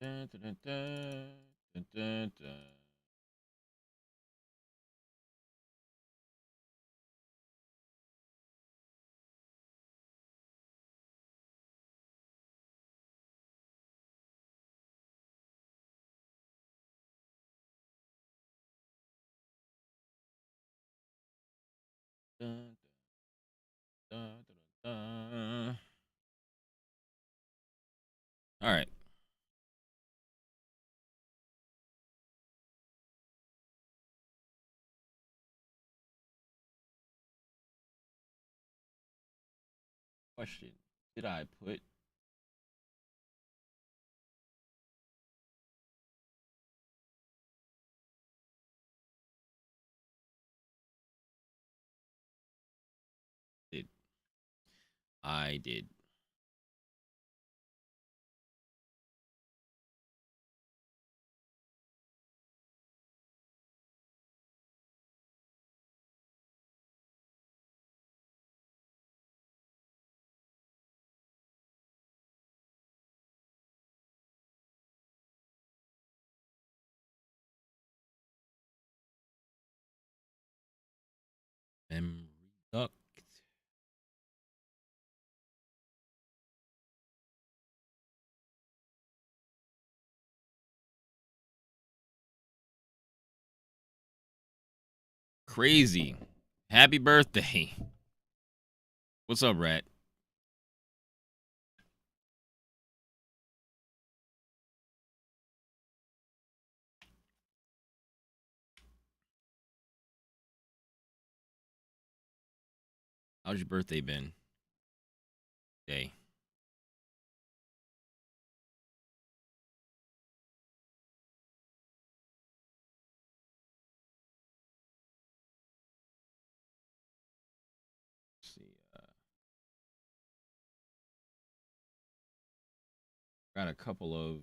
Dun, dun, dun, dun, dun, dun, dun. Dun, dun, dun, dun, dun. All right. Question. Did I put it? I did. Memory duct. Crazy. Happy birthday. What's up, Rat? How's your birthday been? Day. Let's see. Got a couple of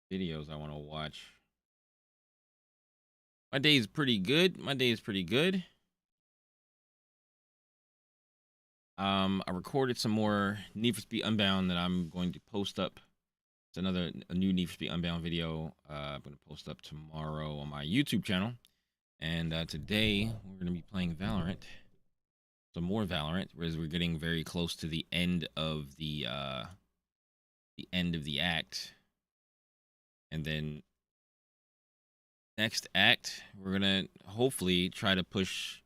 videos I want to watch. My day is pretty good. My day is pretty good. I recorded some more Need for Speed Unbound that I'm going to post up. It's a new Need for Speed Unbound video. I'm going to post up tomorrow on my YouTube channel. And today we're going to be playing Valorant. Some more Valorant, whereas we're getting very close to the end of the act. And then next act, we're gonna hopefully try to push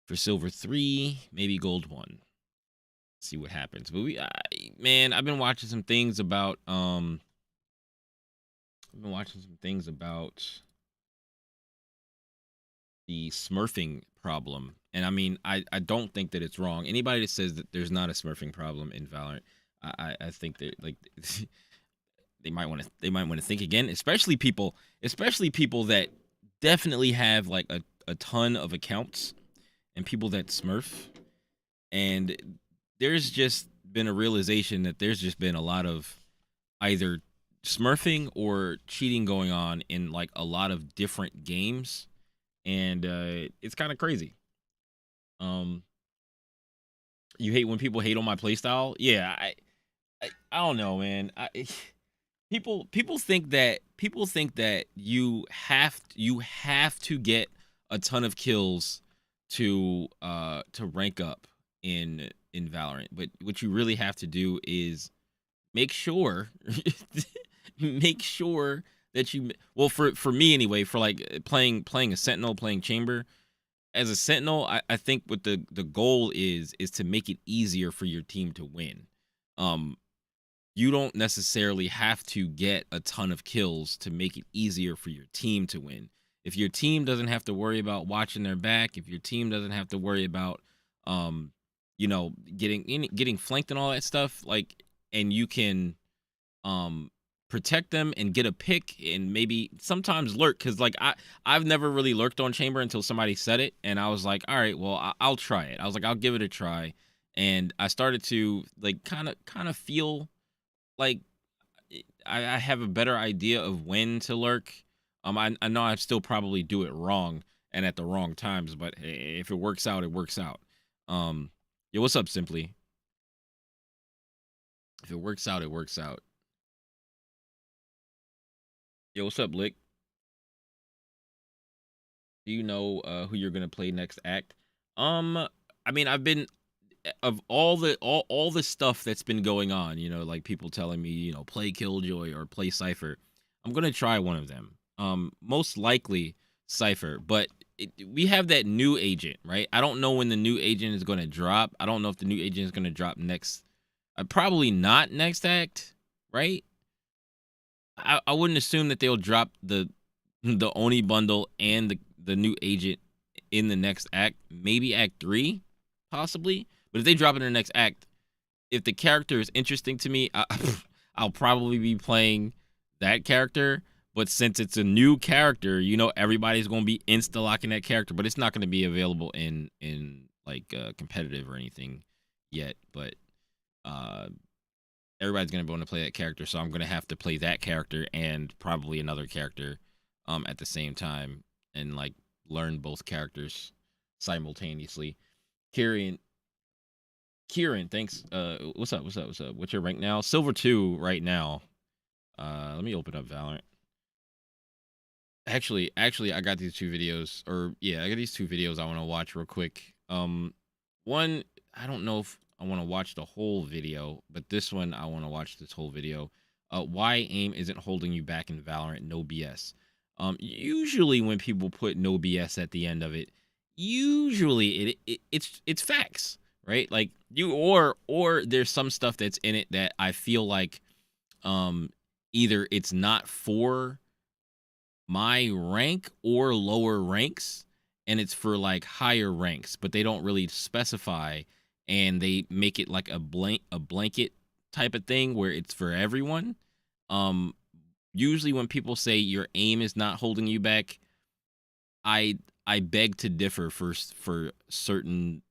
for silver 3, maybe gold 1. See what happens. But man, I've been watching some things about the smurfing problem. And I mean, I don't think that it's wrong. Anybody that says that there's not a smurfing problem in Valorant, I think that like they might want to think again, especially people that definitely have like a ton of accounts and people that smurf. And there's just been a realization that there's just been a lot of either smurfing or cheating going on in like a lot of different games, and it's kind of crazy. Um, you hate when people hate on my playstyle? Yeah, I don't know, man. People think that you have to get a ton of kills to rank up in Valorant. But what you really have to do is make sure make sure that you well for me anyway, for like playing a sentinel, playing chamber as a sentinel, I think what the goal is to make it easier for your team to win. um you don't necessarily have to get a ton of kills to make it easier for your team to win. If your team doesn't have to worry about watching their back, if your team doesn't have to worry about um getting flanked and all that stuff, like, and you can um protect them and get a pick and maybe sometimes lurk, because like I've never really lurked on chamber until somebody said it, and I was like, all right, well, I'll try it. I was like, I'll give it a try. And I started to like kind of feel like I have a better idea of when to lurk. I know I still probably do it wrong and at the wrong times, but if it works out, it works out. Yeah, what's up, Simply? If it works out, it works out. Yo, what's up, Lick? Do you know who you're gonna play next act? I mean, I've been of all the stuff that's been going on, like people telling me, play Killjoy or play Cypher. I'm gonna try one of them. Most likely Cypher, but we have that new agent, right? I don't know when the new agent is gonna drop. I don't know if the new agent is gonna drop next. Probably not next act, right? I wouldn't assume that they'll drop the Oni bundle and the new agent in the next act. Maybe act 3, possibly. But if they drop it in the next act, if the character is interesting to me, I'll probably be playing that character. But since it's a new character, everybody's going to be insta locking that character. But it's not going to be available in like competitive or anything yet. But everybody's going to want to play that character, so I'm going to have to play that character and probably another character at the same time, and like learn both characters simultaneously. Kieran, thanks. What's up? What's your rank now? Silver 2 right now. Let me open up Valorant. Actually, I got these two videos, I got these two videos I want to watch real quick. One, I don't know if I want to watch the whole video, but this one I want to watch this whole video. Why aim isn't holding you back in Valorant? No BS. Usually when people put no BS at the end of it, usually it's facts, right? Like or there's some stuff that's in it that I feel like either it's not for my rank or lower ranks, and it's for like higher ranks, but they don't really specify, and they make it like a blanket type of thing where it's for everyone. Usually when people say your aim is not holding you back, I beg to differ for certain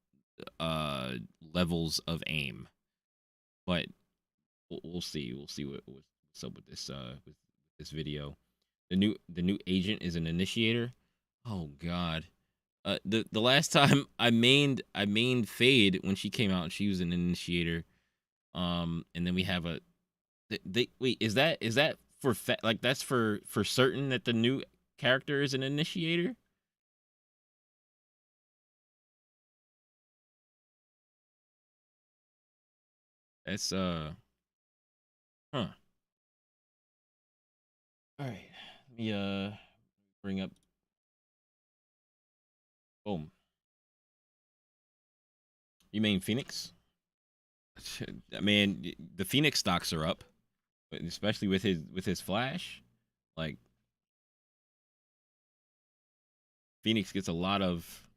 levels of aim. But we'll see what's up with this video. The new agent is an initiator. Oh God. The last time I mained Fade when she came out, she was an initiator. And then we have a wait, is that for like that's for certain that the new character is an initiator? That's huh. All right. Let me bring up boom. You mean Phoenix? I mean, the Phoenix stocks are up, especially with his flash. Like Phoenix gets a lot of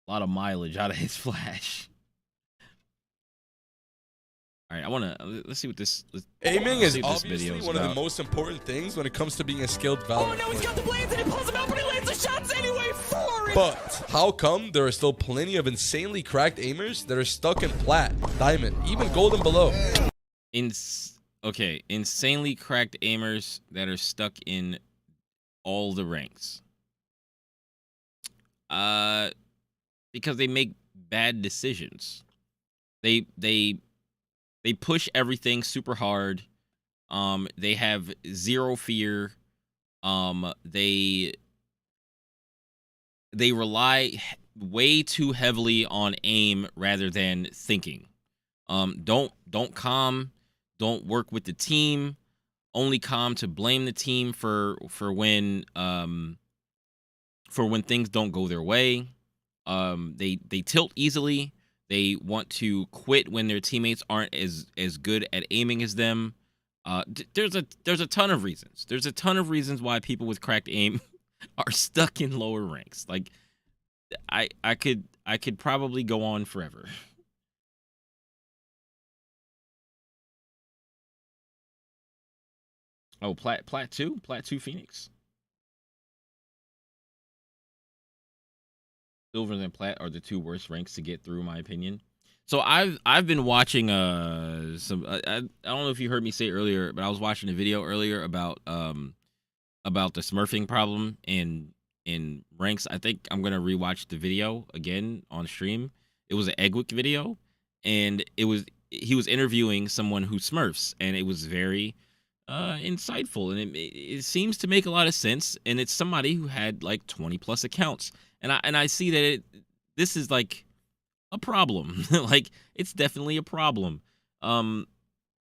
mileage out of his flash. All right, let's see what this. Aiming is obviously one of the most important things when it comes to being a skilled Valorant. Oh no, he's got the blades and he pulls them out, but he lands the shots anyway for it. But how come there are still plenty of insanely cracked aimers that are stuck in plat, diamond, even gold and below? Insanely cracked aimers that are stuck in all the ranks. Because they make bad decisions. They push everything super hard. They have zero fear. They rely way too heavily on aim rather than thinking. Don't calm. Don't work with the team. Only calm to blame the team for when things don't go their way. They tilt easily. They want to quit when their teammates aren't as good at aiming as them. There's a ton of reasons. There's a ton of reasons why people with cracked aim are stuck in lower ranks. Like I could probably go on forever. Oh, Plat 2 Phoenix. Silver and Plat are the two worst ranks to get through, in my opinion. So I've been watching some I don't know if you heard me say earlier, but I was watching a video earlier about the smurfing problem in ranks. I think I'm gonna rewatch the video again on stream. It was an Eggwick video, and he was interviewing someone who smurfs, and it was very insightful, and it seems to make a lot of sense. And it's somebody who had like 20 plus accounts, and I see that this is like a problem. Like it's definitely a problem. Um,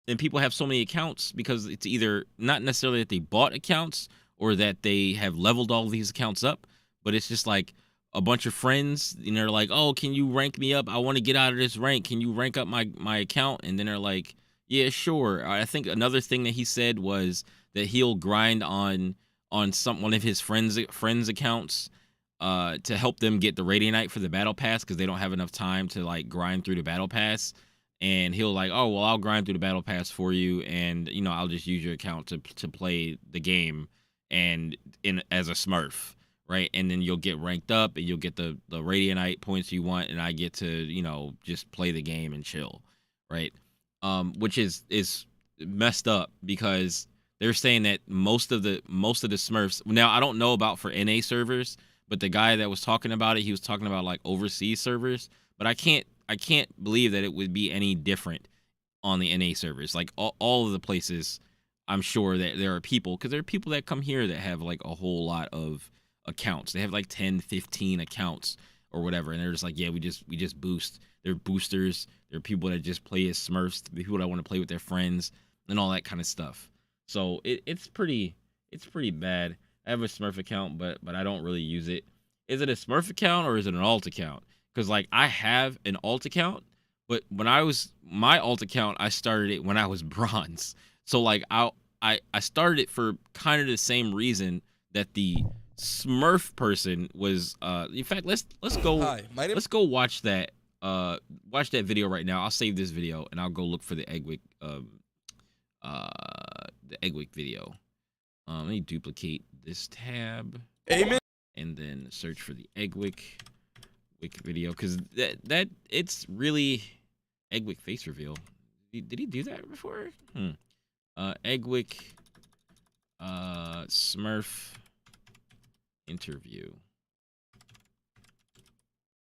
and people have so many accounts because it's either not necessarily that they bought accounts or that they have leveled all these accounts up, but it's just like a bunch of friends, and they're like, "Oh, can you rank me up? I want to get out of this rank. Can you rank up my account?" And then they're like, "Yeah, sure." I think another thing that he said was that he'll grind on one of his friends accounts to help them get the Radiantite for the battle pass because they don't have enough time to like grind through the battle pass. And he'll like, "Oh well, I'll grind through the battle pass for you, and I'll just use your account to play the game and in as a Smurf, right? And then you'll get ranked up, and you'll get the Radiantite points you want, and I get to just play the game and chill, right? Which is messed up because they're saying that most of the Smurfs. Now I don't know about for NA servers, but the guy that was talking about it, he was talking about like overseas servers. But I can't believe that it would be any different on the NA servers. Like all of the places, I'm sure that there are people, because there are people that come here that have like a whole lot of accounts. They have like 10, 15 accounts or whatever, and they're just like, yeah, we just boost. They're boosters. There are people that just play as Smurfs, people that want to play with their friends and all that kind of stuff. So it's pretty bad. I have a Smurf account, but I don't really use it. Is it a Smurf account or is it an alt account? Because like I have an alt account, but when my alt account, I started it when I was bronze. So like I started it for kind of the same reason that the Smurf person was. In fact, let's go. Hi, my name. Let's go watch that. Watch that video right now. I'll save this video and I'll go look for the Eggwick. The Eggwick video. Let me duplicate this tab. Amen. And then search for the Eggwick video, because that it's really Eggwick face reveal. Did he do that before? Eggwick Smurf interview.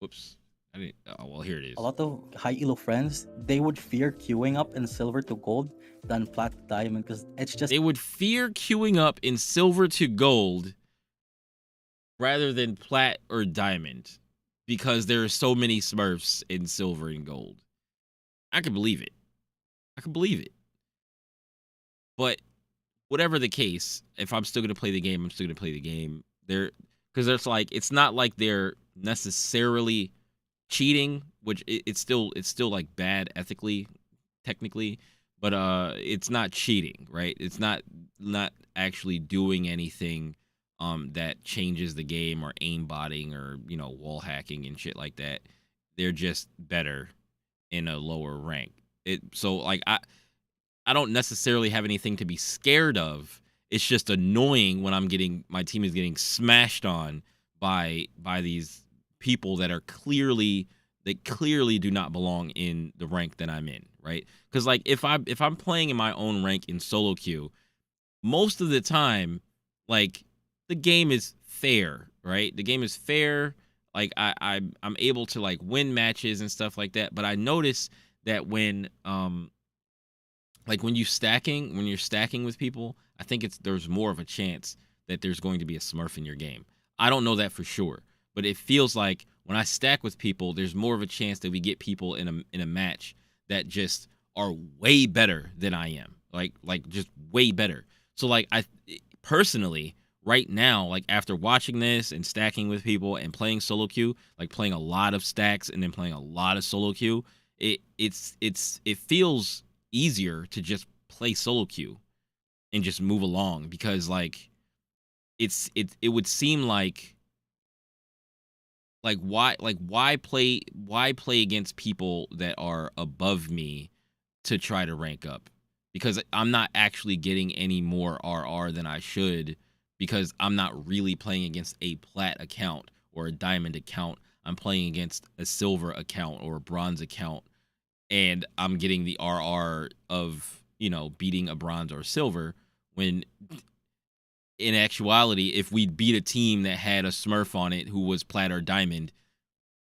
Whoops. I didn't. Oh well, here it is. A lot of high elo friends, they would fear queuing up in silver to gold than plat to diamond because it's just They would fear queuing up in silver to gold rather than plat or diamond because there are so many Smurfs in silver and gold. I can believe it. But whatever the case, if I'm still gonna play the game, I'm still gonna play the game. Because there's like, it's not like they're necessarily cheating, which it's still like bad ethically, technically, but it's not cheating, right? It's not actually doing anything that changes the game or aimbotting or wall hacking and shit like that. They're just better in a lower rank. So like I don't necessarily have anything to be scared of. It's just annoying when my team is getting smashed on by these people that are clearly do not belong in the rank that I'm in, right? Because like if I'm playing in my own rank in solo queue, most of the time, like the game is fair, right? The game is fair. Like I'm able to like win matches and stuff like that. But I notice that when you're stacking with people, I think there's more of a chance that there's going to be a Smurf in your game. I don't know that for sure, but it feels like when I stack with people, there's more of a chance that we get people in a match that just are way better than I am. Like just way better. So like I personally right now, like after watching this and stacking with people and playing solo queue, like playing a lot of stacks and then playing a lot of solo queue, it feels easier to just play solo queue and just move along because like it would seem like why play against people that are above me to try to rank up, because I'm not actually getting any more RR than I should because I'm not really playing against a plat account or a diamond account. I'm playing against a silver account or a bronze account, and I'm getting the RR of, beating a bronze or silver, when in actuality, if we beat a team that had a Smurf on it who was plat or diamond,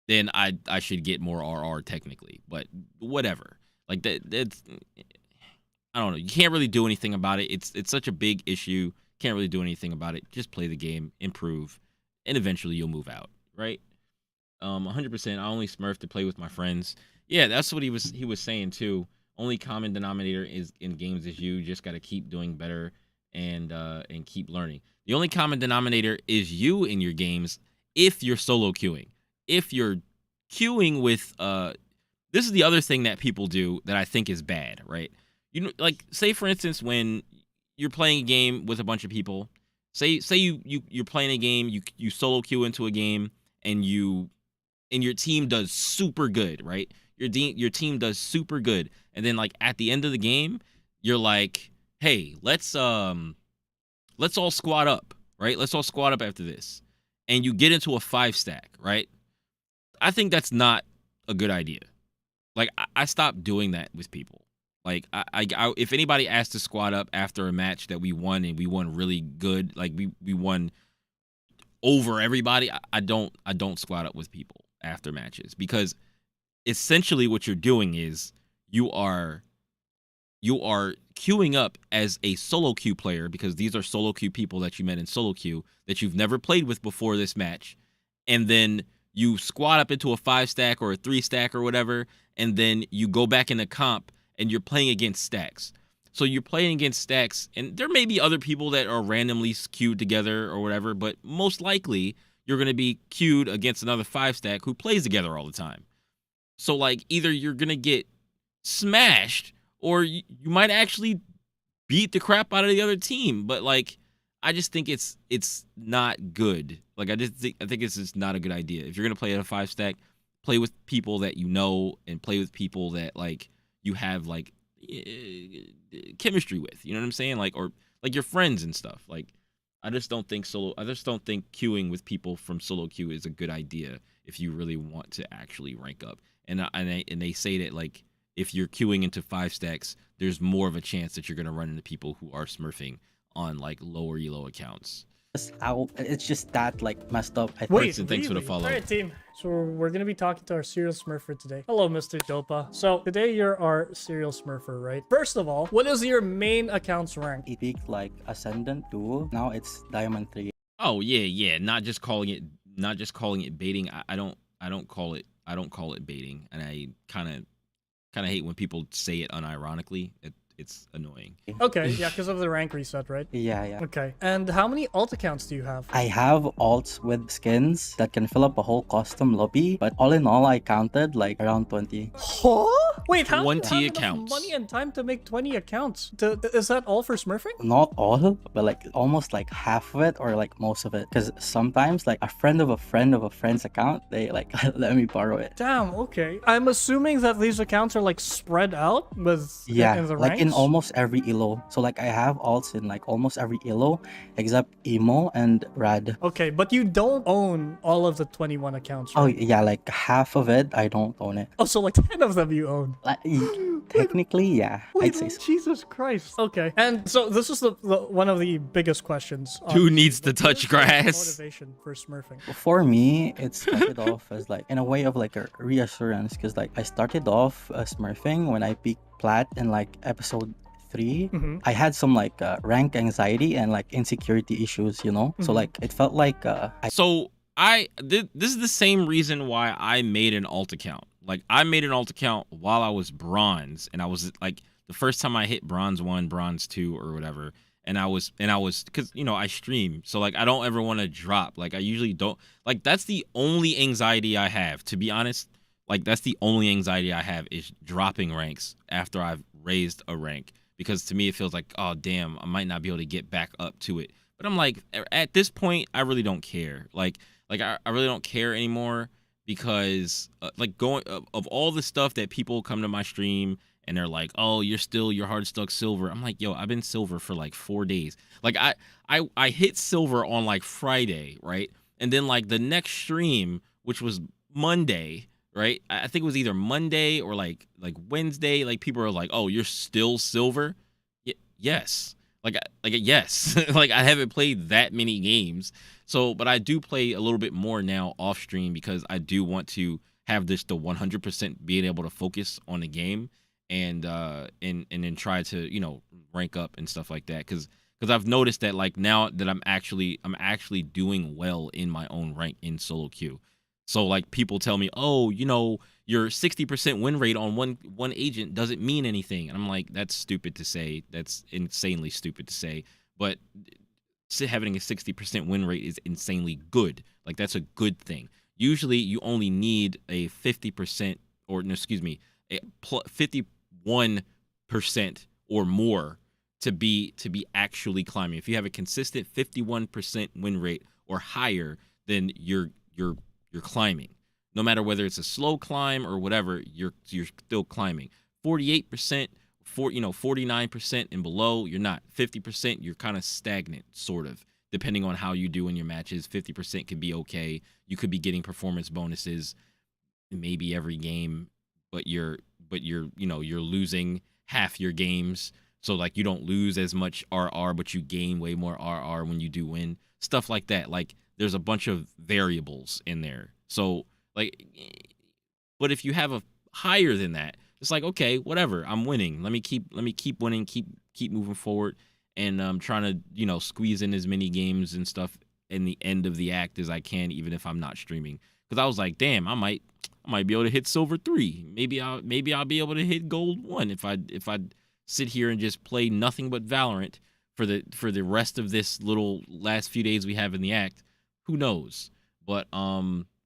then I should get more RR technically. But whatever. Like that's I don't know. You can't really do anything about it. It's such a big issue. Can't really do anything about it. Just play the game, improve, and eventually you'll move out, right? 100%. I only Smurf to play with my friends. Yeah, that's what he was saying too. Only common denominator is in games is you just got to keep doing better and keep learning. The only common denominator is you in your games if you're solo queuing. If you're queuing with this is the other thing that people do that I think is bad, right? You know, like say for instance when you're playing a game with a bunch of people, say you're playing a game, you solo queue into a game and your team does super good, right? Your team does super good, and then like at the end of the game, you're like, hey, let's all squad up, right? Let's all squad up after this, and you get into a 5-stack, right? I think that's not a good idea. Like I stopped doing that with people. Like I if anybody asked to squad up after a match that we won and we won really good, like we won over everybody, I don't squad up with people after matches, because essentially what you're doing is you are queuing up as a solo queue player, because these are solo queue people that you met in solo queue that you've never played with before this match, and then you squad up into a 5-stack or a 3-stack or whatever, and then you go back into comp and you're playing against stacks. So you're playing against stacks, and there may be other people that are randomly queued together or whatever, but most likely you're going to be queued against another 5-stack who plays together all the time. So like either you're going to get smashed or you might actually beat the crap out of the other team. But like, I just think it's not good. Like I think it's just not a good idea. If you're going to play at a 5-stack, play with people that you know and play with people that like you have like chemistry with, you know what I'm saying? Like, or like your friends and stuff. Like, I just don't think queuing with people from solo queue is a good idea if you really want to actually rank up. And they say that like if you're queuing into 5-stacks, there's more of a chance that you're gonna run into people who are smurfing on like lower elo accounts. It's just that like messed up. I think. Wait, And thanks for the really? follow. All right, team. So we're gonna be talking to our serial smurfer today. Hello, Mr. Dopa. So today you're our serial smurfer, right? First of all, what is your main account's rank? It peaked like Ascendant 2. Now it's Diamond 3. Oh yeah. Not just calling it baiting. I don't call it baiting, and I kind of hate when people say it unironically. It's annoying. Okay, yeah, because of the rank reset, right? Yeah. Okay. And how many alt accounts do you have? I have alts with skins that can fill up a whole custom lobby, but all in all, I counted like around 20. Huh? Wait, how do you 20 have enough accounts. money and time to make 20 accounts? Is that all for smurfing? Not all, but like almost like half of it or like most of it. Because sometimes like a friend of a friend of a friend's account, they like let me borrow it. Damn, okay. I'm assuming that these accounts are like spread out with Yeah, in the like in ranks? almost every elo. So like I have alts in like almost every elo except Emo and Rad. Okay, but you don't own all of the 21 accounts, Oh right? yeah, like half of it I don't own it. Oh, so like 10 of them you own. Like, technically, yeah, I'd say so. Jesus Christ. Okay, and so this is the one of the biggest questions. Who needs to What touch is your grass? Motivation for smurfing. For me, it started off as like in a way of like a reassurance, because like I started off smurfing when I peaked plat in like episode 3. Mhm. I had some like rank anxiety and like insecurity issues, you know. So Mhm. like it felt like So this is the same reason why I made an alt account. Like I made an alt account while I was bronze, and I was like the first time I hit bronze 1, bronze 2, or whatever. And I was because you know I stream, so like I don't ever want to drop. Like I usually don't. Like that's the only anxiety I have, to be honest. Like that's the only anxiety I have is dropping ranks after I've raised a rank, because to me it feels like, oh damn, I might not be able to get back up to it. But I'm like, at this point I really don't care. Like I really don't care anymore, because like going of all the stuff that people come to my stream and they're like, oh, you're hard stuck silver. I'm like, yo, I've been silver for like 4 days. Like I hit silver on like Friday, right? And then like the next stream, which was Monday, right? I think it was either Monday or like Wednesday. Like people are like, oh, you're still silver? Yes. Yes. Like I haven't played that many games. So, but I do play a little bit more now off stream, because I do want to have the 100% being able to focus on the game and then try to, you know, rank up and stuff like that. Because I've noticed that like now that I'm actually doing well in my own rank in solo queue. So like people tell me, oh, you know, your 60% win rate on one agent doesn't mean anything, and I'm like, that's stupid to say. That's insanely stupid to say. But having a 60% win rate is insanely good. Like that's a good thing. Usually you only need a 50% or no, excuse me, a 51% or more to be actually climbing. If you have a consistent 51% win rate or higher, then you're climbing. No matter whether it's a slow climb or whatever, you're still climbing. 48%, 49% and below, you're not. 50%, you're kind of stagnant, sort of, depending on how you do in your matches. 50% could be okay. You could be getting performance bonuses maybe every game, but you're losing half your games. So like you don't lose as much RR, but you gain way more RR when you do win. Stuff like that. Like there's a bunch of variables in there. So like, but if you have a higher than that, it's like, okay, whatever, I'm winning. Let me keep winning, keep moving forward, and I'm trying to, you know, squeeze in as many games and stuff in the end of the act as I can, even if I'm not streaming. Because I was like, damn, I might be able to hit silver 3. Maybe I'll be able to hit gold 1 if I sit here and just play nothing but Valorant for the rest of this little last few days we have in the act. Who knows? But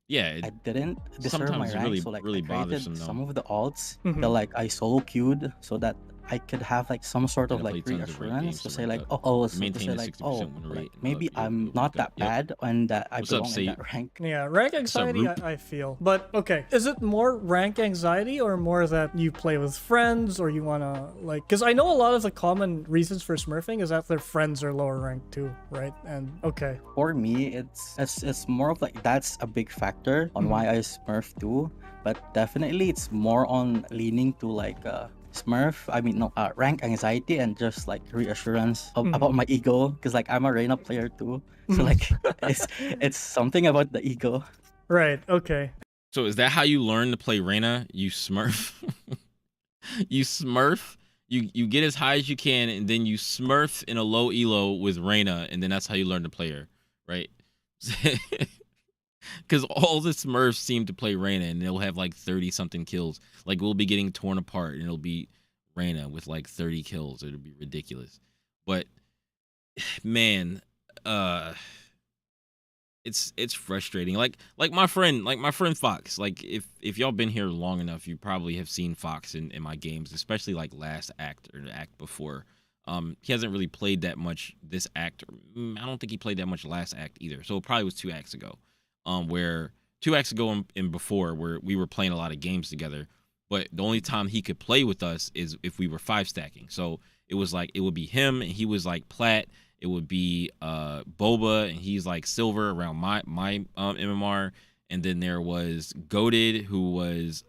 yeah, I didn't deserve my sometimes rank, really so like really I created bothersome though. some of the alts Mhm. that like I solo queued so that I could have like some sort of Gotta like play tons of ranked reassurance games to to say rank like, up. so to Maintain say a like, 60% win rate, and, maybe you'll I'm not pick up. that bad and that I What's up, belong in Saeed? that rank. Yeah, rank anxiety, Roop? I feel. But okay, is it more rank anxiety or more that you play with friends or you want to like, because I know a lot of the common reasons for smurfing is that their friends are lower ranked too, right? And okay. For me, it's more of like that's a big factor on Mhm. why I smurf too, but definitely it's more on leaning to like rank anxiety and just like reassurance about my ego, because like I'm a Reina player too, so like it's something about the ego. Right, okay. So is that how you learn to play Reyna? You smurf? You smurf? You get as high as you can, and then you smurf in a low elo with Reyna, and then that's how you learn to play her, right? Because all the smurfs seem to play Reyna, and they'll have like 30-something kills. Like we'll be getting torn apart, and it'll be Reyna with like 30 kills. It'll be ridiculous. But man, it's frustrating. Like my friend Fox. Like if y'all been here long enough, you probably have seen Fox in my games, especially like last act or the act before. He hasn't really played that much this act. I don't think he played that much last act either. So it probably was 2 acts ago. Where 2 acts ago and before, where we were playing a lot of games together. But the only time he could play with us is if we were 5 stacking. So it was like it would be him, and he was like plat. It would be Boba, and he's like silver around my MMR. And then there was Goated, who was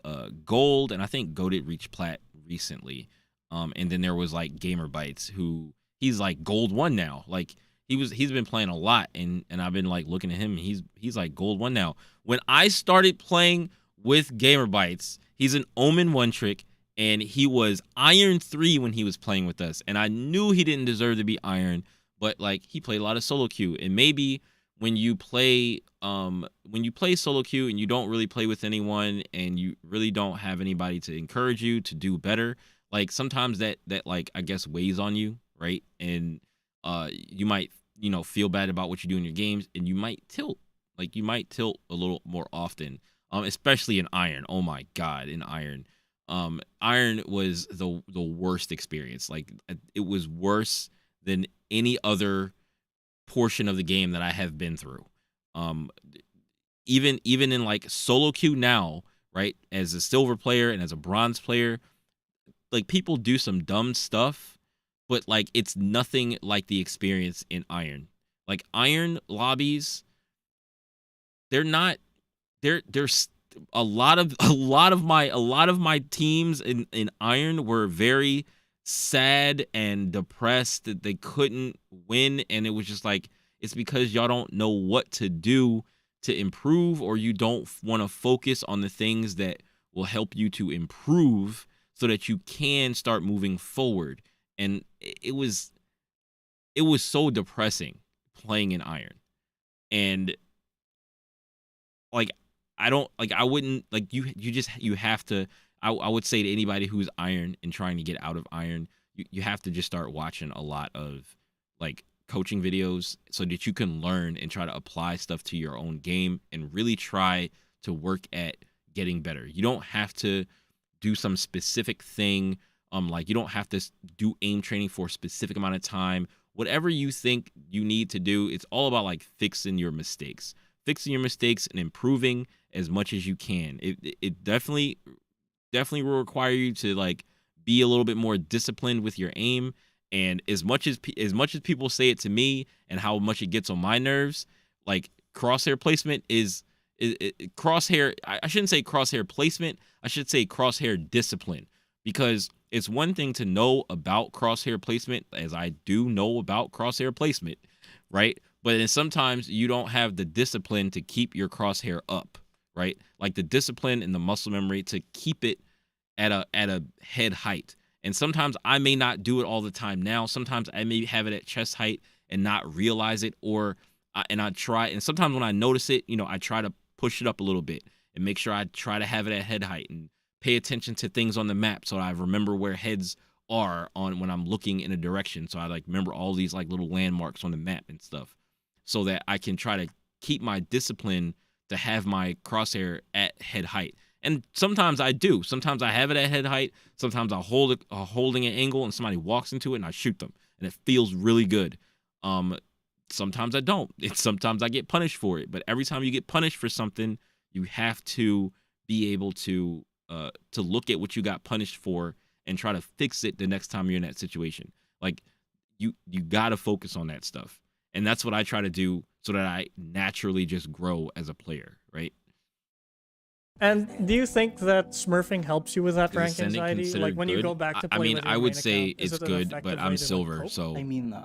gold, and I think Goated reached plat recently. And then there was like Gamer Bites, who he's like gold 1 now. Like he's been playing a lot, and I've been like looking at him, and he's like gold 1 now. When I started playing with Gamer Bites, he's an Omen 1 trick, and he was Iron 3 when he was playing with us, and I knew he didn't deserve to be Iron, but like he played a lot of solo queue, and maybe when you play solo queue and you don't really play with anyone, and you really don't have anybody to encourage you to do better, like sometimes that like I guess weighs on you, right? And you might, you know, feel bad about what you do in your games, and you might tilt a little more often, especially in Iron. Oh my God, in Iron. Iron was the worst experience. Like it was worse than any other portion of the game that I have been through. Even in like solo queue now, right? As a silver player and as a bronze player, like people do some dumb stuff, but like it's nothing like the experience in Iron. Like Iron lobbies, there's a lot of my teams in Iron were very sad and depressed that they couldn't win, and it was just like, it's because y'all don't know what to do to improve, or you don't want to focus on the things that will help you to improve. so that you can start moving forward. And it was so depressing playing in iron. And like I wouldn't like you have to. I would say to anybody who's iron and trying to get out of iron, you have to just start watching a lot of like coaching videos so that you can learn and try to apply stuff to your own game and really try to work at getting better. You don't have to do some specific thing. Like you don't have to do aim training for a specific amount of time. Whatever you think you need to do, it's all about like fixing your mistakes and improving as much as you can. It definitely will require you to like be a little bit more disciplined with your aim. And as much as people say it to me and how much it gets on my nerves, like crosshair placement is crosshair. I shouldn't say crosshair placement. I should say crosshair discipline, because it's one thing to know about crosshair placement, as I do know about crosshair placement, right? But then sometimes you don't have the discipline to keep your crosshair up, right? Like the discipline and the muscle memory to keep it at a head height. And sometimes I may not do it all the time now. Sometimes I may have it at chest height and not realize it, and I try. And sometimes when I notice it, I try to push it up a little bit and make sure I try to have it at head height and pay attention to things on the map so I remember where heads are on when I'm looking in a direction. So I like remember all these like little landmarks on the map and stuff, so that I can try to keep my discipline to have my crosshair at head height. And sometimes I do. Sometimes I have it at head height. Sometimes I hold it holding an angle and somebody walks into it and I shoot them, and it feels really good. Sometimes I don't. Sometimes I get punished for it. But every time you get punished for something, you have to be able to look at what you got punished for and try to fix it the next time you're in that situation. Like you got to focus on that stuff. And that's what I try to do so that I naturally just grow as a player, right? And do you think that smurfing helps you with that Is rank Ascendant anxiety? considered Like when you good? go back to I play mean, with your I would main say account, is it's it an good, effective but way I'm to, like, silver, cope? so I mean,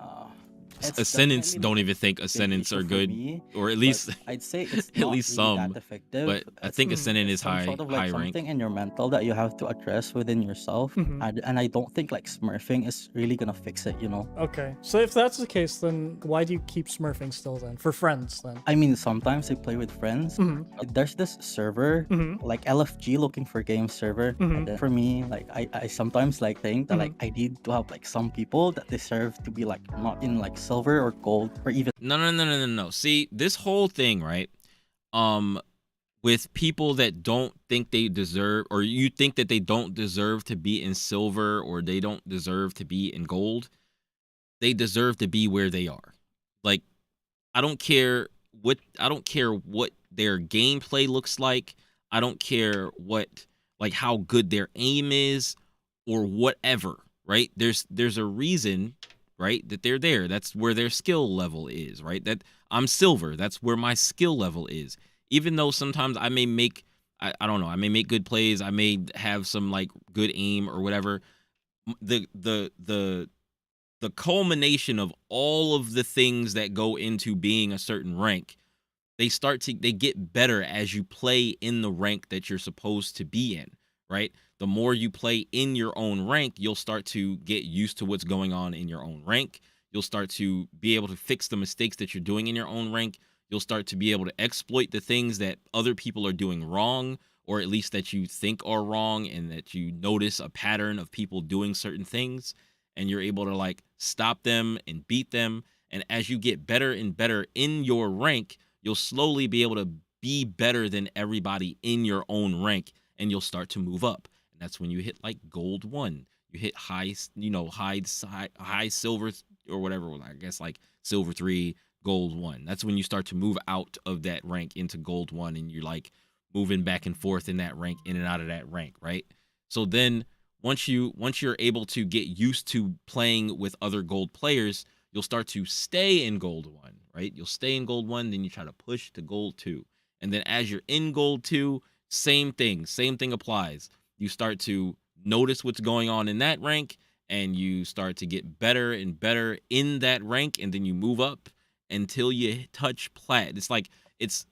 it's Ascendants definitely don't even think Ascendants beneficial are for good, me, or at but least I'd say it's at not least really some. that effective. But I It's think Ascendant is some high sort of like rank. something in your mental that you have to address within yourself. Mhm. And I don't think like smurfing is really gonna fix it, you know? Okay, so if that's the case, then why do you keep smurfing still then? For friends then? I mean, sometimes I play with friends. Mhm. There's this server, Mhm. like LFG looking for game server. Mhm. And then for me, like I sometimes like think that like Mm-hmm. I need to have like some people that deserve to be like not in like silver or gold or even No. See, this whole thing, right? With people that don't think they deserve, or you think that they don't deserve to be in silver, or they don't deserve to be in gold, they deserve to be where they are. Like, I don't care what their gameplay looks like. I don't care how good their aim is or whatever, right? There's a reason, right, that they're there. That's where their skill level is, right? That I'm silver. That's where my skill level is. Even though sometimes I may make I don't know, I may make good plays, I may have some like good aim or whatever. The culmination of all of the things that go into being a certain rank, they get better as you play in the rank that you're supposed to be in, right? The more you play in your own rank, you'll start to get used to what's going on in your own rank. You'll start to be able to fix the mistakes that you're doing in your own rank. You'll start to be able to exploit the things that other people are doing wrong, or at least that you think are wrong, and that you notice a pattern of people doing certain things, and you're able to like stop them and beat them. And as you get better and better in your rank, you'll slowly be able to be better than everybody in your own rank, and you'll start to move up. And that's when you hit like gold 1. You hit high silver or whatever, I guess like silver 3, gold 1. That's when you start to move out of that rank into gold 1, and you're like moving back and forth in that rank, in and out of that rank, right? So then once you're able to get used to playing with other gold players, you'll start to stay in gold 1, right? You'll stay in gold 1, then you try to push to gold 2. And then as you're in gold 2, same thing applies. You start to notice what's going on in that rank, and you start to get better and better in that rank, and then you move up until you touch plat. It's like it's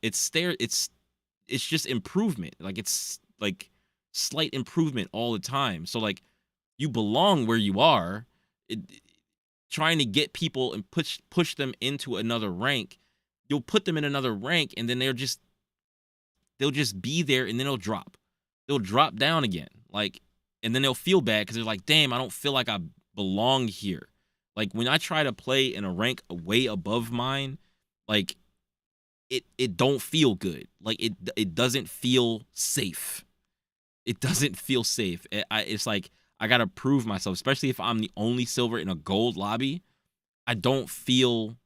just improvement. Like it's like slight improvement all the time. So like you belong where you are. Trying to get people and push them into another rank, you'll put them in another rank and then they'll just be there and then they'll drop down again, like, and then they'll feel bad because they're like, damn, I don't feel like I belong here. Like when I try to play in a rank way above mine, like it don't feel good. Like it doesn't feel safe. It doesn't feel safe. It's like I gotta prove myself, especially if I'm the only silver in a gold lobby. I don't feel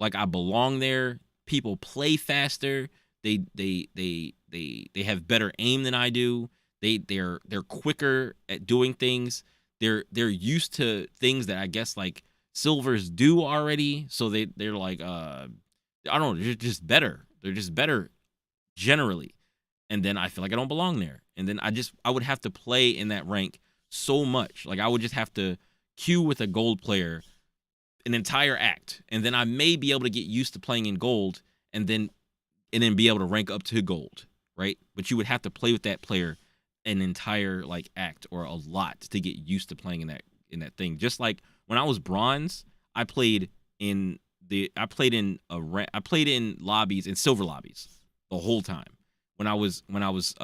like I belong there. People play faster. They have better aim than I do. They're quicker at doing things. They're used to things that I guess like silvers do already. So they're like I don't know, they're just better. They're just better generally. And then I feel like I don't belong there. And then I would have to play in that rank so much. Like I would just have to queue with a gold player an entire act, and then I may be able to get used to playing in gold and then be able to rank up to gold, right? But you would have to play with that player an entire like act or a lot to get used to playing in that thing. Just like when I was bronze, I played in lobbies, in silver lobbies the whole time. When I was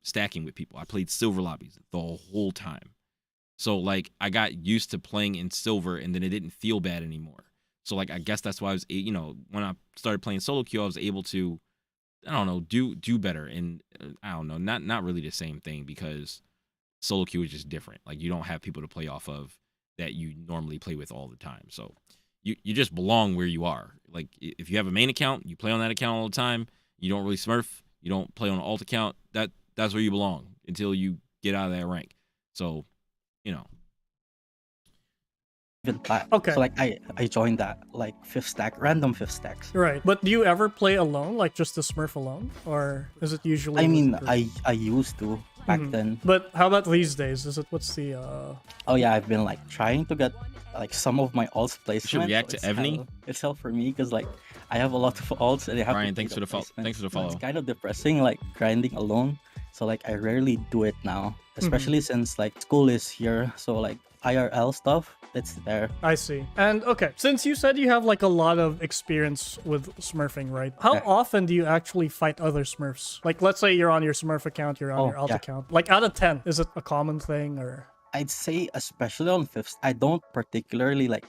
stacking with people, I played silver lobbies the whole time. So like I got used to playing in silver, and then it didn't feel bad anymore. So like I guess that's why I was, when I started playing solo queue, I was able to, I don't know, do better. And I don't know, not really the same thing, because solo queue is just different. Like you don't have people to play off of that you normally play with all the time. So you just belong where you are. Like if you have a main account, you play on that account all the time. You don't really smurf. You don't play on an alt account. That's where you belong until you get out of that rank. So, Even plat. Okay. So like I joined that like random fifth stacks. Right. But do you ever play alone, like just the Smurf alone, or is it usually? I mean, with a group? I used to back Mhm. then. But how about these days? What's the Oh yeah, I've been like trying to get like some of my alts placement. should react to It's Evany. It's hell for me because like I have a lot of alts and I have Brian, to thanks for the placement. thanks for the So follow. it's kind of depressing, like grinding alone. So like I rarely do it now, especially since like school is here. So like IRL stuff, it's there. I see. And okay, since you said you have like a lot of experience with smurfing, right? How Yeah. often do you actually fight other Smurfs? Like, let's say you're on your Smurf account, you're on Oh, your alt yeah. account. Like, out of 10, is it a common thing or? I'd say especially on fifth, I don't particularly like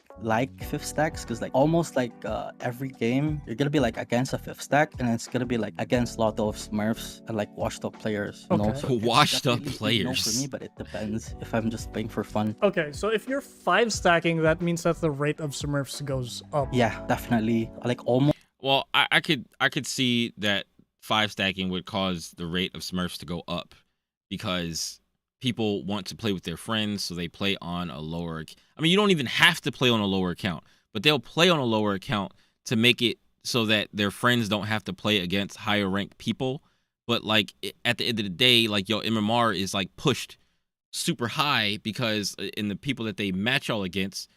fifth stacks because like almost like every game you're gonna be like against a fifth stack and it's gonna be like against a lot of Smurfs and like washed up players. You know? Okay. So it's Washed up definitely no for players. me, but it depends if I'm just playing for fun. Okay, so if you're 5 stacking, that means that the rate of Smurfs goes up. Yeah, definitely. Like almost. Well, I could see that 5 stacking would cause the rate of Smurfs to go up, because people want to play with their friends, so they play on a lower. I mean, you don't even have to play on a lower account, but they'll play on a lower account to make it so that their friends don't have to play against higher ranked people. But like at the end of the day, like your MMR is like pushed super high because in the people that they match all against,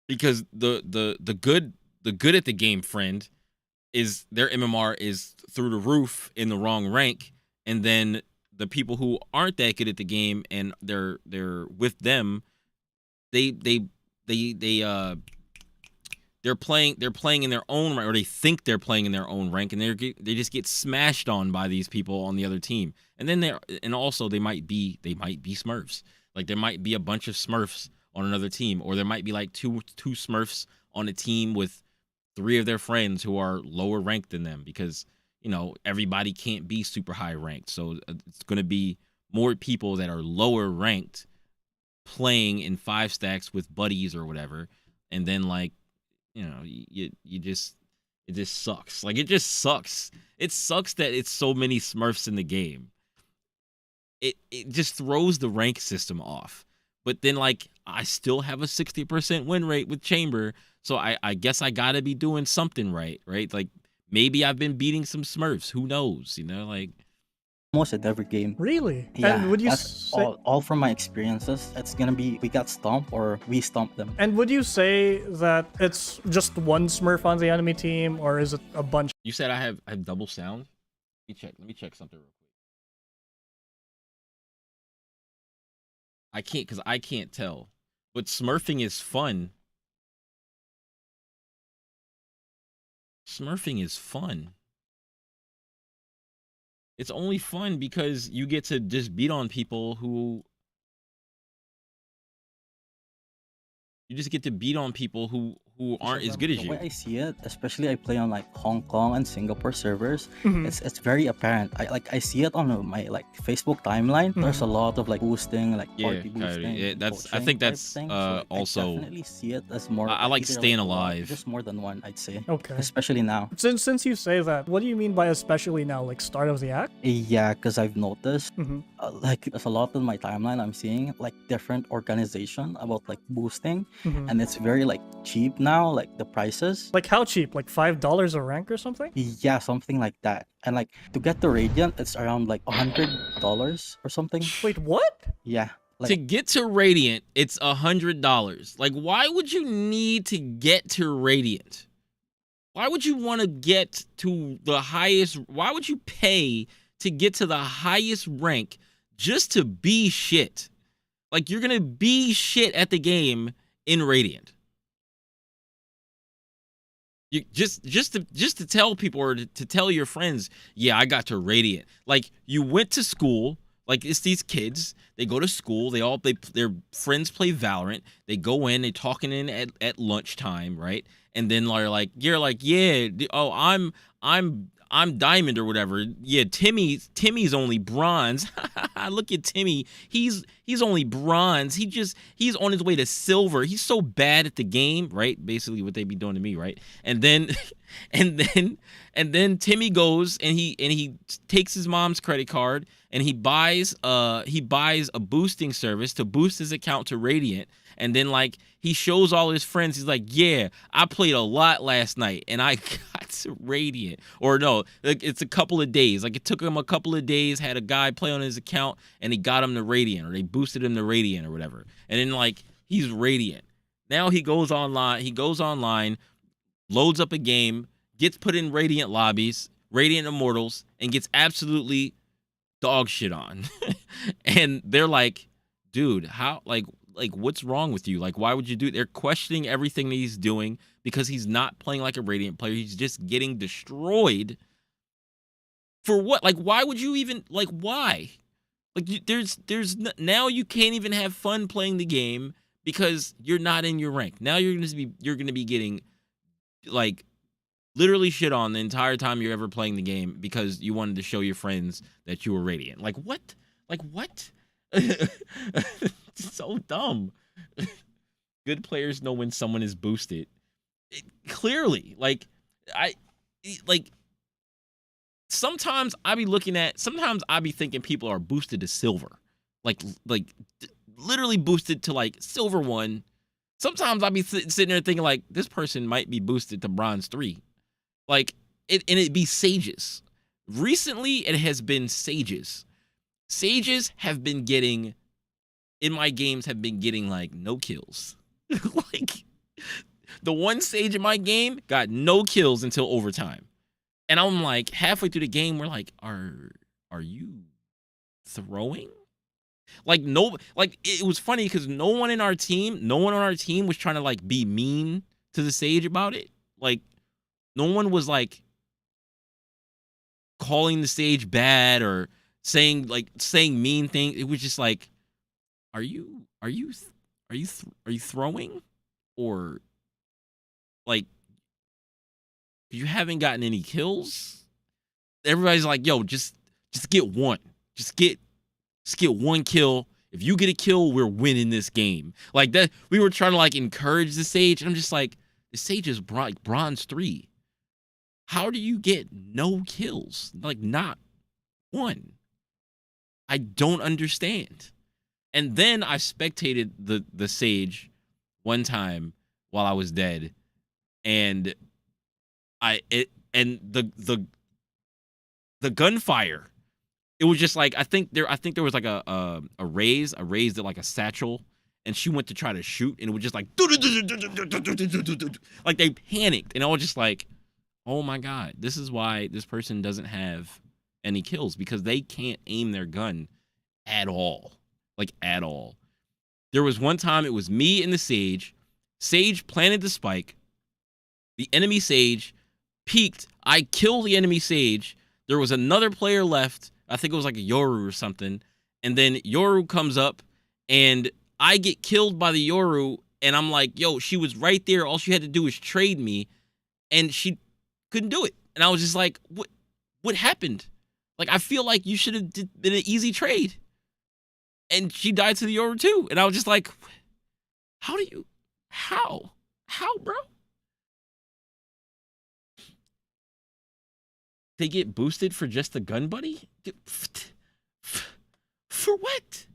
because the good at the game friend is their MMR is through the roof in the wrong rank, and then the people who aren't that good at the game and they're with them, they're playing in their own rank, or they think they're playing in their own rank, and they just get smashed on by these people on the other team. And then also they might be Smurfs. Like there might be a bunch of Smurfs on another team, or there might be like two Smurfs on a team with 3 of their friends who are lower ranked than them, because everybody can't be super high ranked. So it's going to be more people that are lower ranked playing in 5 stacks with buddies or whatever. And then like, it just sucks. Like it just sucks. It sucks that it's so many Smurfs in the game. It just throws the rank system off. But then like I still have a 60% win rate with Chamber. So I guess I gotta be doing something right? Like maybe I've been beating some Smurfs. Who knows? Like Almost at every game. Really? Yeah, And would you that's say all from my experiences. It's gonna be we got stomped or we stomped them. and would you say that it's just one Smurf on the enemy team, or is it a bunch? you said, I have double sound. Let me check something real quick. I can't because I can't tell. But smurfing is fun. Smurfing is fun. It's only fun because you get to just beat on people who you just get to beat on people who aren't as good as The way you. I see it, especially I play on like Hong Kong and Singapore servers, Mhm. it's very apparent. I see it on my like Facebook timeline. There's a lot of like boosting, like Yeah, party Coyote. boosting. Yeah, that's- I coaching think type that's, thing. also- I definitely see it as more. I like either, staying a lot- alive. Just more than one, I'd say. Okay. Especially now. Since you say that, what do you mean by especially now? Like start of the act? Yeah, because I've noticed Mm-hmm. like there's a lot on my timeline. I'm seeing like different organization about like boosting, Mm-hmm. and it's very like cheap now. Like the prices. Like how cheap? Like $5 a rank or something? Yeah, something like that. And like to get the Radiant, it's around like $100 or something. Wait, what? Yeah. Like, To get to Radiant, it's $100. Like, why would you need to get to Radiant? Why would you want to get to the highest? Why would you pay to get to the highest rank just to be shit? Like, you're gonna be shit at the game in Radiant. You just to tell people or to tell your friends, yeah, I got to Radiant. Like, you went to school. Like, it's these kids. They go to school. Their friends play Valorant. They go in. They talking in at lunchtime, right? And then you're like, yeah, oh, I'm diamond or whatever. Yeah, Timmy's only bronze. Look at Timmy. He's only bronze. He's on his way to silver. He's so bad at the game, right? Basically what they be doing to me, right? And then and then Timmy goes and he takes his mom's credit card and he buys a boosting service to boost his account to Radiant. And then, like, he shows all his friends. He's like, yeah, I played a lot last night, and I got to Radiant. Or no, like, it's a couple of days. Like, it took him a couple of days, had a guy play on his account, and he got him to Radiant, or they boosted him to Radiant or whatever. And then, like, he's Radiant. Now he goes online, loads up a game, gets put in Radiant lobbies, Radiant Immortals, and gets absolutely dog shit on. And they're like, dude, how, like, what's wrong with you? Like, why would you do it? They're questioning everything that he's doing because he's not playing like a Radiant player. He's just getting destroyed. For what? Like, why would you even, like, why? Like, now you can't even have fun playing the game because you're not in your rank. Now you're going to be getting, like, literally shit on the entire time you're ever playing the game because you wanted to show your friends that you were Radiant. Like, what? Like, what? So dumb. Good players know when someone is boosted. Clearly, like, sometimes I be thinking people are boosted to silver, like literally boosted to like silver 1. Sometimes I be sitting there thinking like this person might be boosted to bronze 3, like and it be sages. Recently, it has been sages. Sages have been getting, in my games, have been getting like no kills. Like, the one sage in my game got no kills until overtime. And I'm like, halfway through the game, we're like, are you throwing? Like, no, like, it was funny because no one on our team was trying to like be mean to the sage about it. Like, no one was like calling the sage bad or saying mean things. It was just like, are you throwing, or like you haven't gotten any kills? Everybody's like, yo, just get one. Just get one kill. If you get a kill, we're winning this game. Like that, we were trying to like encourage the sage. And I'm just like, the sage is bronze 3. How do you get no kills? Like, not one. I don't understand. And then I spectated the sage one time while I was dead, and the gunfire. It was just like I think there was like a raise that like a satchel, and she went to try to shoot, and it was just like like they panicked, and I was just like, oh my god, this is why this person doesn't have any kills, because they can't aim their gun at all, like at all. There was one time it was me and the Sage. Sage planted the spike. The enemy Sage peeked. I killed the enemy Sage. There was another player left. I think it was like a Yoru or something. And then Yoru comes up and I get killed by the Yoru. And I'm like, yo, she was right there. All she had to do was trade me. And she couldn't do it. And I was just like, what happened? Like, I feel like you should have been an easy trade. And she died to the Yoru too. And I was just like, how, bro? They get boosted for just the gun buddy? For what?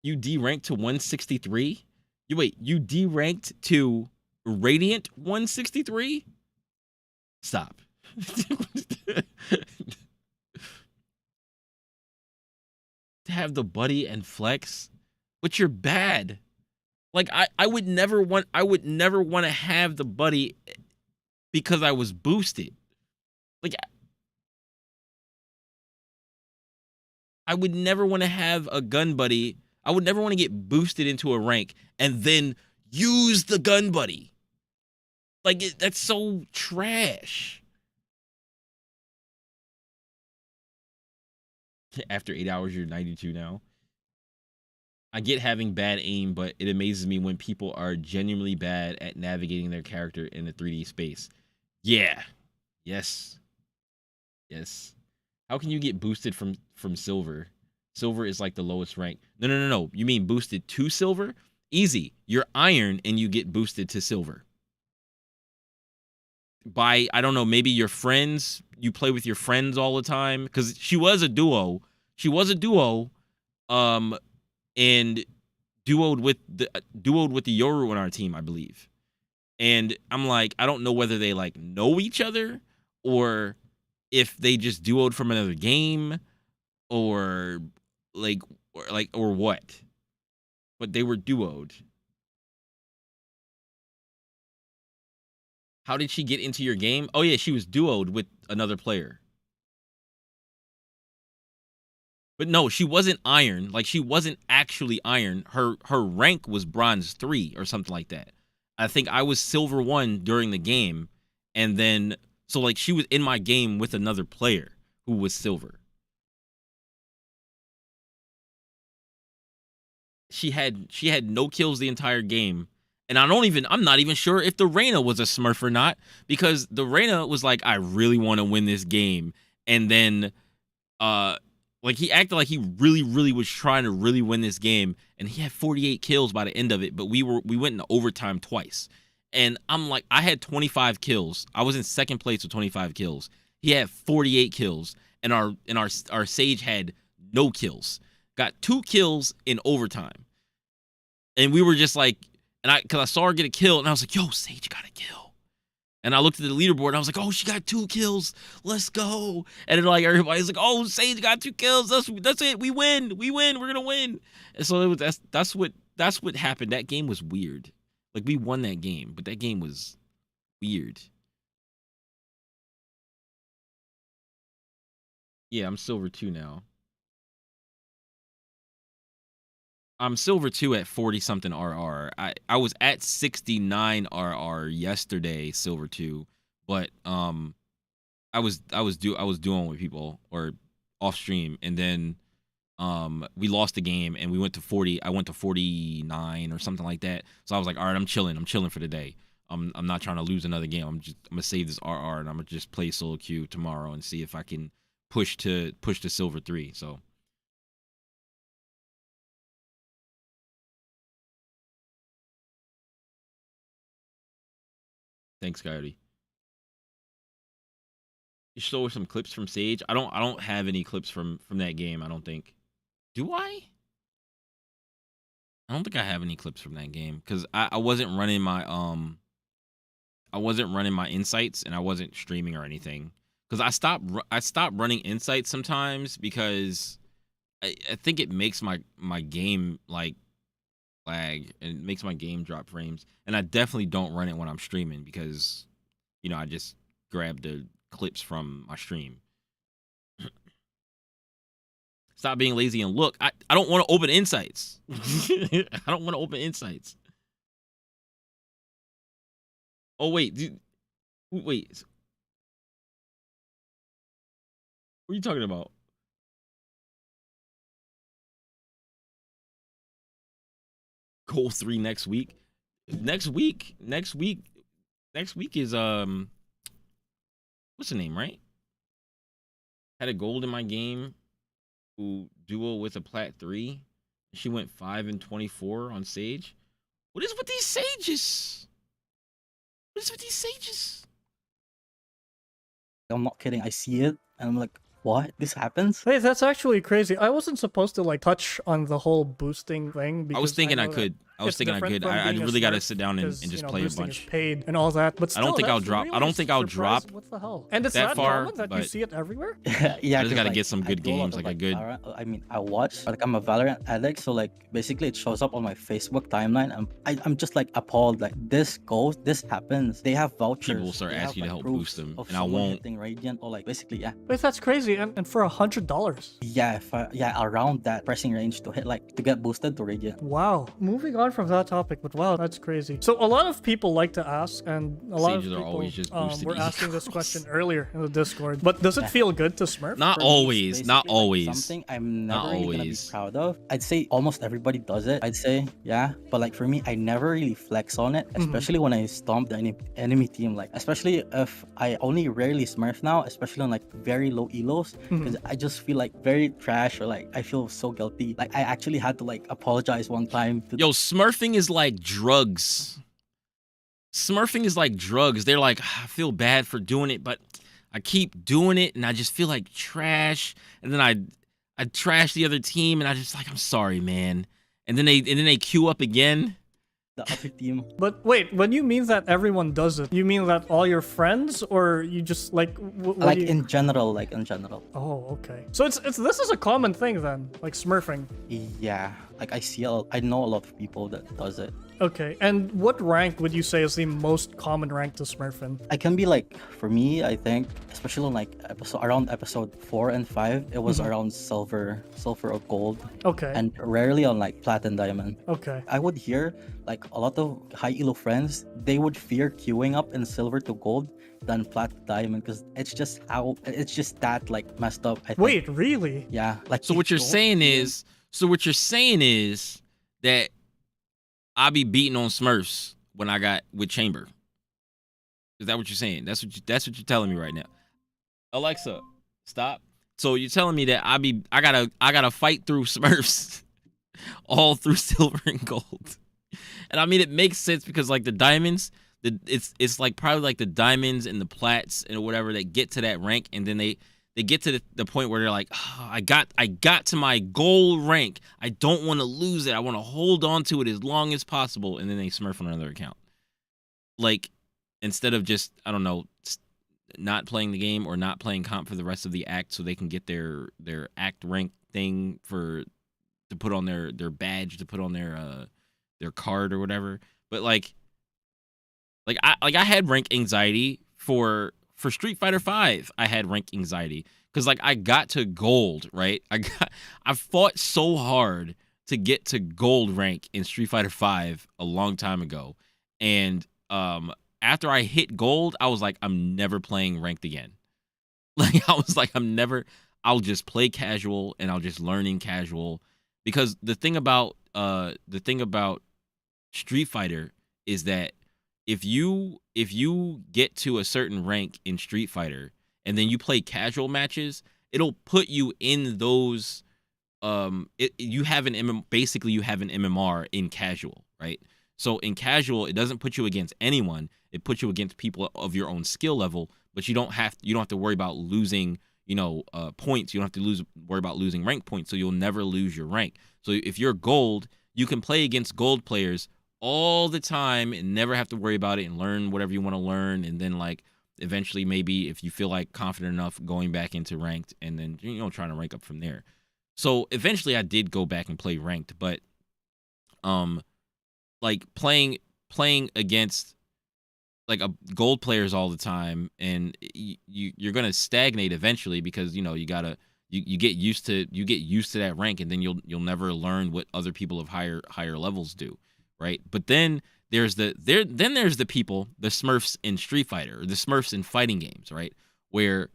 You deranked to 163? You deranked to Radiant 163? Stop. To have the buddy and flex, but you're bad. Like I would never want to have the buddy because I was boosted. Like I would never want to have a gun buddy. I would never want to get boosted into a rank and then use the gun buddy. Like that's so trash. After 8 hours, you're 92 now. I get having bad aim, but it amazes me when people are genuinely bad at navigating their character in the 3D space. Yeah. Yes. Yes. How can you get boosted from silver? Silver is like the lowest rank. No. You mean boosted to silver? Easy. You're iron and you get boosted to silver. By, I don't know, maybe your friends, you play with your friends all the time, because she was a duo, and duoed with the Yoru on our team, I believe. And I'm like, I don't know whether they like know each other or if they just duoed from another game or what, but they were duoed. How did she get into your game? Oh, yeah, she was duoed with another player. But no, she wasn't iron. Like, she wasn't actually iron. Her rank was bronze 3 or something like that. I think I was silver 1 during the game. And then, so, like, she was in my game with another player who was silver. She had no kills the entire game. And I'm not even sure if the Reyna was a Smurf or not, because the Reyna was like, I really want to win this game. And then, like, he acted like he really, really was trying to really win this game. And he had 48 kills by the end of it, but we went into overtime twice. And I'm like, I had 25 kills. I was in second place with 25 kills. He had 48 kills. And our Sage had no kills. Got 2 kills in overtime. And we were just like, because I saw her get a kill, and I was like, yo, Sage got a kill. And I looked at the leaderboard, and I was like, oh, she got 2 kills. Let's go. And then, like, everybody's like, oh, Sage got 2 kills. That's it. We win. We're going to win. And so that's what happened. That game was weird. Like, we won that game, but that game was weird. Yeah, I'm silver 2 now. I'm silver 2 at 40-something RR. I was at 69 RR yesterday, silver 2, but I was doing with people or off stream, and then we lost the game and we went to 40. I went to 49 or something like that. So I was like, all right, I'm chilling for the day. I'm not trying to lose another game. I'm gonna save this RR and I'm gonna just play solo queue tomorrow and see if I can push to silver 3. So. Thanks, Coyote. You show some clips from Sage. I don't have any clips from that game, I don't think. Do I? I don't think I have any clips from that game because I wasn't running my insights and I wasn't streaming or anything. Because I stopped running insights sometimes because I think it makes my game like lag and it makes my game drop frames. And I definitely don't run it when I'm streaming because, you know, I just grab the clips from my stream. Stop being lazy and look. I don't want to open insights. I don't want to open insights. Oh wait, wait. What are you talking about? Goal 3 next week. Next week is what's the name, right? Had a gold in my game who duo with a plat 3. She went 5 and 24 on Sage. What is with these sages? What is with these sages? I'm not kidding. I see it and I'm like, what? This happens? Hey, that's actually crazy. I wasn't supposed to like touch on the whole boosting thing. Because I was thinking I know could. I was it's thinking I different could. from I being a really got to Smurf sit down and because, just you know, play a boosting bunch. is paid and all that, but I don't still, think I'll that's drop- I really don't think I'll surprising. drop What the hell? And it's that that far, common that you but- see it everywhere. Yeah, I just 'cause, gotta like, get some I good do a lot games, of, like a good- I mean, I watch, like, I'm a Valorant addict, so like basically it shows up on my Facebook timeline. I'm just like appalled. Like this goes, this happens. They have vouchers. People will start they asking you to have, like, help boost proofs them, of and I someone won't. hitting Radiant or like basically, yeah, Wait, that's crazy. And for $100. yeah, around that pressing range to hit like to get boosted to Radiant. Wow. Moving on from that topic, but wow, that's crazy. So a lot of people like to ask, and a lot Sages of are people always just boosted were asking this egos. question earlier in the Discord. But does it feel good to Smurf? Not For me, it's always. Not basically, like, always. something I'm Not never really gonna be always. proud of. I'd say almost everybody does it. I'd say, yeah. But like for me, I never really flex on it, especially when I stomp the enemy team. Like especially if I only rarely Smurf now, especially on like very low elos, because I just feel like very trash or like I feel so guilty. Like I actually had to like apologize one time to Yo, smurfing is like drugs. Smurfing is like drugs. They're like, I feel bad for doing it, but I keep doing it and I just feel like trash. And then I trash the other team and I just like, I'm sorry, man. And then they queue up again. the other team. But wait, when you mean that everyone does it, you mean that all your friends, or you just like what Like do you... in general, like in general. Oh, okay. So it's this is a common thing then, like smurfing. Yeah. Like I know a lot of people that does it. Okay. And what rank would you say is the most common rank to smurf in? I can be like, for me, I think, especially on like around episode 4 and 5, it was around silver or gold, Okay. and rarely on like plat and diamond. Okay. I would hear like a lot of high elo friends, they would fear queuing up in silver to gold than plat to diamond because it's just that like messed up. I think. Wait, really? Yeah. Like So if what you're gold saying queuing- is that I be beating on Smurfs when I got with Chamber. Is that what you're saying? That's what you're telling me right now. Alexa, stop. So you're telling me that I gotta fight through Smurfs all through silver and gold. And I mean it makes sense because like the diamonds, it's like probably like the diamonds and the plats and whatever that get to that rank, and then they get to the point where they're like, oh, I got to my gold rank. I don't want to lose it. I want to hold on to it as long as possible. And then they smurf on another account. Like, instead of just, I don't know, not playing the game or not playing comp for the rest of the act so they can get their act rank thing to put on their badge, to put on their card or whatever. But like I had rank anxiety for Street Fighter 5. I had rank anxiety because like I got to gold, right? I fought so hard to get to gold rank in Street Fighter 5 a long time ago, and after I hit gold, I was like, I'm never playing ranked again. Like I was like, I'll just play casual and I'll just learn in casual, because the thing about Street Fighter is that if you get to a certain rank in Street Fighter and then you play casual matches, it'll put you in those you have an MMR in casual, right? So in casual, it doesn't put you against anyone. It puts you against people of your own skill level, but you don't have to worry about losing, points. You don't have to worry about losing rank points, so you'll never lose your rank. So if you're gold, you can play against gold players all the time and never have to worry about it and learn whatever you want to learn. And then like eventually, maybe if you feel like confident enough, going back into ranked and then, trying to rank up from there. So eventually I did go back and play ranked, but like playing against like a gold players all the time, and you're going to stagnate eventually because, you gotta you get used to that rank, and then you'll never learn what other people of higher levels do, right? But then there's the people, the Smurfs in Street Fighter, or the Smurfs in fighting games, right? Where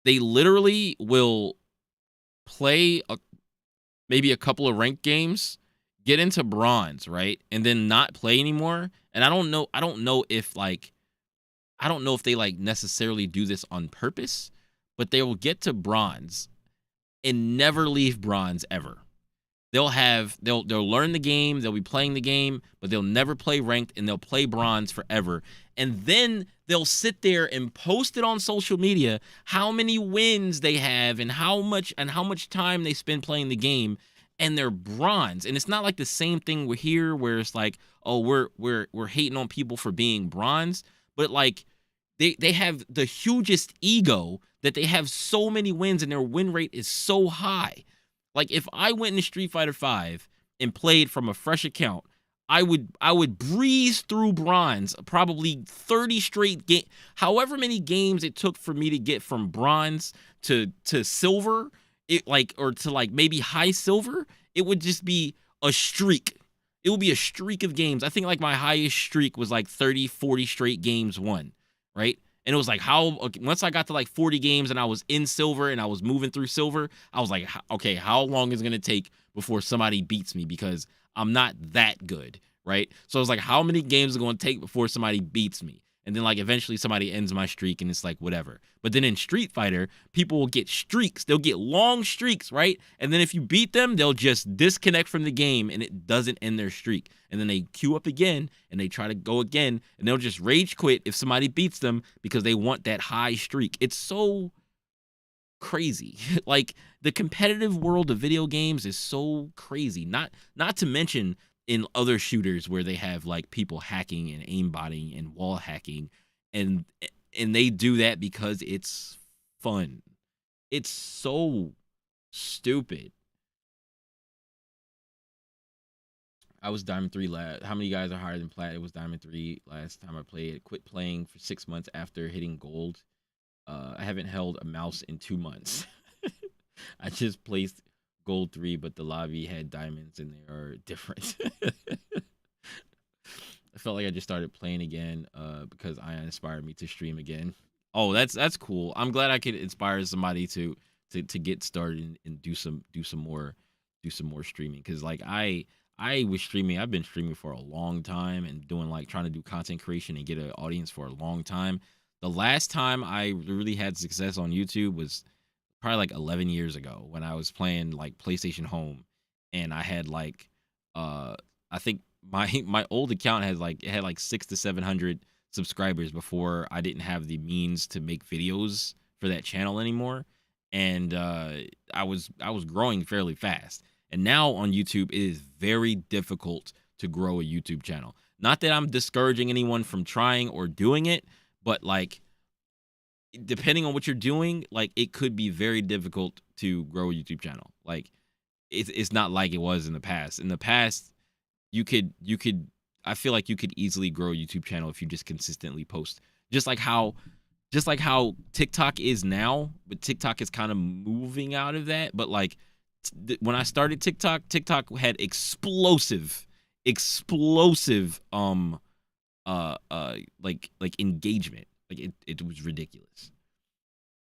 they literally will play maybe a couple of ranked games, get into bronze, right? And then not play anymore. And I don't know if they like necessarily do this on purpose, but they will get to bronze and never leave bronze ever. They'll learn the game, they'll be playing the game, but they'll never play ranked, and they'll play bronze forever. And then they'll sit there and post it on social media how many wins they have and how much time they spend playing the game, and they're bronze. And it's not like the same thing we're here where it's like, oh, we're hating on people for being bronze, but like they have the hugest ego that they have so many wins and their win rate is so high. Like if I went into Street Fighter V and played from a fresh account, I would breeze through bronze, probably 30 straight game, however many games it took for me to get from bronze to silver, or to maybe high silver. It would just be a streak. It would be a streak of games. I think like my highest streak was like 30, 40 straight games won, right? And it was like once I got to like 40 games and I was in silver and I was moving through silver, I was like, okay, how long is it going to take before somebody beats me? Because I'm not that good, right? So I was like, how many games is it going to take before somebody beats me? And then like eventually somebody ends my streak and it's like whatever. But then in Street Fighter, people will get streaks. They'll get long streaks, right? And then if you beat them, they'll just disconnect from the game and it doesn't end their streak. And then they queue up again and they try to go again and they'll just rage quit if somebody beats them because they want that high streak. It's so crazy. Like the competitive world of video games is so crazy. Not to mention in other shooters where they have like people hacking and aimbotting and wall hacking, and they do that because it's fun. It's so stupid. I was Diamond 3 last. How many guys are higher than Plat? It was Diamond 3 last time I played. Quit playing for 6 months after hitting gold. I haven't held a mouse in 2 months. I just placed gold 3, but the lobby had diamonds and they are different. I felt like I just started playing again because Ion inspired me to stream again. Oh, that's cool. I'm glad I could inspire somebody to get started and do some more streaming, because like I was streaming. I've been streaming for a long time and doing like trying to do content creation and get an audience for a long time. The last time I really had success on YouTube was probably like 11 years ago when I was playing like PlayStation Home, and I had like I think my old account had like 600 to 700 subscribers before I didn't have the means to make videos for that channel anymore, and I was growing fairly fast. And now on YouTube it is very difficult to grow a YouTube channel. Not that I'm discouraging anyone from trying or doing it, but like depending on what you're doing, like it could be very difficult to grow a YouTube channel. Like it's not like it was in the past. In the past, you could I feel like you could easily grow a YouTube channel if you just consistently post. Just like how TikTok is now, but TikTok is kind of moving out of that. But like when I started TikTok had explosive like engagement. Like it was ridiculous.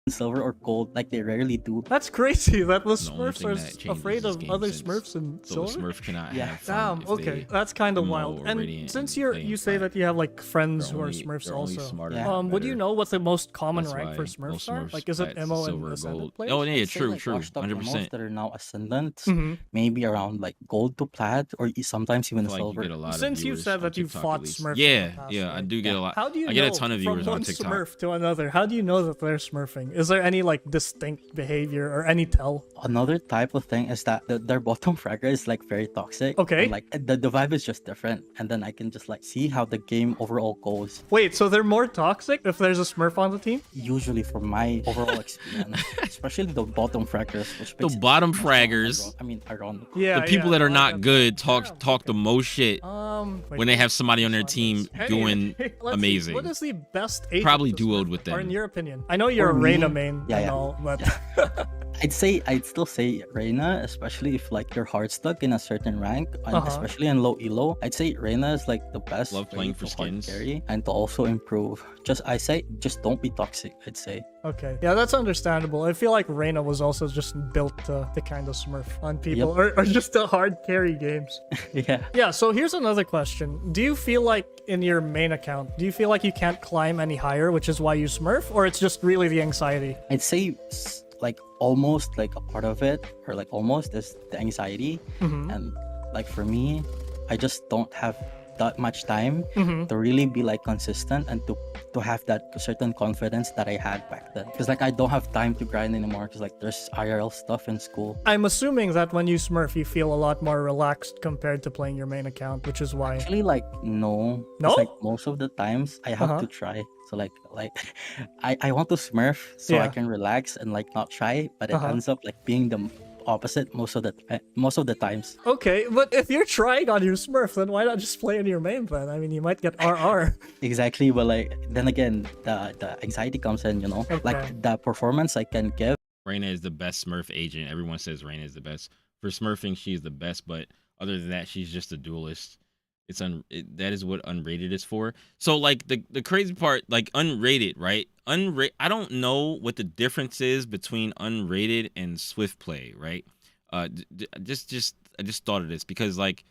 Silver or gold, like they rarely do. That's crazy that the The only Smurfs thing that are changes afraid is of game other sense. Smurfs in So the silver. Smurf cannot Yeah. have fun. Damn, if okay, they that's kind of Emo wild. or And Radiant since and you playing say Fire, that you have like friends who are they're Smurfs only also, smarter, Yeah. would you better. know what the most common That's rank why for most Smurfs are? Smurfs Like, is it plat, MO silver, and Ascendant gold. players? Oh yeah, I'd say, true, like, true, Watchdog 100%. MMOs that are now ascendant, Mm-hmm. maybe around like gold to plat, or sometimes even I feel like you silver. get a lot of Since you viewers said on that you TikTok, fought at least. Smurfs, in Yeah, the past, yeah, I right? do get a lot. How do you I know get a ton of viewers from on one TikTok. Smurf to another? How do you know that they're Smurfing? Is there any like distinct behavior or any tell? Another type of thing is that their bottom fragger is like very toxic. Okay. And, like the vibe is just different, and then I can just like see how the game overall goes. Wait, so they're more toxic if there's a Smurf on the team? Usually, from my overall experience, especially the bottom fraggers, which The makes it bottom much more fraggers, ironic. Yeah. the people yeah, that are I not get good that. talk the most shit Wait, when they have somebody on their team Hey, doing let's see, amazing. what is the best agent Probably to duoed Smurf? with Or in them. your opinion? I know you're For a me, Reyna main yeah, and yeah. all, but I'd still say Reina, especially if like you're hard stuck in a certain rank, and Uh-huh. especially in low elo. I'd say Reina is like the best Love playing way for to hard skins. carry and to also improve. Just don't be toxic. I'd say. Okay, yeah, that's understandable. I feel like Reyna was also just built to kind of smurf on people, or just to hard carry games. Yeah. Yeah, so here's another question. Do you feel like in your main account, do you feel like you can't climb any higher, which is why you smurf, or it's just really the anxiety? I'd say like almost like a part of it, or like almost is the anxiety, and like for me, I just don't have that much time to really be like consistent and to have that certain confidence that I had back then. Because like I don't have time to grind anymore. Because like there's IRL stuff in school. I'm assuming that when you smurf, you feel a lot more relaxed compared to playing your main account, which is why. Actually, like no. 'Cause, No? like most of the times I have to try. So like I want to smurf so I Yeah. can relax and like not try, but it ends up like being the opposite most of the times. Okay, but if you're trying on your smurf, then why not just play in your main then? I mean, you might get RR. Exactly, but like then again, the anxiety comes in, you know, Okay. like the performance I can give. Reina is the best Smurf agent. Everyone says Reina is the best. For smurfing, she's the best, but other than that, she's just a duelist. That is what unrated is for. So like the crazy part, like unrated, right? I don't know what the difference is between unrated and swift play, right? I just thought of this because like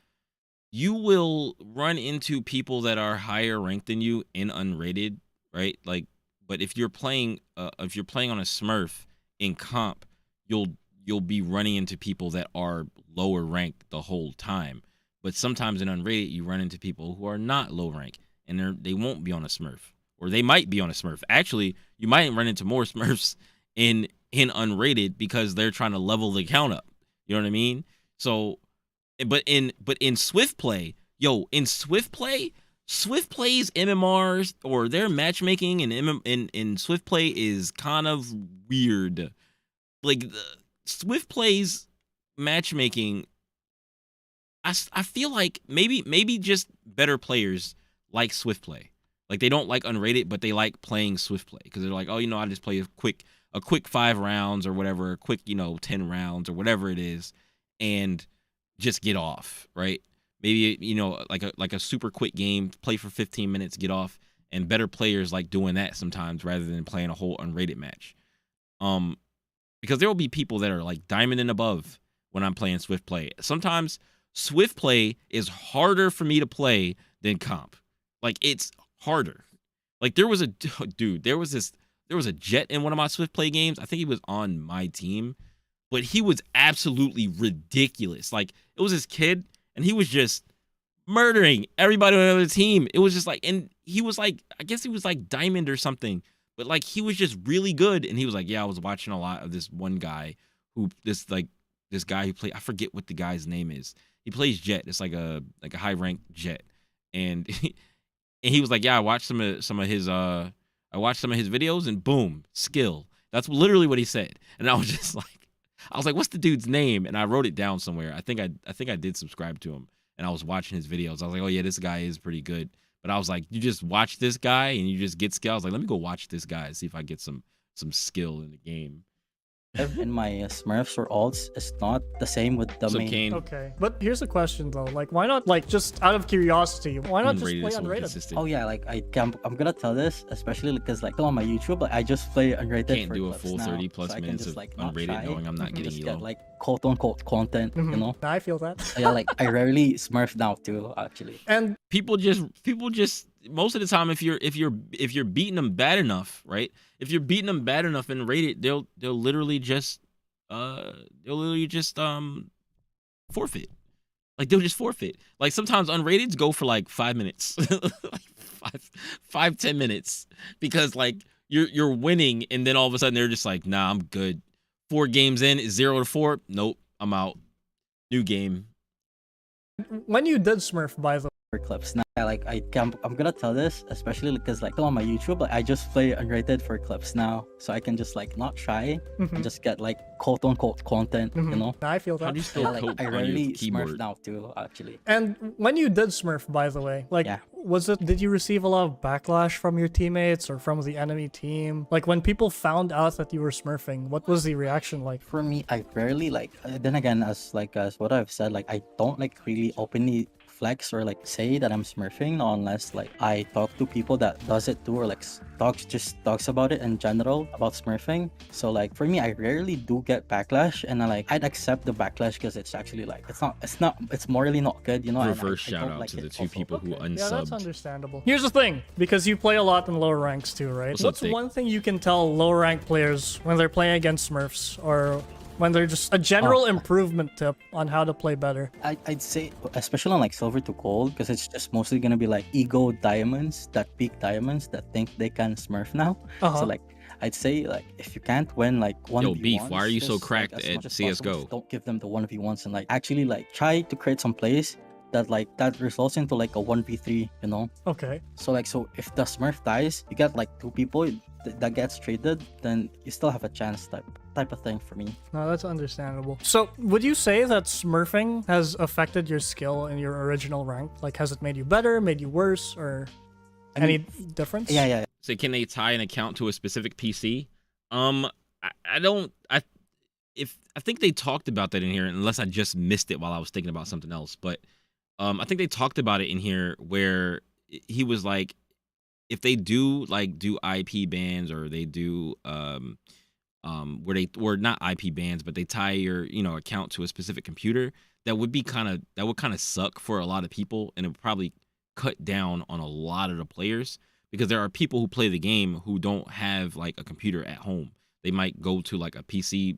you will run into people that are higher ranked than you in unrated, right? Like, but if you're playing on a Smurf in comp, you'll be running into people that are lower ranked the whole time. But sometimes in unrated, you run into people who are not low rank, and they won't be on a Smurf, or they might be on a Smurf. Actually, you might run into more Smurfs in unrated because they're trying to level the account up. You know what I mean? So, but in Swift play, Swift play's MMRs or their matchmaking in Swift play is kind of weird. Like Swift play's matchmaking, I feel like maybe just better players like Swift play. Like they don't like unrated, but they like playing Swift play because they're like, oh, I just play a quick 5 rounds or whatever, a quick 10 rounds or whatever it is, and just get off, right? Maybe like a super quick game, play for 15 minutes, get off. And better players like doing that sometimes rather than playing a whole unrated match. Because there will be people that are like diamond and above when I'm playing Swift play. Sometimes Swift play is harder for me to play than comp. Like it's harder. Like there was a Jet in one of my Swift play games. I think he was on my team, but he was absolutely ridiculous. Like it was this kid and he was just murdering everybody on the other team. It was just like, and he was like, I guess he was like diamond or something, but like he was just really good. And he was like, yeah, I was watching a lot of this one guy this guy who played, I forget what the guy's name is. He plays Jet. It's like a high ranked Jet. And he was like, yeah, I watched some of his videos and boom, skill. That's literally what he said. And I was just like, what's the dude's name? And I wrote it down somewhere. I think I did subscribe to him. And I was watching his videos. I was like, oh yeah, this guy is pretty good. But I was like, you just watch this guy and you just get skill. I was like, let me go watch this guy and see if I get some skill in the game. In my Smurfs or alts, it's not the same with the So main. Kane, Okay, but here's a question though. Like, why not, like, just out of curiosity, why not just unrated play is so unrated? consistent. Oh yeah, like I'm gonna tell this, especially because like on my YouTube, like I just play unrated. Can't for do a clips full now, 30 plus so I can minutes just, of like, not unrated try knowing I'm not and getting just elo. get like quote unquote content, you know. I feel that. So yeah, like I rarely Smurf now too, actually. And People just most of the time if you're beating them bad enough, right? If you're beating them bad enough and rated, they'll literally just forfeit. Like they'll just forfeit. Like sometimes unrateds go for like 5 minutes. like 5-10 minutes. Because like you're winning and then all of a sudden they're just like, nah, I'm good. 4 games in, 0-4. Nope, I'm out. New game. when you did smurf, by the For clips now, like I'm gonna tell this, especially because like on my YouTube, like I just play unrated for clips now, so I can just like not try and just get like quote unquote content, you know. I feel How that. do you Yeah, spell like coat I on rarely your Smurf keyboard? now too, actually. And when you did smurf, by the way, like, Yeah. did you receive a lot of backlash from your teammates or from the enemy team? Like when people found out that you were smurfing, what was the reaction like? For me, I rarely like. Then again, as what I've said, like I don't like really openly flex or like say that I'm smurfing unless like I talk to people that does it too or like talks about it in general about smurfing. So like for me, I rarely do get backlash, and I'd accept the backlash because it's actually like it's morally not good, you know. and Reverse I shout don't out like to the it two also. people who Yeah, that's unsubbed. understandable. Here's the thing, because you play a lot in lower ranks too, right? What's up, What's Dick? one thing you can tell lower rank players when they're playing against smurfs, or when they're just a general improvement tip on how to play better? I'd say, especially on like silver to gold, because it's just mostly gonna be like ego diamonds, that peak diamonds that think they can smurf now. Uh-huh. So like, I'd say like if you can't win like 1v1s, Beef, why are you so just, cracked as at much as possible, CS:GO? just don't give them the 1v1s and like actually like try to create some plays that results into like a 1v3, you know. Okay. So if the smurf dies, you get like 2 people that gets traded, then you still have a chance type of thing for me. No, that's understandable. So, would you say that smurfing has affected your skill in your original rank? Like, has it made you better, made you worse, or any difference? Yeah. So can they tie an account to a specific PC? I don't. I think they talked about that in here, unless I just missed it while I was thinking about something else. But I think they talked about it in here where he was like, if they do IP bans, or they do where not IP bans, but they tie your account to a specific computer, that would kind of suck for a lot of people, and it would probably cut down on a lot of the players, because there are people who play the game who don't have like a computer at home. They might go to like a PC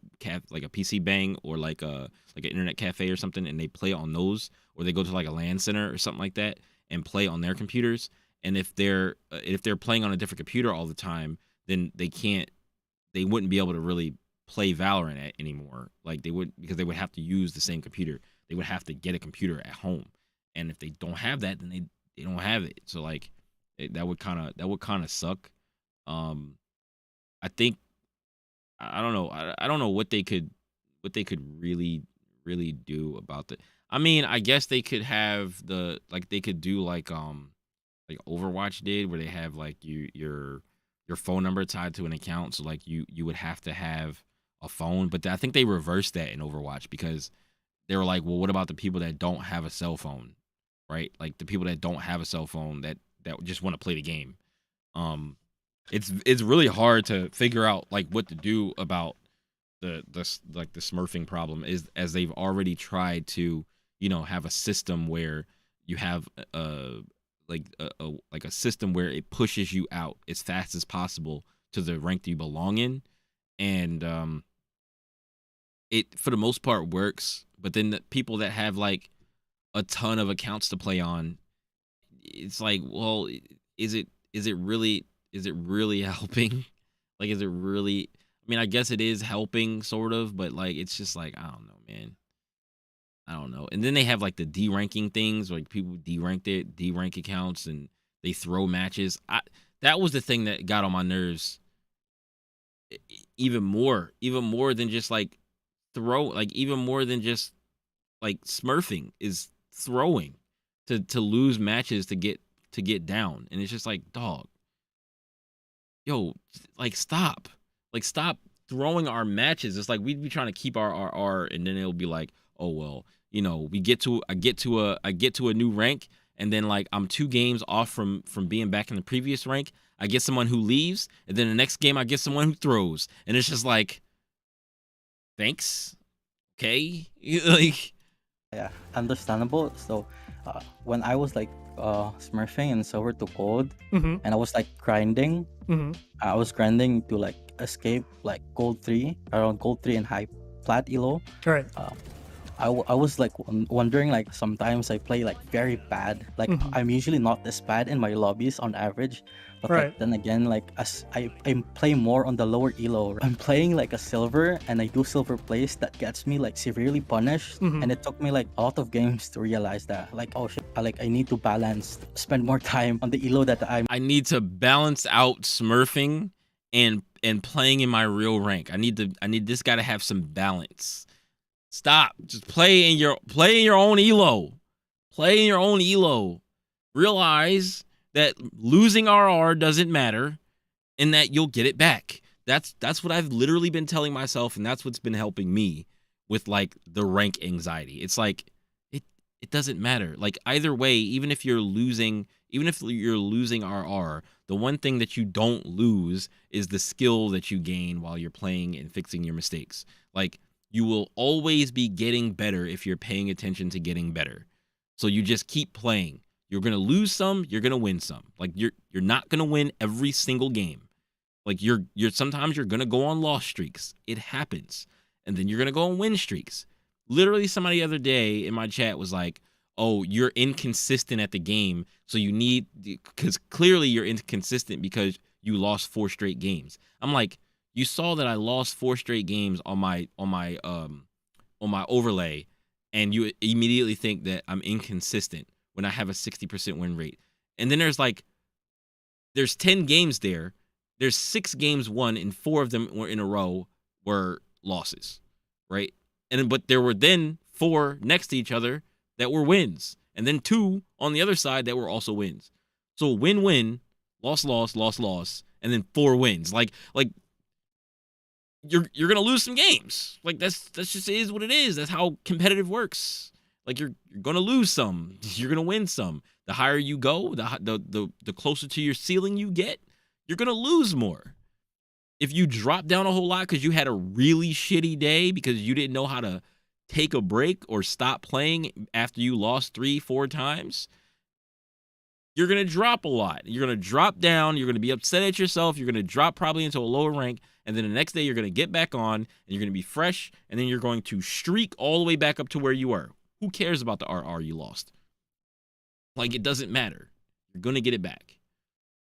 bang, or like an internet cafe or something, and they play on those, or they go to like a LAN center or something like that and play on their computers. And if they're playing on a different computer all the time, then they wouldn't be able to really play Valorant anymore. Like because they would have to use the same computer. They would have to get a computer at home, and if they don't have that, then they don't have it. So like that would kind of suck. I think I don't know. I don't know what they could really do about that. I mean, I guess they could have they could do like Overwatch did, where they have like your phone number tied to an account. So like you would have to have a phone, but I think they reversed that in Overwatch, because they were like, well, what about the people that don't have a cell phone, right? Like the people that don't have a cell phone that just want to play the game. It's really hard to figure out like what to do about the smurfing problem, as they've already tried to have a system where you have a system where it pushes you out as fast as possible to the rank that you belong in, and it for the most part works. But then the people that have like a ton of accounts to play on, it's like, well, is it really helping? Like, is it really? I mean, I guess it is helping sort of, but like it's just like, I don't know, man. I don't know. And then they have like the deranking things, like people derank accounts, and they throw matches. That was the thing that got on my nerves even more than just like even more than just like smurfing is throwing to lose matches to get down. And it's just like, dog, yo, like stop throwing our matches. It's like we'd be trying to keep our and then it'll be like, oh well, I get to a new rank, and then like I'm 2 games off from being back in the previous rank. I get someone who leaves, and then the next game I get someone who throws, and it's just like, thanks, okay, like, Yeah, understandable. So when I was like smurfing in silver to gold, Mm-hmm. and I was like grinding, Mm-hmm. I was grinding to like escape like gold 3, around gold 3 and high plat elo. Right. I was like wondering, like sometimes I play like very bad. Like Mhm. I'm usually not this bad in my lobbies on average, but Right. like, then again, like as I play more on the lower elo, I'm playing like a silver, and I do silver plays that gets me like severely punished. Mhm. And it took me like a lot of games to realize that, like, oh shit, I need to spend more time on the elo that I need to balance out smurfing and playing in my real rank. I need this guy to have some balance. Stop. Just play in your own elo. Play in your own elo. realize that losing RR doesn't matter and that you'll get it back. That's what I've literally been telling myself, and that's what's been helping me with like the rank anxiety. It's like it doesn't matter. Like either way, even if you're losing RR, the one thing that you don't lose is the skill that you gain while you're playing and fixing your mistakes. Like you will always be getting better if you're paying attention to getting better. So you just keep playing. You're gonna lose some, you're gonna win some. Like you're not gonna win every single game. Like you're sometimes you're gonna go on loss streaks. It happens. And then you're gonna go on win streaks. Literally somebody the other day in my chat was like, oh, you're inconsistent at the game. So you need, because clearly you're inconsistent because you lost 4 straight games. I'm like, you saw that I lost 4 straight games on my overlay, and you immediately think that I'm inconsistent when I have a 60% win rate. And then there's 10 games there. There's 6 games won, and 4 of them were in a row were losses, right? But there were then 4 next to each other that were wins, and then 2 on the other side that were also wins. So win-win, loss, and then 4 wins. Like you're gonna lose some games. Like that's just is what it is. That's how competitive works. Like you're gonna lose some, you're gonna win some. The higher you go, the closer to your ceiling you get, you're gonna lose more. If you drop down a whole lot because you had a really shitty day because you didn't know how to take a break or stop playing after you lost 3-4 times, you're going to drop a lot. You're going to drop down. You're going to be upset at yourself. You're going to drop probably into a lower rank. And then the next day you're going to get back on and you're going to be fresh. And then you're going to streak all the way back up to where you were. Who cares about the RR you lost? Like, it doesn't matter. You're going to get it back.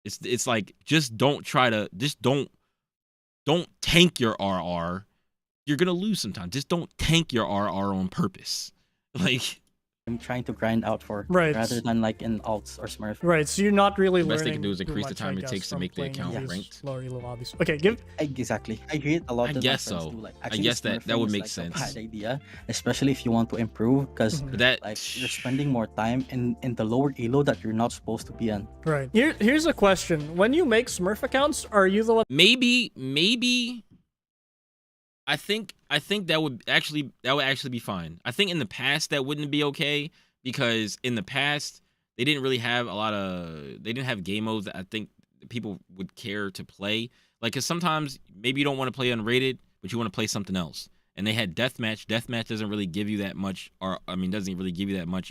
It's like, just don't tank your RR. You're going to lose sometimes. Just don't tank your RR on purpose. Like, I'm trying to grind out for, Right. rather than like in alts or Smurf. Right, so you're not really The best they learning can do is too increase the much, time I it guess, takes to from make the playing account these ranked. lower elo hobbies. Okay, give Exactly. I hear it a lot I of my guess friends so. do, like, I actually guess that Smurfing would is, make like, sense. a bad idea, especially if you want to improve, because Mhm. But that like you're spending more time in the lower elo that you're not supposed to be in. right. Here's a question: when you make Smurf accounts, are you the one? maybe I think that would actually be fine. I think in the past that wouldn't be okay because in the past they didn't really have they didn't have game modes that I think people would care to play. Like, cause sometimes maybe you don't want to play unrated, but you want to play something else. And they had deathmatch. Deathmatch doesn't really give you that much, doesn't really give you that much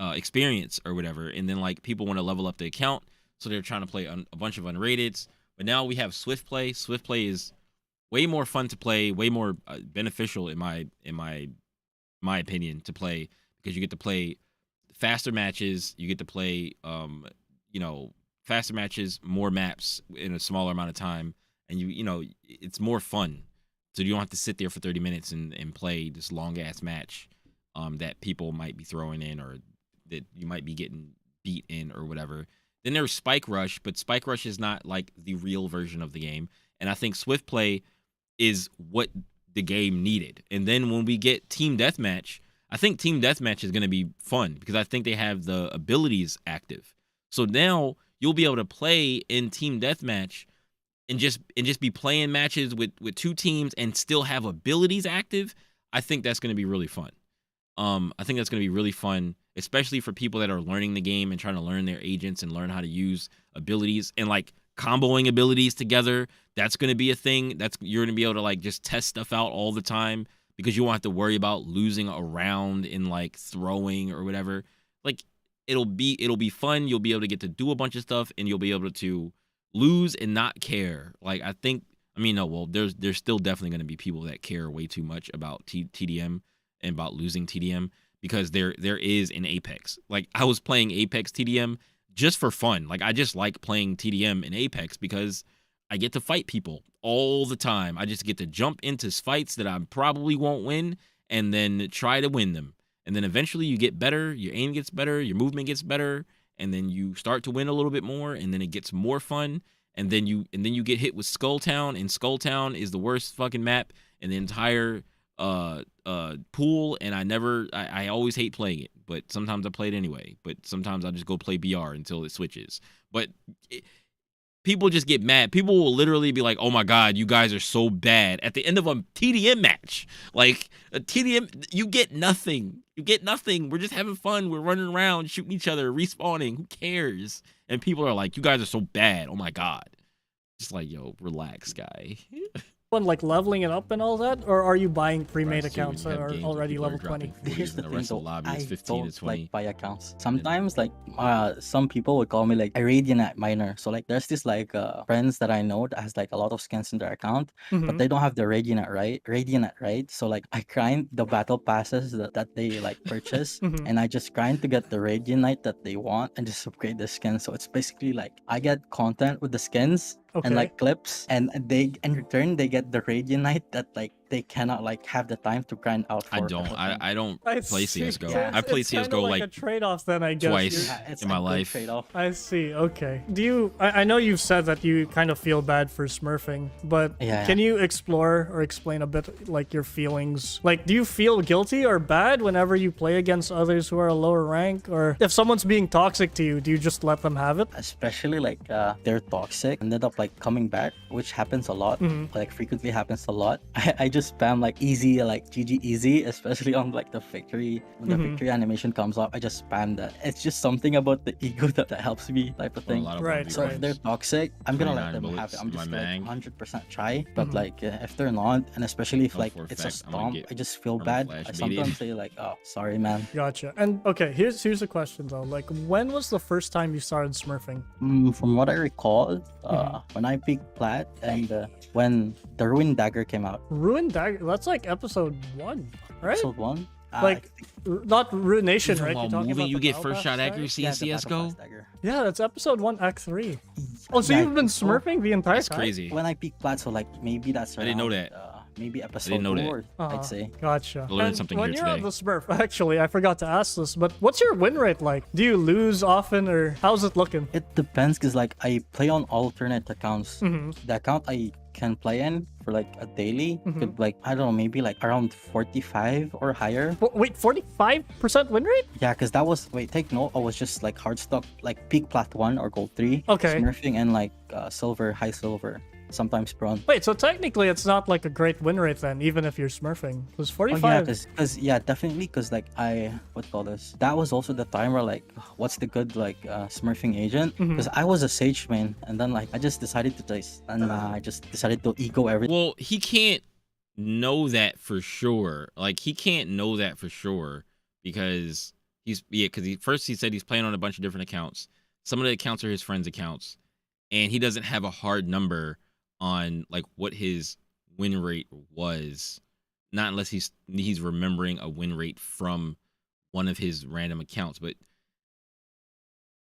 experience or whatever. And then like people want to level up the account, so they're trying to play a bunch of unrateds. But now we have Swift Play. Swift Play is way more fun to play, way more beneficial in my opinion to play, because you get to play faster matches. You get to play faster matches, more maps in a smaller amount of time, and it's more fun. So you don't have to sit there for 30 minutes and play this long ass match that people might be throwing in, or that you might be getting beat in or whatever. Then there's Spike Rush, but Spike Rush is not like the real version of the game. And I think Swift Play is what the game needed. And then when we get Team Deathmatch, I think Team Deathmatch is going to be fun because I think they have the abilities active. So now you'll be able to play in Team Deathmatch and just be playing matches with 2 teams and still have abilities active. I think that's going to be really fun. I think that's going to be really fun, especially for people that are learning the game and trying to learn their agents and learn how to use abilities and like comboing abilities together. That's going to be a thing. You're going to be able to like just test stuff out all the time because you won't have to worry about losing a round in like throwing or whatever. Like it'll be fun. You'll be able to get to do a bunch of stuff and you'll be able to lose and not care. Like there's still definitely going to be people that care way too much about TDM and about losing TDM, because there is an Apex. Like I was playing Apex TDM just for fun. Like I just like playing TDM in Apex because I get to fight people all the time. I just get to jump into fights that I probably won't win and then try to win them. And then eventually you get better, your aim gets better, your movement gets better, and then you start to win a little bit more, and then it gets more fun. And then you get hit with Skulltown, and Skulltown is the worst fucking map in the entire pool, and I always hate playing it, but sometimes I play it anyway. But sometimes I just go play BR until it switches. But people just get mad. People will literally be like, "Oh my god, you guys are so bad!" At the end of a TDM match, like a TDM, you get nothing. You get nothing. We're just having fun. We're running around, shooting each other, respawning. Who cares? And people are like, "You guys are so bad. Oh my god." Just like, yo, relax, guy. One like leveling it up and all that, or are you buying pre-made Right, so accounts when you that have are games already where level people are 20? dropping 40s Here's the and the thing rest of though, the lobby is I 15 don't to 20. like buy accounts. Sometimes like some people would call me like a Radiant miner. So like there's this like friends that I know that has like a lot of skins in their account, but Mhm. they don't have the Radiant, right? So like I grind the battle passes that they like purchase, Mhm. and I just grind to get the Radiant that they want and just upgrade the skin. So it's basically like I get content with the skins Okay. and like clips, and they in return they get the Radiant that like they cannot like have the time to grind out for. I don't. I don't I play see. CS:GO. Yeah. I play It's kinda CS:GO like like a trade-off then, I guess. twice. Yeah, it's in a my good life. trade-off. I see. Okay. Do you? I know you've said that you kind of feel bad for smurfing, but Yeah. can you explore or explain a bit like your feelings? Like, do you feel guilty or bad whenever you play against others who are a lower rank, or if someone's being toxic to you, do you just let them have it? Especially like they're toxic, ended up like coming back, which happens a lot, like frequently happens a lot. I just spam like easy, like GG easy, especially on like the victory when the victory animation comes up. I just spam that. It's just something about the ego that helps me, type of Or a thing. lot of Right, 1v1s. So if they're toxic, I'm gonna let 29 them have bullets it. I'm in just my like mag. 100% try. But like if they're not, and especially if Know like for a it's a fact I'm gonna stomp, get I just feel armor bad. flash I baited. sometimes say like, oh, sorry, man. Gotcha. And okay, here's a question though. Like, when was the first time you started smurfing? From what I recall, when I peaked plat and when the Ruin Dagger came out, Ruin Dagger. That's like episode 1, right? episode one. Like, not Ruination, Even right? while You're talking moving, about you the get battle first pass, shot right? accuracy yeah, in the Battle CS:GO. Pass Dagger. Yeah, that's episode 1, Act 3. Oh, so Yeah, you've been so smurfing the entire That's time? crazy. when I peaked plat, so like maybe that's I didn't know around, that. maybe episode know that. 4, I'd say. Gotcha. I learned And something when here you're on today. the Smurf, actually, I forgot to ask this, but what's your win rate like? Do you lose often, or how's it looking? It depends, cause like I play on alternate accounts. Mm-hmm. The account I can play in for like a daily could like I don't know, maybe like around 45 or higher. Wait, 45% win rate? Yeah, because that was take note. I was just like hard stock, like peak plat 1 or gold 3. Okay. Smurfing and like silver, high silver, sometimes bronze. Wait, so technically it's not like a great win rate then, even if you're smurfing. Because Oh yeah, 45. because yeah, definitely, because like what call this? That was also the time where like, what's the good like smurfing agent? Because I was a sage main, and then like I just decided to I just decided to ego everything. Well, he can't know that for sure. Like he can't know that for sure because because he said he's playing on a bunch of different accounts. Some of the accounts are his friends' accounts, and he doesn't have a hard number on like what his win rate was. Not unless he's remembering a win rate from one of his random accounts, but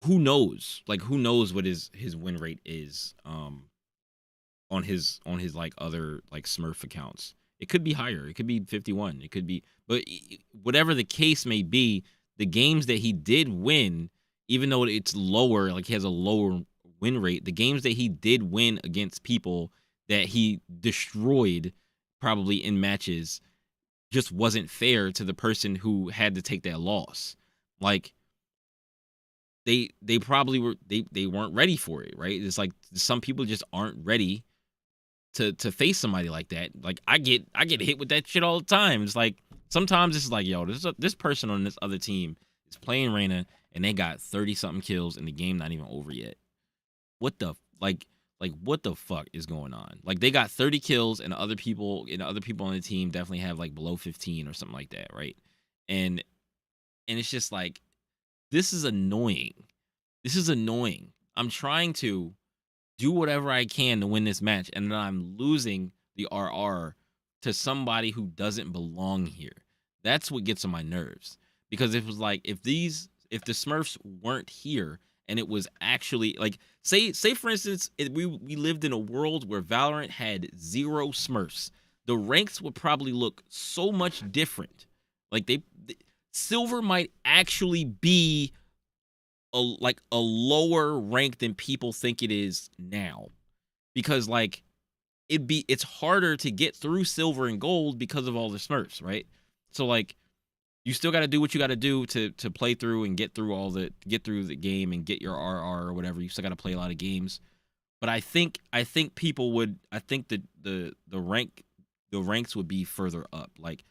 who knows? Like who knows what his win rate is on his like other like Smurf accounts. It could be higher. It could be 51. It could be, but whatever the case may be, the games that he did win, even though it's lower, like he has a lower win rate, the games that he did win against people that he destroyed probably in matches just wasn't fair to the person who had to take that loss. Like they probably they weren't ready for it, right? It's like some people just aren't ready to face somebody like that. Like I get hit with that shit all the time. It's like sometimes it's like, yo, this person on this other team is playing Reyna and they got 30 something kills and the game not even over yet. What the like what the fuck is going on? Like they got 30 kills and other people on the team definitely have like below 15 or something like that, right? And it's just like this is annoying. This is annoying. I'm trying to do whatever I can to win this match, and then I'm losing the RR to somebody who doesn't belong here. That's what gets on my nerves. Because it was like if the Smurfs weren't here and it was actually like say for instance we lived in a world where Valorant had 0 Smurfs, the ranks would probably look so much different. Like Silver might actually be a lower rank than people think it is now, because like it's harder to get through silver and gold because of all the Smurfs, right? So like, you still got to do what you got to do to play through and get through the game and get your RR or whatever. You still got to play a lot of games. But I think people would, I think that the ranks would be further up. Like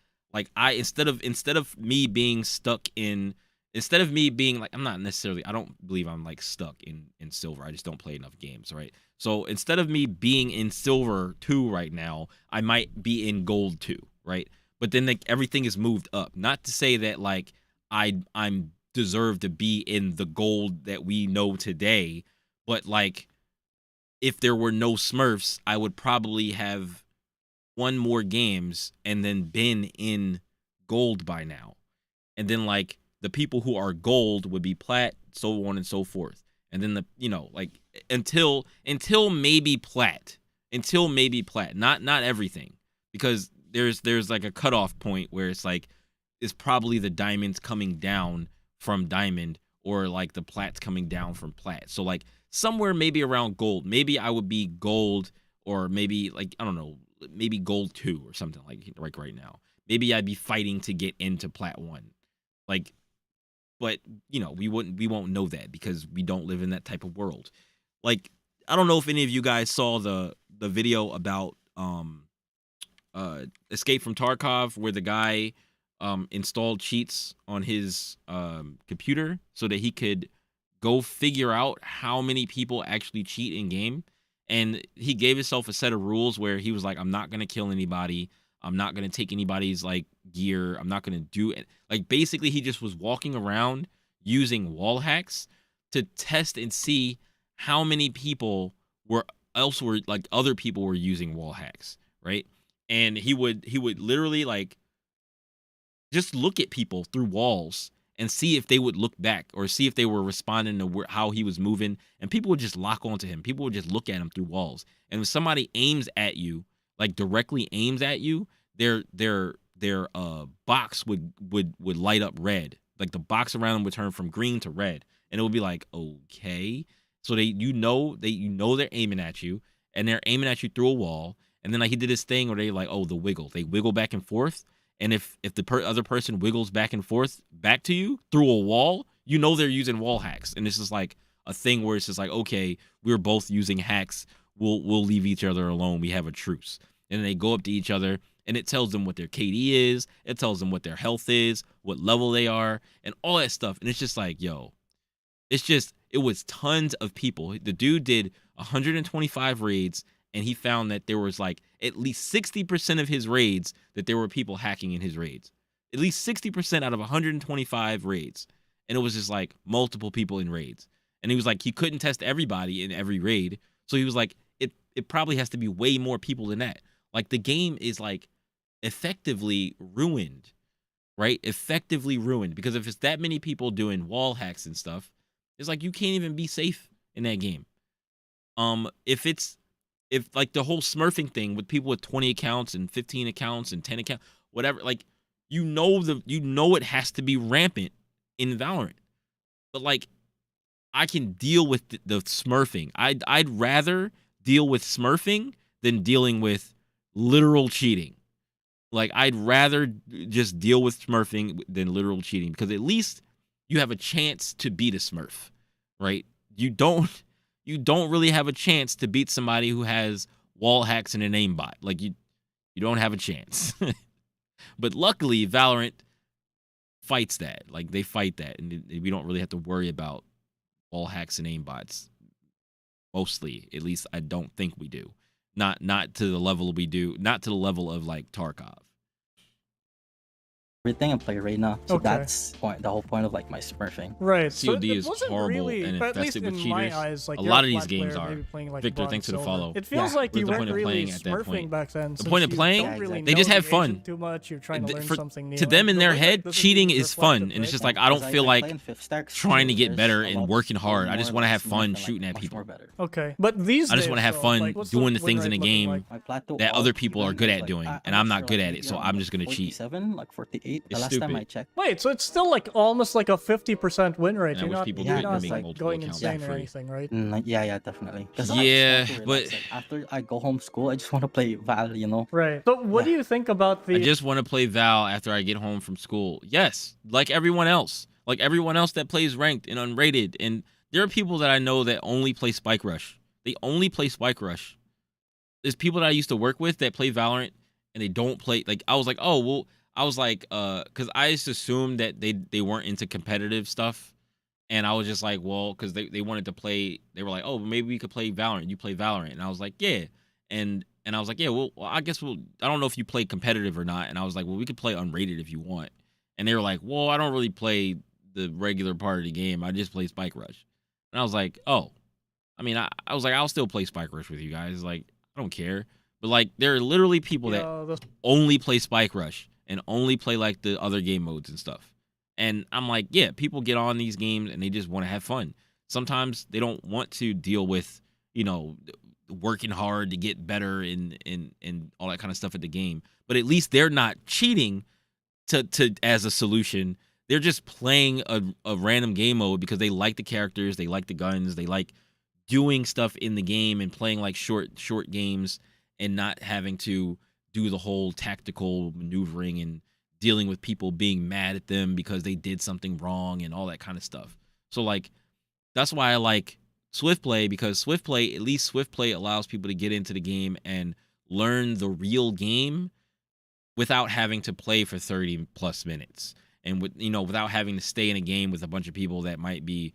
I, instead of me being stuck in, instead of me being like, I'm not necessarily, I don't believe I'm like stuck in silver. I just don't play enough games, right? So instead of me being in silver 2 right now, I might be in gold 2, right? But then like everything is moved up. Not to say that like I'm deserve to be in the gold that we know today, but like if there were no Smurfs, I would probably have won more games and then been in gold by now. And then like the people who are gold would be plat, so on and so forth. And then the, you know, like until maybe plat, not everything, because there's like a cutoff point where it's like it's probably the diamonds coming down from diamond or like the plats coming down from plat. So like somewhere maybe around gold, maybe I would be gold, or maybe like, I don't know, maybe gold 2 or something like right now. Maybe I'd be fighting to get into plat 1. Like, but you know, we won't know that because we don't live in that type of world. Like, I don't know if any of you guys saw the video about Escape from Tarkov, where the guy installed cheats on his computer so that he could go figure out how many people actually cheat in game. And he gave himself a set of rules where he was like, I'm not going to kill anybody. I'm not going to take anybody's like gear. I'm not going to do it. Like basically he just was walking around using wall hacks to test and see how many people were like other people were using wall hacks, right? And he would literally like just look at people through walls and see if they would look back or see if they were responding to how he was moving. And people would just lock onto him. People would just look at him through walls. And if somebody aims at you, like directly aims at you, their box would light up red. Like the box around them would turn from green to red. And it would be like, okay. So you know they're aiming at you, and they're aiming at you through a wall. And then like he did this thing where they like, oh, the wiggle. They wiggle back and forth. And if the other person wiggles back and forth back to you through a wall, you know they're using wall hacks. And this is like a thing where it's just like, okay, we're both using hacks. We'll leave each other alone. We have a truce. And then they go up to each other, and it tells them what their KD is. It tells them what their health is, what level they are, and all that stuff. And it's just like, yo, it was tons of people. The dude did 125 raids, and he found that there was like at least 60% of his raids that there were people hacking in his raids. At least 60% out of 125 raids. And it was just like multiple people in raids. And he was like, he couldn't test everybody in every raid. So he was like, it probably has to be way more people than that. Like the game is like effectively ruined, right? Effectively ruined. Because if it's that many people doing wall hacks and stuff, it's like you can't even be safe in that game. If like the whole smurfing thing with people with 20 accounts and 15 accounts and 10 accounts, whatever, like you know it has to be rampant in Valorant. But like I can deal with the smurfing. I'd rather deal with smurfing than dealing with literal cheating. Like I'd rather just deal with smurfing than literal cheating, because at least you have a chance to beat a smurf, right? You don't really have a chance to beat somebody who has wall hacks and an aimbot. Like you don't have a chance. But luckily Valorant fights that. Like they fight that, and we don't really have to worry about wall hacks and aimbots. Mostly, at least I don't think we do. Not to the level we do. Not to the level of like Tarkov. Everything and play Reyna. So Okay. that's the whole point of like my smurfing. Right. COD it is wasn't horrible really, and but at least infested with in my cheaters. eyes, like A you're lot of these flat games player, are. maybe playing, like, Victor, bronze, thanks for the silver. follow. It feels Yeah. like you What's the weren't point of really playing at that smurfing point? back then. The point of playing? Don't really They just know have the fun. agent too much. You're trying to learn something new. To them in And their the head, work doesn't cheating seem is fun, reflective, and it's just right? like I don't feel like trying to get there's better a and lot working hard. I more just like want to have smurfing fun and, like, shooting at much people. more better. Okay, but these I just days, want to have though, fun like, what's doing the win things in rate the looking game like? My plateau that all other people are even good is, at like, doing, I'm and I'm not sure, good like, at it, maybe so around, I'm like, just gonna cheat. 47, like 8 the It's last time I stupid. checked. Wait, so it's still like almost like a 50% win rate. And I You're wish not, people you're did not make like multiple going accounts insane for or free. anything, right? Yeah, definitely. Because Yeah, but after I go home school, I just want to play Val, you know. Right. So what do you think about I the just want to play Val after I get home from school. Yes, like everyone else. Like everyone else that plays ranked and unrated. And there are people that I know that only play Spike Rush. They only play Spike Rush. There's people that I used to work with that play Valorant and they don't play. Like I was like, oh well, I was like, because I just assumed that they weren't into competitive stuff. And I was just like, well, because they wanted to play, they were like, oh, maybe we could play Valorant. You play Valorant. And I was like, yeah. And I was like, yeah, well, I guess I don't know if you play competitive or not. And I was like, well, we could play unrated if you want. And they were like, well, I don't really play the regular part of the game. I just play Spike Rush. And I was like, oh. I mean, I was like, I'll still play Spike Rush with you guys. Like, I don't care. But like, there are literally people that only play Spike Rush and only play like the other game modes and stuff. And I'm like, yeah, people get on these games and they just want to have fun. Sometimes they don't want to deal with, you know, working hard to get better and all that kind of stuff at the game. But at least they're not cheating to as a solution. They're just playing a random game mode because they like the characters, they like the guns, they like doing stuff in the game and playing like short games and not having to do the whole tactical maneuvering and dealing with people being mad at them because they did something wrong and all that kind of stuff. So like that's why I like Swift Play, because Swift Play, at least Swift Play allows people to get into the game and learn the real game without having to play for 30 plus minutes and with, you know, without having to stay in a game with a bunch of people that might be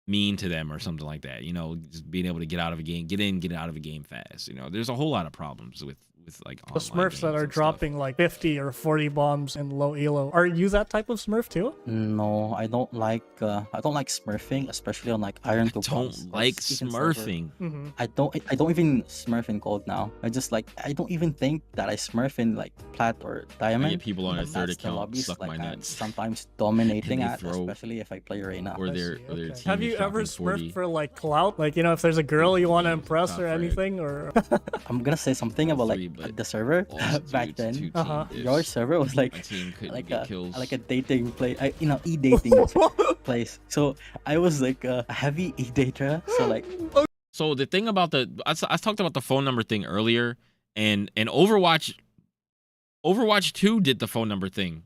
mean to them or something like that. You know, just being able to get out of a game, get out of a game fast. You know, there's a whole lot of problems with like the Smurfs that are dropping like 50 or 40 bombs in low elo. Are you that type of Smurf too? No, I don't like smurfing, especially on like Iron 2 bombs. Don't like smurfing. Mm-hmm. I don't even smurf in gold now. I don't even think that I smurf in like plat or diamond. Yeah, people on their But third that's the account lobbies, suck like, my I'm nuts. sometimes dominating And they at, throw- especially if I play Reina. Or I their see, or their okay. team Have is you ever dropping 40. smurfed for like clout? Like, you know, if there's a girl you want to impress Top or frag. anything, or I'm gonna say something about Three, like but the server Also, back two then. team Uh-huh. diffs. Your server was My like team couldn't like get a kills. like a dating e-dating place. So I was like a heavy e-dater. So like So the thing about I talked about the phone number thing earlier, and Overwatch 2 did the phone number thing.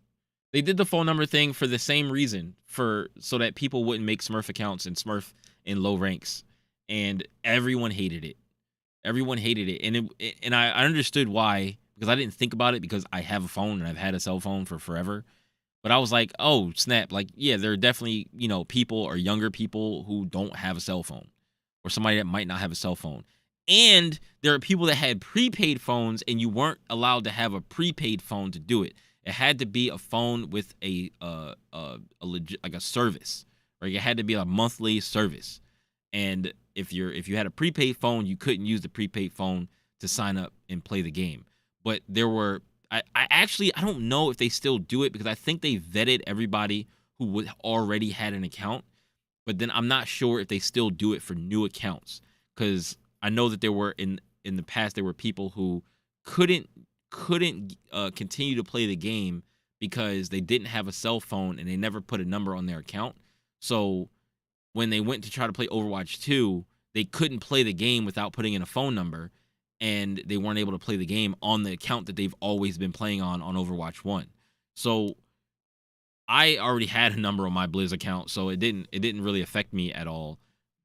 They did the phone number thing for the same reason, so that people wouldn't make Smurf accounts and Smurf in low ranks, and everyone hated it. Everyone hated it, and I understood why, because I didn't think about it because I have a phone and I've had a cell phone for forever. But I was like, oh snap! Like, yeah, there are definitely, you know, people or younger people who don't have a cell phone, or somebody that might not have a cell phone. And there are people that had prepaid phones and you weren't allowed to have a prepaid phone to do it. It had to be a phone with a legit, like a service, right? It had to be a monthly service. And if you had a prepaid phone, you couldn't use the prepaid phone to sign up and play the game. But there were I don't know if they still do it, because I think they vetted everybody who already had an account. But then I'm not sure if they still do it for new accounts, because I know that there were in the past there were people who couldn't continue to play the game because they didn't have a cell phone and they never put a number on their account. So when they went to try to play Overwatch 2, they couldn't play the game without putting in a phone number, and they weren't able to play the game on the account that they've always been playing on Overwatch 1. So I already had a number on my Blizz account, so it didn't really affect me at all.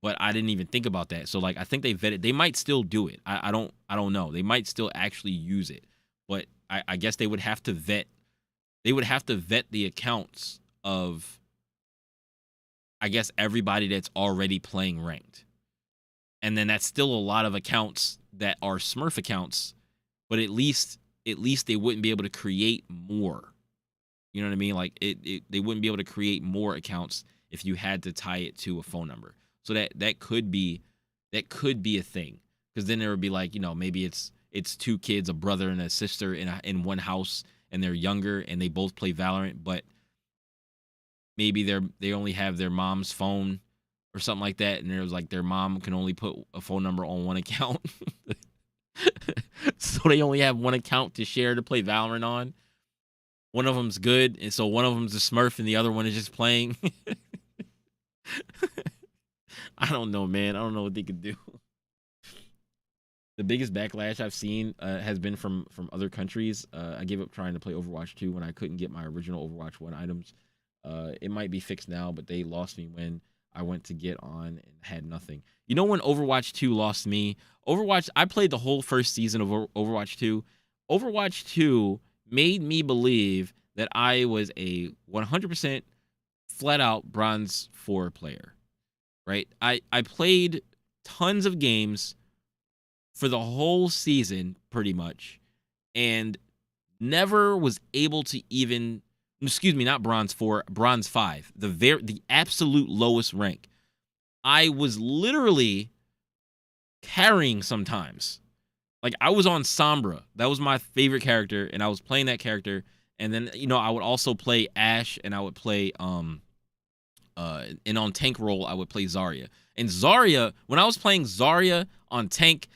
But I didn't even think about that. So like, I think they vetted. They might still do it. I don't know. They might still actually use it. But I guess they would have to vet. They would have to vet the accounts of, I guess, everybody that's already playing ranked. And then that's still a lot of accounts that are Smurf accounts, but at least they wouldn't be able to create more. You know what I mean? Like they wouldn't be able to create more accounts if you had to tie it to a phone number. So that could be a thing, because then there would be like, you know, maybe it's two kids, a brother and a sister in one house, and they're younger and they both play Valorant, but maybe they only have their mom's phone or something like that, and there's like their mom can only put a phone number on one account. So they only have one account to share to play Valorant on. one of them's good, and so one of them's a Smurf and the other one is just playing. I don't know, man. I don't know what they could do. The biggest backlash I've seen has been from other countries. I gave up trying to play Overwatch 2 when I couldn't get my original Overwatch 1 items. It might be fixed now, but they lost me when I went to get on and had nothing. You know when Overwatch 2 lost me? I played the whole first season of Overwatch 2. Overwatch 2 made me believe that I was a 100% flat out Bronze 4 player, right? I played tons of games for the whole season, pretty much, and never was able to even, excuse me, not Bronze 4, Bronze 5, the absolute lowest rank. I was literally carrying sometimes. Like, I was on Sombra. That was my favorite character, and I was playing that character. And then, you know, I would also play Ashe, and I would play, and on tank role, I would play Zarya. And Zarya, when I was playing Zarya on tank,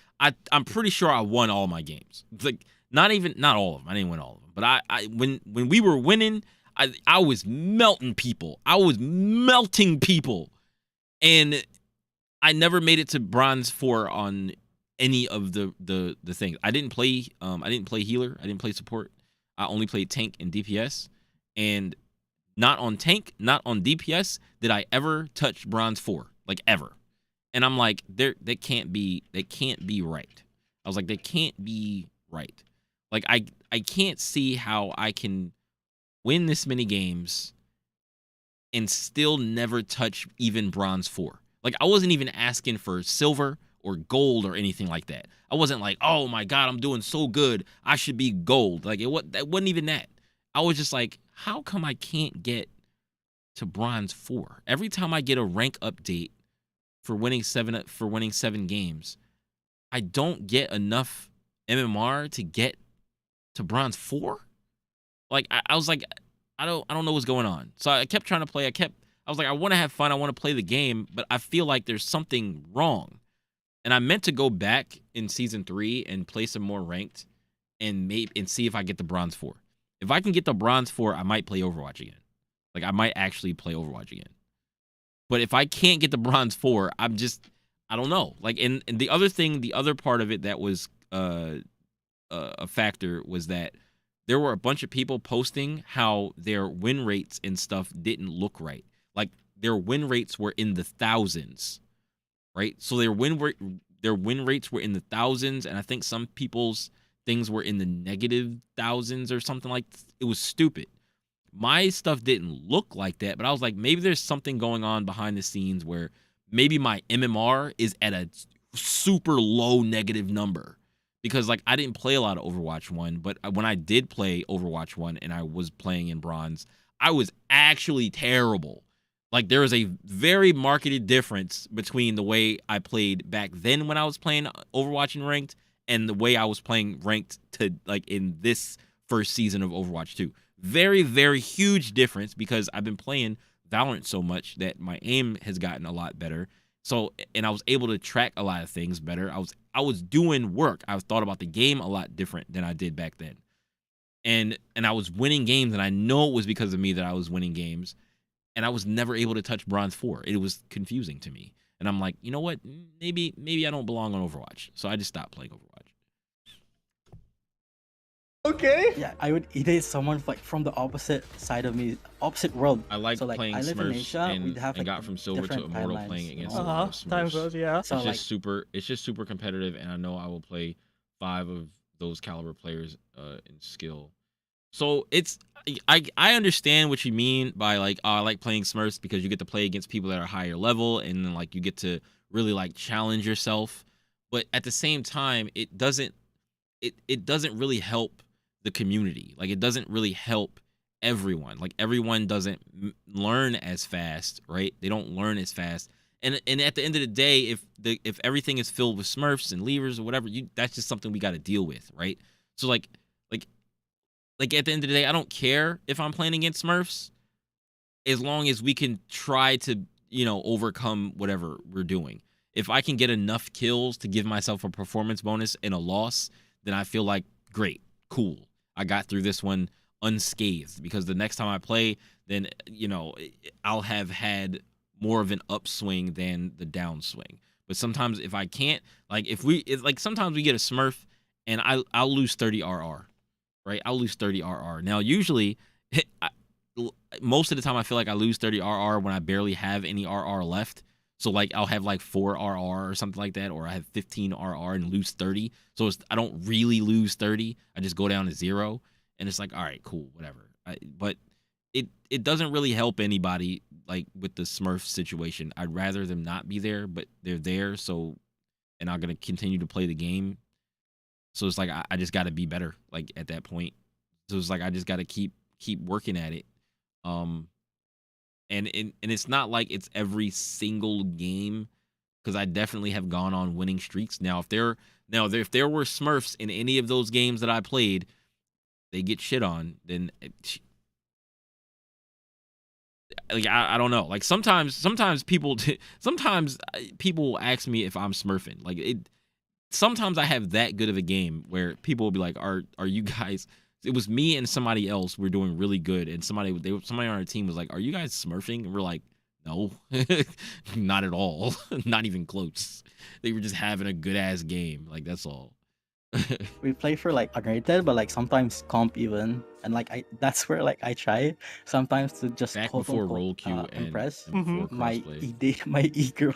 I'm pretty sure I won all my games. Like, not all of them. I didn't win all of them. But when we were winning, I was melting people. I was melting people. And I never made it to Bronze 4 on any of the things. I didn't play healer. I didn't play support. I only played tank and DPS. And not on tank, not on DPS did I ever touch Bronze 4, like ever. And I'm like, that can't be right. I was like, that can't be right. Like, I can't see how I can win this many games and still never touch even Bronze 4. Like, I wasn't even asking for silver or gold or anything like that. I wasn't like, oh my God, I'm doing so good, I should be gold. Like, that wasn't even that. I was just like, how come I can't get to Bronze 4? Every time I get a rank update for winning 7 games, I don't get enough MMR to get to Bronze 4. Like, I was like, I don't know what's going on. So I kept trying to play. I was like, I want to have fun. I want to play the game, but I feel like there's something wrong. And I meant to go back in season 3 and play some more ranked and see if I get the Bronze 4. If I can get the Bronze 4, I might play Overwatch again. Like, I might actually play Overwatch again. But if I can't get the Bronze 4, I don't know. Like, and the other part of it that was a factor was that there were a bunch of people posting how their win rates and stuff didn't look right. Like, their win rates were in the thousands, right? So their win rates were in the thousands, and I think some people's things were in the negative thousands or something like that. It was stupid. My stuff didn't look like that, but I was like, maybe there's something going on behind the scenes where maybe my MMR is at a super low negative number. Because, like, I didn't play a lot of Overwatch 1, but when I did play Overwatch 1 and I was playing in Bronze, I was actually terrible. Like, there was a very marketed difference between the way I played back then when I was playing Overwatch and Ranked and the way I was playing Ranked to, like, in this first season of Overwatch 2. Very, very huge difference because I've been playing Valorant so much that my aim has gotten a lot better. So, and I was able to track a lot of things better. I was doing work. I thought about the game a lot different than I did back then. And I was winning games, and I know it was because of me that I was winning games. And I was never able to touch Bronze 4. It was confusing to me. And I'm like, you know what? Maybe I don't belong on Overwatch. So I just stopped playing Overwatch. Okay. Yeah, I would date someone like from the opposite side of me, opposite world. I like So, like, playing I live in Smurfs Asia, and, we'd have, like, got from silver to different immortal timelines, playing you against know? a lot of Time Smurfs. goes, yeah. So, It's just super competitive, and I know I will play 5 of those caliber players in skill. So I understand what you mean by, like, I like playing Smurfs because you get to play against people that are higher level, and then, like, you get to really, like, challenge yourself. But at the same time, it doesn't really help the community. Like, it doesn't really help everyone. Like, everyone doesn't learn as fast, right? They don't learn as fast. And at the end of the day, if everything is filled with Smurfs and levers or whatever, that's just something we got to deal with, right? So like at the end of the day, I don't care if I'm playing against Smurfs, as long as we can try to, you know, overcome whatever we're doing. If I can get enough kills to give myself a performance bonus in a loss, then I feel like, great, cool. I got through this one unscathed, because the next time I play, then I'll have had more of an upswing than the downswing. But sometimes if I can't, like sometimes we get a Smurf and I'll lose 30 RR, right? I'll lose 30 RR. Now usually, most of the time I feel like I lose 30 RR when I barely have any RR left. So like I'll have like 4 RR or something like that, or I have 15 RR and lose 30. So I don't really lose 30. I just go down to 0, and it's like, all right, cool, whatever. But it doesn't really help anybody like with the Smurf situation. I'd rather them not be there, but they're there, so and I'm gonna continue to play the game. So it's like I just got to be better like at that point. So it's like I just got to keep working at it. And it's not like it's every single game, because I definitely have gone on winning streaks. Now if there were Smurfs in any of those games that I played, they get shit on, then like I don't know. Like sometimes people ask me if I'm smurfing. Like sometimes I have that good of a game where people will be like, "Are you guys?" It was me and somebody else. We're doing really good, and somebody on our team was like, "Are you guys smurfing?" And we're like, "No, not at all. Not even close. They were just having a good ass game. Like that's all." We play for like unrated, but like sometimes comp even, and like that's where like I try sometimes to just Back quote before unquote, roll queue and impress before my crossplay. my e-girl.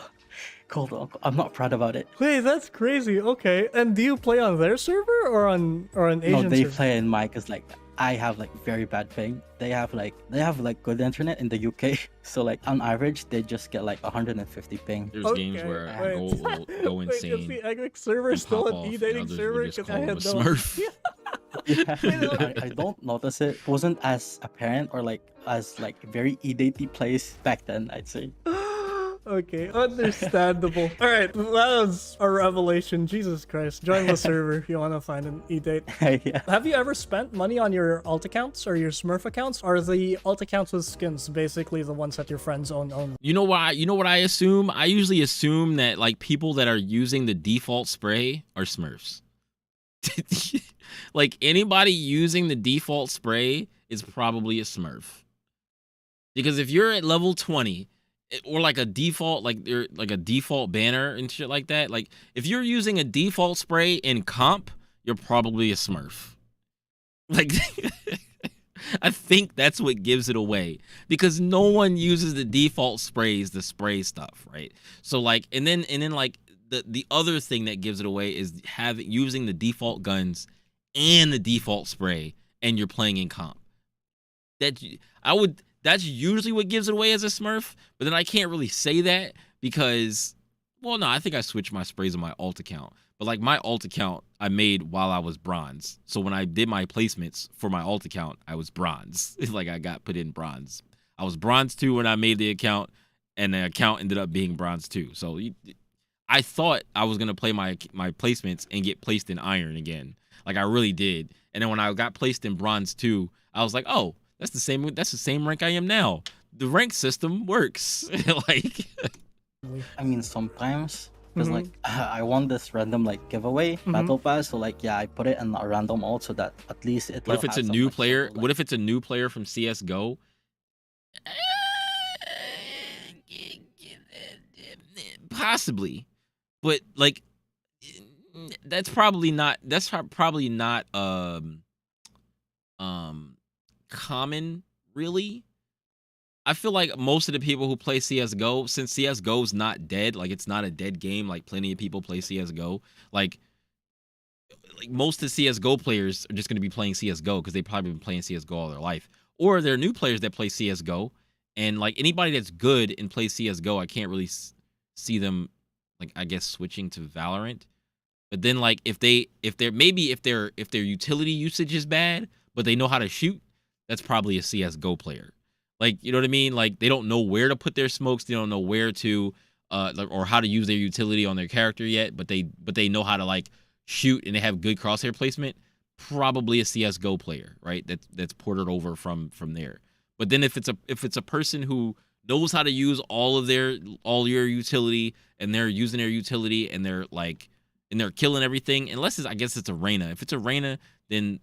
Quote unquote. I'm not proud about it. Wait, that's crazy. Okay, and do you play on their server or on Asian No, they server? play in my, cause like I have like very bad ping. They have like good internet in the UK. So like on average they just get like 150 ping. There's games where I will go Wait, insane. is the Epic server and still pop an off, and e-dating others will server? just 'Cause call I him a had no Smurf. idea. I don't notice it. It wasn't as apparent or like as like very e-datey place back then, I'd say. Okay, understandable. All right, that was a revelation. Jesus Christ. Join the server if you want to find an e-date. Yeah. Have you ever spent money on your alt accounts or your Smurf accounts? Are the alt accounts with skins basically the ones that your friends own only? You know why? You know what I assume? I usually assume that like people that are using the default spray are Smurfs. Like anybody using the default spray is probably a Smurf. Because if you're at level 20 or like a default, like you're like a default banner and shit like that, like if you're using a default spray in comp, you're probably a Smurf. Like I think that's what gives it away, because no one uses the default sprays to spray stuff, right? So like and then like the other thing that gives it away is using the default guns and the default spray, and you're playing in comp. That's usually what gives it away as a Smurf, but then I can't really say that because, well, no, I think I switched my sprays on my alt account. But like my alt account, I made while I was bronze. So when I did my placements for my alt account, I was bronze. It's like I got put in bronze. I was bronze 2 when I made the account, and the account ended up being bronze 2. So I thought I was gonna play my placements and get placed in iron again. Like I really did. And then when I got placed in bronze 2, I was like, oh, that's the same rank I am now. The rank system works. Like I mean sometimes because like I won this random like giveaway battle pass, so like yeah, I put it in a random alt so that at least it. What if it's a new player? What if it's a new player from CS:GO? Possibly, but like that's probably not common, really. I feel like most of the people who play CS:GO, since CS:GO's not dead, like it's not a dead game, like plenty of people play CS:GO, like most of the CS:GO players are just going to be playing CS:GO because they've probably been playing CS:GO all their life. Or they're new players that play CS:GO, and like anybody that's good and plays CS:GO, I can't really see them, like I guess, switching to Valorant. But then like if their utility usage is bad, but they know how to shoot, that's probably a CS:GO player. Like, you know what I mean? Like they don't know where to put their smokes, they don't know where to or how to use their utility on their character yet, but they know how to like shoot and they have good crosshair placement. Probably a CS:GO player, right? That's ported over from there. But then if it's a person who knows how to use all your utility, and they're using their utility and they're killing everything, unless I guess it's a Reyna. If it's a Reyna, then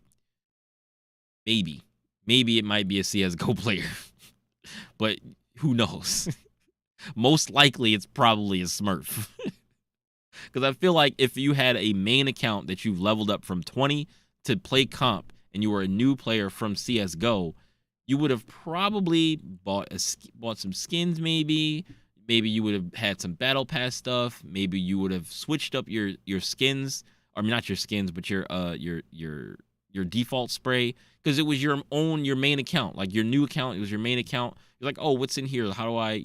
maybe. maybe it might be a CS:GO player, but who knows? Most likely, it's probably a Smurf. Because I feel like if you had a main account that you've leveled up from 20 to play comp, and you were a new player from CS:GO, you would have probably bought some skins, maybe. Maybe you would have had some battle pass stuff. Maybe you would have switched up your skins, or not your skins, but your default spray, because it was your main account. Like your new account, it was your main account. You're like, oh, what's in here? How do I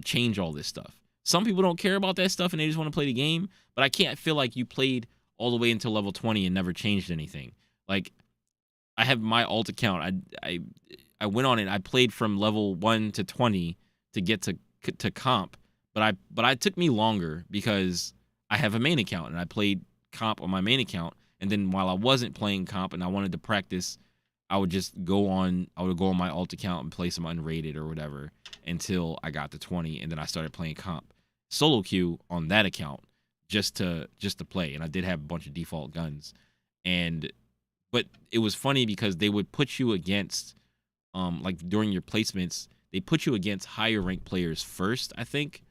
change all this stuff? Some people don't care about that stuff and they just want to play the game, but I can't feel like you played all the way until level 20 and never changed anything. Like, I have my alt account. I went on it. I played from level 1 to 20 to get to comp, but it took me longer because I have a main account and I played comp on my main account. And then while I wasn't playing comp and I wanted to practice, I would go on my alt account and play some unrated or whatever until I got to 20, and then I started playing comp solo queue on that account just to play. And I did have a bunch of default guns, but it was funny because they would put you against like during your placements, they put you against higher ranked players first, I think,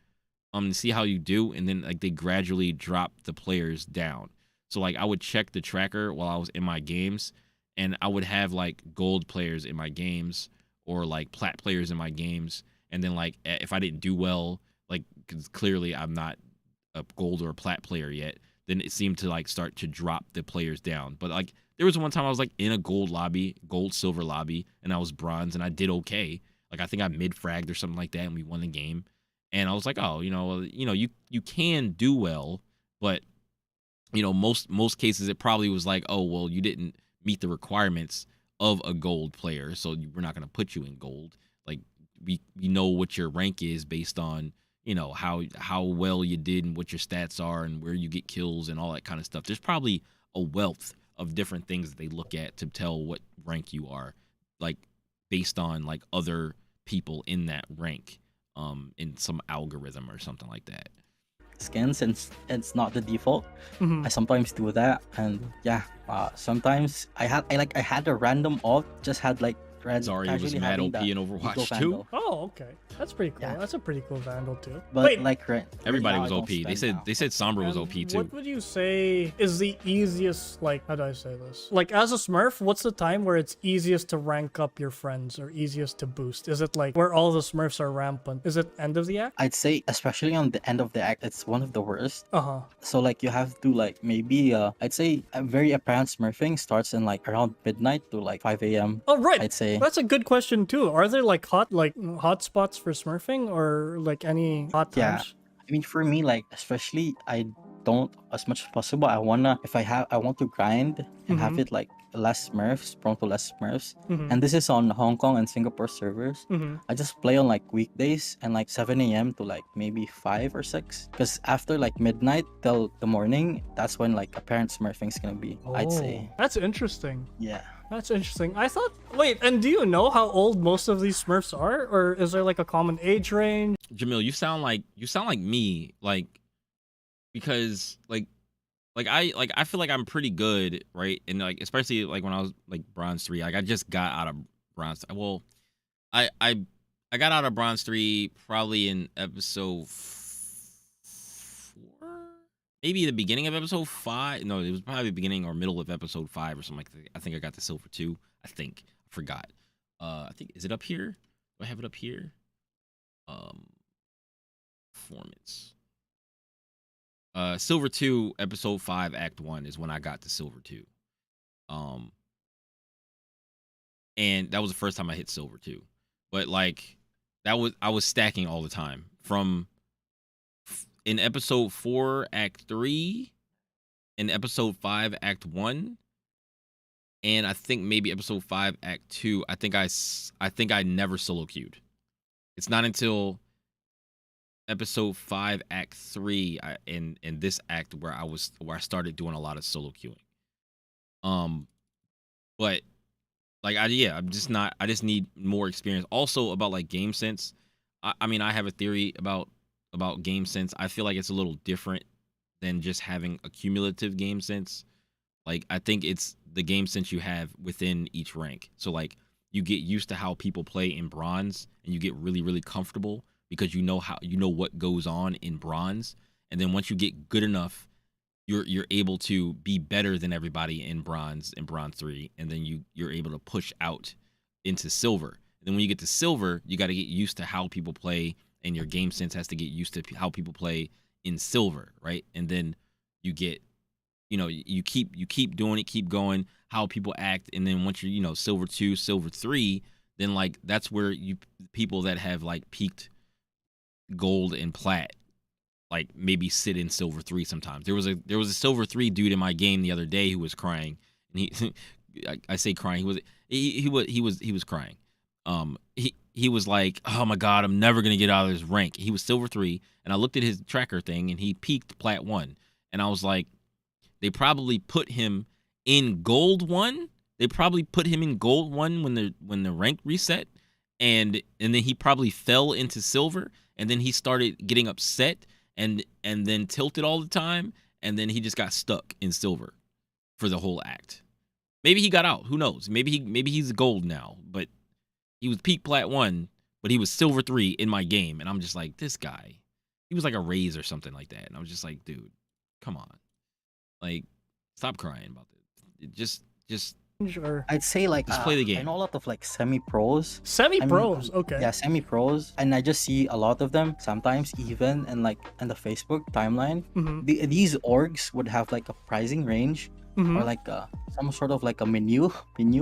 to see how you do, and then like they gradually drop the players down. So like I would check the tracker while I was in my games, and I would have like gold players in my games or like plat players in my games, and then like if I didn't do well, like because clearly I'm not a gold or a plat player yet, then it seemed to like start to drop the players down. But like there was one time I was like in a gold silver lobby, and I was bronze, and I did okay. Like I think I mid fragged or something like that, and we won the game. And I was like, oh, you can do well, but most cases it probably was like, oh well, you didn't meet the requirements of a gold player, so we're not going to put you in gold. Like we know what your rank is based on how well you did and what your stats are and where you get kills and all that kind of stuff. There's probably a wealth of different things that they look at to tell what rank you are, like based on like other people in that rank, in some algorithm or something like that. Skins, since it's not the default, Mhm. I sometimes do that, and yeah, sometimes I had a random alt, just had like Zarya was casually mad having OP that in Eco Overwatch Vandal. too. Oh, okay. That's pretty cool. Yeah. That's a pretty cool Vandal too. But Wait, like Everybody now was I don't OP. They spend said now. Sombra was and OP too. what would you say is the easiest, like, how do I say this? Like, as a Smurf, what's the time where it's easiest to rank up your friends or easiest to boost? Is it like where all the Smurfs are rampant? Is it end of the act? I'd say, especially on the end of the act, it's one of the worst. Uh-huh. So like you have to like maybe I'd say a very apparent smurfing starts in like around midnight to like 5 a.m. Oh, right. I'd say. That's a good question too. Are there like hot spots for smurfing or like any hot Yeah. times? I mean, for me, like especially, I don't as much as possible. I want to grind and have Mhm. it like less Smurfs, prone to less Smurfs. Mhm. And this is on Hong Kong and Singapore servers. Mhm. I just play on like weekdays and like 7 a.m. to like maybe 5 or 6. Because after like midnight till the morning, that's when like apparent smurfing's gonna be, I'd say. Oh, that's interesting. Yeah. That's interesting. I thought. Wait, and do you know how old most of these Smurfs are, or is there like a common age range? Jamil, you sound like me, like, because like I feel like I'm pretty good, right? And like especially like when I was like bronze 3, like I just got out of bronze. Well, I got out of bronze 3 probably in episode 4, maybe the beginning of episode 5. No, it was probably the beginning or middle of episode 5 or something like that. I think I got the silver 2. I forgot. I think, is it up here? Do I have it up here? Performance. Silver 2, episode 5, act 1 is when I got to silver 2. And that was the first time I hit silver 2. But like I was stacking all the time from in episode 4, act 3, in episode 5, act 1, and I think maybe episode 5, act 2. I think I never solo queued. It's not until episode 5, act 3, in this act where I started doing a lot of solo queuing. But like I'm just not. I just need more experience. Also about like game sense. I mean, I have a theory about game sense. I feel like it's a little different than just having a cumulative game sense. Like I think it's the game sense you have within each rank. So like you get used to how people play in bronze, and you get really, really comfortable because you know what goes on in bronze. And then once you get good enough, you're able to be better than everybody in bronze 3, and then you're able to push out into silver. And then when you get to silver, you got to get used to how people play, and your game sense has to get used to how people play in silver, right? And then you get, you keep doing it, keep going, how people act, and then once you're, silver 2, silver 3, then like that's where people that have like peaked gold and plat like maybe sit in silver 3 sometimes. There was a silver 3 dude in my game the other day who was crying, and he I say crying, he was crying. He was like, oh my god, I'm never gonna get out of this rank. He was silver 3, and I looked at his tracker thing, and he peaked plat 1, and I was like, they probably put him in gold 1. They probably put him in gold 1 when the rank reset, and then he probably fell into silver, and then he started getting upset and then tilted all the time, and then he just got stuck in silver for the whole act. Maybe he got out. Who knows? Maybe he's gold now, but he was peak plat 1, but he was silver 3 in my game, and I'm just like, this guy. He was like a raise or something like that, and I was just like, dude, come on, like, stop crying about this. Just Sure. I'd say like Just play the game. I know a lot of like semi-pros. Semi-pros, okay. Yeah, semi-pros, and I just see a lot of them sometimes even in like in the Facebook timeline. Mm-hmm. These orgs would have like a pricing range Mm-hmm. or like some sort of like a menu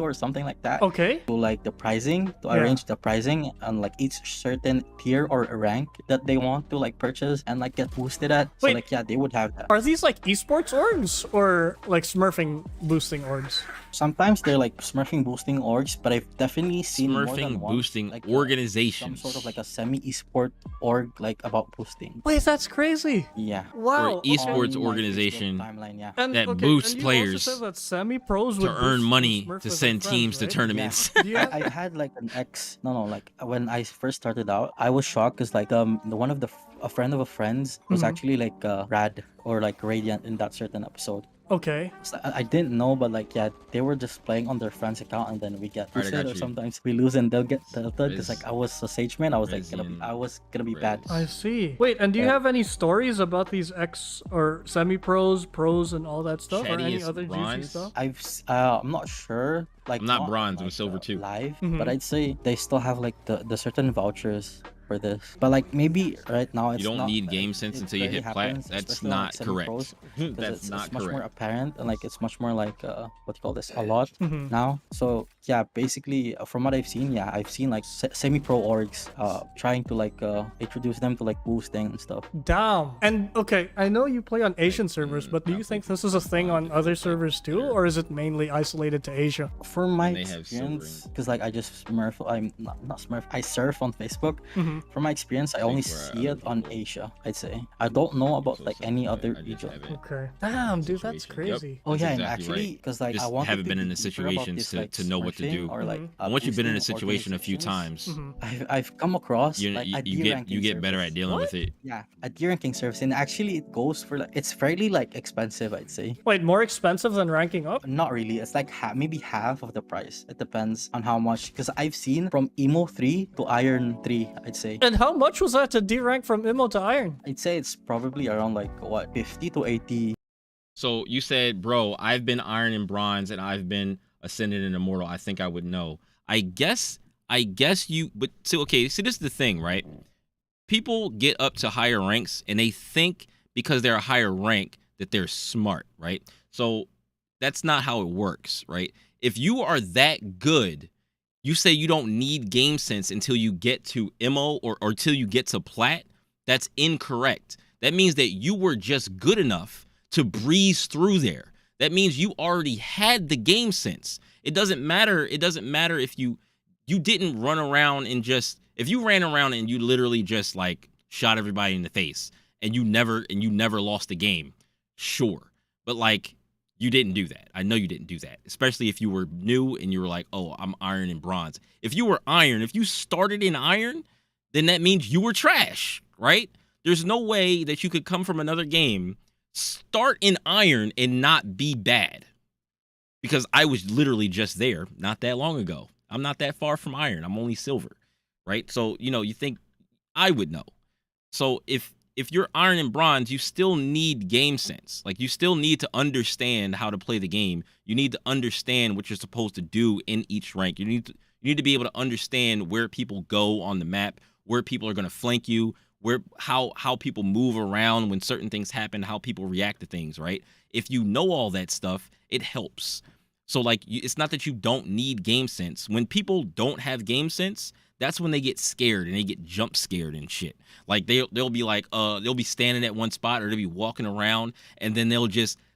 or something like that. Okay. To like the pricing, to Yeah. arrange the pricing on like each certain tier or rank that they want to like purchase and like get boosted at. So Wait. like yeah, they would have that. Are these like esports orgs or like smurfing boosting orgs? Sometimes they're like smurfing boosting orgs, but I've definitely seen more than smurfing one, boosting like, organizations. some sort of like a semi-esport org like about boosting. Wait, that's crazy. Yeah. Wow. Or esports On my organization Facebook timeline, yeah. And, that okay, boosts and you players also said that semi-pros would to earn boost money Smurf to with send their teams friends, to right? tournaments. Do you have- I had like an ex. No, like when I first started out, I was shocked because like one of a friend of a friend's was Mhm. actually like Rad or like Radiant in that certain episode. Okay. So I didn't know, but like yeah, they were just playing on their friend's account, and then we get Alright, I boosted, got or you. sometimes we lose and they'll get tilted because like Riz. I was a sage man. I was like Rizian. I was gonna be bad. Riz. I see. Wait, and do you Yeah. have any stories about these ex or semi-pros, pros, and all that stuff, or any Shadiest other juicy bronze? stuff? I'm not sure. Like I'm not bronze, I'm like, silver too. Live, Mhm. but I'd say they still have like the certain vouchers for this. But like maybe right now it's You don't not, need game sense it until you rarely hit plat. happens, That's especially on, not like, semi-pros, correct. 'cause That's it's not much more correct. apparent, and like it's much more like what do you call this, a lot Mhm. now. So yeah, basically from what I've seen, yeah, I've seen like semi-pro orgs trying to like introduce them to like boosting and stuff. Damn. And okay, I know you play on Asian servers, but do you think this is a thing on other servers too, or is it mainly isolated to Asia? For my They have experience, because like I just smurf, I'm not smurf, I surf on Facebook. Mhm. From my experience, I think only we're see it on Asia, I'd say. I don't know about like any other I just region. have it. Okay. Damn, dude, that's Situation. Yep. crazy. Oh That's yeah, and exactly actually, right. because like I Just wanted haven't to been in dig the deeper about situations this, to- like, to know what to smurfing do. Or like Mhm. And once you've been in a boosting situation a few organizations, times, Mhm. I've come across you like a you D-ranking get better service. at dealing with it. Yeah, a D-ranking service, and actually it goes for like it's fairly like expensive, I'd say. Wait, more expensive than ranking up? Not really. It's like maybe half of the price. It depends on how much. Because I've seen from Emo 3 to Iron 3, I'd say. And how much was that to D-rank from Imo to Iron? I'd say it's probably around like what 50 to 80. So you said, bro, I've been iron and bronze, and I've been ascended and immortal. I think I would know. I guess you. But so okay. So this is the thing, right? People get up to higher ranks, and they think because they're a higher rank that they're smart, right? So that's not how it works, right? If you are that good, you say you don't need game sense until you get to MO or till you get to plat. That's incorrect. That means that you were just good enough to breeze through there. That means you already had the game sense. It doesn't matter if you didn't run around and just, if you ran around and you literally just like shot everybody in the face and you never lost the game. Sure. But like, you didn't do that. I know you didn't do that, especially if you were new and you were like, oh, I'm iron and bronze. If you were iron, if you started in iron, then that means you were trash, right? There's no way that you could come from another game, start in iron, and not be bad. Because I was literally just there not that long ago. I'm not that far from iron. I'm only silver, right? So, you know, you think I would know. So if you're iron and bronze, you still need game sense. Like, you still need to understand how to play the game. You need to understand what you're supposed to do in each rank. You need to be able to understand where people go on the map, where people are going to flank you, where how people move around when certain things happen, how people react to things, right? If you know all that stuff, it helps. So, like, it's not that you don't need game sense. When people don't have game sense, that's when they get scared and they get jump scared and shit. Like, they'll be like, they'll be standing at one spot, or they'll be walking around, and then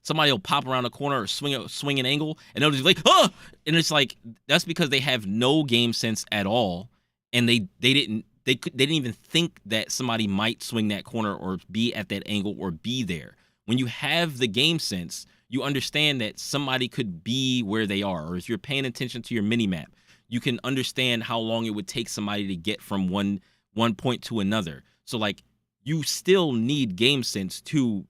somebody will pop around a corner or swing an angle, and they'll just be like, huh! And it's like, that's because they have no game sense at all, and they didn't even think that somebody might swing that corner or be at that angle or be there. When you have the game sense, you understand that somebody could be where they are, or if you're paying attention to your mini map, you can understand how long it would take somebody to get from one point to another. So, like, you still need game sense to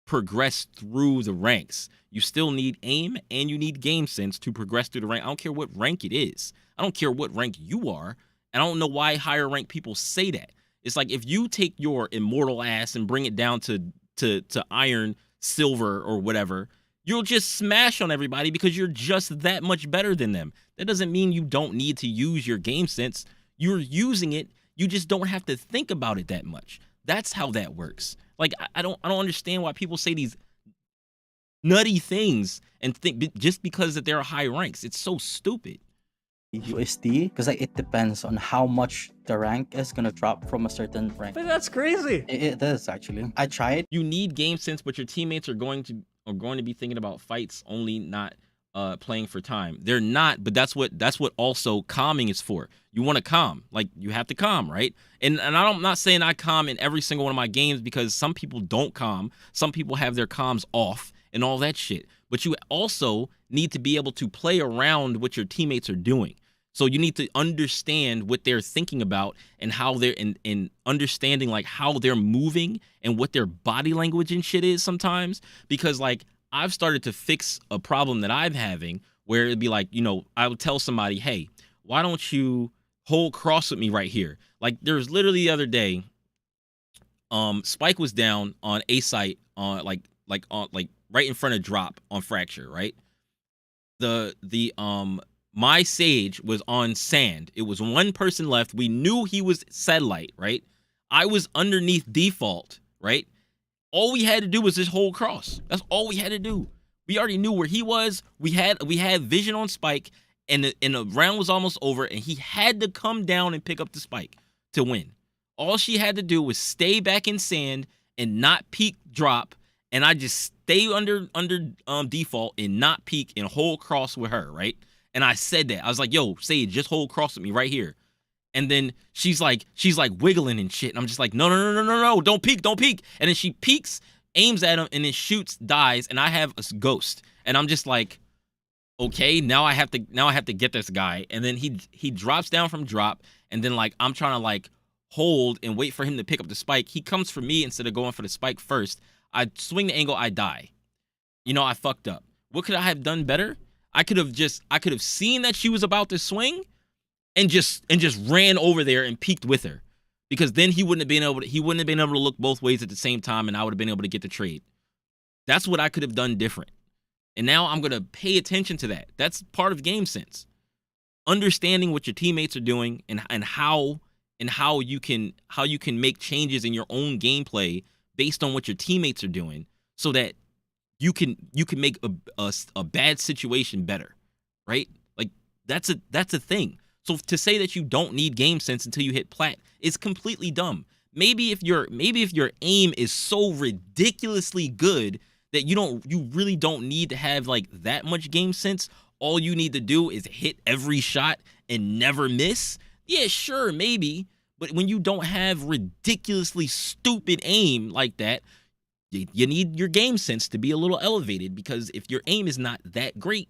progress through the ranks. You still need aim and you need game sense to progress through the rank. I don't care what rank it is. I don't care what rank you are. And I don't know why higher rank people say that. It's like, if you take your immortal ass and bring it down to iron, silver, or whatever, you'll just smash on everybody because you're just that much better than them. That doesn't mean you don't need to use your game sense. You're using it. You just don't have to think about it that much. That's how that works. Like, I don't understand why people say these nutty things and think just because that they're high ranks. It's so stupid. USD, because like it depends on how much the rank is gonna drop from a certain rank. But that's crazy. It is actually. I tried. You need game sense, but your teammates are going to be thinking about fights only, not playing for time. They're not, but that's what also calming is for. You want to calm, like, you have to calm, right? And I'm not saying I calm in every single one of my games, because some people don't calm. Some people have their comms off and all that shit. But you also need to be able to play around what your teammates are doing. So you need to understand what they're thinking about and how they're in understanding, like, how they're moving and what their body language and shit is sometimes. Because, like, I've started to fix a problem that I'm having where it'd be like, you know, I would tell somebody, hey, why don't you hold cross with me right here? Like, there was literally the other day, Spike was down on A site on like right in front of drop on fracture, right? My Sage was on sand. It was one person left. We knew he was satellite, right? I was underneath default, right? All we had to do was just hold cross. That's all we had to do. We already knew where he was. We had vision on Spike, and the round was almost over, and he had to come down and pick up the Spike to win. All she had to do was stay back in sand and not peek drop, and I just stay under default and not peek and hold cross with her, right? And I said that. I was like, yo, Sage, just hold cross with me right here. And then she's like wiggling and shit. And I'm just like, no, don't peek. And then she peeks, aims at him, and then shoots, dies, and I have a ghost. And I'm just like, okay, now I have to get this guy. And then he drops down from drop, and then, like, I'm trying to, like, hold and wait for him to pick up the Spike. He comes for me instead of going for the Spike first. I swing the angle, I die. You know, I fucked up. What could I have done better? I could have seen that she was about to swing and just ran over there and peeked with her, because then he wouldn't have been able to look both ways at the same time, and I would have been able to get the trade. That's what I could have done different. And now I'm going to pay attention to that. That's part of game sense. Understanding what your teammates are doing and how you can make changes in your own gameplay based on what your teammates are doing, so that you can make a bad situation better, right? Like, that's a thing. So to say that you don't need game sense until you hit plat is completely dumb. Maybe if your aim is so ridiculously good that you really don't need to have, like, that much game sense. All you need to do is hit every shot and never miss. Yeah, sure, maybe. But when you don't have ridiculously stupid aim like that, you need your game sense to be a little elevated, because if your aim is not that great,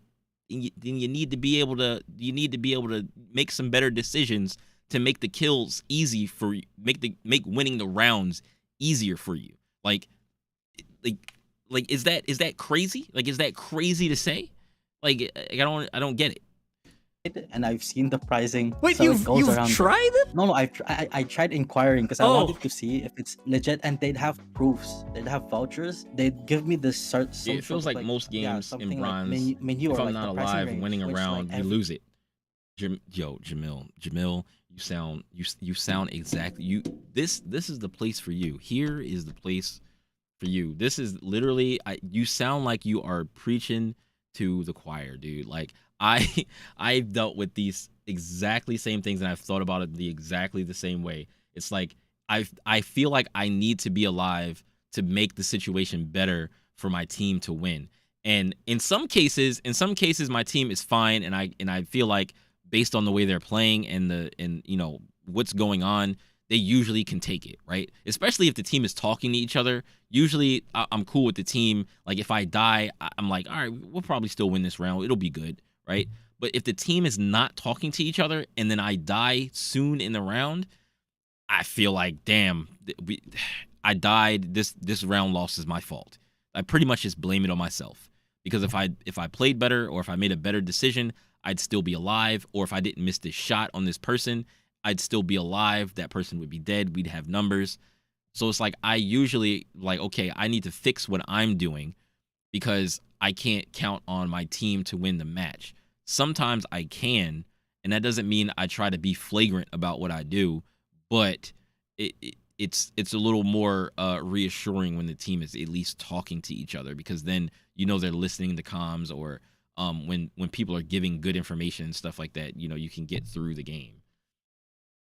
then you need to be able to make some better decisions to make the kills easy for you, make winning the rounds easier for you. Like is that crazy? Like, is that crazy to say? Like, I don't get it. and I've seen the pricing. Wait, so it goes you've around. tried it? No, I tried inquiring because I Oh. wanted to see if it's legit, and they'd have proofs, they'd have vouchers, they'd give me this some It sort feels of like most games something in like bronze. menu If or I'm like not the pricing alive, range, winning a which, round, like, you lose it. Jamil, you sound exactly you. This is the place for you. Here is the place for you. This is literally. You sound like you are preaching to the choir, dude. Like I've dealt with these exactly same things, and I've thought about it exactly the same way. It's like I feel like I need to be alive to make the situation better for my team to win. And in some cases, my team is fine, and I feel like based on the way they're playing and you know what's going on, they usually can take it, right? Especially if the team is talking to each other. Usually, I'm cool with the team. Like if I die, I'm like, all right, we'll probably still win this round. It'll be good, right? But if the team is not talking to each other and then I die soon in the round, I feel like, damn, I died. This round loss is my fault. I pretty much just blame it on myself because if I played better or if I made a better decision, I'd still be alive. Or if I didn't miss this shot on this person, I'd still be alive. That person would be dead. We'd have numbers. So it's like I usually like, okay, I need to fix what I'm doing because I can't count on my team to win the match. Sometimes I can, and that doesn't mean I try to be flagrant about what I do, but it's a little more reassuring when the team is at least talking to each other because then you know they're listening to comms or when people are giving good information and stuff like that, you know, you can get through the game.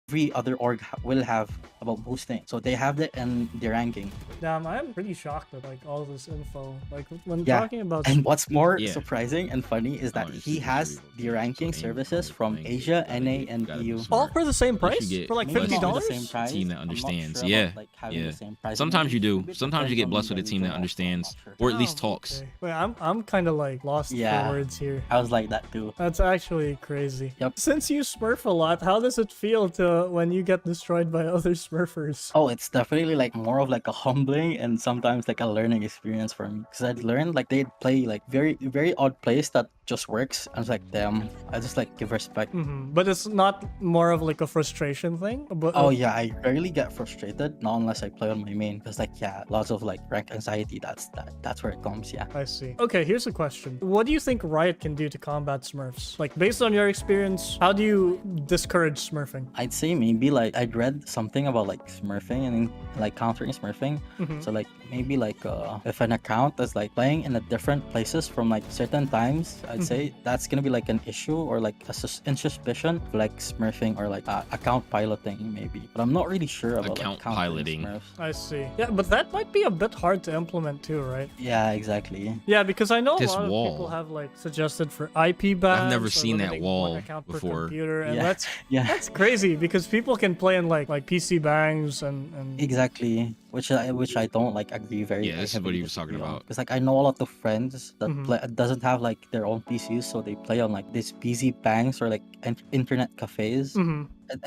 every other org will have about boosting, so they have it in the ranking. Damn, I'm pretty shocked at like all this info. Like when Yeah, talking about and what's more Yeah. surprising and funny is that Oh, it's he super has valuable. the ranking So services aim from playing, Asia, gotta NA, be- and gotta be EU. smart. all for the same Unless you price get for like blessed Maybe with not $50. the same price. team that I'm not understands. sure Yeah, about, like, having yeah. the same price. Sometimes you Maybe do. it Sometimes you depends get on blessed the with a team that region also, I'm understands, not sure. or at least Oh, talks. okay. Wait, I'm kind of like lost Yeah. for words here. I was like that too. That's actually crazy. Yep. Since you smurf a lot, how does it feel to when you get destroyed by other smurfers? Oh, it's definitely like more of like a humbling and sometimes like a learning experience for me. Because I'd learned like they'd play like very odd plays that just works. I was like, damn, I just like give respect. But it's not more of like a frustration thing. But Oh yeah, I rarely get frustrated, not unless I play on my main. Because like yeah, lots of like rank anxiety. That's where it comes. Yeah. I see. Okay, here's a question. What do you think Riot can do to combat smurfs? Like based on your experience, how do you discourage smurfing? I'd say maybe like I'd read something about like smurfing and like countering smurfing. So like maybe like if an account is like playing in a different places from like certain times, I'd say that's gonna be like an issue or like in suspicion for like smurfing or like account piloting maybe. But I'm not really sure about Account like, countering piloting. Smurfs. I see. Yeah, but that might be a bit hard to implement too, right? Yeah, exactly. Yeah, because I know a This lot of wall. people have like suggested for IP bans. never or seen that limiting wall one account per before. computer, and Yeah. that's Yeah. that's crazy because people can play in like PC bangs and Exactly, which I don't like agree very. Yeah, this is what he was talking about. Because like I know a lot of friends that play doesn't have like their own PCs, so they play on like these PC banks or like internet cafes.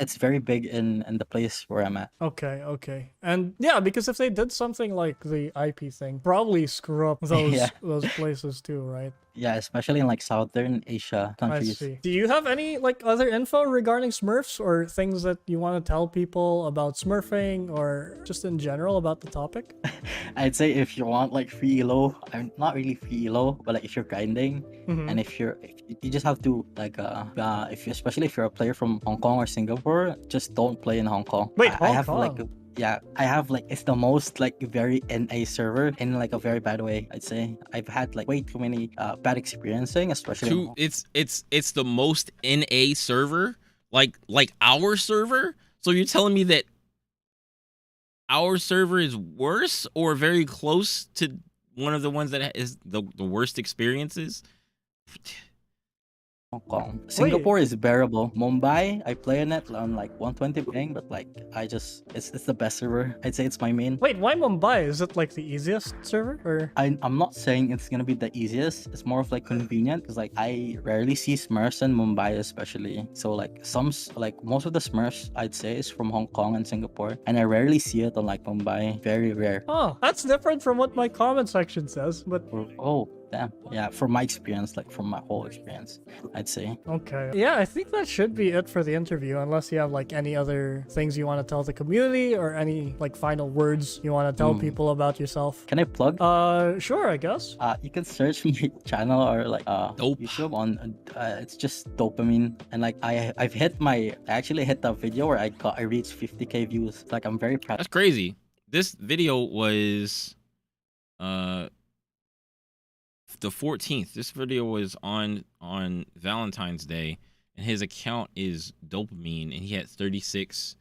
It's very big in the place where I'm at. Okay. And yeah, because if they did something like the IP thing, probably screw up those Yeah. those places too, right? Yeah, especially in like Southern Asia I countries. see. Do you have any like other info regarding Smurfs or things that you want to tell people about Smurfing or just in general about the topic? I'd say if you want like free elo, I'm not really free elo, but like if you're grinding and if you just have to like especially if you're a player from Hong Kong or Singapore, just don't play in Hong Kong. Wait, I Hong have Kong? like I have like it's the most like very NA server in like a very bad way. I'd say I've had like way too many bad experiencing, especially. in It's the most NA server, like our server. So you're telling me that our server is worse or very close to one of the ones that is the worst experiences? Hong Kong. Singapore is bearable. Mumbai, I play on it on like 120 ping, but like it's the best server. I'd say it's my main. Wait, why Mumbai? Is it like the easiest server or? I'm not saying it's gonna be the easiest. It's more of like convenient because like I rarely see Smurfs in Mumbai, especially. So like most of the Smurfs I'd say is from Hong Kong and Singapore, and I rarely see it on like Mumbai. Very rare. Oh, that's different from what my comment section says. But Oh, damn. Yeah, from my experience, like from my whole experience, I'd say. Okay. Yeah, I think that should be it for the interview, unless you have like any other things you want to tell the community or any like final words you want to tell people about yourself. Can I plug? Sure, I guess. You can search my channel or like Dope. YouTube on it's just dopamine, and like I actually hit a video where I reached 50k views. Like I'm very proud. That's crazy. This video was the 14th. This video was on Valentine's Day, and his account is Dopamine, and he had 36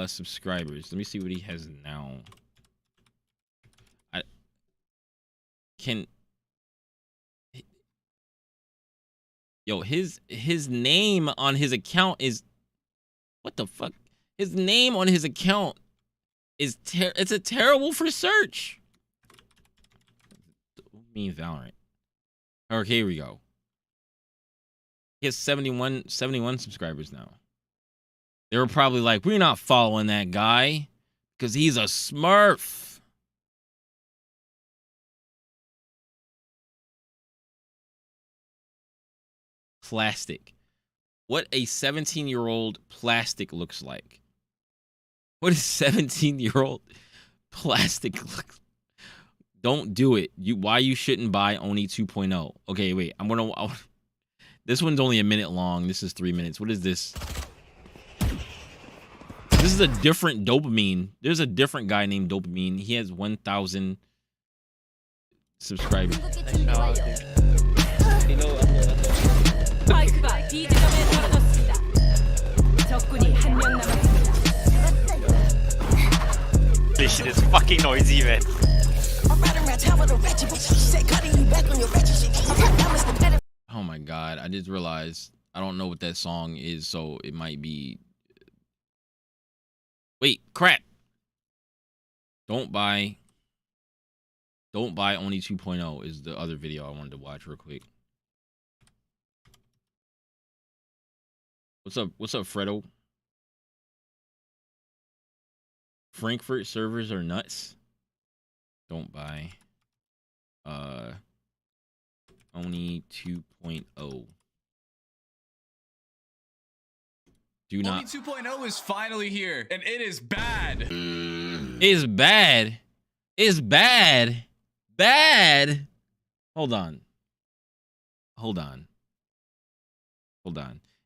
subscribers. Let me see what he has now. His name on his account is, what the fuck? His name on his account is it's a terrible for search. Me Valorant. Okay, here we go. He has 71 subscribers now. They were probably like, we're not following that guy because he's a smurf. Plastic. What a 17-year-old plastic looks like. What a 17-year-old plastic looks like. Don't do it. Why you shouldn't buy Oni 2.0. Okay, wait. This one's only a minute long. This is 3 minutes. What is this? This is a different Dopamine. There's a different guy named Dopamine. He has 1,000 subscribers. 스파이크가 B 지점에 떨어졌습니다. 적군이 한 명 남았습니다. This shit is fucking noisy, man. Oh my god, I just realized I don't know what that song is, so it might be... Wait, crap! Don't buy Oni 2.0 is the other video I wanted to watch real quick. What's up, Fredo? Frankfurt servers are nuts. Don't buy Oni 2.0. Do not. Oni 2.0 is finally here, and it is bad. It's bad. It's bad. Bad. Hold on.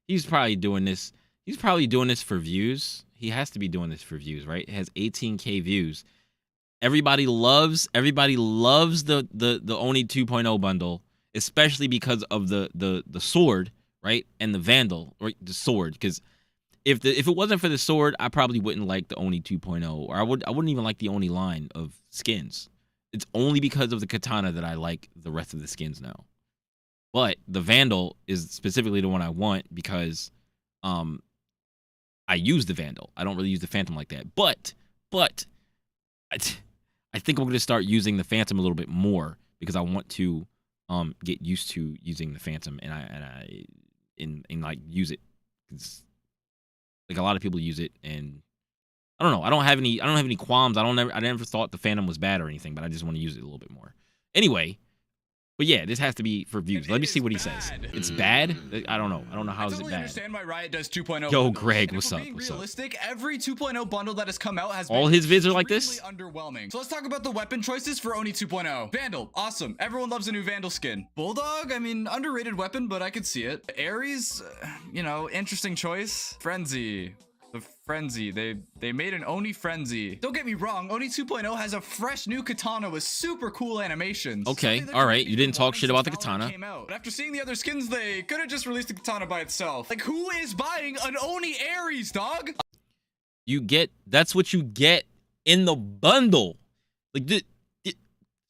He's probably doing this. He's probably doing this for views. He has to be doing this for views, right? It has 18k views. Everybody loves the Oni 2.0 bundle, especially because of the sword, right? And the Vandal, right? The sword, because if it wasn't for the sword, I probably wouldn't like the Oni 2.0, or I wouldn't even like the Oni line of skins. It's only because of the katana that I like the rest of the skins now. But the Vandal is specifically the one I want because I use the Vandal. I don't really use the Phantom like that. But I think I'm going to start using the Phantom a little bit more because I want to get used to using the Phantom and I like use it. It's, like a lot of people use it, and I don't know. I don't have any qualms. I never thought the Phantom was bad or anything, but I just want to use it a little bit more. Anyway, but yeah, this has to be for views. Let me see what he says. It's bad? I don't know. I don't know how is it bad. I understand why Riot does 2.0. Yo, bundles. Greg, And what's if we're up? being What's up? realistic, every 2.0 bundle that has come out has All been his vids are like this? extremely underwhelming. So let's talk about the weapon choices for Oni 2.0. Vandal, awesome. Everyone loves a new Vandal skin. Bulldog, I mean, underrated weapon, but I could see it. Ares, you know, interesting choice. Frenzy. The Frenzy. They made an Oni Frenzy. Don't get me wrong, Oni 2.0 has a fresh new katana with super cool animations. Okay, Something that all right. maybe You didn't been talk shit wanting about the since Valorant katana. came out. But after seeing the other skins, they could have just released the katana by itself. Like, who is buying an Oni Ares, dog? That's what you get in the bundle. Like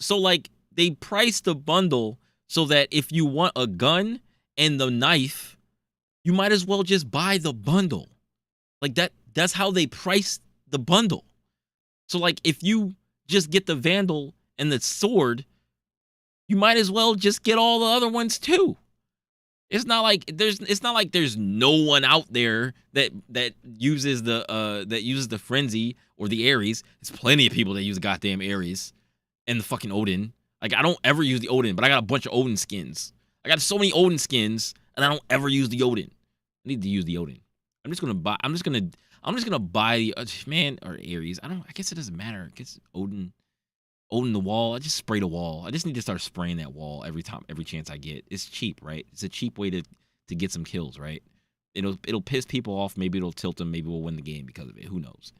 so like they priced the bundle so that if you want a gun and the knife, you might as well just buy the bundle. Like that's how they priced the bundle. So like if you just get the Vandal and the sword, you might as well just get all the other ones too. It's not like there's no one out there that uses the Frenzy or the Ares. There's plenty of people that use goddamn Ares and the fucking Odin. Like, I don't ever use the Odin, but I got a bunch of Odin skins. I got so many Odin skins, and I don't ever use the Odin. I need to use the Odin. I'm just gonna buy the man or Ares. I guess it doesn't matter. I guess Odin the wall. I just spray the wall. I just need to start spraying that wall every chance I get. It's cheap, right? It's a cheap way to get some kills, right? It'll piss people off. Maybe it'll tilt them. Maybe we'll win the game because of it. Who knows?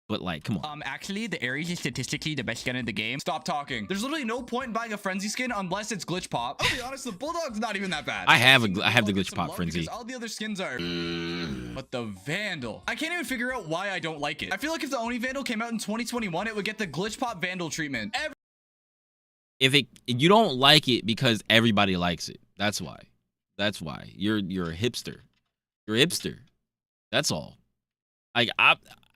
But like, come on. Actually, the Ares is statistically the best skin in the game. Stop talking. There's literally no point in buying a Frenzy skin unless it's glitch pop. I'll be honest, the Bulldog's not even that bad. I have the glitch pop Frenzy. All the other skins are. But the Vandal, I can't even figure out why I don't like it. I feel like if the Oni Vandal came out in 2021, it would get the glitch pop Vandal treatment. You don't like it because everybody likes it. That's why. You're a hipster. You're a hipster. That's all. Like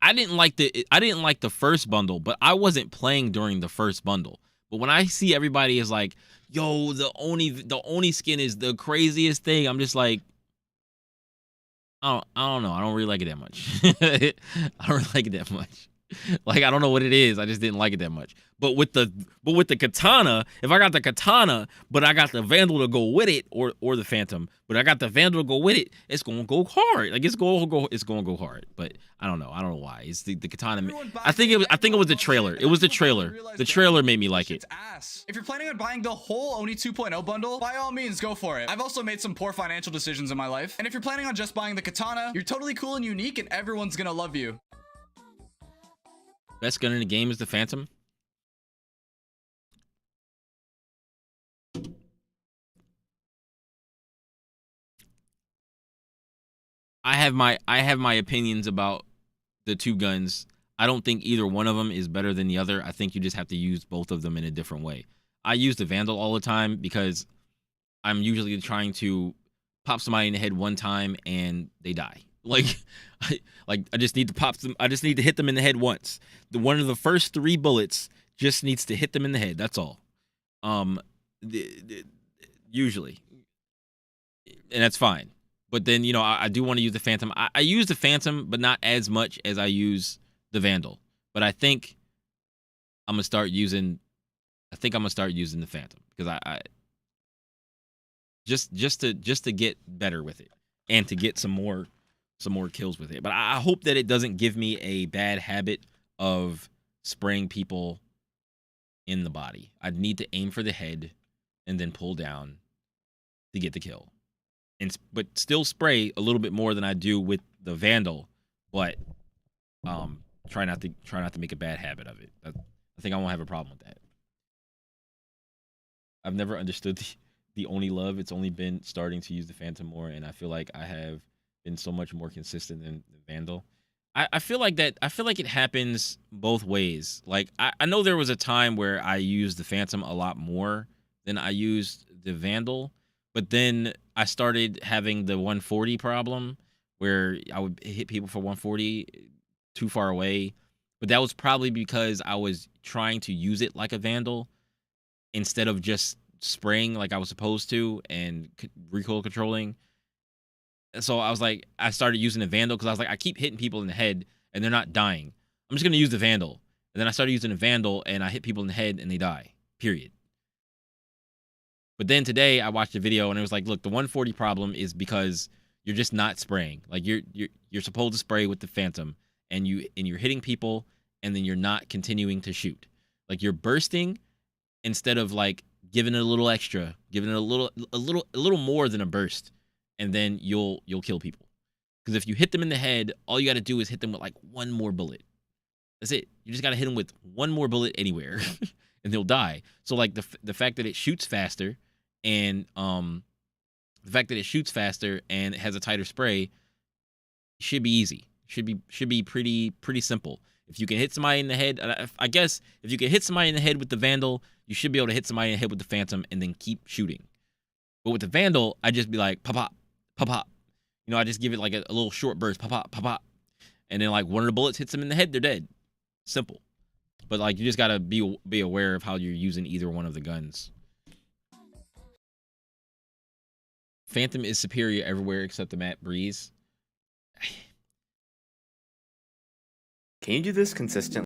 I didn't like the first bundle, but I wasn't playing during the first bundle. But when I see everybody is like, yo, the Oni skin is the craziest thing, I'm just like, I don't know. I don't really like it that much. I don't really like it that much. Like, I don't know what it is. I just didn't like it that much. But with the katana, if I got the katana, but I got the Vandal to go with it, or the Phantom, but I got the Vandal to go with it, it's gonna go hard. Like, it's gonna go hard. But I don't know. I don't know why. It's the katana. I think it was the trailer. It was the trailer. The trailer made me like it. Ass. If you're planning on buying the whole Oni 2.0 bundle, by all means, go for it. I've also made some poor financial decisions in my life. And if you're planning on just buying the katana, you're totally cool and unique, and everyone's gonna love you. Best gun in the game is the Phantom. I have my opinions about the two guns. I don't think either one of them is better than the other. I think you just have to use both of them in a different way. I use the Vandal all the time because I'm usually trying to pop somebody in the head one time and they die. Like, I just need to pop them. I just need to hit them in the head once. One of the first 3 bullets just needs to hit them in the head. That's all. Usually, and that's fine. But then, you know, I do want to use the Phantom. I use the Phantom, but not as much as I use the Vandal. But I think I'm gonna start using. I think I'm gonna start using the Phantom because I just to get better with it and to get some more kills with it. But I hope that it doesn't give me a bad habit of spraying people in the body. I'd need to aim for the head and then pull down to get the kill. But still spray a little bit more than I do with the Vandal, but try not to make a bad habit of it. I think I won't have a problem with that. I've never understood the Oni love. It's only been starting to use the Phantom more, and I feel like I have been so much more consistent than the Vandal. I feel like it happens both ways. Like, I know there was a time where I used the Phantom a lot more than I used the Vandal, but then I started having the 140 problem where I would hit people for 140 too far away. But that was probably because I was trying to use it like a Vandal instead of just spraying like I was supposed to and recoil controlling. So I was like, I started using the Vandal because I was like, I keep hitting people in the head and they're not dying. I'm just going to use the Vandal. And then I started using the Vandal and I hit people in the head and they die, period. But then today I watched a video and it was like, look, the 140 problem is because you're just not spraying. Like, you're supposed to spray with the Phantom and you're hitting people and then you're not continuing to shoot. Like, you're bursting instead of like giving it a little extra, giving it a little more than a burst. And then you'll kill people. Because if you hit them in the head, all you got to do is hit them with like one more bullet. That's it. You just got to hit them with one more bullet anywhere, and they'll die. So like the fact that it shoots faster, and it has a tighter spray, should be easy. Should be pretty simple. If you can hit somebody in the head, I guess if you can hit somebody in the head with the Vandal, you should be able to hit somebody in the head with the Phantom, and then keep shooting. But with the Vandal, I just be like pop pop. Pop pop. You know, I just give it like a little short burst. Pop pop, pop pop. And then like one of the bullets hits them in the head, they're dead. Simple. But like, you just gotta be aware of how you're using either one of the guns. Phantom is superior everywhere except the map Breeze. Can you do this consistently?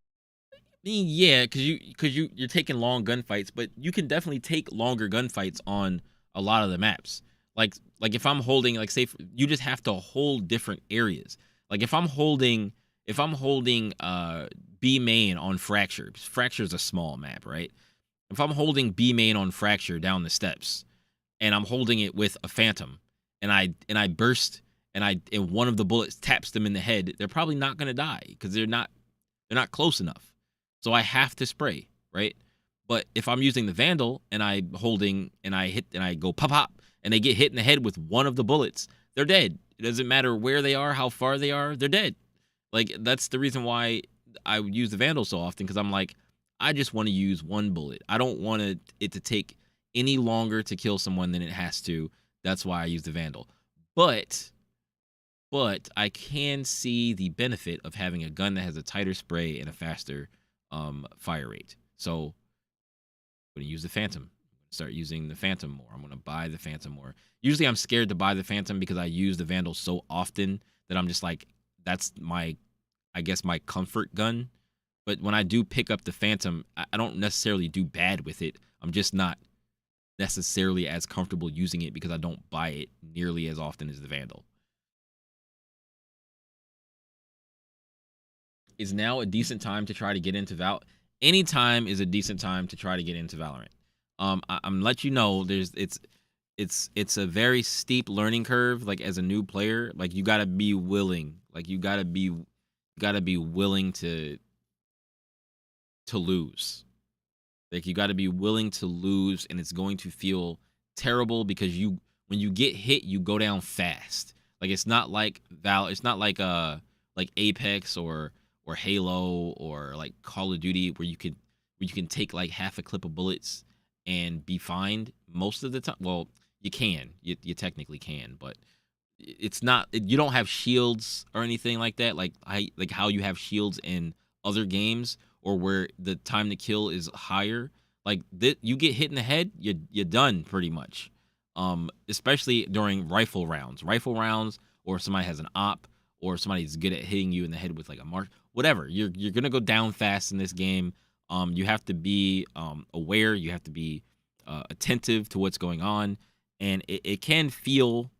mean, yeah, because you're taking long gunfights, but you can definitely take longer gunfights on a lot of the maps. Like if I'm holding, like, say you just have to hold different areas. Like if I'm holding B main on Fracture. Fracture's a small map, right? If I'm holding B main on Fracture down the steps, and I'm holding it with a Phantom, and I burst, and one of the bullets taps them in the head, they're probably not gonna die because they're not close enough. So I have to spray, right? But if I'm using the Vandal and I'm holding and I hit and I go pop pop and they get hit in the head with one of the bullets, they're dead. It doesn't matter where they are, how far they are, they're dead. Like that's the reason why I would use the Vandal so often, because I'm like, I just want to use one bullet. I don't want it to take any longer to kill someone than it has to. That's why I use the Vandal. But I can see the benefit of having a gun that has a tighter spray and a faster fire rate. So I'm going to use the Phantom. Start using the Phantom more. I'm going to buy the Phantom more. Usually I'm scared to buy the Phantom because I use the Vandal so often that I'm just like, that's my comfort gun. But when I do pick up the Phantom, I don't necessarily do bad with it. I'm just not necessarily as comfortable using it because I don't buy it nearly as often as the Vandal. Is now a decent time to try to get into Any time is a decent time to try to get into Valorant. I'm let you know it's a very steep learning curve. Like as a new player, like you gotta be willing. Like you gotta be willing to lose. Like you gotta be willing to lose, and it's going to feel terrible because when you get hit, you go down fast. Like it's not like like Apex or Halo or like Call of Duty where you can take like half a clip of bullets and be fine most of the time. Well, you can. You technically can, but it's not. You don't have shields or anything like that. Like how you have shields in other games or where the time to kill is higher. Like you get hit in the head, you're done pretty much. Especially during rifle rounds, or somebody has an op, or somebody's good at hitting you in the head with like a mark, whatever. You're gonna go down fast in this game. You have to be aware. You have to be attentive to what's going on, and it can feel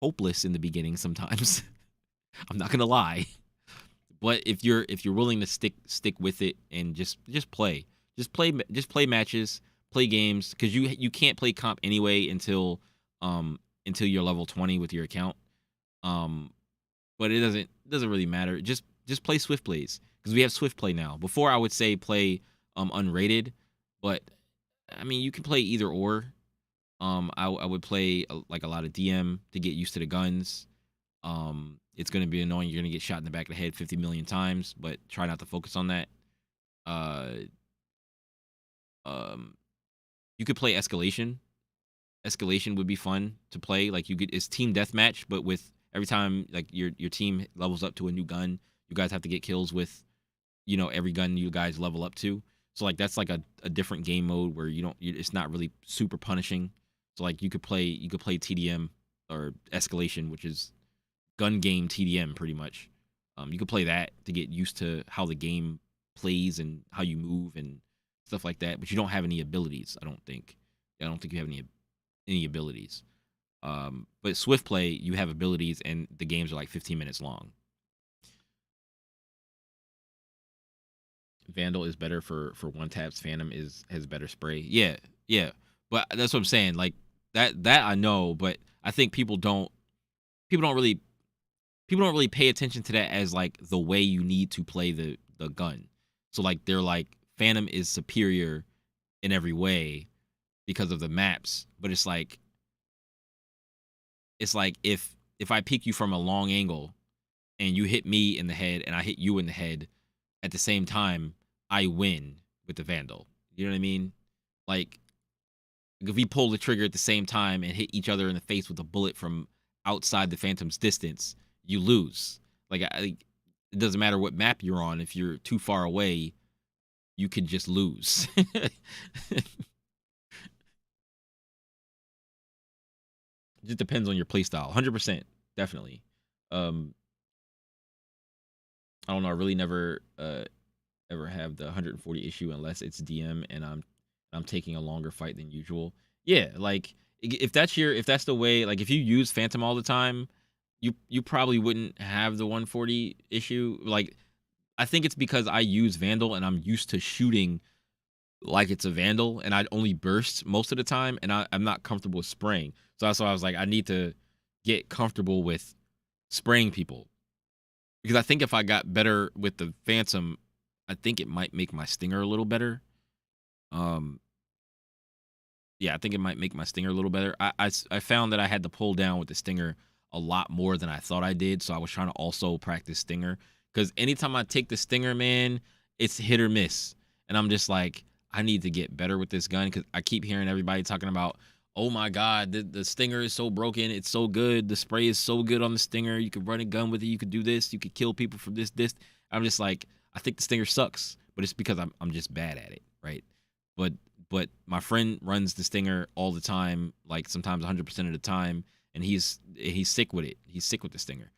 hopeless in the beginning sometimes. I'm not gonna lie, but if you're willing to stick with it and just play matches, play games, because you can't play comp anyway until you're level 20 with your account. But it doesn't really matter. Just play Swift plays because we have Swift play now. Before I would say play unrated, but I mean you can play either or. I would play like a lot of DM to get used to the guns. It's gonna be annoying. You're gonna get shot in the back of the head 50 million times, but try not to focus on that. You could play Escalation. Escalation would be fun to play. Like it's team deathmatch, but with every time like your team levels up to a new gun, you guys have to get kills with, every gun you guys level up to. So like that's like a different game mode where it's not really super punishing. So like you could play TDM or Escalation, which is gun game TDM pretty much. You could play that to get used to how the game plays and how you move and stuff like that. But you don't have any abilities, I don't think. I don't think you have any abilities. But Swift play, you have abilities, and the games are like 15 minutes long. Vandal is better for one taps. Phantom has better spray. Yeah. But that's what I'm saying. Like that I know, but I think people don't really pay attention to that as like the way you need to play the gun. So like they're like Phantom is superior in every way because of the maps, but it's like if I peek you from a long angle and you hit me in the head and I hit you in the head at the same time, I win with the Vandal. You know what I mean? Like if we pull the trigger at the same time and hit each other in the face with a bullet from outside the Phantom's distance, you lose. Like it doesn't matter what map you're on. If you're too far away, you could just lose. It just depends on your playstyle. 100%, definitely. I don't know. I really never ever have the 140 issue unless it's DM and I'm taking a longer fight than usual. Yeah, like if that's the way, like if you use Phantom all the time, you probably wouldn't have the 140 issue. Like I think it's because I use Vandal and I'm used to shooting like it's a Vandal and I only burst most of the time and I'm not comfortable with spraying. So that's why I was like, I need to get comfortable with spraying people. Because I think if I got better with the Phantom, I think it might make my stinger a little better. Yeah, I think it might make my stinger a little better. I found that I had to pull down with the stinger a lot more than I thought I did. So I was trying to also practice stinger. Because anytime I take the stinger, man, it's hit or miss. And I'm just like, I need to get better with this gun. Because I keep hearing everybody talking about, oh my God, the stinger is so broken. It's so good. The spray is so good on the stinger. You could run a gun with it. You could do this. You could kill people from this. I'm just like, I think the stinger sucks. But it's because I'm just bad at it, right? But my friend runs the stinger all the time, like sometimes 100% of the time, and he's sick with it. He's sick with the stinger.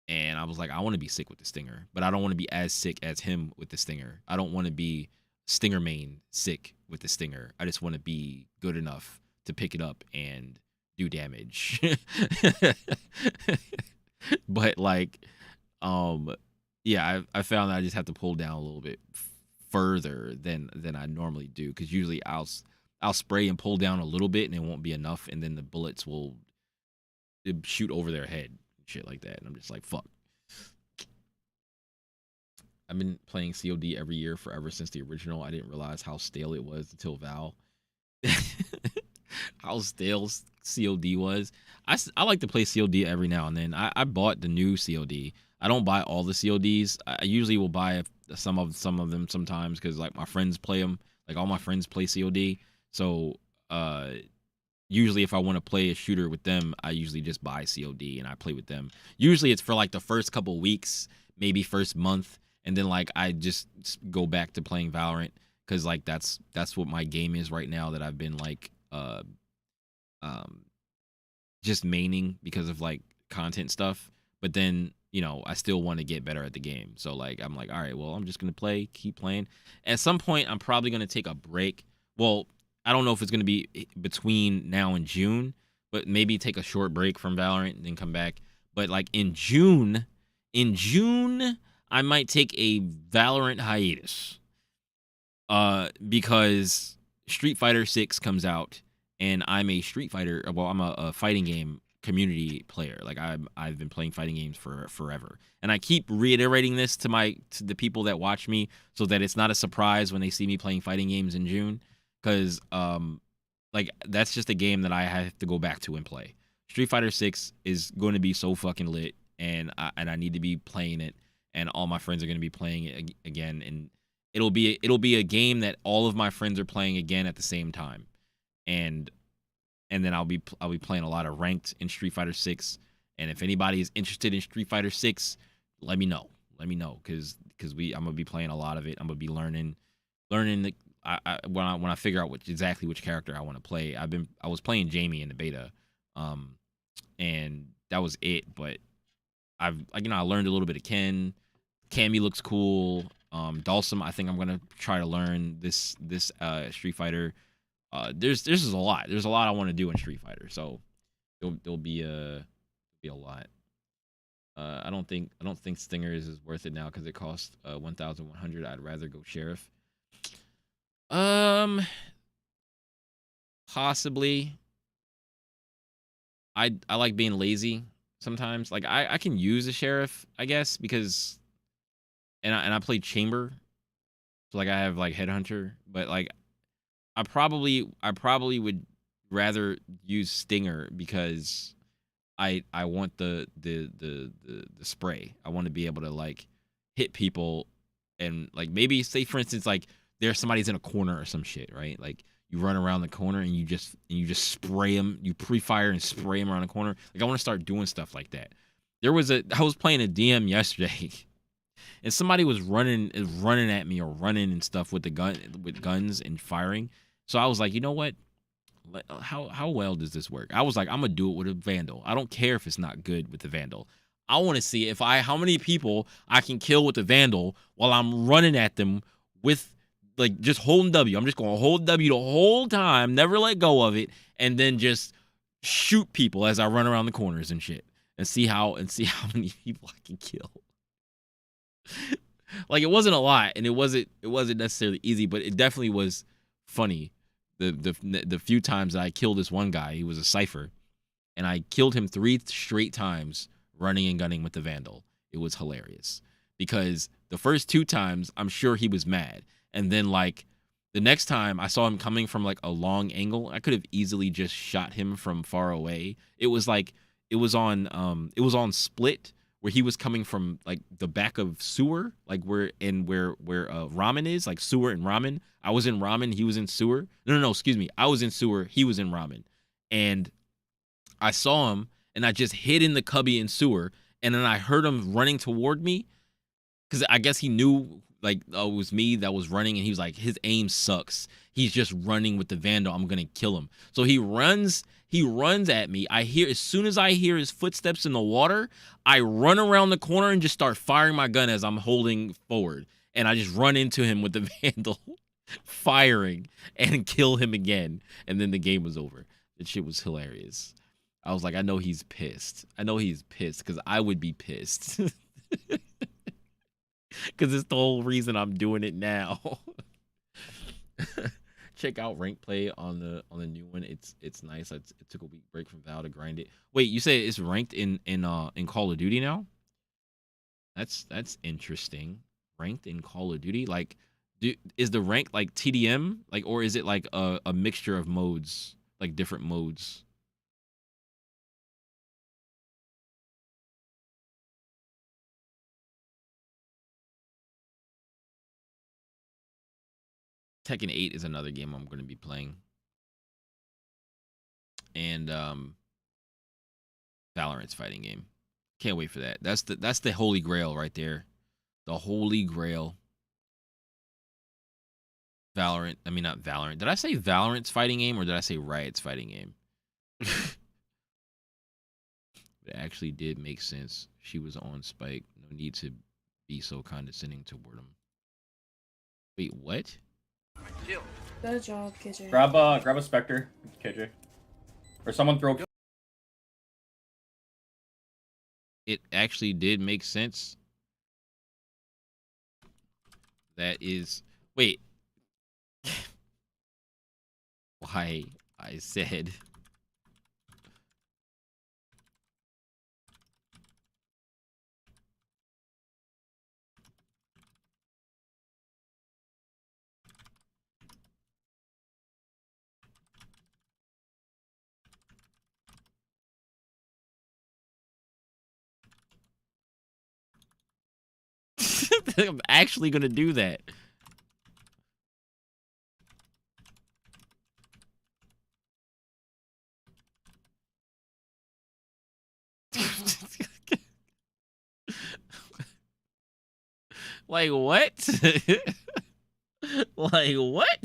And I was like, I want to be sick with the stinger, but I don't want to be as sick as him with the stinger. I don't want to be stinger main sick with the stinger. I just want to be good enough to pick it up and do damage. But like, yeah, I found that I just have to pull down a little bit further than I normally do, because usually I'll spray and pull down a little bit and it won't be enough, and then the bullets will shoot over their head and shit like that, and I'm just like, fuck. I've been playing COD every year forever since the original. I didn't realize how stale it was until Val. How stale COD was. I like to play COD every now and then. I bought the new COD. I don't buy all the CODs. I usually will buy some of them sometimes because like my friends play them. Like all my friends play COD. So usually if I want to play a shooter with them, I usually just buy COD and I play with them. Usually it's for like the first couple weeks, maybe first month, and then like I just go back to playing Valorant because like that's what my game is right now, that I've been like just maining because of like content stuff. But then, you know, I still want to get better at the game. So like I'm like, all right, well, I'm just gonna keep playing. At some point I'm probably gonna take a break. Well, I don't know if it's gonna be between now and June, but maybe take a short break from Valorant and then come back. But like in June, I might take a Valorant hiatus. Because Street Fighter 6 comes out, and I'm a Street Fighter. Well, I'm a fighting game community player. Like I've been playing fighting games for forever, and I keep reiterating this to the people that watch me, so that it's not a surprise when they see me playing fighting games in June. Because like that's just a game that I have to go back to and play. Street Fighter 6 is going to be so fucking lit, and I need to be playing it, and all my friends are going to be playing it again, and it'll be a game that all of my friends are playing again at the same time, and then I'll be playing a lot of ranked in Street Fighter 6. And if anybody is interested in Street Fighter 6, let me know, because I'm gonna be playing a lot of it. I'm gonna be learning the, when I figure out exactly which character I want to play. I was playing Jamie in the beta, and that was it. But I learned a little bit of Ken. Cammy looks cool. Dhalsim, I think I'm gonna try to learn this Street Fighter. There's a lot. There's a lot I want to do in Street Fighter, so there'll be a lot. I don't think Stingers is worth it now because it costs 1,100. I'd rather go Sheriff. Possibly. I like being lazy sometimes. Like I can use a Sheriff, I guess, because and I play Chamber, so like I have like Headhunter, but like I probably would rather use Stinger because I want the spray. I want to be able to like hit people, and like maybe say for instance like there's somebody's in a corner or some shit, right? Like you run around the corner and you just spray them. You pre-fire and spray them around the corner. Like I want to start doing stuff like that. I was playing a DM yesterday, and somebody was running at me or running and stuff with guns and firing. So I was like, you know what? How well does this work? I was like, I'm gonna do it with a Vandal. I don't care if it's not good with the Vandal. I want to see how many people I can kill with the Vandal while I'm running at them with like just holding W. I'm just going to hold W the whole time, never let go of it, and then just shoot people as I run around the corners and shit, and see how many people I can kill. Like, it wasn't a lot, and it wasn't necessarily easy, but it definitely was funny. The few times that I killed this one guy, he was a Cypher, and I killed him 3 straight times running and gunning with the Vandal. It was hilarious because the first 2 times I'm sure he was mad, and then like the next time I saw him coming from like a long angle, I could have easily just shot him from far away. It was on Split, where he was coming from like the back of sewer, like where ramen is, like sewer and ramen. I was in ramen, he was in sewer. No, excuse me. I was in sewer, he was in ramen. And I saw him and I just hid in the cubby in sewer, and then I heard him running toward me because I guess he knew like it was me that was running, and he was like, his aim sucks. He's just running with the Vandal. I'm gonna kill him. So he runs at me. As soon as I hear his footsteps in the water, I run around the corner and just start firing my gun as I'm holding forward. And I just run into him with the Vandal, firing, and kill him again. And then the game was over. That shit was hilarious. I was like, I know he's pissed. I know he's pissed because I would be pissed. Because it's the whole reason I'm doing it now. Check out rank play on the new one. It's nice. It took a week break from Val to grind it. Wait, you say it's ranked in Call of Duty now? That's interesting. Ranked in Call of Duty, like, is the rank like TDM, like, or is it like a mixture of modes, like different modes? Tekken 8 is another game I'm going to be playing. And Valorant's fighting game. Can't wait for that. That's the holy grail right there. The holy grail. Valorant. I mean, not Valorant. Did I say Valorant's fighting game, or did I say Riot's fighting game? It actually did make sense. She was on Spike. No need to be so condescending toward him. Wait, what? Good job, KJ. Grab a Spectre, KJ. Or someone throw. It actually did make sense. That is, wait. Why I said I'm actually gonna do that. Like what? Like what?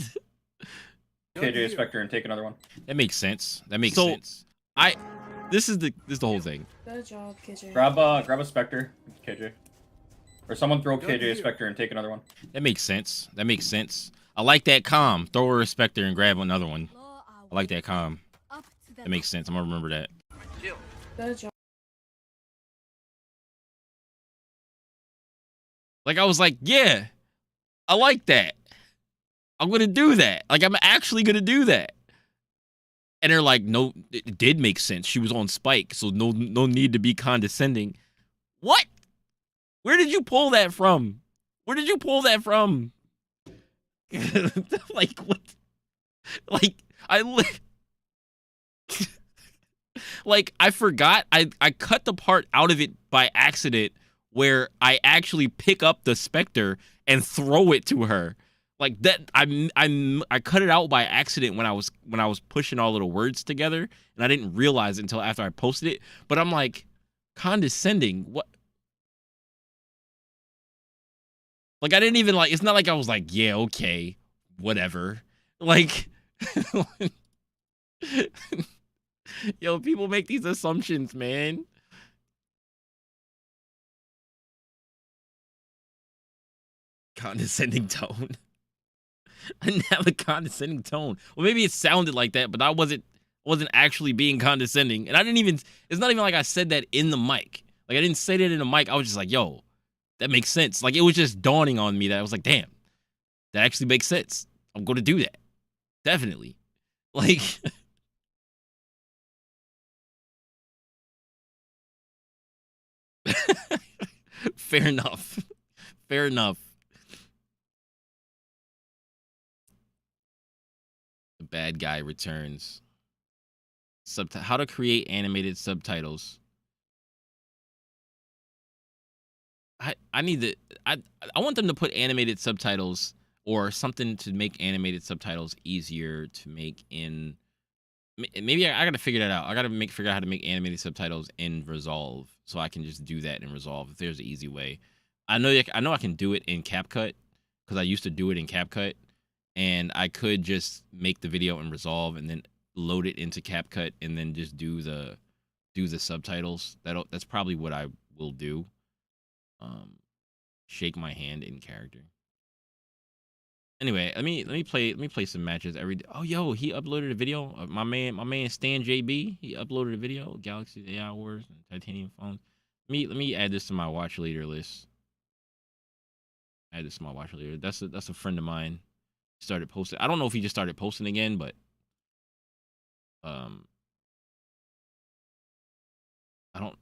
KJ Spectre and take another one. That makes sense. That makes sense. This is the whole thing. Good job, KJ. Grab a Spectre, KJ. Or someone throw KJ Spectre and take another one. That makes sense. That makes sense. I like that calm. Throw her a Spectre and grab another one. I like that calm. That makes sense. I'm gonna remember that. Good job. Like, I was like, yeah, I like that. I'm gonna do that. Like, I'm actually gonna do that. And they're like, no, it did make sense. She was on Spike, so no need to be condescending. What? Where did you pull that from? Where did you pull that from? Like, what? Like, like, I forgot. I cut the part out of it by accident where I actually pick up the Spectre and throw it to her. Like that, I cut it out by accident when I was pushing all of the words together, and I didn't realize it until after I posted it. But I'm like, condescending. What? Like, I didn't even like. It's not like I was like, yeah, okay, whatever. Like, yo, people make these assumptions, man. condescending tone. I didn't have a condescending tone. Well, maybe it sounded like that, but I wasn't actually being condescending. And I didn't even, it's not even like I said that in the mic. Like, I didn't say that in the mic. I was just like, yo, that makes sense. Like, it was just dawning on me that I was like, damn, that actually makes sense. I'm going to do that. Definitely. Like, fair enough. Fair enough. The bad guy returns. How to create animated subtitles. I need to I want them to put animated subtitles or something to make animated subtitles easier to make in. Maybe I gotta figure that out. I gotta figure out how to make animated subtitles in Resolve, so I can just do that in Resolve if there's an easy way. I know I can do it in CapCut because I used to do it in CapCut, and I could just make the video in Resolve and then load it into CapCut and then just do the subtitles. That's probably what I will do. Shake my hand in character. Anyway, let me play some matches every day. Oh, yo, he uploaded a video. My man Stan JB, he uploaded a video. Galaxy AI Wars and Titanium phones. Let me add this to my watch later list. Add this to my watch later. That's a friend of mine. Started posting. I don't know if he just started posting again, but I don't.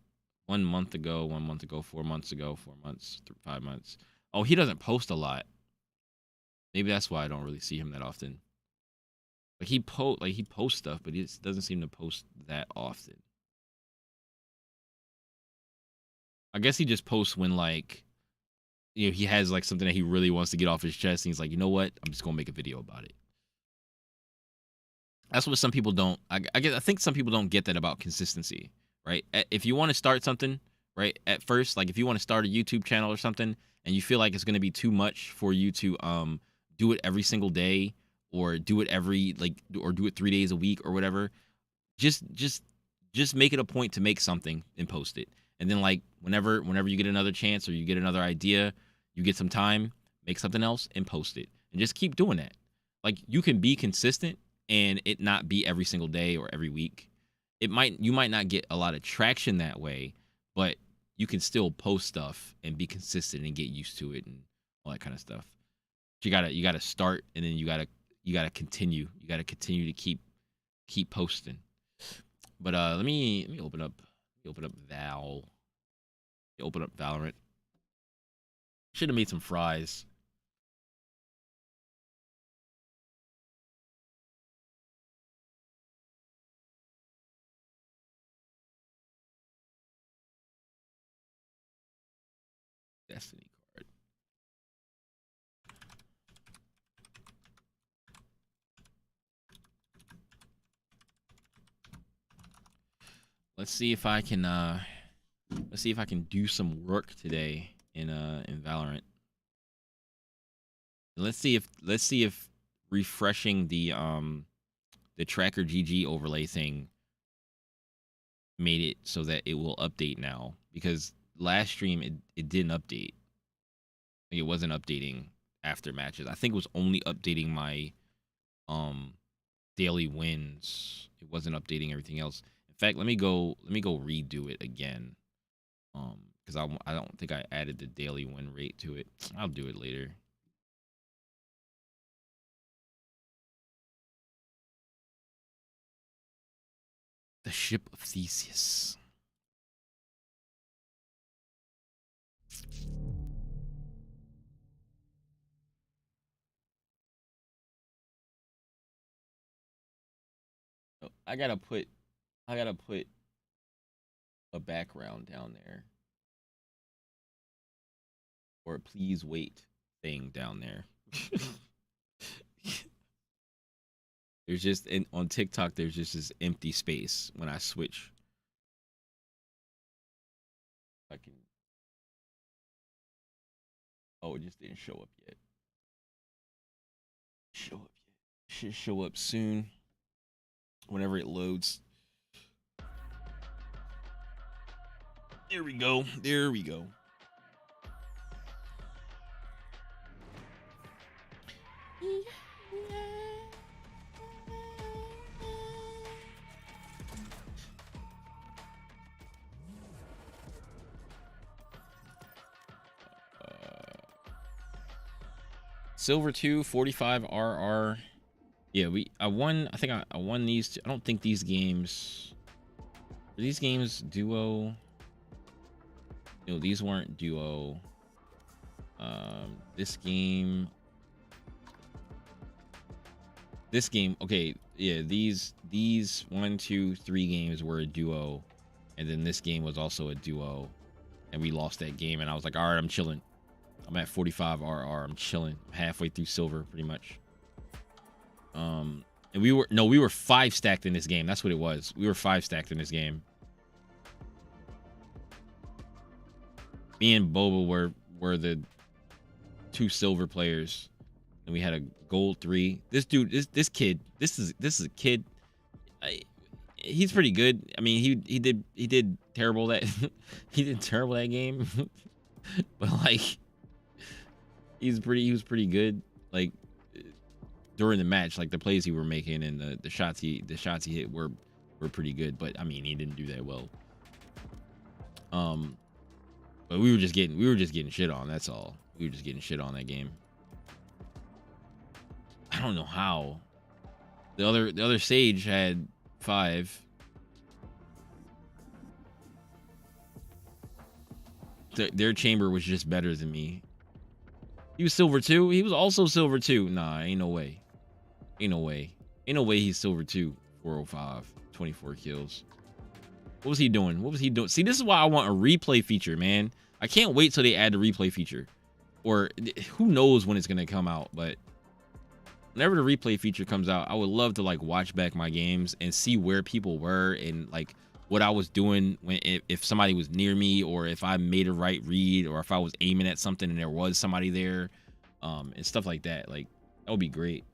1 month ago, 1 month ago, 4 months ago, 4 months, 5 months. Oh, he doesn't post a lot. Maybe that's why I don't really see him that often. Like he posts stuff, but he just doesn't seem to post that often. I guess he just posts when like, you know, he has like something that he really wants to get off his chest, and he's like, you know what, I'm just gonna make a video about it. That's what some people don't. I think some people don't get that about consistency, right? If you want to start something, right, at first, like if you want to start a YouTube channel or something, and you feel like it's gonna be too much for you to do it every single day or do it or do it 3 days a week or whatever, just make it a point to make something and post it. And then like whenever you get another chance or you get another idea, you get some time, make something else and post it. And just keep doing that. Like you can be consistent and it not be every single day or every week. You might not get a lot of traction that way, but you can still post stuff and be consistent and get used to it and all that kind of stuff. But you gotta start, and then you gotta continue. You gotta continue to keep posting. But let me open up Valorant. Should have made some fries. Destiny card. Let's see if I can do some work today in Valorant. Let's see if refreshing the tracker GG overlay thing made it so that it will update now, because last stream it didn't update. Like, it wasn't updating after matches. I think it was only updating my daily wins. It wasn't updating everything else. In fact, let me go redo it again. Because I don't think I added the daily win rate to it. I'll do it later. The Ship of Theseus. Oh, I gotta put a background down there, or a please wait thing down there. There's just on TikTok there's just this empty space when I switch. I can. Oh, it just didn't show up yet. Should show up soon. Whenever it loads. There we go. Silver 2, 45 RR. Yeah, I won. I think I won these two. I don't think these games. Were these games duo? No, these weren't duo. This game. Okay, yeah, these 1, 2, 3 games were a duo, and then this game was also a duo, and we lost that game. And I was like, all right, I'm chilling. I'm at 45 RR. I'm chilling. I'm halfway through silver, pretty much. And we were 5 stacked in this game. That's what it was. We were 5 stacked in this game. Me and Boba were the 2 silver players, and we had a gold 3. This dude, this kid, this is a kid. He's pretty good. I mean, he did terrible that he did terrible that game, but like he was pretty good. Like during the match, like the plays he were making and the shots he hit were pretty good. But I mean, he didn't do that well. But we were just getting shit on. That's all. We were just getting shit on that game. I don't know how. The other Sage had 5. Their chamber was just better than me. He was silver 2. He was also silver 2. Nah, ain't no way. Ain't no way. Ain't no way he's silver 2. 405. 24 kills. What was he doing? What was he doing? See, this is why I want a replay feature, man. I can't wait till they add the replay feature. Or who knows when it's going to come out, but whenever the replay feature comes out, I would love to like watch back my games and see where people were and like what I was doing when if somebody was near me, or if I made a right read, or if I was aiming at something and there was somebody there, and stuff like that. Like that would be great.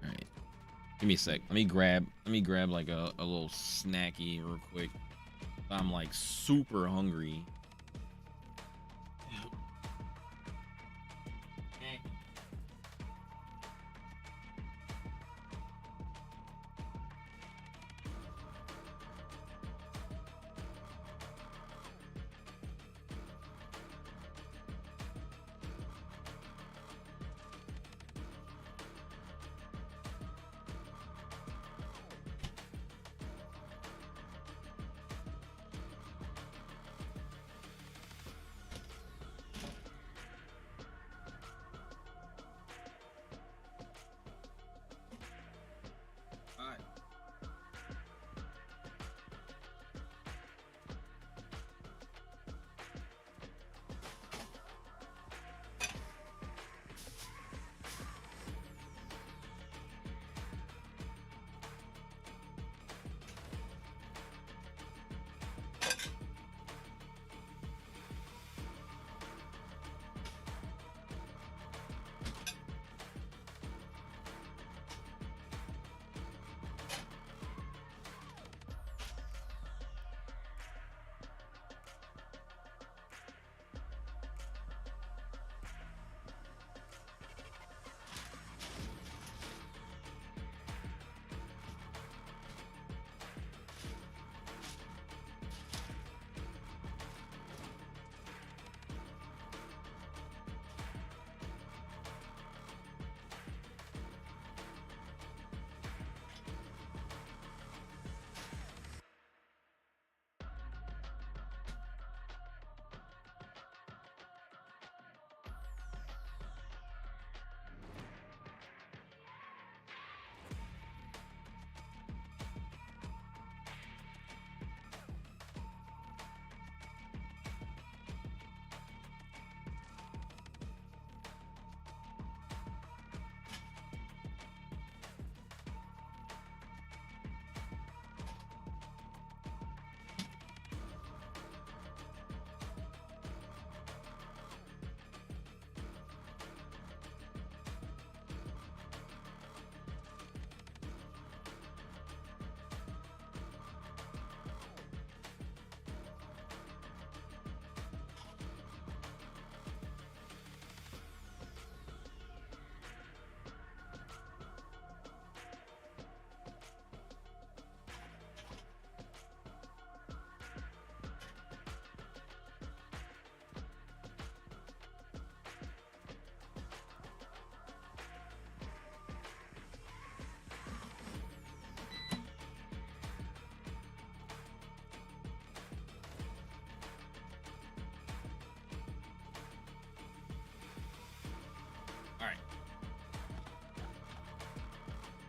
All right, give me a sec. Let me grab like a little snacky real quick. I'm like super hungry.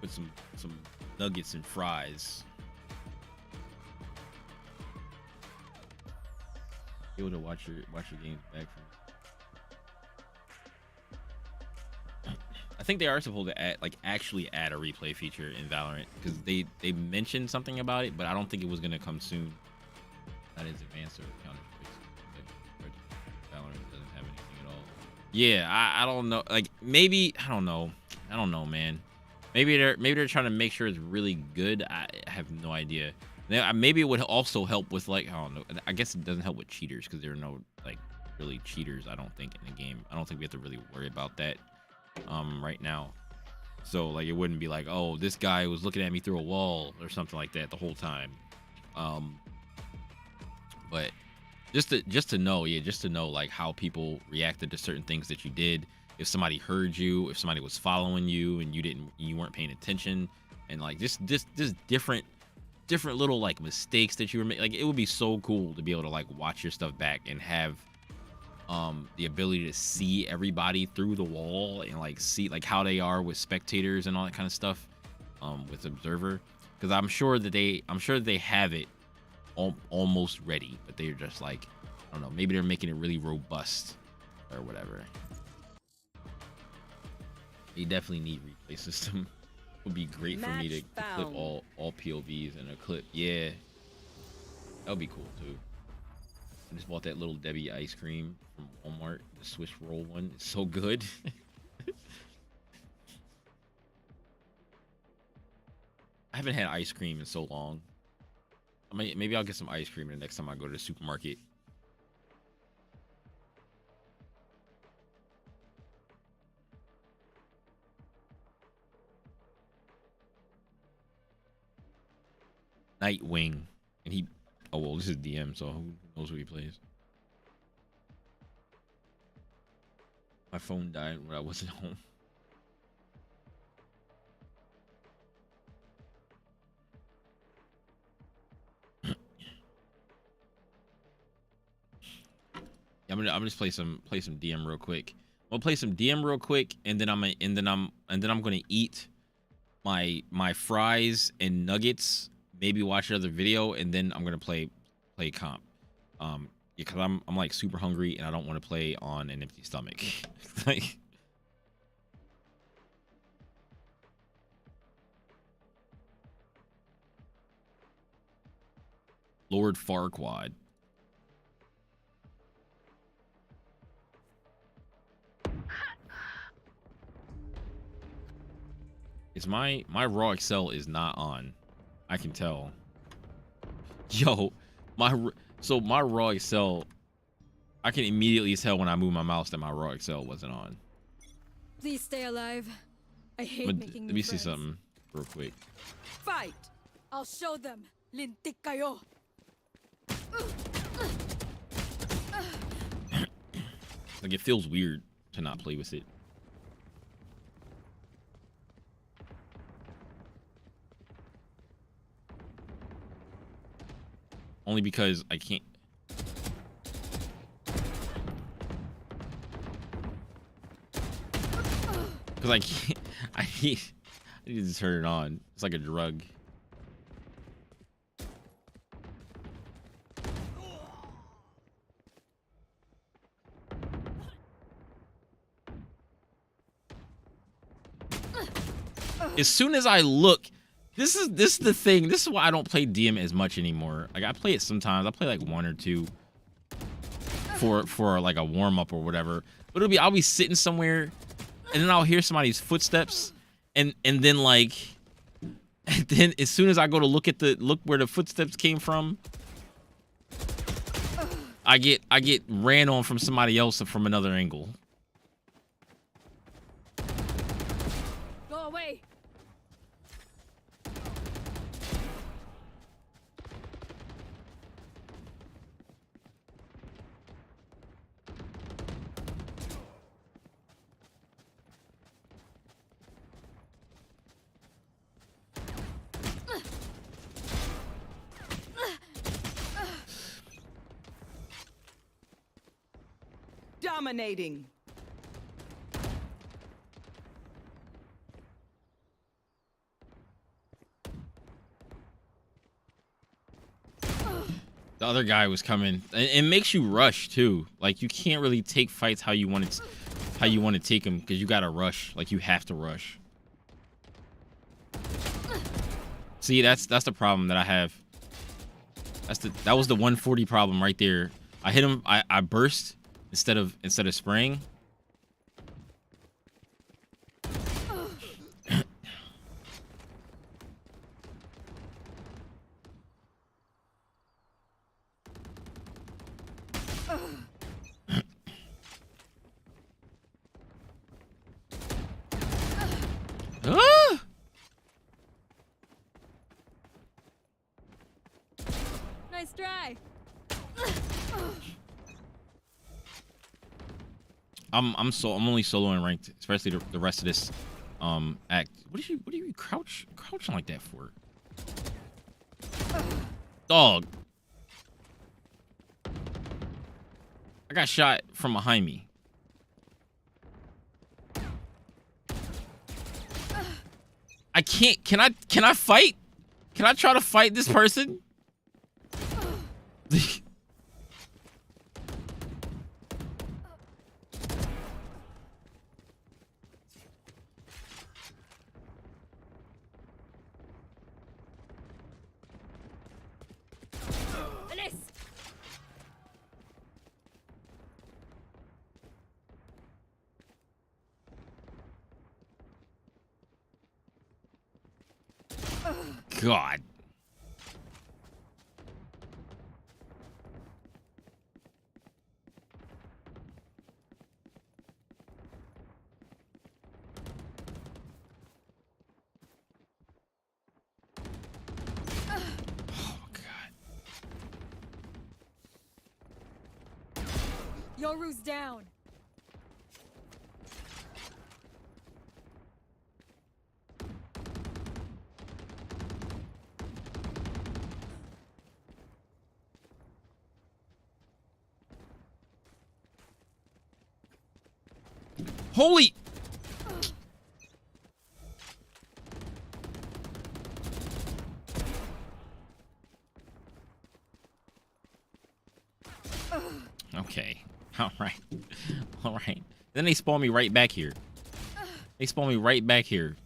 with some nuggets and fries. Be able to watch your games back from. I think they are supposed to add, like, actually add a replay feature in Valorant, because they mentioned something about it, but I don't think it was gonna come soon. That is advanced or Counter-Strike. Valorant doesn't have anything at all. Yeah, I don't know. Like, maybe I don't know, man. Maybe they're trying to make sure it's really good. I have no idea. Maybe it would also help with, like, I don't know. I guess it doesn't help with cheaters, because there are no, like, really cheaters, I don't think, in the game. I don't think we have to really worry about that right now. So, like, it wouldn't be like, oh, this guy was looking at me through a wall or something like that the whole time. But just to know, like, how people reacted to certain things that you did. If somebody heard you, if somebody was following you and you weren't paying attention, and, like, just different little, like, mistakes that you were making. Like, it would be so cool to be able to, like, watch your stuff back and have the ability to see everybody through the wall and, like, see, like, how they are with spectators and all that kind of stuff with Observer, because I'm sure that they have it almost ready, but they're just, like, I don't know, maybe they're making it really robust or whatever. They definitely need replay system. Would be great for me to clip all POVs in a clip. Yeah, that would be cool too. I just bought that little Debbie ice cream from Walmart, the Swiss roll one. It's so good. I haven't had ice cream in so long. I mean, maybe I'll get some ice cream the next time I go to the supermarket. Nightwing, and he, oh well, this is DM, so who knows who he plays. My phone died when I wasn't home. I'm gonna just play some DM real quick. I'm gonna play some DM real quick, and then I'm gonna eat my fries and nuggets. Maybe watch another video, and then I'm gonna play comp. Because I'm like super hungry and I don't want to play on an empty stomach. Like, Lord Farquaad. It's my raw Excel is not on. I can tell. Yo, my raw Excel, I can immediately tell when I move my mouse that my raw Excel wasn't on. Please stay alive. I hate making Let me see something real quick. Fight! I'll show them. Lintik kayo. Like, it feels weird to not play with it. Only because I can't. Because I can't. I need to turn it on. It's like a drug. As soon as I look, this is the thing. This is why I don't play DM as much anymore. Like, I play it sometimes. I play like 1 or 2 for like a warm up or whatever. But I'll be sitting somewhere, and then I'll hear somebody's footsteps, and then like, and then as soon as I go to look where the footsteps came from, I get ran on from somebody else from another angle. Go away. Dominating. The other guy was coming. It makes you rush too. Like you can't really take fights how you want to take them because you gotta rush. Like you have to rush. See, that's the problem that I have. That was the 140 problem right there. I hit him. I burst instead of spraying. Ah! Nice try. I'm only soloing ranked, especially the rest of this act. What are you crouching like that for? Dog. I got shot from behind me. I can't. Can I fight? Can I try to fight this person? God. Yoru's down. Holy. Okay. All right. All right. Then they spawn me right back here. They spawn me right back here.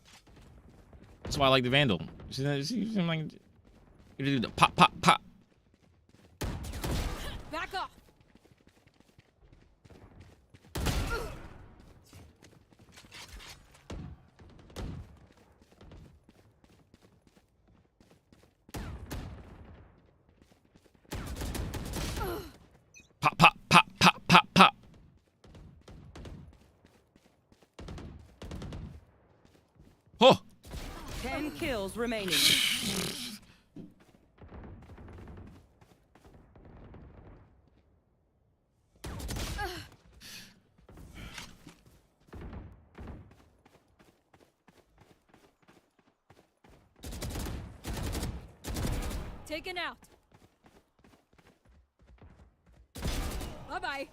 That's why I like the Vandal. See, I'm like, you do the pop, pop, pop. Back off. Pop, pop, pop, pop, pop, pop. Oh. 10 kills remaining. Taken out. Bye-bye.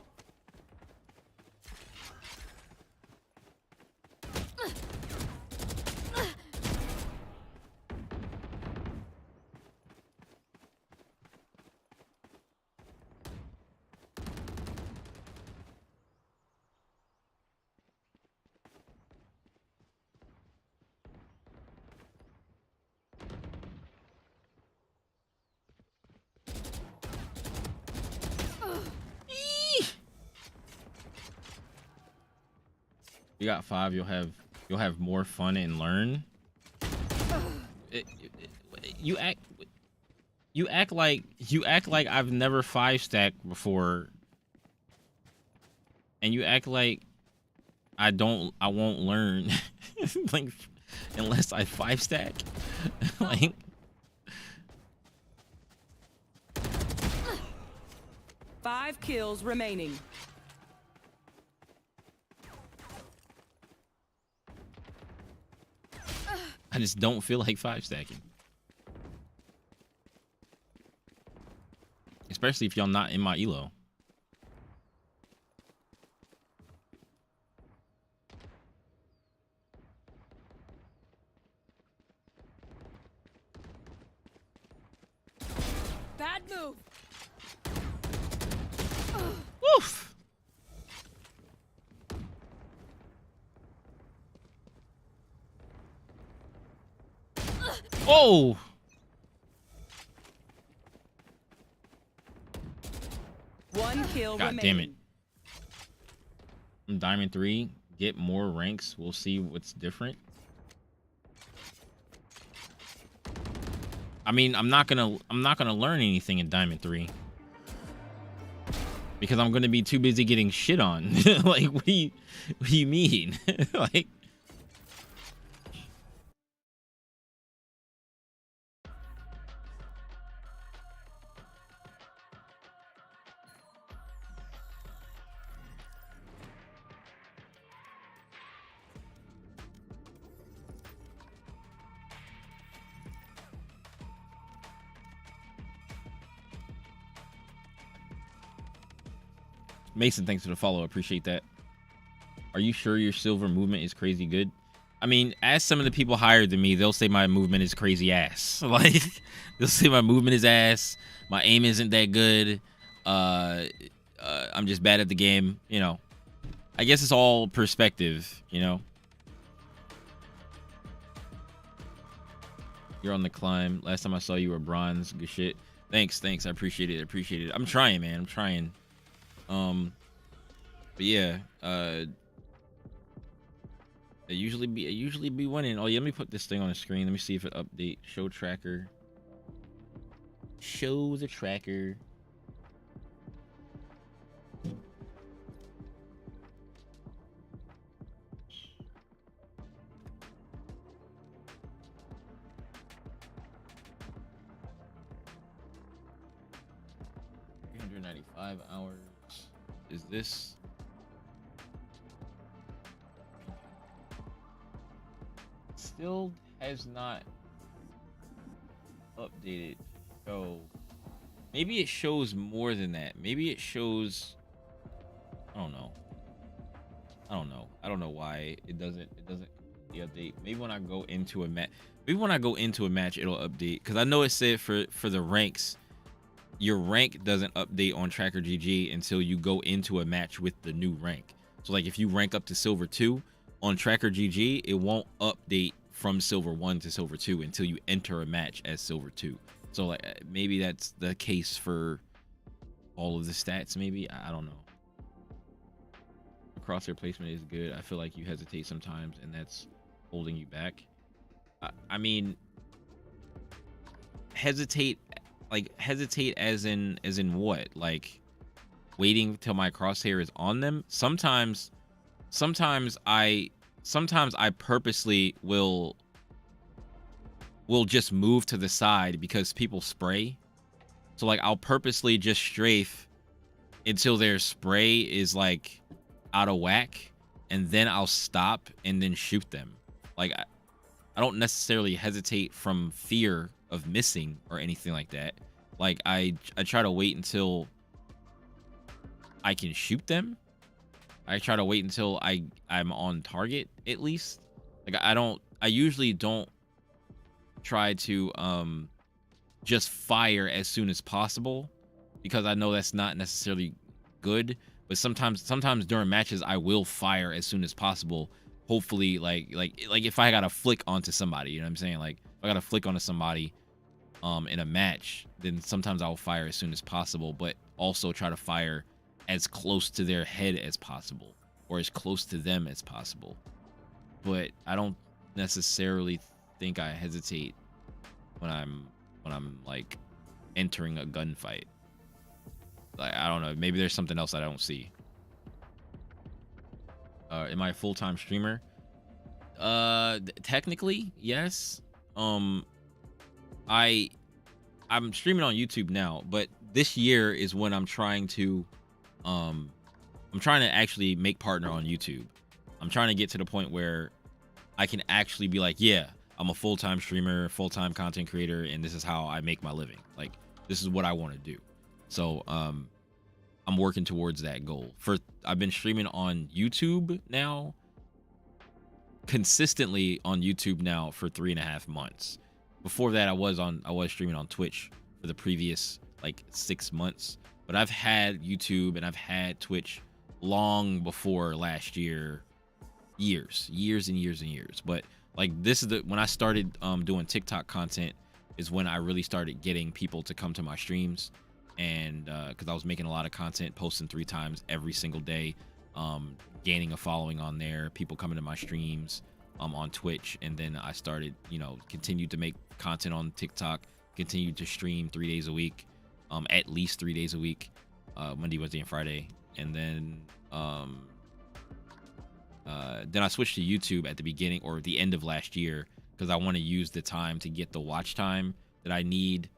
You got 5. You'll have more fun and learn. You act like I've never 5-stacked before, and you act like I won't learn like unless I 5-stack. Like 5 kills remaining. I just don't feel like 5-stacking. Especially if y'all not in my elo. Bad move. Oh! One kill God remaining. damn it. Diamond 3, get more ranks. We'll see what's different. I mean, I'm not gonna learn anything in Diamond 3. Because I'm gonna be too busy getting shit on. Like, what do you mean? Like, Mason, thanks for the follow. Appreciate that. Are you sure your silver movement is crazy good? I mean, ask some of the people higher than me. They'll say my movement is crazy ass. Like, they'll say my movement is ass. My aim isn't that good. I'm just bad at the game. You know, I guess it's all perspective, you know. You're on the climb. Last time I saw you were bronze. Good shit. Thanks. I appreciate it. I'm trying, man. I'm trying. But yeah, I usually be winning. Oh yeah, let me put this thing on the screen. Let me see if it update. Show tracker. Show the tracker. Hours. Is this still has not updated? So maybe it shows more than that. Maybe it shows, I don't know. I don't know why it doesn't update. Maybe when I go into a match, it'll update, because I know it said for the ranks, your rank doesn't update on Tracker GG until you go into a match with the new rank. So like if you rank up to silver 2 on Tracker GG, it won't update from silver 1 to silver 2 until you enter a match as silver 2. So like maybe that's the case for all of the stats. Maybe, I don't know. Crosshair placement is good. I feel like you hesitate sometimes, and that's holding you back. I mean, hesitate as in what? Like waiting till my crosshair is on them? Sometimes I purposely will just move to the side because people spray. So like I'll purposely just strafe until their spray is like out of whack, and then I'll stop and then shoot them. Like I don't necessarily hesitate from fear of missing or anything like that. Like I try to wait until I can shoot them. I try to wait until I'm on target at least. Like I usually don't try to just fire as soon as possible, because I know that's not necessarily good. But sometimes during matches I will fire as soon as possible. Hopefully like if I got to flick onto somebody, you know what I'm saying? Like if I got to flick onto somebody in a match, then sometimes I'll fire as soon as possible, but also try to fire as close to their head as possible, or as close to them as possible. But I don't necessarily think I hesitate when I'm like entering a gunfight. Like I don't know, maybe there's something else I don't see. Am I a full-time streamer? Technically, yes. I'm streaming on YouTube now, but this year is when I'm trying to actually make partner on YouTube. I'm trying to get to the point where I can actually be like, yeah, I'm a full-time streamer, full-time content creator, and this is how I make my living. Like, this is what I want to do. So, I'm working towards that goal. I've been streaming on YouTube now, consistently on YouTube now for 3.5 months. Before that, I was streaming on Twitch for the previous like 6 months. But I've had YouTube and I've had Twitch long before last year, years and years. But Like this is when I started doing TikTok content is when I really started getting people to come to my streams, and because I was making a lot of content, posting 3 times every single day, gaining a following on there, people coming to my streams on Twitch, and then I started, you know, continued to make content on TikTok, continued to stream 3 days a week, at least 3 days a week, Monday, Wednesday, and Friday, and then I switched to YouTube at the beginning or the end of last year because I want to use the time to get the watch time that I need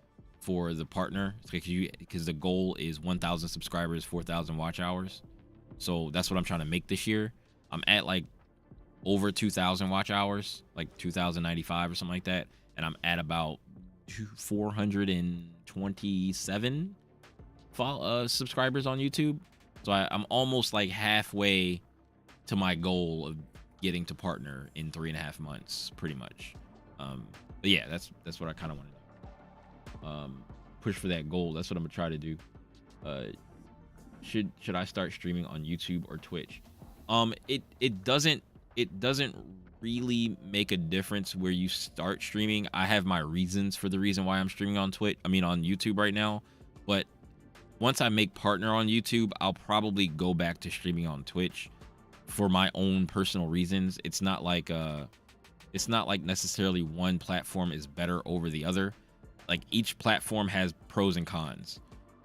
for the partner, because the goal is 1,000 subscribers, 4,000 watch hours. So that's what I'm trying to make this year. I'm at like over 2,000 watch hours, like 2,095 or something like that, and I'm at about 427 subscribers on YouTube. So I'm almost like halfway to my goal of getting to partner in 3.5 months, pretty much. But yeah, that's what I kind of want to do. Push for that goal. That's what I'm gonna try to do. Should I start streaming on YouTube or Twitch? It doesn't really make a difference where you start streaming. I have my reasons for the reason why I'm streaming on on YouTube right now, but once I make partner on YouTube, I'll probably go back to streaming on Twitch for my own personal reasons. It's not like necessarily one platform is better over the other. Like each platform has pros and cons.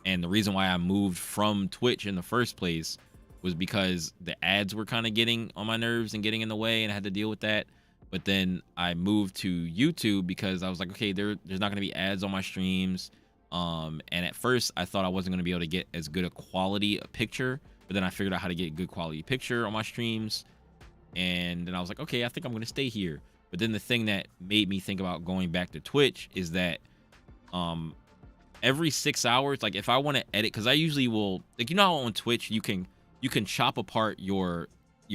And the reason why I moved from Twitch in the first place was because the ads were kind of getting on my nerves and getting in the way, and I had to deal with that. But then I moved to YouTube because I was like, okay, there's not going to be ads on my streams. And at first I thought I wasn't going to be able to get as good a quality picture, but then I figured out how to get good quality picture on my streams. And then I was like, okay, I think I'm going to stay here. But then the thing that made me think about going back to Twitch is that every 6 hours, like if I want to edit, because I usually will, like, you know how on Twitch you can chop apart your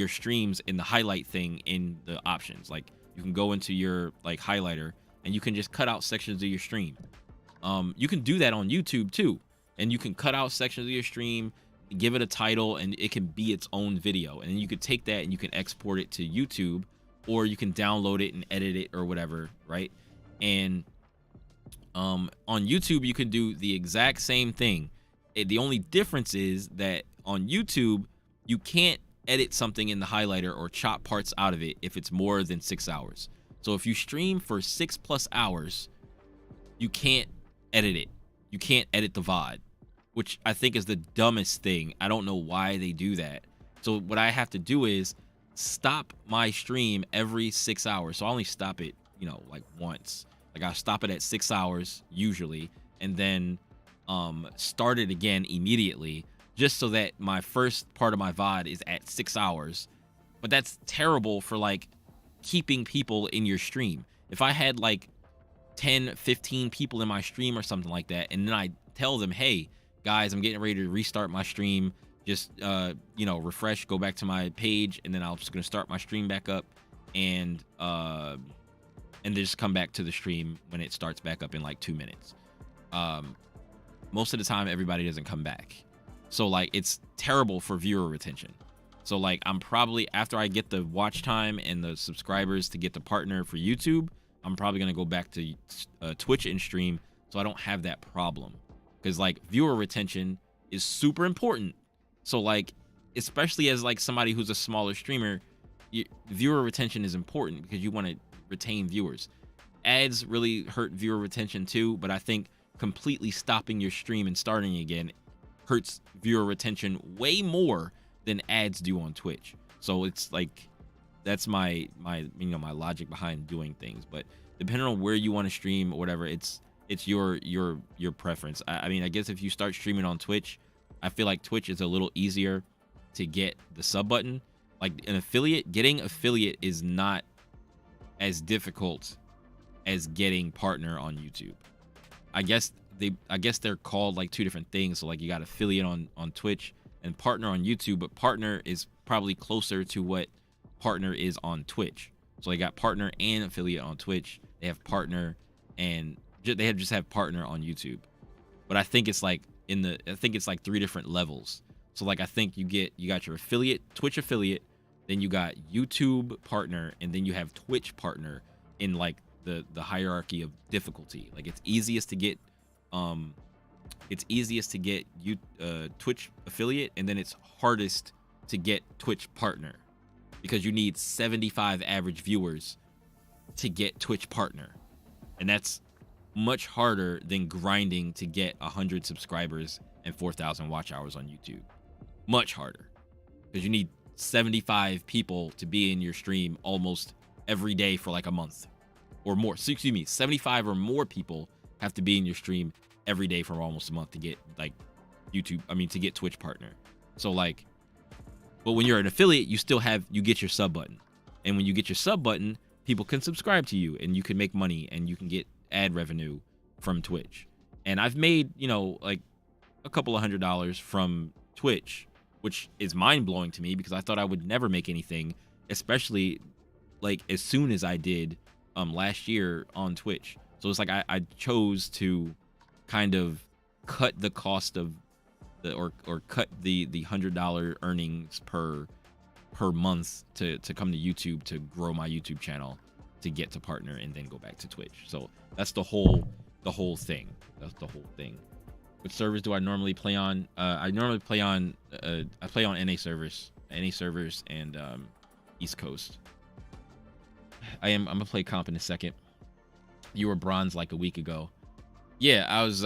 streams in the highlight thing in the options. Like you can go into your like highlighter and you can just cut out sections of your stream. You can do that on YouTube too, and you can cut out sections of your stream, give it a title, and it can be its own video. And then you could take that and you can export it to YouTube, or you can download it and edit it or whatever, right? And on YouTube you can do the exact same thing. The only difference is that on YouTube you can't edit something in the highlighter or chop parts out of it if it's more than 6 hours. So if you stream for 6+ hours, you can't edit it. You can't edit the VOD, which I think is the dumbest thing. I don't know why they do that. So what I have to do is stop my stream every 6 hours. So I only stop it, like once. Like I stop it at 6 hours usually, and then start it again immediately, just so that my first part of my VOD is at 6 hours. But that's terrible for like keeping people in your stream. If I had like 10, 15 people in my stream or something like that, and then I tell them, hey guys, I'm getting ready to restart my stream, just refresh, go back to my page, and then I'm just gonna start my stream back up, and then just come back to the stream when it starts back up in like 2 minutes. Most of the time everybody doesn't come back, so like it's terrible for viewer retention. So like I'm probably, after I get the watch time and the subscribers to get the partner for YouTube, I'm probably gonna go back to Twitch and stream, so I don't have that problem. Because like viewer retention is super important. So like, especially as like somebody who's a smaller streamer, viewer retention is important because you want to retain viewers. Ads really hurt viewer retention too, but I think completely stopping your stream and starting again hurts viewer retention way more than ads do on Twitch. So it's like, that's my logic behind doing things. But depending on where you want to stream or whatever, it's your preference. I mean, I guess if you start streaming on Twitch, I feel like Twitch is a little easier to get the sub button. Like getting affiliate is not as difficult as getting partner on YouTube. I guess they're called like two different things. So like you got affiliate on Twitch and partner on YouTube, but partner is probably closer to what partner is on Twitch. So they got partner and affiliate on Twitch. They have partner, and they just have partner on YouTube. But I think it's like I think it's like 3 different levels. So like I think you got your affiliate, Twitch affiliate, then you got YouTube partner, and then you have Twitch partner in like the hierarchy of difficulty. Like it's easiest to get Twitch affiliate, and then it's hardest to get Twitch partner, because you need 75 average viewers to get Twitch partner, and that's much harder than grinding to get 100 subscribers and 4,000 watch hours on YouTube. Much harder, because you need 75 people to be in your stream almost every day for like a month or more. So, excuse me, 75 or more people have to be in your stream every day for almost a month to get like to get Twitch partner. So like, but when you're an affiliate, you get your sub button, and when you get your sub button, people can subscribe to you, and you can make money, and you can get ad revenue from Twitch. And I've made, like a couple of $100 from Twitch, which is mind-blowing to me, because I thought I would never make anything, especially like as soon as I did last year on Twitch. So it's like I chose to kind of cut the cost of or cut the $100 earnings per month to come to YouTube to grow my YouTube channel, to get to partner, and then go back to Twitch. So that's the whole thing. That's the whole thing. Which servers do I normally play on? I normally play on NA servers and East Coast. I'm gonna play comp in a second. You were bronze like a week ago. Yeah, I was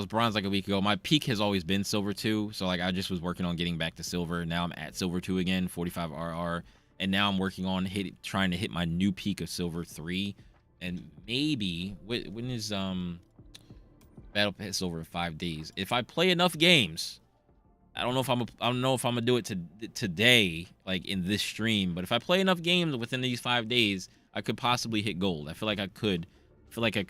bronze like a week ago. My peak has always been silver 2, so like I just was working on getting back to silver. Now I'm at silver 2 again, 45 RR, and now I'm working on trying to hit my new peak of silver 3. And maybe when is Battle Pass over in 5 days? If I play enough games, I don't know if I'm gonna do it today, like in this stream. But if I play enough games within these 5 days, I could possibly hit gold. I feel like I could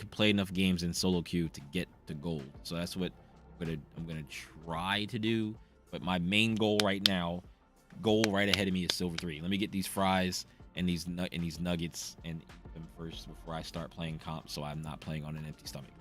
play enough games in solo queue to get to gold. So that's what I'm gonna try to do. But my main goal right now, right ahead of me, is silver 3. Let me get these fries and these nuggets and eat them first before I start playing comp, so I'm not playing on an empty stomach.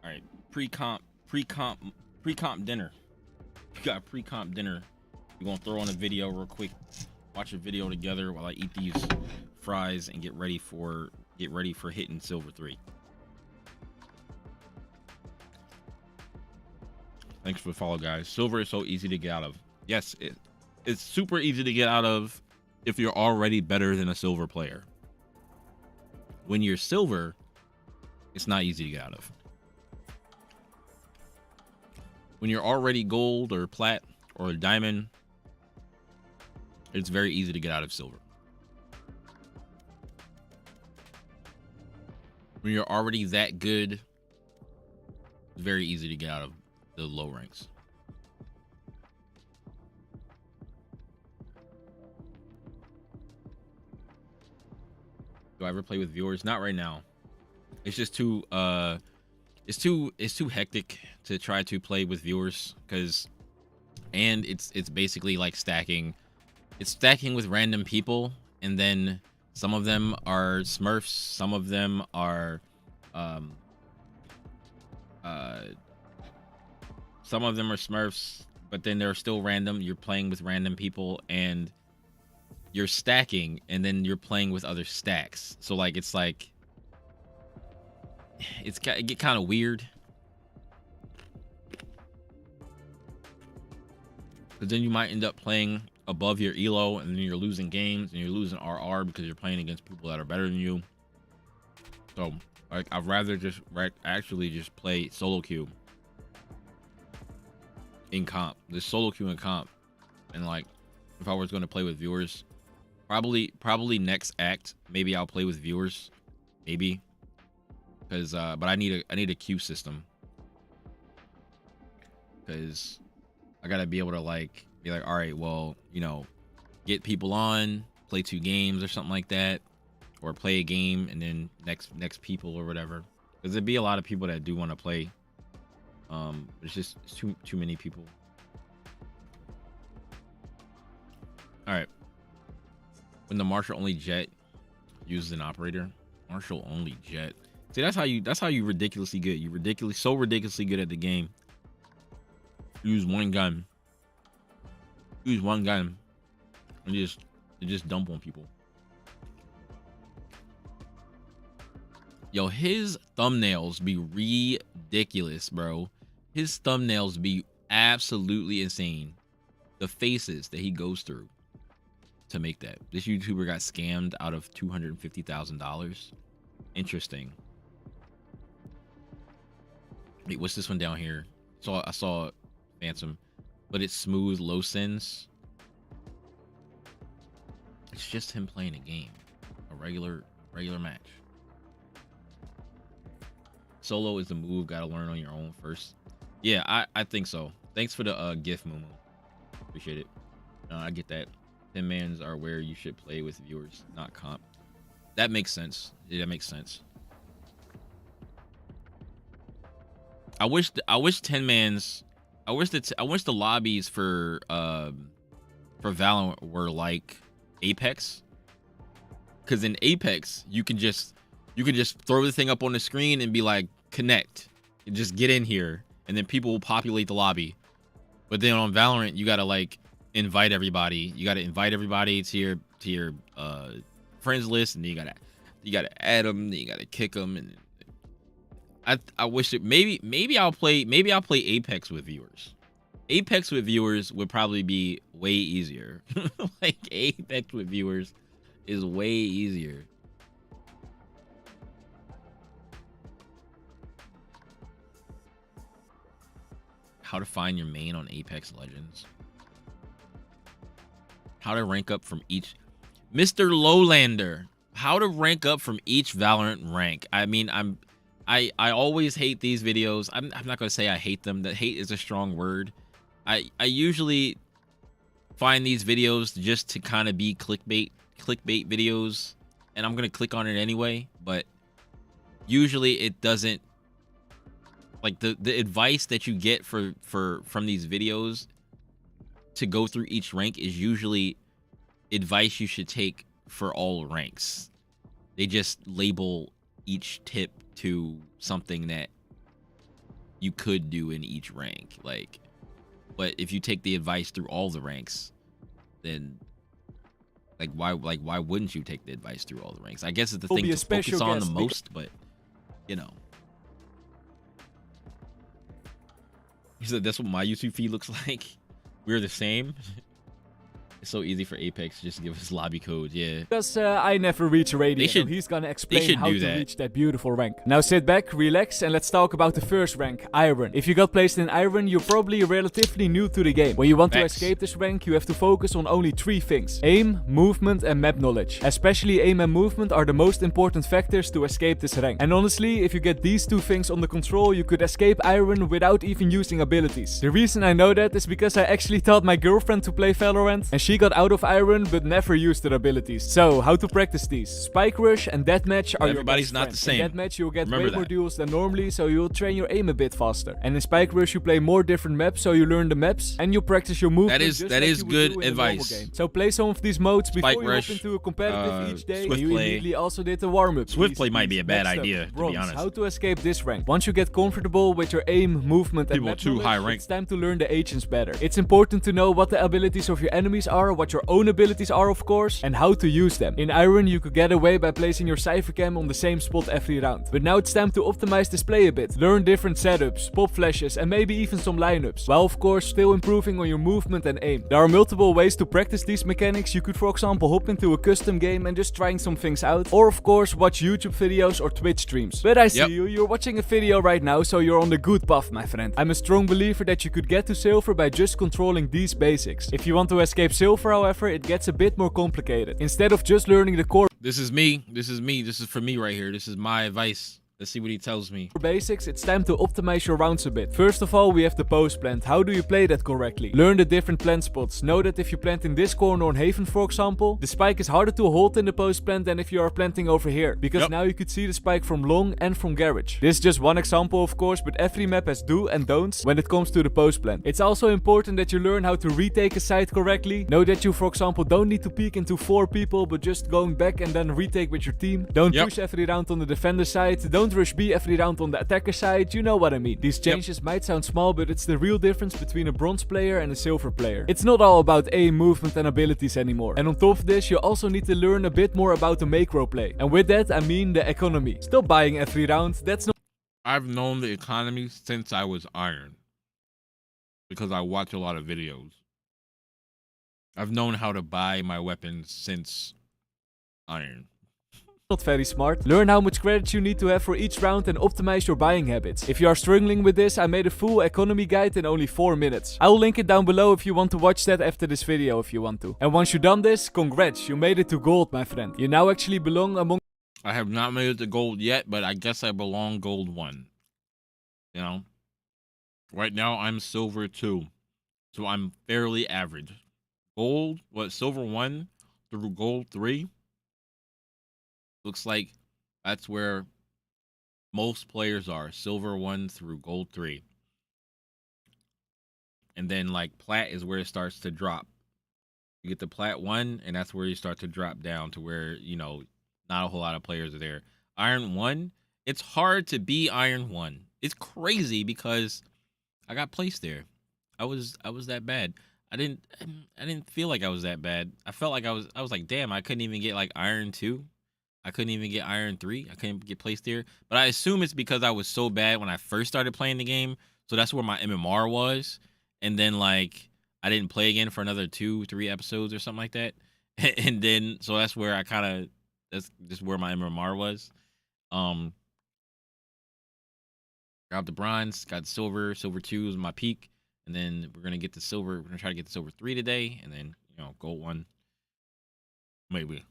All right, pre-comp dinner. We got pre-comp dinner. We're gonna throw on a video real quick, watch a video together while I eat these fries and get ready for hitting silver 3. Thanks for the follow, guys. Silver is so easy to get out of. Yes, it's super easy to get out of if you're already better than a silver player. When you're silver, it's not easy to get out of. When you're already gold or plat or a diamond, it's very easy to get out of silver. When you're already that good, it's very easy to get out of the low ranks. Do I ever play with viewers? Not right now. It's just too it's too hectic to try to play with viewers, and it's basically like stacking. It's stacking with random people, and then some of them are Smurfs, some of them are some of them are Smurfs, but then they're still random. You're playing with random people, and you're stacking, and then you're playing with other stacks. So like it get kind of weird. But then you might end up playing above your elo, and then you're losing games, and you're losing RR because you're playing against people that are better than you. So like I'd rather just actually just play solo queue in comp. This solo queue in comp, and like if I was going to play with viewers, probably next act maybe I'll play with viewers, maybe, because but I need a queue system, because I gotta be able to like be like, all right, well, you know, get people on, play 2 games or something like that, or play a game and then next people or whatever, because there'd be a lot of people that do want to play. It's just too many people. All right. When the Marshall only jet uses an operator, Marshall only jet. See, that's how you ridiculously good. You so ridiculously good at the game. Use one gun. Use one gun and just dump on people. Yo, his thumbnails be ridiculous, bro. His thumbnails be absolutely insane. The faces that he goes through to make that. This YouTuber got scammed out of $250,000. Interesting. Wait, what's this one down here? I saw Phantom, but it's smooth, low sins. It's just him playing a game, a regular match. Solo is the move. Gotta learn on your own first. Yeah, I think so. Thanks for the gift, Momo. Appreciate it. I get that. 10 mans are where you should play with viewers, not comp. That makes sense. Yeah, that makes sense. I wish 10 mans. I wish the lobbies for Valorant were like Apex. Because in Apex, you can just throw the thing up on the screen and be like, connect, and just get in here, and then people will populate the lobby. But then on Valorant, you gotta like invite everybody. You gotta invite everybody to your friends list, and then you gotta add them, then you gotta kick them. And I wish it maybe I'll play Apex with viewers. Apex with viewers would probably be way easier. Like Apex with viewers is way easier. How to find your main on Apex Legends. How to rank up from each. Mr. Lowlander. How to rank up from each Valorant rank. I mean, I always hate these videos. I'm not gonna say I hate them. That hate is a strong word. I usually find these videos just to kind of be clickbait videos, and I'm gonna click on it anyway. But usually it doesn't. Like the advice that you get from these videos to go through each rank is usually advice you should take for all ranks. They just label each tip to something that you could do in each rank. Like, but if you take the advice through all the ranks, then why wouldn't you take the advice through all the ranks? I guess it's the thing to focus on the most, but you know. He said that's what my YouTube feed looks like. We're the same. It's so easy for Apex to just give us lobby code, yeah. Because I never reach radio, so he's gonna explain how to reach that beautiful rank. Now sit back, relax, and let's talk about the first rank, Iron. If you got placed in Iron, you're probably relatively new to the game. When you want to escape this rank, you have to focus on only 3 things. Aim, movement, and map knowledge. Especially aim and movement are the most important factors to escape this rank. And honestly, if you get these 2 things under control, you could escape Iron without even using abilities. The reason I know that is because I actually taught my girlfriend to play Valorant, and she She got out of Iron but never used her abilities. So, how to practice these? Spike Rush and Deathmatch are Everybody's your not the same. In Deathmatch you'll get Remember way more that. duels than normally, so you'll train your aim a bit faster. And in Spike Rush you play more different maps, so you learn the maps and you practice your movement. That is good advice. So play some of these modes before Spike you Rush, hop into a competitive each day. Swift You play. immediately also did the warm-up. Swift play might be a bad Next up, idea, to be bronze. honest. How to escape this rank. Once you get comfortable with your aim, movement and People map too knowledge, high rank. it's time to learn the agents better. It's important to know what the abilities of your enemies are, what your own abilities are of course, and how to use them. In Iron you could get away by placing your Cypher Cam on the same spot every round. But now it's time to optimize display a bit. Learn different setups, pop flashes and maybe even some lineups. While of course still improving on your movement and aim. There are multiple ways to practice these mechanics. You could for example hop into a custom game and just trying some things out. Or of course watch YouTube videos or Twitch streams. But I see you're watching a video right now, so you're on the good path, my friend. I'm a strong believer that you could get to silver by just controlling these basics. If you want to escape silver however, it gets a bit more complicated. Instead of just learning the core This is me. This is for me right here. This is my advice. Let's see what he tells me. basics, it's time to optimize your rounds a bit. First of all, we have the post plant. How do you play that correctly? Learn the different plant spots. Know that if you plant in this corner on Haven, for example, the spike is harder to hold in the post plant than if you are planting over here. Because now you could see the spike from long and from garage. This is just one example, of course, but every map has do and don'ts when it comes to the post plant. It's also important that you learn how to retake a site correctly. Know that you, for example, don't need to peek into 4 people, but just going back and then retake with your team. Don't push every round on the defender side. Don't rush B every round on the attacker side, you know what I mean. These changes might sound small, but it's the real difference between a bronze player and a silver player. It's not all about aim, movement and abilities anymore. And on top of this, you also need to learn a bit more about the macro play. And with that, I mean the economy. Stop buying every round, that's not I've known the economy since I was Iron. Because I watch a lot of videos. I've known how to buy my weapons since Iron. very smart. Learn how much credits you need to have for each round and optimize your buying habits. If you are struggling with this, I made a full economy guide in only 4 minutes. I will link it down below if you want to watch that after this video if you want to. And once you've done this, congrats, you made it to gold, my friend. You now actually belong among I have not made it to gold yet, but I guess I belong gold 1. You know? Right now I'm silver 2. So I'm fairly average. Gold, silver 1 through gold 3? Looks like that's where most players are. Silver 1 through gold 3. And then like plat is where it starts to drop. You get the plat 1 and that's where you start to drop down to where, you know, not a whole lot of players are there. Iron 1, it's hard to be Iron 1. It's crazy because I got placed there. I was that bad. I didn't feel like I was that bad. I felt like I was like, damn, I couldn't even get like Iron 2. I couldn't even get Iron 3. I couldn't get placed there. But I assume it's because I was so bad when I first started playing the game. So that's where my MMR was. And then, like, I didn't play again for another 2-3 episodes or something like that. And then, so that's where I kind of, that's just where my MMR was. Got the bronze, got the silver. Silver 2 was my peak. And then we're going to get the silver. We're going to try to get the silver 3 today. And then, you know, gold 1. Maybe.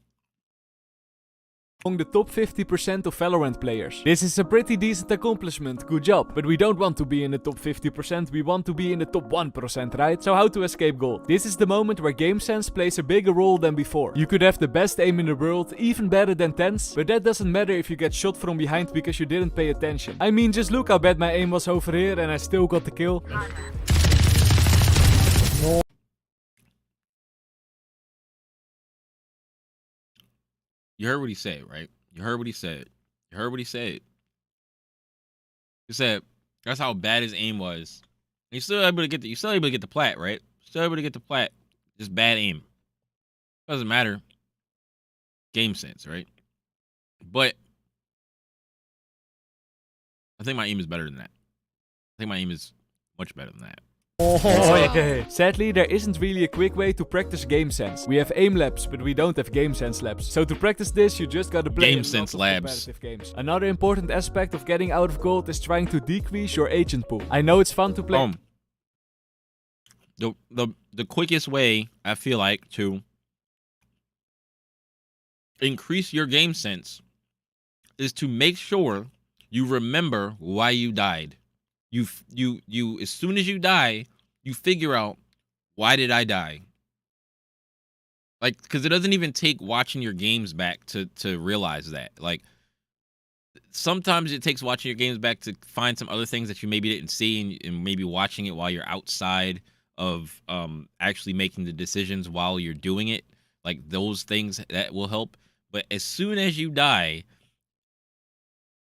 among the top 50% of Valorant players. This is a pretty decent accomplishment, good job. But we don't want to be in the top 50%, we want to be in the top 1%, right? So how to escape gold? This is the moment where game sense plays a bigger role than before. You could have the best aim in the world, even better than TenZ, but that doesn't matter if you get shot from behind because you didn't pay attention. I mean, just look how bad my aim was over here and I still got the kill. You heard what he said, right? You heard what he said. You heard what he said. He said that's how bad his aim was. And you're still able to get the plat, right? Still able to get the plat. Just bad aim. Doesn't matter. Game sense, right? But I think my aim is better than that. I think my aim is much better than that. Okay. Sadly, there isn't really a quick way to practice game sense. We have aim labs, but we don't have game sense labs. So to practice this, you just gotta play game sense labs. Competitive games. Another important aspect of getting out of gold is trying to decrease your agent pool. I know it's fun to play. The quickest way I feel like to increase your game sense is to make sure you remember why you died. You as soon as you die, you figure out, why did I die? Like, because it doesn't even take watching your games back to realize that. Like, sometimes it takes watching your games back to find some other things that you maybe didn't see, and maybe watching it while you're outside of actually making the decisions while you're doing it. Like, those things that will help. But as soon as you die,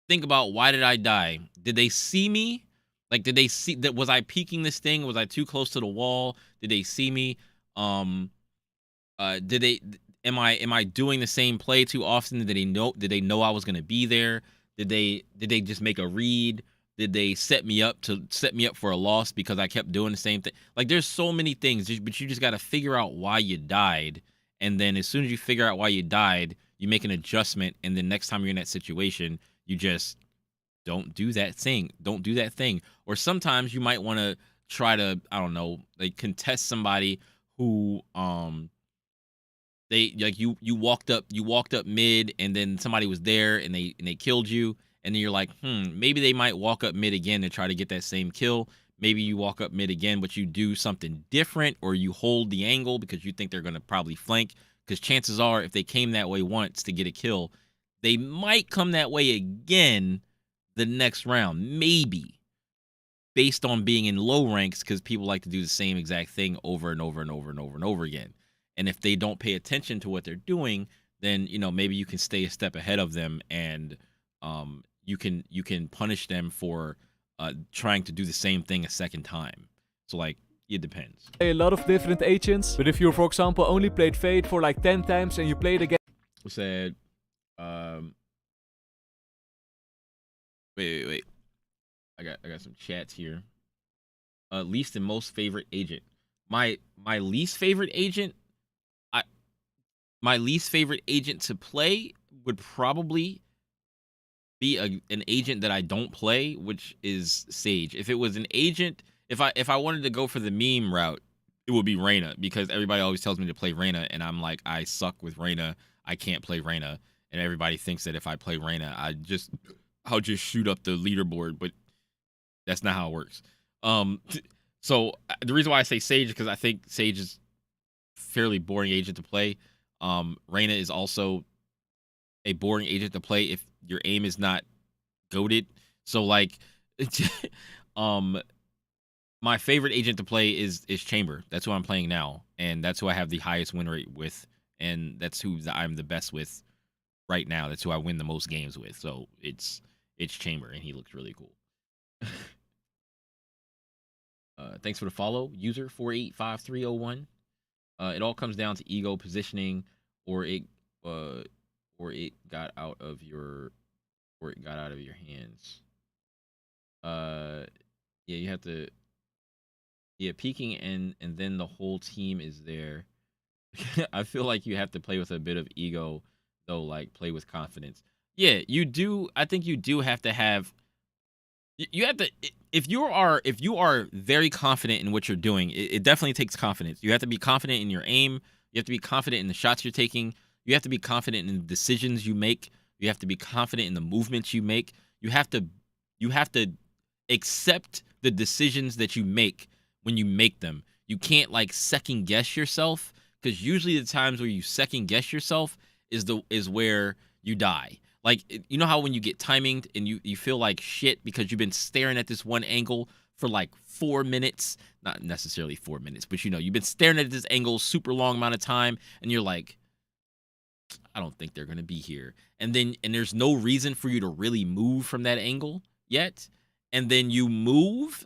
think about, why did I die? Did they see me? Like, did they see that? Was I peeking this thing? Was I too close to the wall? Did they see me? Did they? Am I doing the same play too often? Did they know I was gonna be there? Did they just make a read? Did they set me up for a loss because I kept doing the same thing? Like, there's so many things, but you just got to figure out why you died. And then as soon as you figure out why you died, you make an adjustment. And then next time you're in that situation, you just don't do that thing. Don't do that thing. Or sometimes you might want to try to, I don't know, like, contest somebody who, they, like, you walked up mid, and then somebody was there and they killed you. And then you're like, maybe they might walk up mid again and try to get that same kill. Maybe you walk up mid again, but you do something different, or you hold the angle because you think they're going to probably flank. Because chances are, if they came that way once to get a kill, they might come that way again the next round. Maybe. Based on being in low ranks, because people like to do the same exact thing over and over and over and over and over again. And if they don't pay attention to what they're doing, then, you know, maybe you can stay a step ahead of them, and you can punish them for trying to do the same thing a second time. So, like, it depends. A lot of different agents, but if you, for example, only played Fade for like 10 times and you played again. We said, wait. I got some chats here. Least and most favorite agent. My least favorite agent. My least favorite agent to play would probably be an agent that I don't play, which is Sage. If it was an agent, if I wanted to go for the meme route, it would be Reyna, because everybody always tells me to play Reyna, and I'm like, I suck with Reyna. I can't play Reyna, and everybody thinks that if I play Reyna, I'll just shoot up the leaderboard, but that's not how it works. So the reason why I say Sage is because I think Sage is a fairly boring agent to play. Reyna is also a boring agent to play if your aim is not goated. So, like, my favorite agent to play is Chamber. That's who I'm playing now, and that's who I have the highest win rate with, and that's who I'm the best with right now. That's who I win the most games with. So it's Chamber, and he looks really cool. Thanks for the follow, user 485301. It all comes down to ego, positioning, or it got out of your hands. Yeah, you have to. Yeah, peeking and then the whole team is there. I feel like you have to play with a bit of ego, though. Like, play with confidence. Yeah, you do. I think you do have to have. You have to. If you are very confident in what you're doing, it definitely takes confidence. You have to be confident in your aim. You have to be confident in the shots you're taking. You have to be confident in the decisions you make. You have to be confident in the movements you make. You have to accept the decisions that you make when you make them. You can't, like, second guess yourself, because usually the times where you second guess yourself is where you die. Like, you know how when you get timinged and you feel like shit because you've been staring at this one angle for like 4 minutes, not necessarily 4 minutes, but, you know, you've been staring at this angle super long amount of time, and you're like, I don't think they're going to be here. And there's no reason for you to really move from that angle yet. And then you move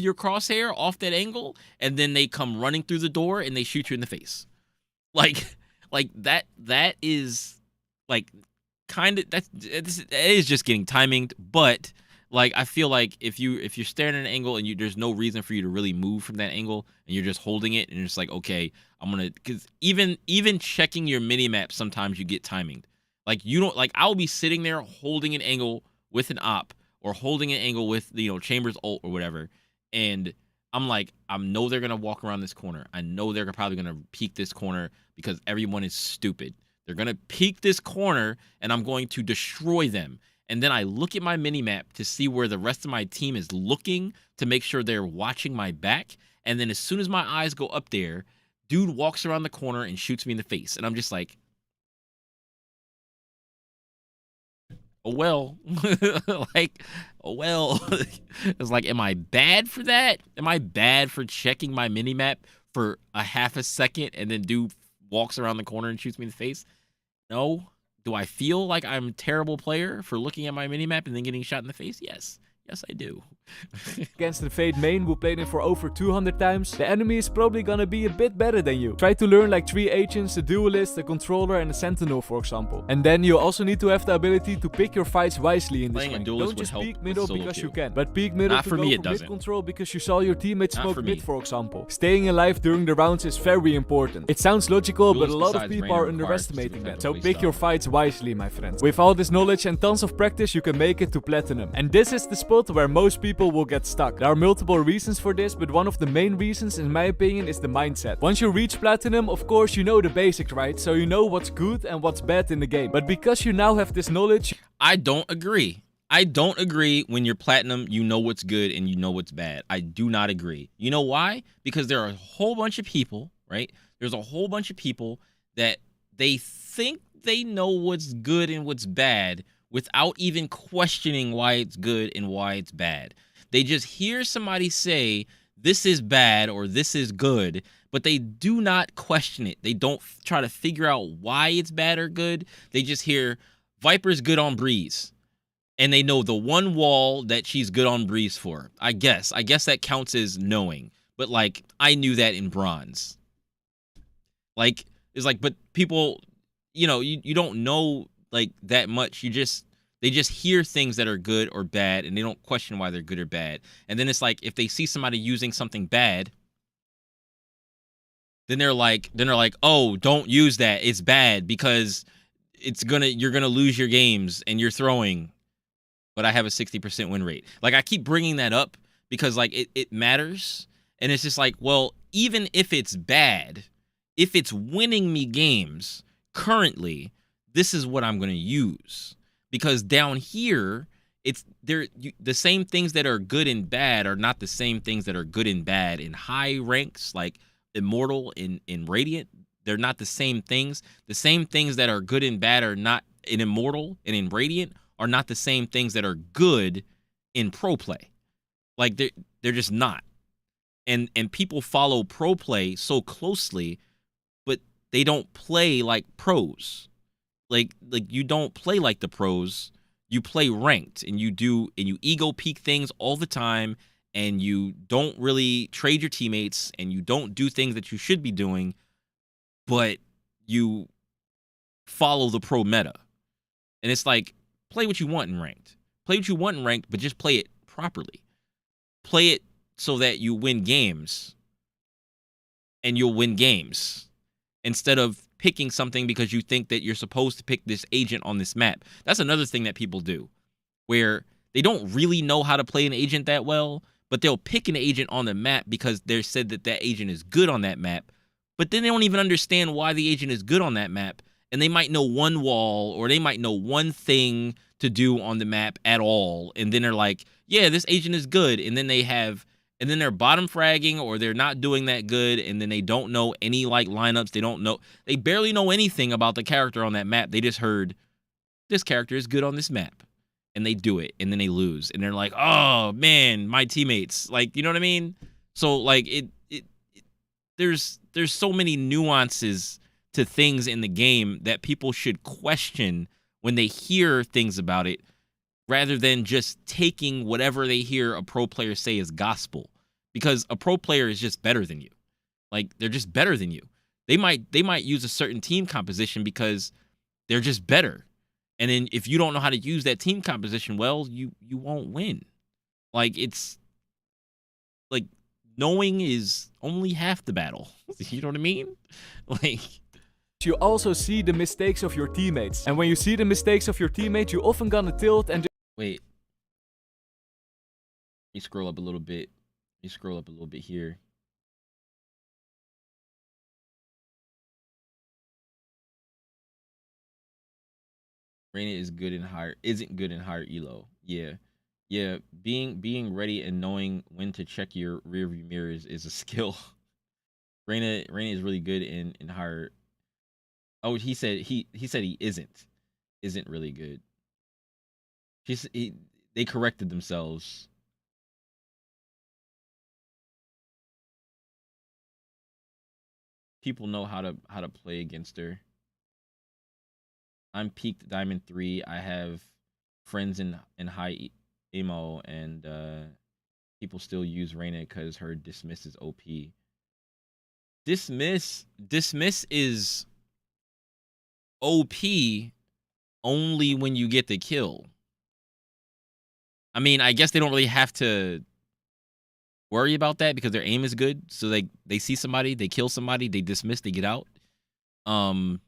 your crosshair off that angle, and then they come running through the door and they shoot you in the face. Like that is, like, kind of, that is just getting timinged. But, like, I feel like if you're staring at an angle and there's no reason for you to really move from that angle, and you're just holding it, and you're just like, okay, I'm gonna, because even checking your mini map, sometimes you get timinged. Like, you don't, like, I'll be sitting there holding an angle with an op, or holding an angle with, you know, Chambers ult or whatever, and I'm like, I know they're gonna walk around this corner. I know they're probably gonna peek this corner because everyone is stupid. They're gonna peek this corner, and I'm going to destroy them. And then I look at my mini-map to see where the rest of my team is looking, to make sure they're watching my back. And then as soon as my eyes go up there, dude walks around the corner and shoots me in the face, and I'm just like, oh well. Like, oh well. It's like, am I bad for that? Am I bad for checking my minimap for a half a second and then dude walks around the corner and shoots me in the face? No. Do I feel like I'm a terrible player for looking at my minimap and then getting shot in the face? Yes. Yes, I do. Against the Fade main who played it for over 200 times, the enemy is probably gonna be a bit better than you. Try to learn like 3 agents, a duelist, a controller and a sentinel for example. And then you also need to have the ability to pick your fights wisely in this Playing a rank. duelist Don't would just help peek with middle solo because queue. you can, but peek middle Not to for go me, it for doesn't. mid control because you saw your teammates Not smoke for mid me. for example. Staying alive during the rounds is very important. It sounds logical, but a Duelists lot of besides people Reyna are require underestimating specific that. So type of pick your playstyle. fights wisely, my friends. With all this knowledge and tons of practice, you can make it to Platinum. And this is the spot where most people will get stuck. There are multiple reasons for this, but one of the main reasons, in my opinion, is the mindset. Once you reach Platinum, of course, you know the basics, right? So you know what's good and what's bad in the game. But because you now have this knowledge, I don't agree. I don't agree when you're Platinum, you know what's good and you know what's bad. I do not agree. You know why? Because there are a whole bunch of people, right? There's a whole bunch of people that they think they know what's good and what's bad without even questioning why it's good and why it's bad. They just hear somebody say, this is bad or this is good, but they do not question it. They don't try to figure out why it's bad or good. They just hear, Viper's good on Breeze. And they know the one wall that she's good on Breeze for. I guess that counts as knowing. But, like, I knew that in Bronze. Like, it's like, but people, you know, you don't know, like, that much. They just hear things that are good or bad, and they don't question why they're good or bad. And then it's like, if they see somebody using something bad, then they're like, oh, don't use that. It's bad because you're gonna lose your games and you're throwing. But I have a 60% win rate. Like, I keep bringing that up because, like, it matters. And it's just like, well, even if it's bad, if it's winning me games currently, this is what I'm gonna use. Because down here, the same things that are good and bad are not the same things that are good and bad in high ranks, like Immortal in Radiant. They're not the same things. The same things that are good and bad are not in Immortal and in Radiant are not the same things that are good in pro play. Like, they're just not. And people follow pro play so closely, but they don't play like pros. Like you don't play like the pros. You play ranked and you ego peak things all the time, and you don't really trade your teammates, and you don't do things that you should be doing, but you follow the pro meta. And it's like, play what you want in ranked. Play what you want in ranked, but just play it properly. Play it so that you win games, and you'll win games instead of picking something because you think that you're supposed to pick this agent on this map. That's another thing that people do, where they don't really know how to play an agent that well, but they'll pick an agent on the map because they're said that that agent is good on that map, but then they don't even understand why the agent is good on that map, and they might know one wall or they might know one thing to do on the map at all, and then they're like, yeah, this agent is good, and then they're bottom fragging, or they're not doing that good, and then they don't know any like lineups. They barely know anything about the character on that map. They just heard this character is good on this map, and they do it, and then they lose, and they're like, oh man, my teammates, like, you know what I mean? So like there's so many nuances to things in the game that people should question when they hear things about it, rather than just taking whatever they hear a pro player say as gospel. Because a pro player is just better than you. Like, they're just better than you. They might use a certain team composition because they're just better. And then if you don't know how to use that team composition well, you won't win. Like, it's like, knowing is only half the battle. You know what I mean? Like, you also see the mistakes of your teammates. And when you see the mistakes of your teammates, you're often gonna tilt and wait. Let me scroll up a little bit. Here. Reyna isn't good in higher elo. Yeah. Being ready and knowing when to check your rearview mirrors is a skill. Reyna is really good in higher. Oh, he said he isn't really good. They corrected themselves. People know how to play against her. I'm peaked Diamond 3. I have friends in high emo, and people still use Reyna because her dismiss is OP. Dismiss is OP only when you get the kill. I mean, I guess they don't really have to worry about that because their aim is good. So they see somebody, they kill somebody, they dismiss, they get out. But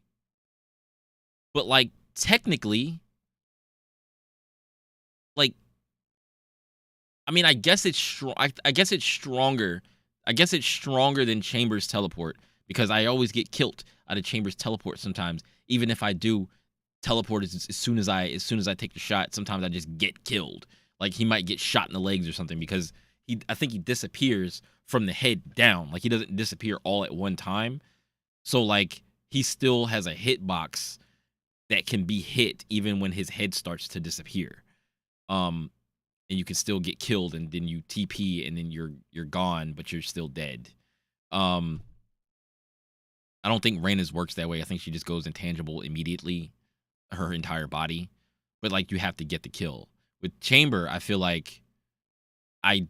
like technically, like, I mean, I guess it's strong. I guess it's stronger. I guess it's stronger than Chambers teleport because I always get killed out of Chambers teleport sometimes. Even if I do teleport as soon as I take the shot, sometimes I just get killed. Like he might get shot in the legs or something because I think he disappears from the head down. Like he doesn't disappear all at one time. So like he still has a hitbox that can be hit even when his head starts to disappear. And you can still get killed and then you TP and then you're gone, but you're still dead. I don't think Reyna's works that way. I think she just goes intangible immediately, her entire body. But like you have to get the kill. With Chamber, I feel like I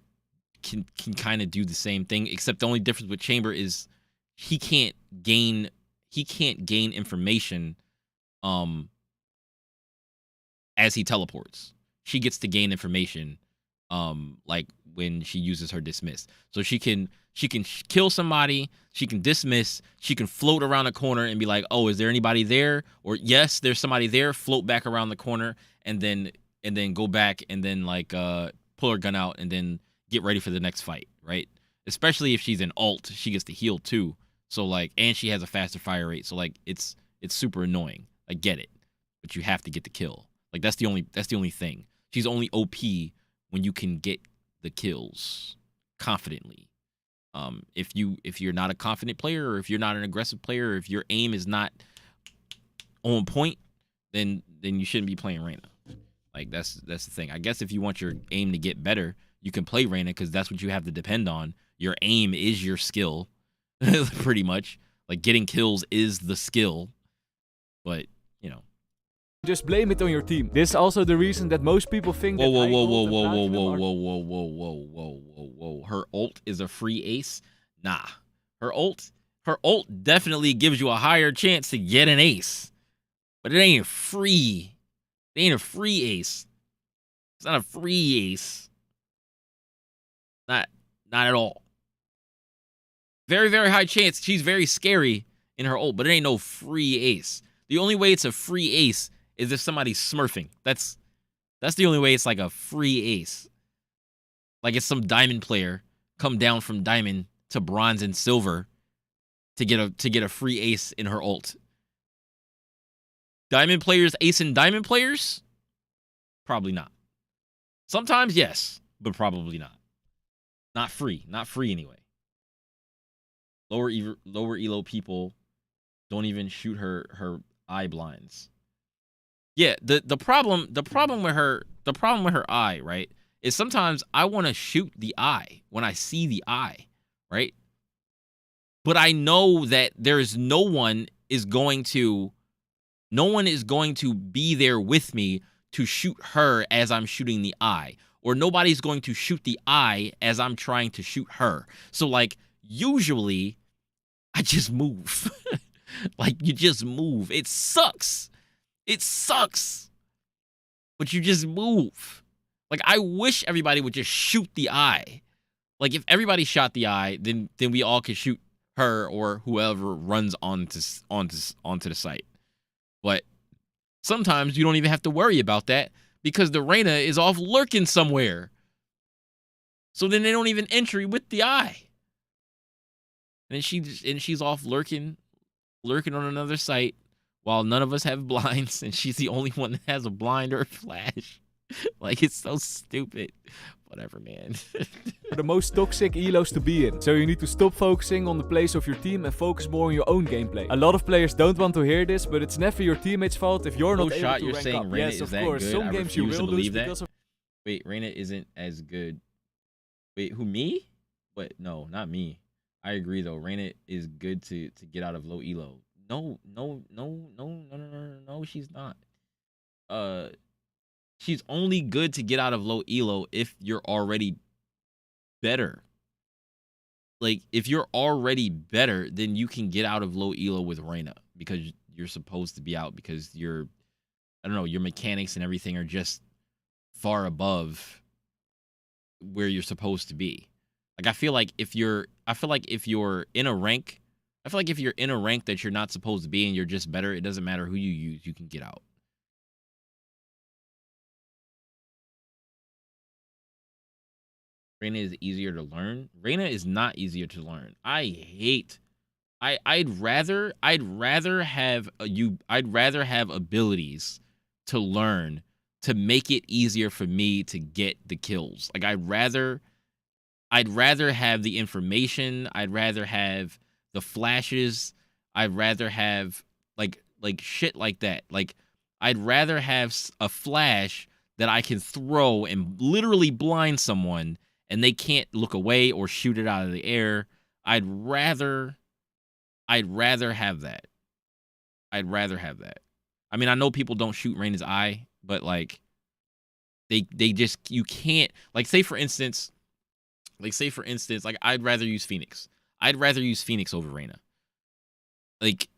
can kind of do the same thing, except the only difference with Chamber is he can't gain information as he teleports. She gets to gain information like when she uses her dismiss. So she can kill somebody, she can dismiss, she can float around a corner and be like, "Oh, is there anybody there?" Or yes, there's somebody there, float back around the corner and then go back and then like pull her gun out and then get ready for the next fight, right? Especially if she's in ult, she gets to heal too. So like, and she has a faster fire rate. So like it's super annoying. I get it. But you have to get the kill. Like that's the only thing. She's only OP when you can get the kills confidently. If you're not a confident player, or if you're not an aggressive player, or if your aim is not on point, then you shouldn't be playing Reyna. Like that's the thing. I guess if you want your aim to get better, you can play Reyna because that's what you have to depend on. Your aim is your skill, pretty much. Like getting kills is the skill, but you know. Just blame it on your team. This is also the reason that most people think that whoa. Her ult is a free ace? Nah. Her ult definitely gives you a higher chance to get an ace. But it ain't free. It ain't a free ace. It's not a free ace. Not at all. Very, very high chance. She's very scary in her ult, but it ain't no free ace. The only way it's a free ace is if somebody's smurfing. That's the only way it's like a free ace. Like it's some diamond player come down from diamond to bronze and silver to get a free ace in her ult. Diamond players acing diamond players? Probably not. Sometimes yes, but probably not. Not free. Not free anyway. Lower elo people don't even shoot her eye blinds. Yeah, the problem with her eye, right, is sometimes I want to shoot the eye when I see the eye, right? But I know that no one is going to be there with me to shoot her as I'm shooting the eye, or nobody's going to shoot the eye as I'm trying to shoot her. So like usually I just move. Like you just move. It sucks. It sucks. But you just move. Like I wish everybody would just shoot the eye. Like if everybody shot the eye, then we all could shoot her or whoever runs onto the site. But sometimes you don't even have to worry about that because the Reyna is off lurking somewhere. So then they don't even entry with the eye. And she's off lurking on another site while none of us have blinds and she's the only one that has a blind or a flash. Like, it's so stupid. Whatever, man. The most toxic elos to be in. So you need to stop focusing on the plays of your team and focus more on your own gameplay. A lot of players don't want to hear this, but it's never your teammates' fault if you're not able shot to you're rank saying up. Reyna Yes, is of that course. good? Some I games you refuse to will lose believe that. because of... Wait, Reyna isn't as good. Wait, who, me? But no, not me. I agree though. Reyna is good to get out of low elo. No, she's not. She's only good to get out of low elo if you're already better. Like, if you're already better, then you can get out of low elo with Reyna because you're supposed to be out because you're, I don't know, your mechanics and everything are just far above where you're supposed to be. Like, I feel like if you're in a rank, that you're not supposed to be and you're just better, it doesn't matter who you use, you can get out. Reyna is easier to learn. Reyna is not easier to learn. I'd rather have abilities to learn to make it easier for me to get the kills. Like, I'd rather have the information. I'd rather have the flashes. I'd rather have like shit like that. Like, I'd rather have a flash that I can throw and literally blind someone and they can't look away or shoot it out of the air. I'd rather have that. I'd rather have that. I mean, I know people don't shoot Reyna's eye, but like they just, you can't, like, say for instance, like, I'd rather use Phoenix. I'd rather use Phoenix over Reyna. Like,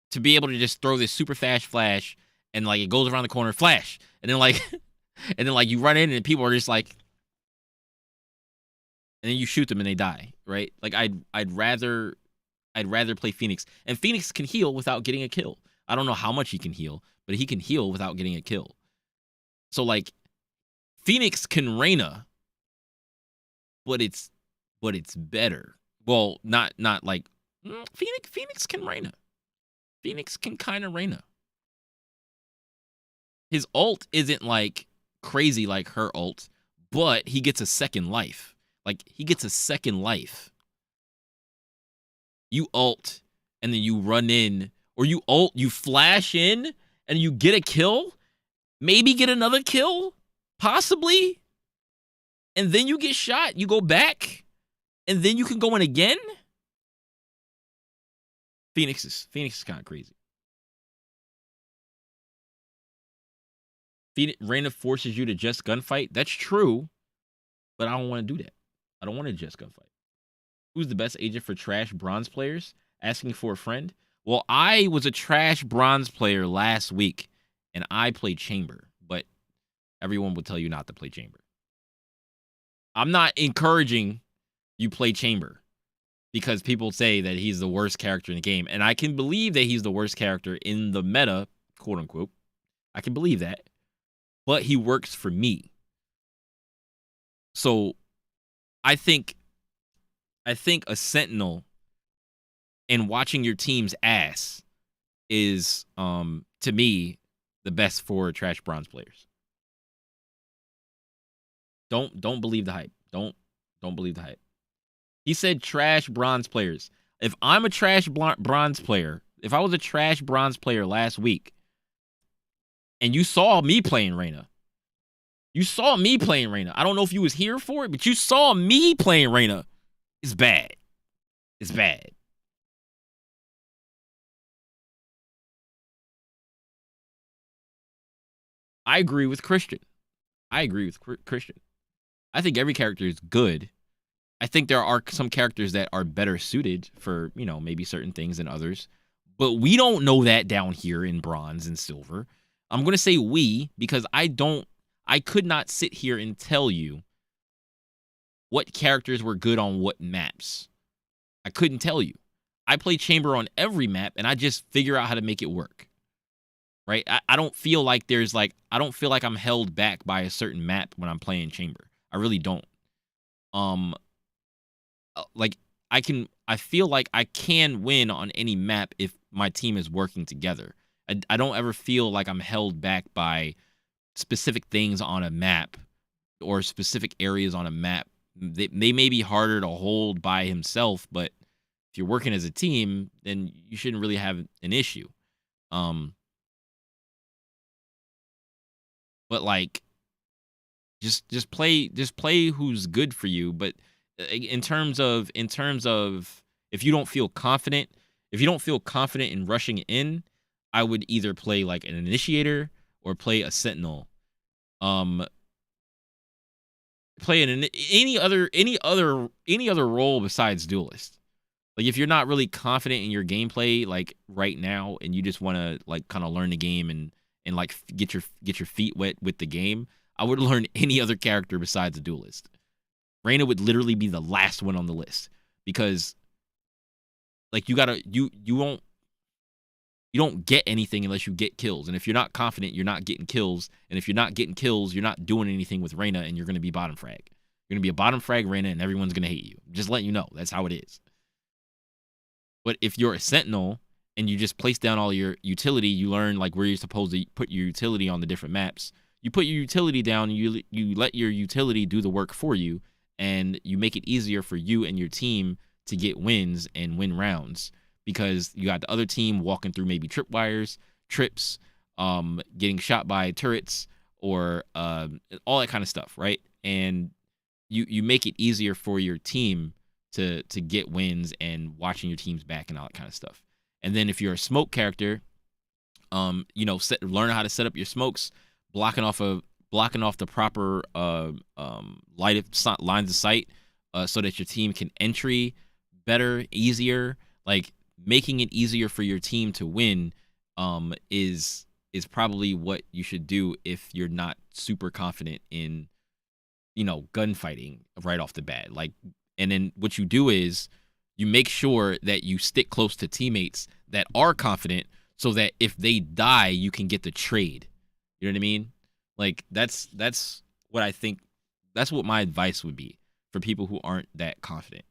to be able to just throw this super fast flash and like it goes around the corner, flash, and then like you run in and people are just like, and then you shoot them and they die, right? Like, I'd rather play Phoenix. And Phoenix can heal without getting a kill. I don't know how much he can heal, but he can heal without getting a kill. So like, Phoenix can Reyna, but it's better. Well, not like Phoenix can Reyna. Phoenix can kind of Reyna. His ult isn't like crazy like her ult, but he gets a second life. Like, he gets a second life. You ult, and then you run in, or you ult, you flash in, and you get a kill, maybe get another kill, possibly, and then you get shot, you go back, and then you can go in again? Phoenix is kind of crazy. Reyna forces you to just gunfight. That's true, but I don't want to do that. I don't want to just gunfight. Who's the best agent for trash bronze players? Asking for a friend. Well, I was a trash bronze player last week, and I played Chamber, but everyone would tell you not to play Chamber. I'm not encouraging you play Chamber because people say that he's the worst character in the game, and I can believe that he's the worst character in the meta, quote unquote. I can believe that, but he works for me. So I think a Sentinel and watching your team's ass is, to me, the best for trash bronze players. Don't believe the hype. Don't believe the hype. He said trash bronze players. If I'm a trash bronze player, if I was a trash bronze player last week, and you saw me playing Reyna, I don't know if you was here for it, but you saw me playing Reyna. It's bad. It's bad. I agree with Christian. I think every character is good. I think there are some characters that are better suited for, maybe certain things than others. But we don't know that down here in bronze and silver. I'm going to say we because I could not sit here and tell you what characters were good on what maps. I couldn't tell you. I play Chamber on every map, and I just figure out how to make it work. Right? I don't feel like I don't feel like I'm held back by a certain map when I'm playing Chamber. I really don't. I feel like I can win on any map if my team is working together. I don't ever feel like I'm held back by specific things on a map or specific areas on a map, they may be harder to hold by himself, but if you're working as a team, then you shouldn't really have an issue. But like, just play who's good for you. But in terms of if you don't feel confident in rushing in, I would either play like an initiator or play a sentinel. Play any other role besides duelist. Like if you're not really confident in your gameplay like right now and you just want to like kind of learn the game and like get your feet wet with the game, I would learn any other character besides a duelist. Reyna would literally be the last one on the list because like you don't get anything unless you get kills. And if you're not confident, you're not getting kills. And if you're not getting kills, you're not doing anything with Reyna and you're going to be bottom frag. You're going to be a bottom frag Reyna and everyone's going to hate you. Just letting you know. That's how it is. But if you're a sentinel and you just place down all your utility, you learn like where you're supposed to put your utility on the different maps. You put your utility down, you let your utility do the work for you, and you make it easier for you and your team to get wins and win rounds. Because you got the other team walking through maybe tripwires, trips, getting shot by turrets, or all that kind of stuff, right? And you make it easier for your team to get wins and watching your team's back and all that kind of stuff. And then if you're a smoke character, learn how to set up your smokes, blocking off the proper lines of sight, so that your team can entry better, easier, like. Making it easier for your team to win is probably what you should do if you're not super confident in, gunfighting right off the bat. Like, and then what you do is you make sure that you stick close to teammates that are confident so that if they die, you can get the trade. You know what I mean? Like, that's what I think. That's what my advice would be for people who aren't that confident.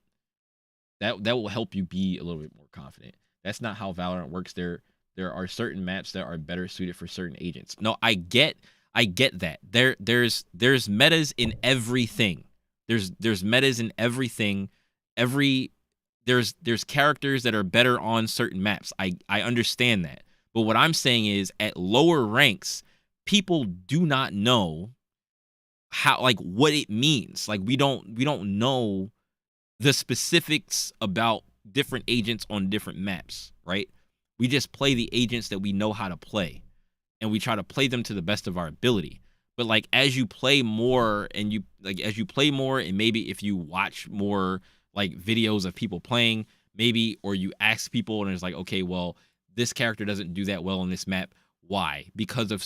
That will help you be a little bit more confident. That's not how Valorant works. There are certain maps that are better suited for certain agents. No, I get that. There's metas in everything. There's metas in everything. There's characters that are better on certain maps. I understand that. But what I'm saying is at lower ranks, people do not know how, like, what it means. Like we don't know the specifics about different agents on different maps, right? We just play the agents that we know how to play, and we try to play them to the best of our ability. But like as you play more and maybe if you watch more like videos of people playing, maybe, or you ask people and it's like, okay, well, this character doesn't do that well on this map. Why? Because of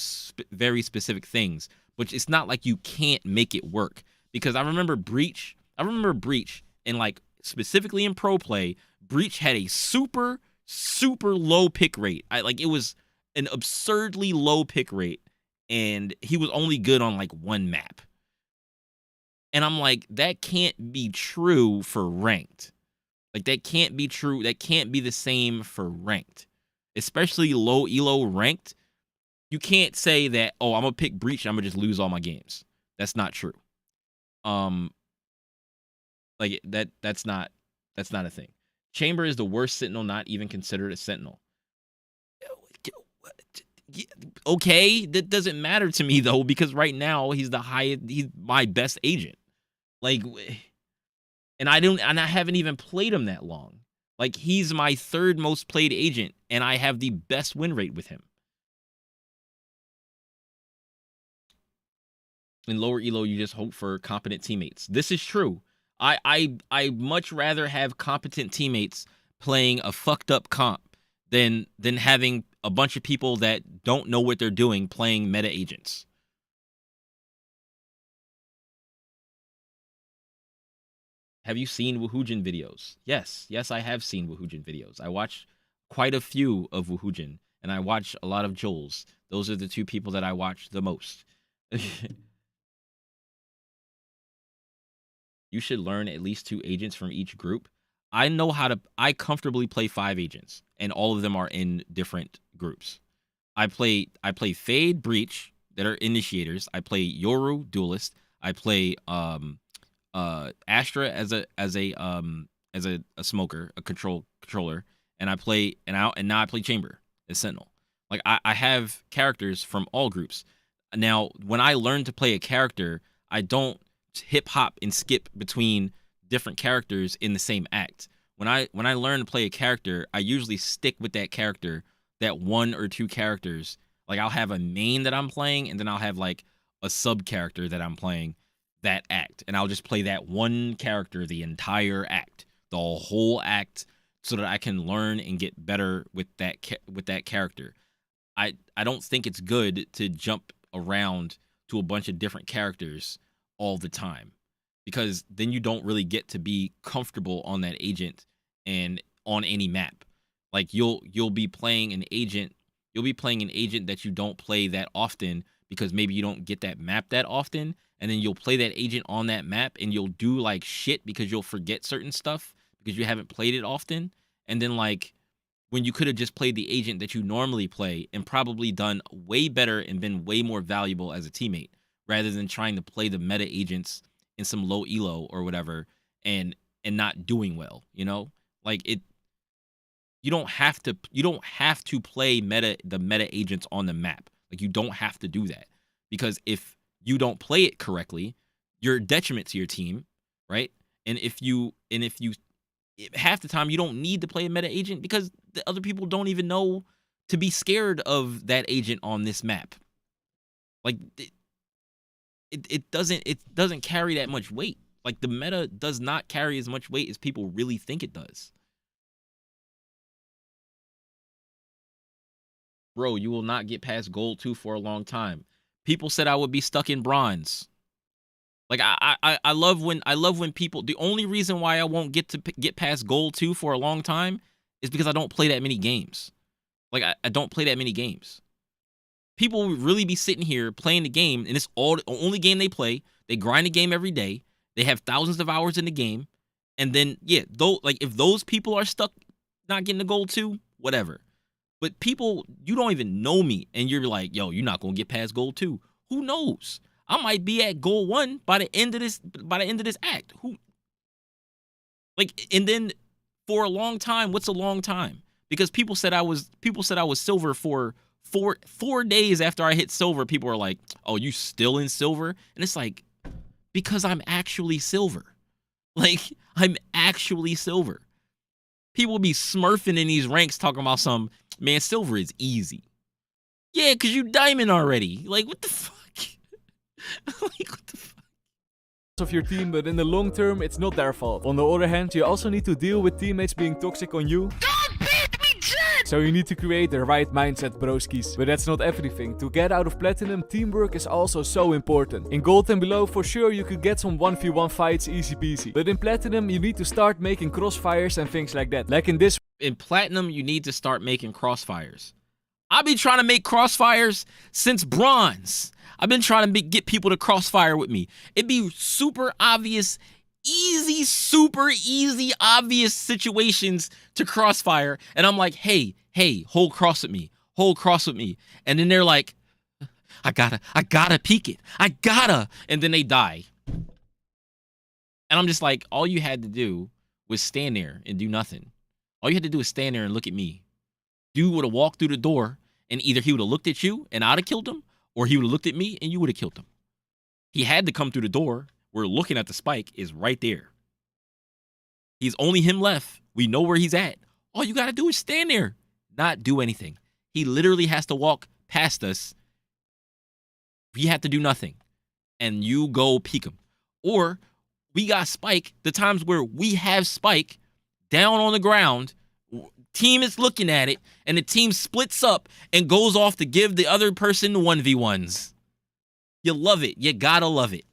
very specific things. But it's not like you can't make it work. Because I remember Breach, and like specifically in pro play, Breach had a super low pick rate. It was an absurdly low pick rate, and he was only good on like one map. And I'm like, that can't be true for ranked. Like that can't be true. That can't be the same for ranked, especially low elo ranked. You can't say that, oh, I'm gonna pick Breach and I'm gonna just lose all my games. That's not true. Like that's not a thing. Chamber is the worst sentinel, not even considered a sentinel. Okay, that doesn't matter to me though, because right now he's my best agent. Like, and I haven't even played him that long. Like, he's my third most played agent, and I have the best win rate with him. In lower elo, you just hope for competent teammates. This is true. I much rather have competent teammates playing a fucked up comp than having a bunch of people that don't know what they're doing playing meta agents. Have you seen Woohoojin videos? Yes, I have seen Woohoojin videos. I watch quite a few of Woohoojin, and I watch a lot of Joel's. Those are the two people that I watch the most. You should learn at least 2 agents from each group. I comfortably play 5 agents, and all of them are in different groups. I play Fade, Breach, that are initiators. I play Yoru, duelist. I play Astra as a smoker, a controller, and I play now I play Chamber as Sentinel. Like I have characters from all groups. Now, when I learn to play a character, I don't hip hop and skip between different characters in the same act. When I learn to play a character, I usually stick with that character, that 1 or 2 characters. Like I'll have a main that I'm playing, and then I'll have like a sub character that I'm playing that act, and I'll just play that one character the entire act, the whole act, so that I can learn and get better with that character. I don't think it's good to jump around to a bunch of different characters all the time, because then you don't really get to be comfortable on that agent and on any map. Like you'll be playing an agent that you don't play that often because maybe you don't get that map that often, and then you'll play that agent on that map and you'll do like shit because you'll forget certain stuff because you haven't played it often. And then like when you could have just played the agent that you normally play and probably done way better and been way more valuable as a teammate, rather than trying to play the meta agents in some low elo or whatever and not doing well, you know? Like you don't have to play the meta agents on the map. Like you don't have to do that, because if you don't play it correctly, you're a detriment to your team, right? And if you half the time you don't need to play a meta agent because the other people don't even know to be scared of that agent on this map. Like it doesn't carry that much weight. Like the meta does not carry as much weight as people really think it does. Bro, you will not get past gold 2 for a long time. People said I would be stuck in bronze. Like I love when people, the only reason why I won't get past gold 2 for a long time is because I don't play that many games. Like I don't play that many games. People would really be sitting here playing the game, and it's the only game they play. They grind the game every day. They have thousands of hours in the game. And then, yeah, like if those people are stuck not getting the gold 2, whatever. But people, you don't even know me, and you're like, yo, you're not gonna get past gold 2. Who knows? I might be at gold 1 by the end of this act. And then for a long time, what's a long time? Because people said I was silver for four days after I hit silver. People were like, oh, you still in silver? And it's like, because I'm actually silver. Like, I'm actually silver. People be smurfing in these ranks talking about man, silver is easy. Yeah, because you diamond already. Like, what the fuck? Like, what the fuck? Of your team, but in the long term, it's not their fault. On the other hand, you also need to deal with teammates being toxic on you. So you need to create the right mindset, broskies. But that's not everything. To get out of Platinum, teamwork is also so important. In Gold and below, for sure you could get some 1v1 fights easy peasy. But in Platinum, you need to start making crossfires and things like that. Like in Platinum, you need to start making crossfires. I've been trying to make crossfires since Bronze. I've been trying to get people to crossfire with me. It'd be super obvious, super easy, obvious situations to crossfire. And I'm like, hey, hold cross with me. Hold cross with me. And then they're like, I gotta peek it. And then they die. And I'm just like, all you had to do was stand there and do nothing. All you had to do is stand there and look at me. Dude would have walked through the door, and either he would have looked at you and I'd have killed him, or he would have looked at me and you would have killed him. He had to come through the door. We're looking at the spike is right there. He's only him left. We know where he's at. All you got to do is stand there, not do anything. He literally has to walk past us. We have to do nothing. And you go peek him. Or we got Spike, the times where we have Spike down on the ground, team is looking at it, and the team splits up and goes off to give the other person the 1v1s. You love it. You gotta love it.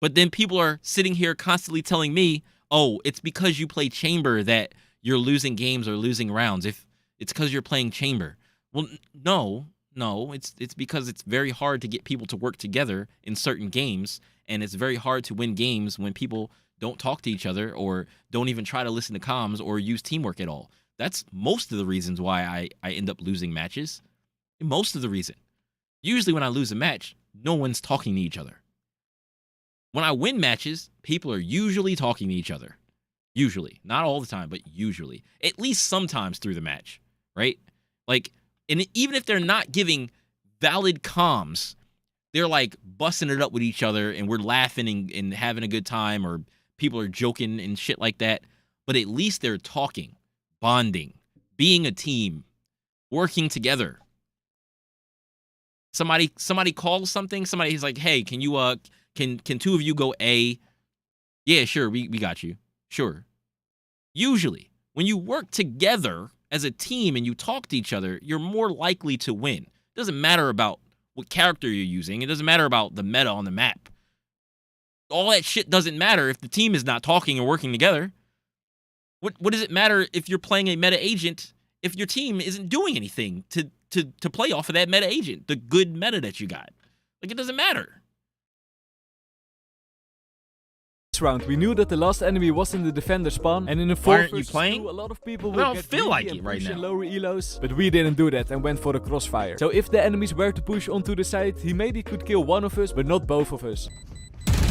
But then people are sitting here constantly telling me, oh, it's because you play Chamber that you're losing games or losing rounds. If it's because you're playing Chamber. Well, no, it's because it's very hard to get people to work together in certain games, and it's very hard to win games when people don't talk to each other or don't even try to listen to comms or use teamwork at all. That's most of the reasons why I end up losing matches. Most of the reason. Usually when I lose a match, no one's talking to each other. When I win matches, people are usually talking to each other. Usually. Not all the time, but usually. At least sometimes through the match, right? Like, and even if they're not giving valid comms, they're like busting it up with each other and we're laughing and having a good time, or people are joking and shit like that. But at least they're talking, bonding, being a team, working together. Somebody calls something. Somebody's like, hey, can you can two of you go A? Yeah, sure, we got you. Sure. Usually, when you work together as a team and you talk to each other, you're more likely to win. It doesn't matter about what character you're using. It doesn't matter about the meta on the map. All that shit doesn't matter if the team is not talking and working together. What does it matter if you're playing a meta agent if your team isn't doing anything to play off of that meta agent, the good meta that you got? Like, it doesn't matter. Round, we knew that the last enemy was in the defender spawn, and in a 4 versus 2, a lot of people will get feel like it right now. Lower elos, but we didn't do that and went for the crossfire. So if the enemies were to push onto the side, he maybe could kill one of us, but not both of us.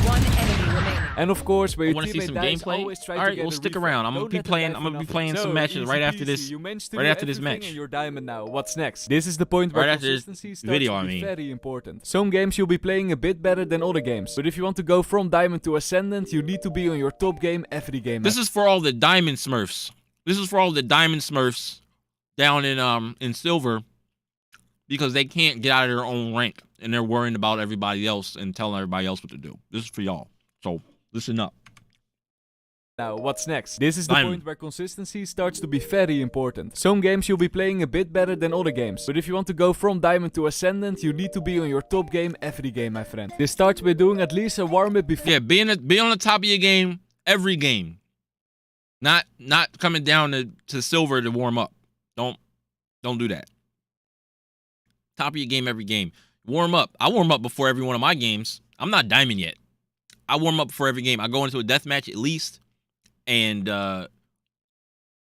One enemy remaining. And of course, where I your want to see teammate some dies, gameplay. always try All to right, get we'll a stick refund. around. I'm gonna Don't be let them playing. die I'm for gonna be nothing. playing So, some matches right after easy this. peasy. You managed to Right do after this everything match. and you're diamond now. What's next? This is the point where Right after this consistency starts video, to I be mean. very important. Some games you'll be playing a bit better than other games, but if you want to go from diamond to ascendant, you need to be on your top game every game. This is for all the diamond smurfs. This is for all the diamond smurfs down in silver, because they can't get out of their own rank and they're worrying about everybody else and telling everybody else what to do. This is for y'all. So listen up. Now, what's next? This is the Diamond. point where consistency starts to be very important. Some games you'll be playing a bit better than other games, but if you want to go from diamond to ascendant, you need to be on your top game every game, my friend. This starts with doing at least a warm-up before. Yeah, be on the top of your game every game. Not coming down to silver to warm up. Don't do that. Top of your game every game. Warm up. I warm up before every one of my games. I'm not diamond yet. I warm up before every game. I go into a death match at least and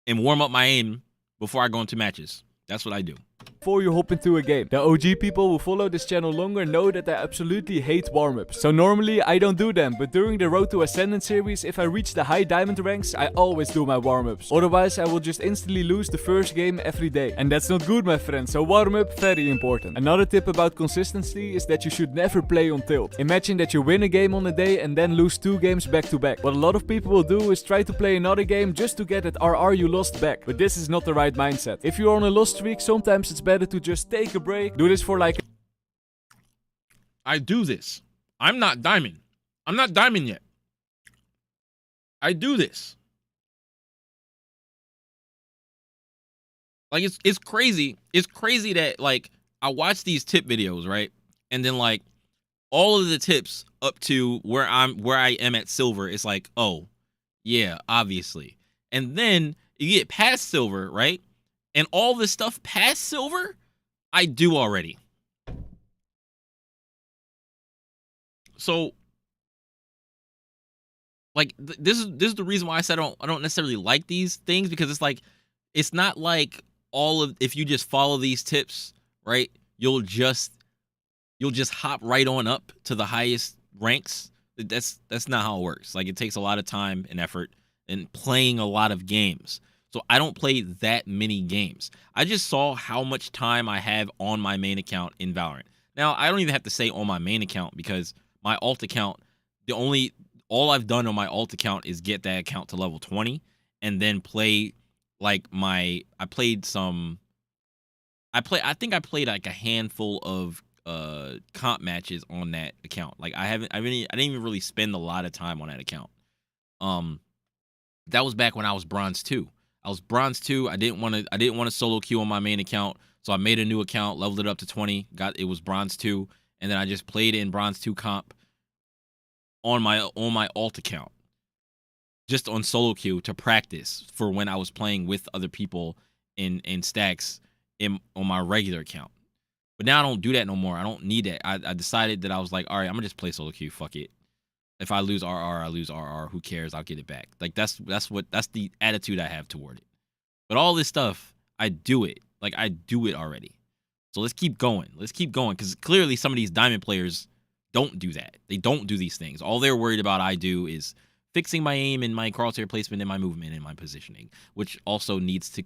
warm up my aim before I go into matches. That's what I do. Before you hop into a game. The OG people who follow this channel longer know that I absolutely hate warm-ups. So normally I don't do them, but during the Road to Ascendant series, if I reach the high diamond ranks, I always do my warm-ups. Otherwise I will just instantly lose the first game every day. And that's not good, my friend, so warm-up, very important. Another tip about consistency is that you should never play on tilt. Imagine that you win a game on a day and then lose 2 games back to back. What a lot of people will do is try to play another game just to get that RR you lost back. But this is not the right mindset. If you're on a loss streak, sometimes it's better to just take a break, do this for like... I do this. I'm not diamond. I'm not diamond yet. I do this. Like, it's crazy. It's crazy that, like, I watch these tip videos, right? And then, like, all of the tips up to where I am at silver, it's like, oh, yeah, obviously. And then you get past silver, right? And all the stuff past silver, I do already. So, like, this is the reason why I said I don't necessarily like these things, because it's like, it's not like if you just follow these tips, right, you'll just hop right on up to the highest ranks. That's not how it works. Like, it takes a lot of time and effort and playing a lot of games. So I don't play that many games. I just saw how much time I have on my main account in Valorant. Now, I don't even have to say on my main account, because my alt account, all I've done on my alt account is get that account to level 20 and then play like I think I played like a handful of comp matches on that account. Like, I didn't even really spend a lot of time on that account. That was back when I was bronze 2. I was bronze 2. I didn't want to solo queue on my main account, so I made a new account, leveled it up to 20. It was bronze 2, and then I just played in bronze 2 comp on my alt account, just on solo queue to practice for when I was playing with other people in stacks on my regular account. But now I don't do that no more. I don't need that. I decided that I was like, all right, I'm gonna just play solo queue. Fuck it. If I lose RR, I lose RR. Who cares? I'll get it back. Like, that's the attitude I have toward it. But all this stuff, I do it. Like, I do it already. So let's keep going. Let's keep going because clearly some of these diamond players don't do that. They don't do these things. All they're worried about I do is fixing my aim and my crosshair placement and my movement and my positioning, which also needs to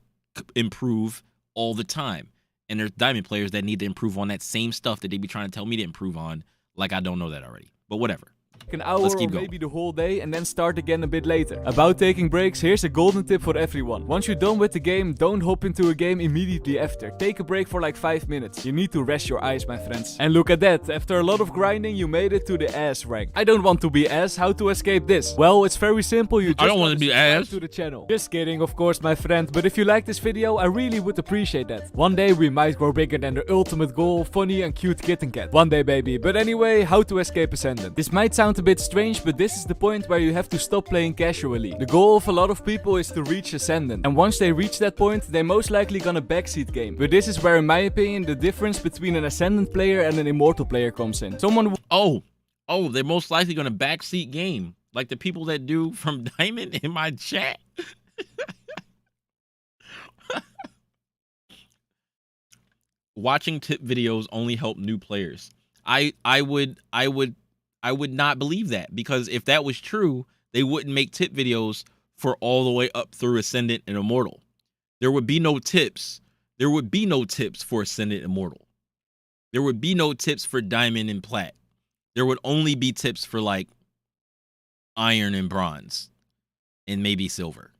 improve all the time. And there's diamond players that need to improve on that same stuff that they be trying to tell me to improve on, like I don't know that already. But whatever. An hour or maybe the whole day and then start again a bit later. About taking breaks, here's a golden tip for everyone. Once you're done with the game, don't hop into a game immediately after. Take a break for like 5 minutes. You need to rest your eyes, my friends. And look at that, after a lot of grinding, you made it to the ass rank. I don't want to be ass, how to escape this? Well, it's very simple, you just I don't want to be ass to the channel. Just kidding, of course, my friend, but if you like this video, I really would appreciate that. One day we might grow bigger than the ultimate goal, funny and cute kitten cat. One day, baby. But anyway, how to escape Ascendant. This might sound a bit strange, but this is the point where you have to stop playing casually. The goal of a lot of people is to reach Ascendant, and once they reach that point, they're most likely gonna backseat game. But this is where, in my opinion, the difference between an Ascendant player and an Immortal player comes in. Someone they're most likely gonna backseat game, like the people that do from Diamond in my chat. Watching tip videos only help new players. I would not believe that, because if that was true, they wouldn't make tip videos for all the way up through Ascendant and Immortal. There would be no tips. There would be no tips for Ascendant and Immortal. There would be no tips for Diamond and Plat. There would only be tips for like Iron and Bronze and maybe Silver.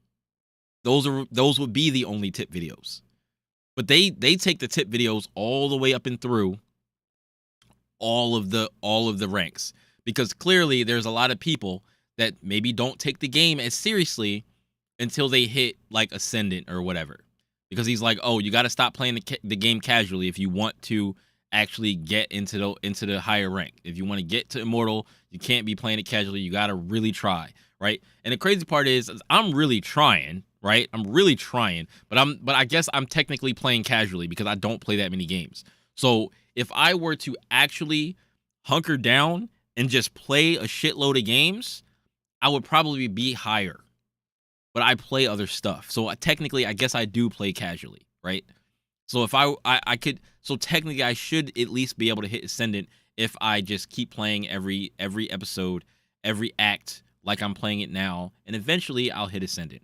Those would be the only tip videos. But they take the tip videos all the way up and through all of the ranks, because clearly there's a lot of people that maybe don't take the game as seriously until they hit like Ascendant or whatever, because he's like, oh, you got to stop playing the game casually if you want to actually get into the higher rank. If you want to get to Immortal, you can't be playing it casually. You got to really try, right? And the crazy part is I'm really trying, right? I'm really trying, but I guess I'm technically playing casually because I don't play that many games. So if I were to actually hunker down and just play a shitload of games, I would probably be higher. But I play other stuff. So technically, I guess I do play casually, right? So if I could, so technically I should at least be able to hit Ascendant if I just keep playing every episode, every act like I'm playing it now, and eventually I'll hit Ascendant.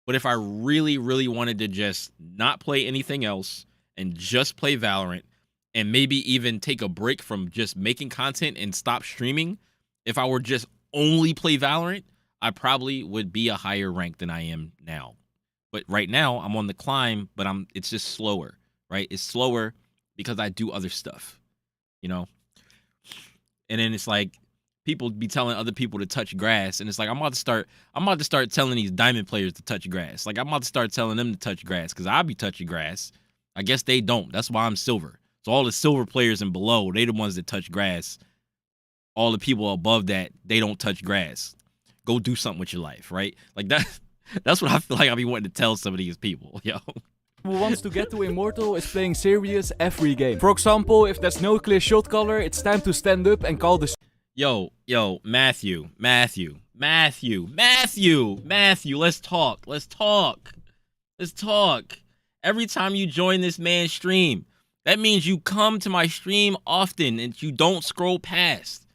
But if I really, really wanted to just not play anything else and just play Valorant, and maybe even take a break from just making content and stop streaming, if I were just only play Valorant, I probably would be a higher rank than I am now. But right now, I'm on the climb, but it's just slower, right? It's slower because I do other stuff, you know? And then it's like, people be telling other people to touch grass, and it's like, I'm about to start telling these diamond players to touch grass. Like, I'm about to start telling them to touch grass, because I'll be touching grass. I guess they don't. That's why I'm silver. So all the silver players and below, they the ones that touch grass. All the people above that, they don't touch grass. Go do something with your life, right? Like that's what I feel like I be wanting to tell some of these people, yo. Who wants to get to Immortal is playing serious every game. For example, if there's no clear shot caller, it's time to stand up and call the... Yo, Matthew, let's talk. Every time you join this man's stream, that means you come to my stream often and you don't scroll past.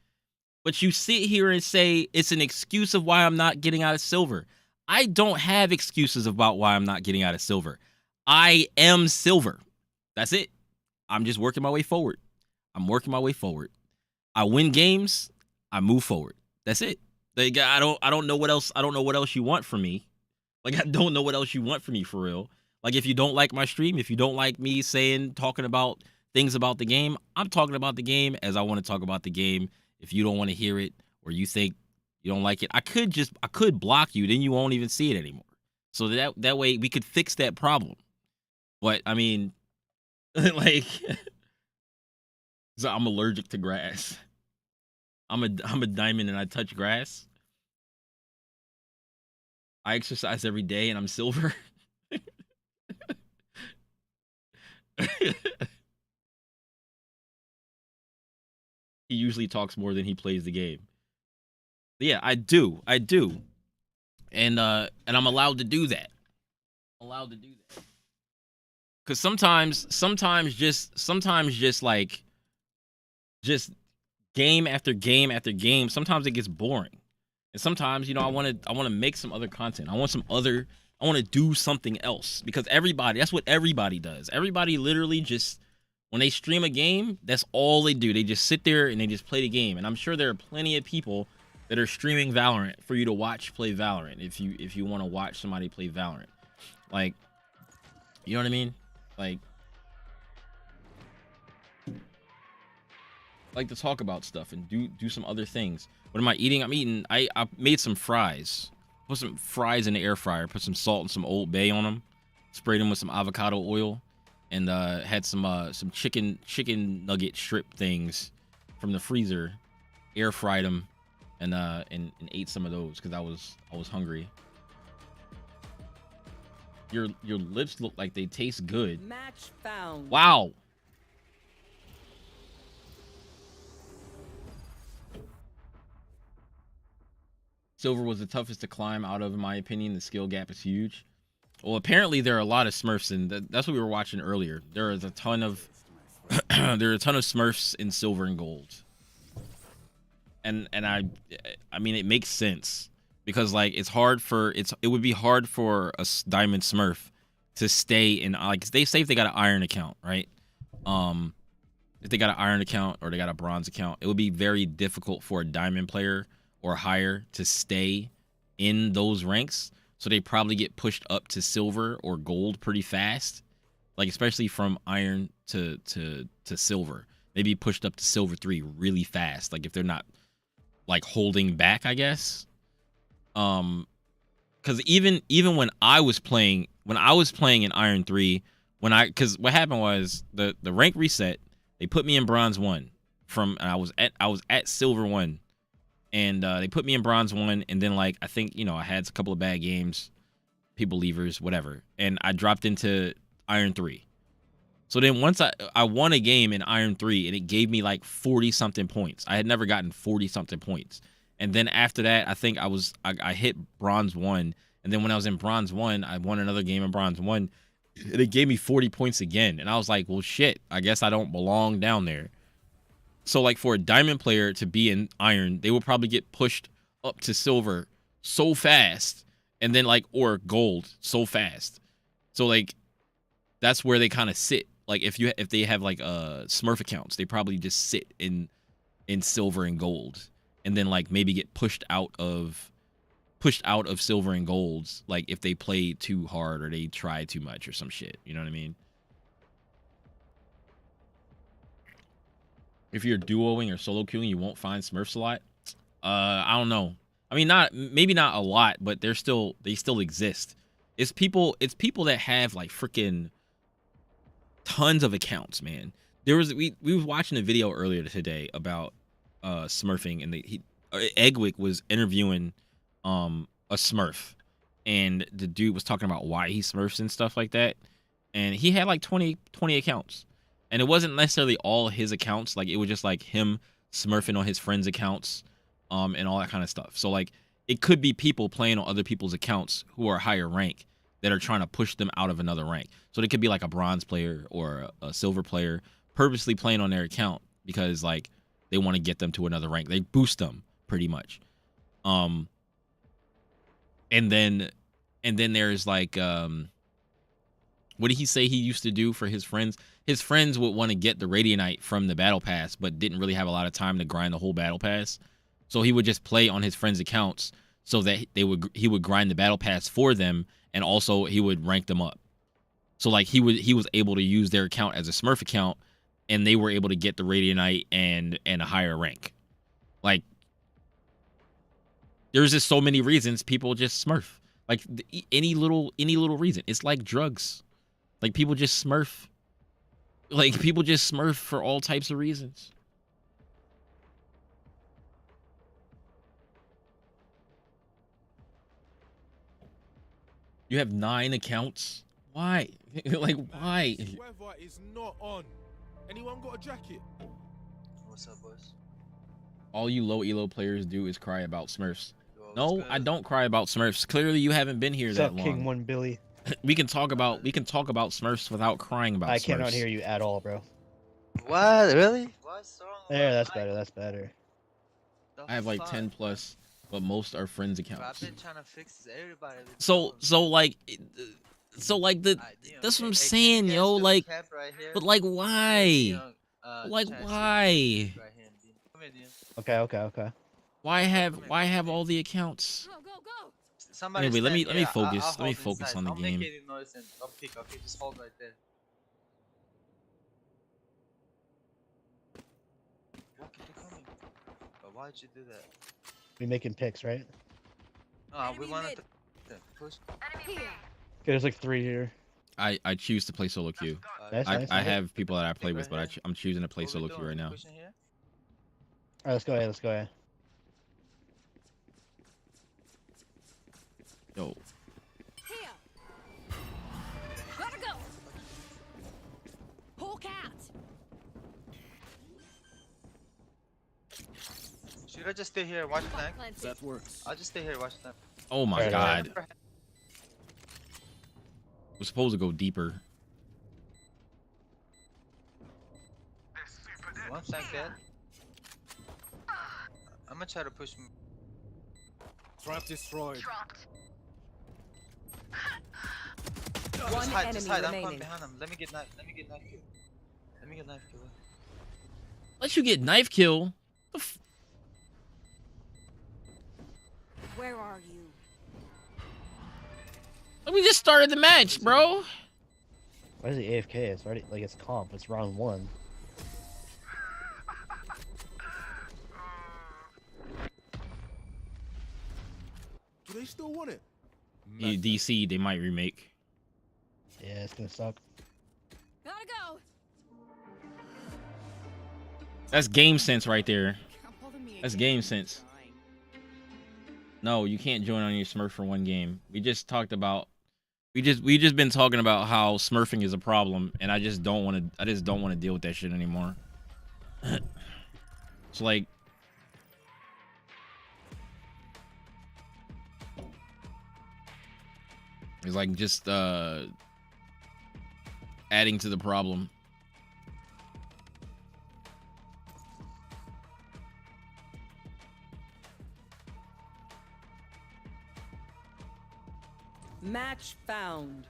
But you sit here and say it's an excuse of why I'm not getting out of silver. I don't have excuses about why I'm not getting out of silver. I am silver. That's it. I'm just working my way forward. I win games, I move forward. That's it. Like, I don't know what else you want from me. Like, I don't know what else you want from me for real. Like, if you don't like my stream, if you don't like me talking about things about the game, I'm talking about the game as I want to talk about the game. If you don't want to hear it, or you think you don't like it, I could block you, then you won't even see it anymore. So that way we could fix that problem. But I mean, like, so I'm allergic to grass. I'm a diamond and I touch grass. I exercise every day and I'm silver. He usually talks more than he plays the game. But yeah, I do. And I'm allowed to do that. Cause sometimes just game after game after game, sometimes it gets boring. And sometimes, I want to make some other content. I want to do something else, because that's what everybody does. Everybody literally just, when they stream a game, that's all they do. They just sit there and they just play the game. And I'm sure there are plenty of people that are streaming Valorant for you to watch play Valorant if you want to watch somebody play Valorant. Like, you know what I mean? Like to talk about stuff and do some other things. What am I eating? I made some fries. Put some fries in the air fryer. Put some salt and some Old Bay on them. Sprayed them with some avocado oil, and had some chicken nugget strip things from the freezer. Air fried them, and ate some of those because I was hungry. Your lips look like they taste good. Match found. Wow. Silver was the toughest to climb out of, in my opinion. The skill gap is huge. Well, apparently there are a lot of Smurfs, and that's what we were watching earlier. There is a ton of Smurfs in silver and gold. And I mean, it makes sense, because like it would be hard for a diamond Smurf to stay in, like, they say if they got an iron account, right? If they got an iron account or they got a bronze account, it would be very difficult for a diamond player or higher to stay in those ranks. So they probably get pushed up to silver or gold pretty fast, like especially from iron to silver. Maybe pushed up to silver 3 really fast, like if they're not like holding back, I guess. Because even when I was playing in iron 3, because what happened was the rank reset, they put me in bronze 1 and I was at silver 1. And they put me in bronze 1, and then, like, I think, I had a couple of bad games, people leavers, whatever, and I dropped into iron 3. So then once I won a game in iron 3, and it gave me like 40-something points. I had never gotten 40-something points. And then after that, I think I hit bronze 1, and then when I was in bronze 1, I won another game in bronze 1, and it gave me 40 points again. And I was like, well, shit, I guess I don't belong down there. So, like, for a diamond player to be in iron, they will probably get pushed up to silver so fast, and then, like, or gold so fast. So, like, that's where they kind of sit. Like, if they have, like, Smurf accounts, they probably just sit in silver and gold, and then, like, maybe get pushed out of silver and golds, like, if they play too hard or they try too much or some shit. You know what I mean? If you're duoing or solo queuing, you won't find Smurfs a lot. I don't know. I mean, maybe not a lot, but they still exist. It's people that have like freaking tons of accounts, man. We was watching a video earlier today about Smurfing, and Eggwick was interviewing a Smurf, and the dude was talking about why he Smurfs and stuff like that, and he had like 20 accounts. And it wasn't necessarily all his accounts. Like, it was just like him smurfing on his friends' accounts, and all that kind of stuff. So, like, it could be people playing on other people's accounts who are higher rank that are trying to push them out of another rank. So they could be like a bronze player or a silver player purposely playing on their account because, like, they want to get them to another rank. They boost them pretty much. And then there's like, what did he say he used to do for his friends? His friends would want to get the Radianite from the Battle Pass, but didn't really have a lot of time to grind the whole Battle Pass. So he would just play on his friends' accounts so that he would grind the Battle Pass for them, and also he would rank them up. So, like, he was able to use their account as a Smurf account, and they were able to get the Radianite and a higher rank. Like, there's just so many reasons people just Smurf. Like, any little reason. It's like drugs. Like, people just Smurf. Like, people just Smurf for all types of reasons. You have 9 accounts? Why? Like, why? Weather is not on. Anyone got a jacket? What's up, boys? All you low elo players do is cry about Smurfs. No, I don't cry about Smurfs. Clearly, you haven't been here that long. King 1 Billy. We can talk about Smurfs without crying about. I Smurfs. cannot hear you at all, bro. What? Really? What's wrong? There, that's better. That's better. I have like 10 plus, but most are friends accounts. I've been trying to fix everybody. So like that's what I'm saying, yo. Like, but like why? Like why? Okay. Why have all the accounts? Anyway, let me focus. Let me focus on the game. Don't pick, okay? Just hold right there. Why keep they coming? But why'd you do that? We making picks, right? No, we wanted to push. Okay, there's like 3 here. I choose to play solo queue. I have people that I play with, but I'm choosing to play solo queue right now. All right, let's go ahead. Yo. Here. Gotta go. Hawk out. Should I just stay here and watch tank? That works. I'll just stay here and watch tank. Oh my Right, god. We're supposed to go deeper. One tank dead. I'm gonna try to push him. Trap destroyed. One Just enemy hide. I'm remaining. going behind him. Let me get knife kill. Let you get knife kill. Where are you? We just started the match, bro. Why is he AFK? It's already like it's comp. It's round 1. Do they still want it? DC, they might remake. Yeah, it's gonna suck. Gotta go. That's game sense right there. That's game sense. No, you can't join on your Smurf for one game. We just talked about we just been talking about how smurfing is a problem, and I just don't want to deal with that shit anymore. It's like just adding to the problem. Match found.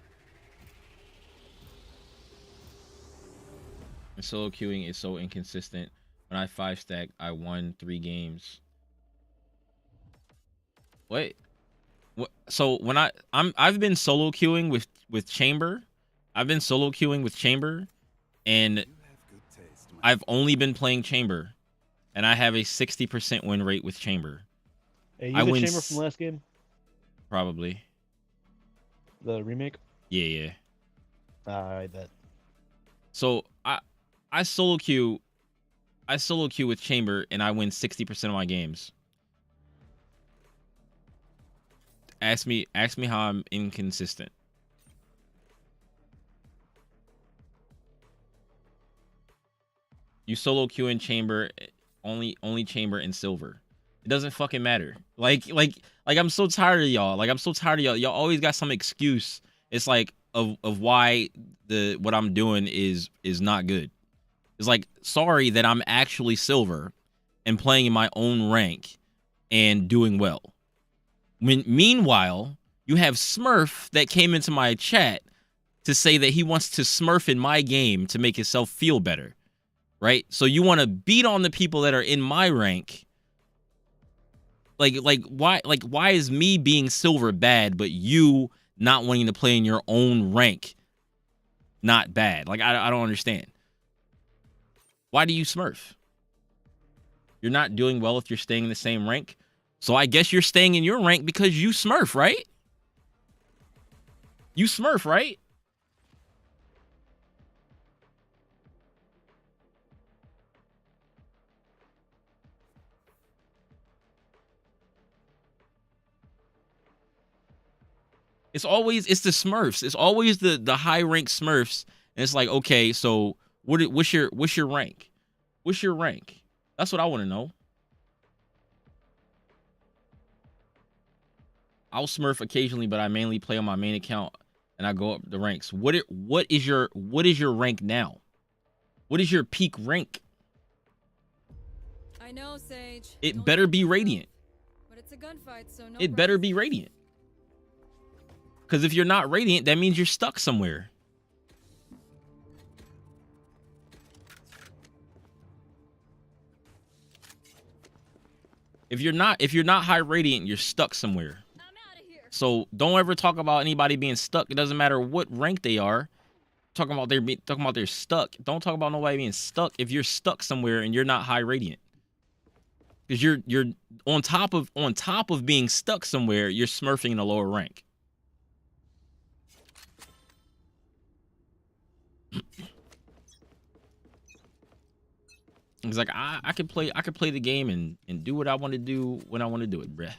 Solo queuing is so inconsistent. When I 5-stack, I won 3 games. What? So when I've been solo queuing with Chamber. I've been solo queuing with Chamber, and I've only been playing Chamber, and I have a 60% win rate with Chamber. Hey, you the Chamber from last game? Probably. The remake? Yeah. I bet. So I solo queue with Chamber, and I win 60% of my games. Ask me how I'm inconsistent. You solo queue in Chamber, only Chamber and Silver. It doesn't fucking matter. Like I'm so tired of y'all. Y'all always got some excuse. It's like of why what I'm doing is not good. It's like, sorry that I'm actually Silver and playing in my own rank and doing well. Meanwhile, you have Smurf that came into my chat to say that he wants to Smurf in my game to make himself feel better. Right? So you want to beat on the people that are in my rank. Why is me being Silver bad, but you not wanting to play in your own rank not bad? Like, I don't understand. Why do you Smurf? You're not doing well if you're staying in the same rank. So I guess you're staying in your rank because you Smurf, right? You Smurf, right? It's the Smurfs. It's always the high rank Smurfs. And it's like, okay, so what's your rank? What's your rank? That's what I want to know. I'll Smurf occasionally, but I mainly play on my main account. and I go up the ranks. What is your rank now? What is your peak rank? I know, Sage. It better be Radiant. But it's a gunfight, so no. It better be Radiant. Because if you're not Radiant, that means you're stuck somewhere. If you're not high Radiant, you're stuck somewhere. So don't ever talk about anybody being stuck. It doesn't matter what rank they are. Talking about they're stuck. Don't talk about nobody being stuck if you're stuck somewhere and you're not high Radiant. Because you're on top of being stuck somewhere, you're smurfing in a lower rank. It's like I could play the game and do what I want to do when I want to do it, bruh.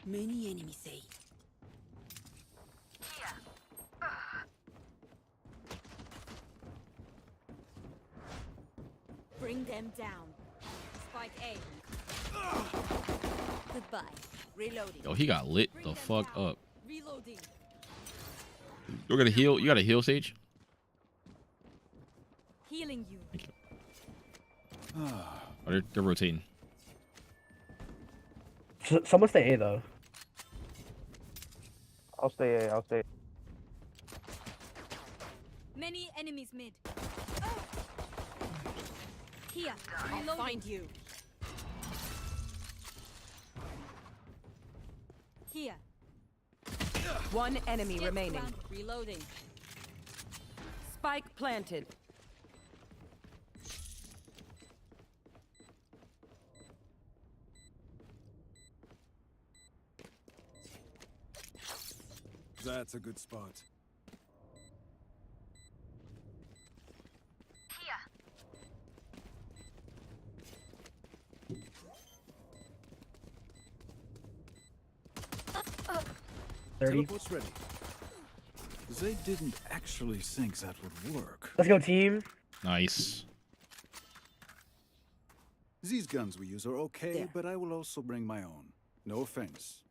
Many enemies say. Bring them down. Spike A. Goodbye. Reloading. Yo, he got lit the fuck up. Reloading. You gotta heal. You gotta heal, Sage. Healing you. Thank you. Oh, they're rotating. Someone stay A though. I'll stay A. I'll stay. Many enemies mid. Here. I'll find you. Here. One enemy remaining. Reloading. Spike planted. That's a good spot. Teleport's ready. They didn't actually think that would work. Let's go, team. Nice. These guns we use are okay, There. but I will also bring my own. No offense.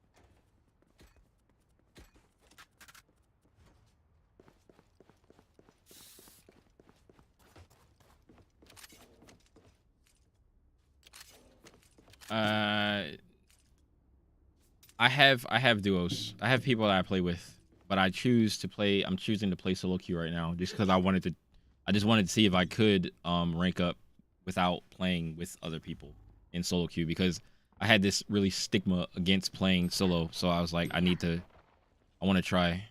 I have duos. I have people that I play with, but I'm choosing to play solo queue right now just because I just wanted to see if I could rank up without playing with other people in solo queue, because I had this really stigma against playing solo. So I was like, I want to try.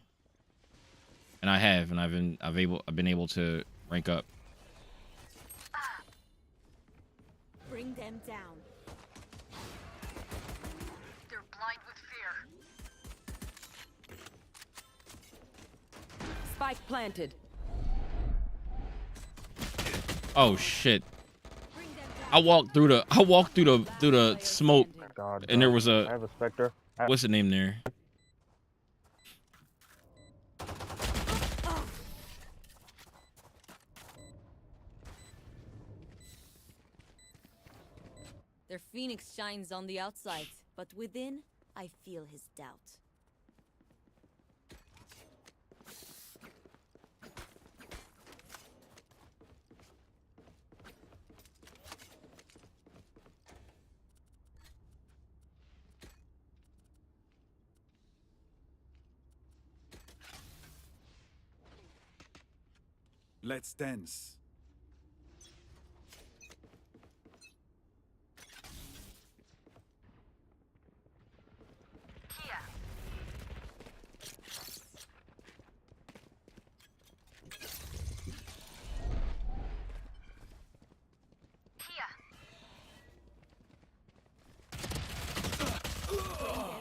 And I have, and I've been able to rank up. Bring them down. They're blind with fear. Spike planted. Oh shit. I walked through the smoke, God, and there was I have a Spectre. what's the name there? Their phoenix shines on the outside, but within, I feel his doubt. Let's dance.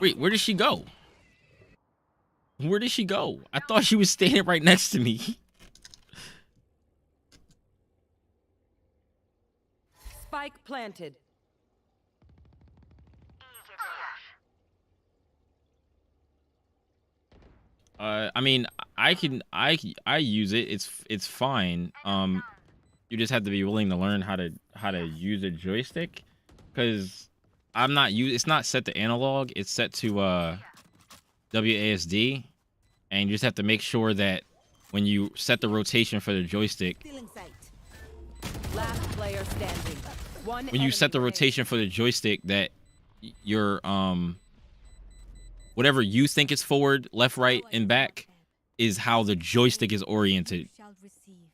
Wait, where did she go? Where did she go? I thought she was standing right next to me. Spike planted. I mean, I use it. It's fine. You just have to be willing to learn how to use a joystick, because I'm not it's not set to analog, it's set to WASD, and you just have to make sure that when you set the rotation for the joystick, Last player standing. when you set the rotation for the joystick, that your whatever you think is forward, left, right, and back is how the joystick is oriented.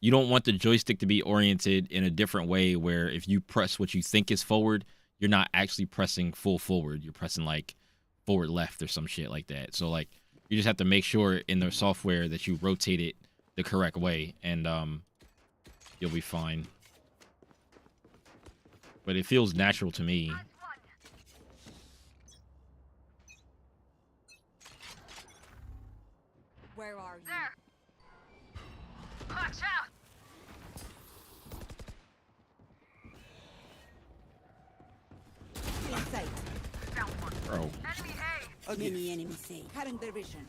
You don't want the joystick to be oriented in a different way where if you press what you think is forward, you're not actually pressing full forward. You're pressing like forward left or some shit like that. So like you just have to make sure in the software that you rotate it the correct way, and you'll be fine. But it feels natural to me. Where are you? Watch out! Bro. Many enemies say. Cutting their vision.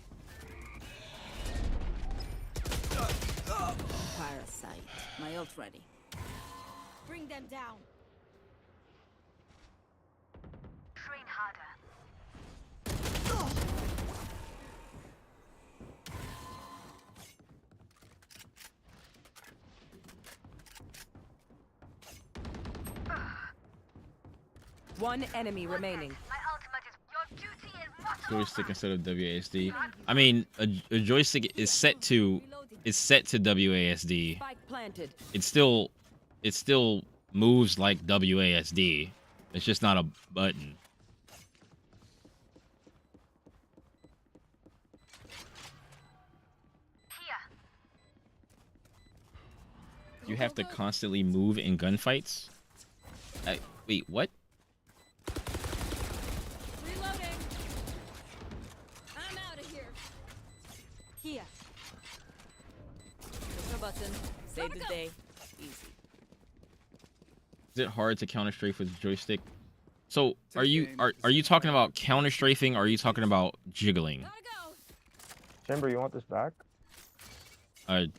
Parasite. My ult ready. Bring them down. Train harder. One enemy remaining. My ultimate is your duty is muscle. Joystick instead of WASD. I mean, a joystick is set to WASD. Spike planted. It still moves like WASD. It's just not a button. You have to constantly move in gunfights? Wait, what? Reloading. I'm out of here. Here. Push a button. Save the day. Easy. Is it hard to counter strafe with the joystick? So are you talking about counter strafing or are you talking about jiggling? Chamber, you want this back?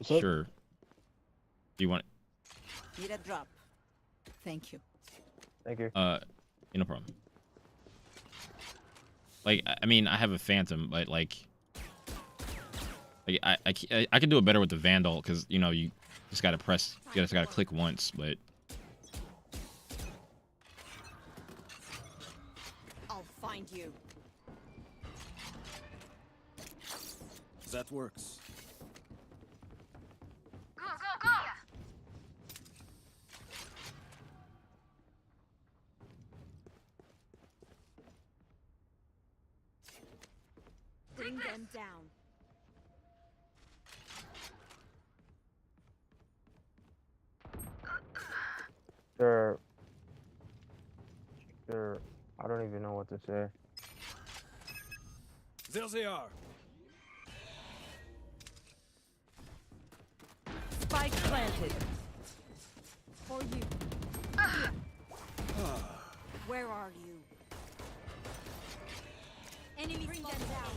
Sure. Do you want it? Need a drop. Thank you. Thank you. No problem. Like, I mean, I have a Phantom, but like I can do it better with the Vandal because you know you just gotta press, you just gotta click once, but. I'll find you. That works. Go, go, go! Bring them down. I don't even know what to say. There they are. Spike planted. For you. Where are you? Enemy bring them down.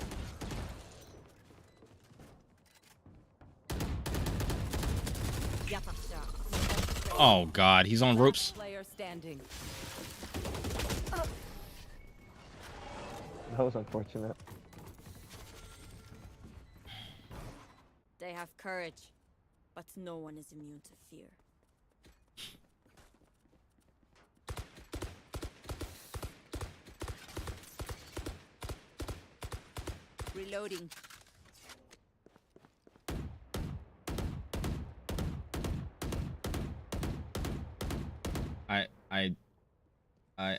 Oh God, he's on ropes. Player standing. That was unfortunate. They have courage, but no one is immune to fear. Reloading.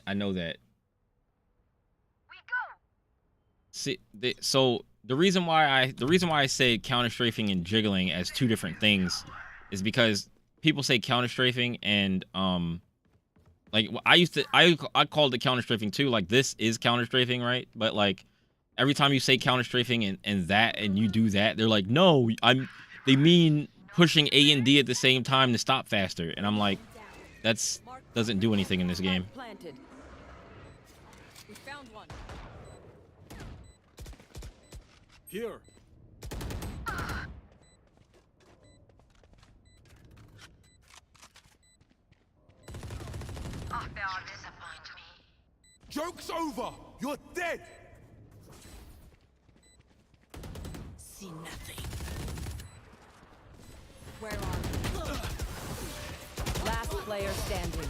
I know that. We go. See, so the reason why I say counter strafing and jiggling as two different things is because people say counter strafing and like I called it counter strafing too. Like this is counter strafing, right? But like every time you say counter strafing and you do that, they're like, no, they mean pushing A and D at the same time to stop faster, and I'm like, that's doesn't do anything in this game. Planted. We found one. Here. Oh, they'll disappoint me. Joke's over. You're dead. See nothing. Where are we? Last player standing.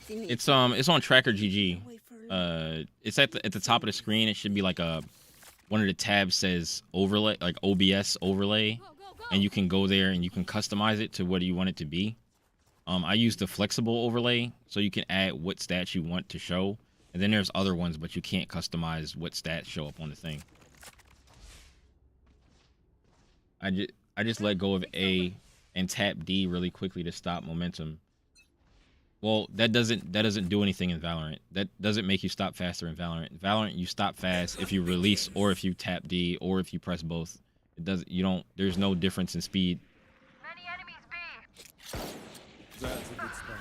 It's on Tracker GG. It's at the top of the screen. It should be like one of the tabs says overlay, like OBS overlay, and you can go there and you can customize it to what you want it to be. I use the flexible overlay, so you can add what stats you want to show, and then there's other ones, but you can't customize what stats show up on the thing. I just let go of A and tap D really quickly to stop momentum. Well, that doesn't do anything in Valorant. That doesn't make you stop faster in Valorant. Valorant, you stop fast if you release or if you tap D or if you press both. It doesn't. You don't. There's no difference in speed. Many enemies B. That's a good start.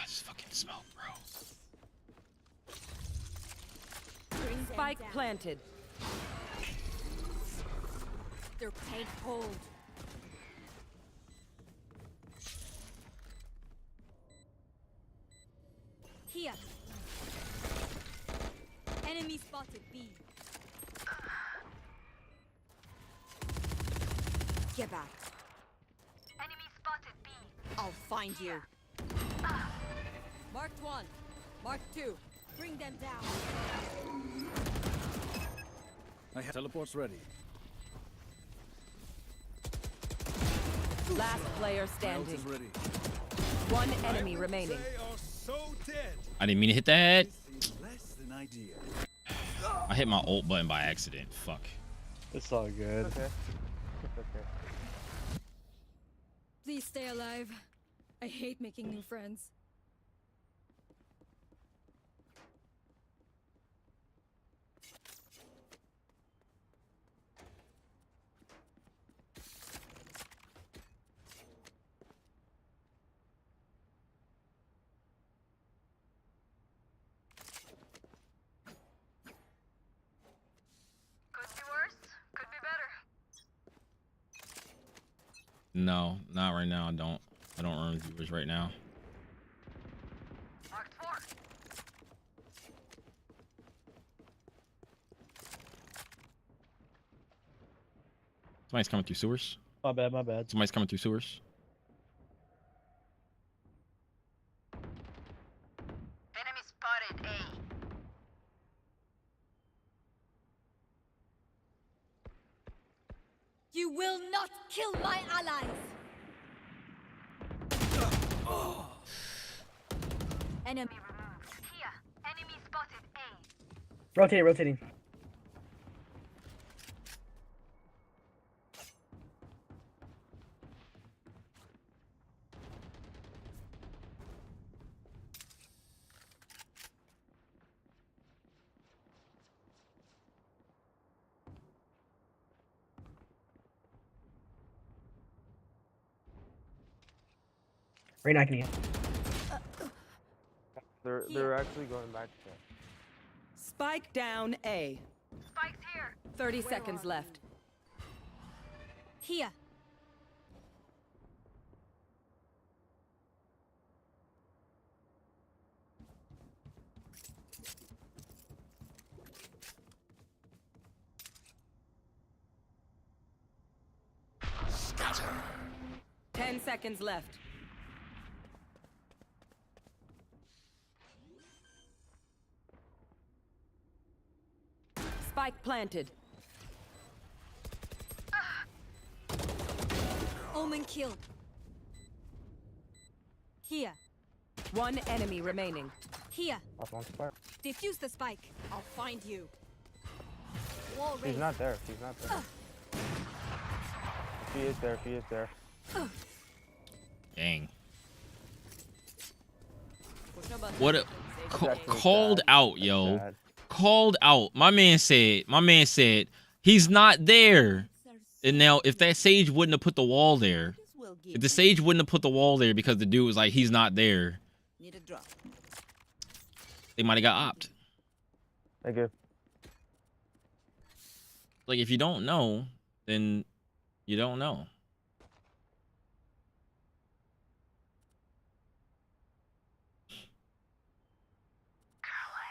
Just fucking smoke, bro. Spike planted. They're paid cold. Here. Enemy spotted B. Get back. Enemy spotted B. I'll find you. Marked 1. Marked 2. Bring them down. I have teleports ready. Last player My ult standing. is ready. One enemy remaining. I didn't mean to hit that. Less than ideal. I hit my ult button by accident. Fuck. It's all good. Okay. It's okay. Please stay alive. I hate making new friends. Could be worse. Could be better. No, not right now. I don't earn viewers right now. Marked 4. Somebody's coming through sewers. My bad, my bad. Somebody's coming through sewers. Enemy spotted A. You will not kill my allies. Enemy Removed. Here. Enemy spotted A. Rotating, rotating. Right now, can you? They're actually going back to that. Spike down A. Spikes here. 30 seconds left. here. Scatter. 10 seconds left. Spike planted. Omen killed. Here. One enemy remaining. Here. Up on spike. Defuse the spike. I'll find you. Wall She's raised. not there. She's not there. She is there. She is there. Dang. Push a button. What a That's so called sad. out, That's yo. sad. Called out. My man said he's not there. And now if that sage wouldn't have put the wall there, if the sage wouldn't have put the wall there because the dude was like, he's not there, Need a drop. they might have got opt. Thank you. Like if you don't know, then You don't know.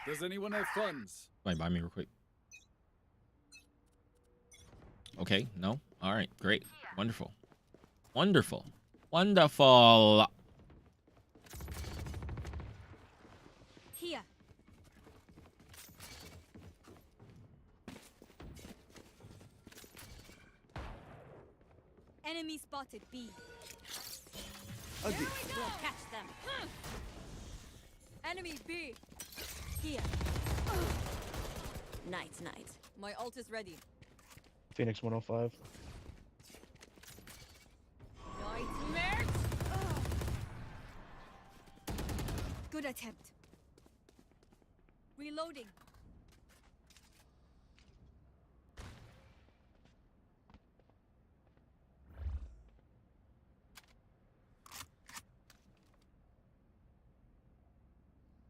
Does anyone have funds? Wait, buy me real quick. Okay, no? All right, great. Wonderful. Wonderful. Wonderful. Here. Enemy spotted B. We'll catch them. Enemy B. Here. Night. My ult is ready. Phoenix 105. Nightmare. Good attempt. Reloading.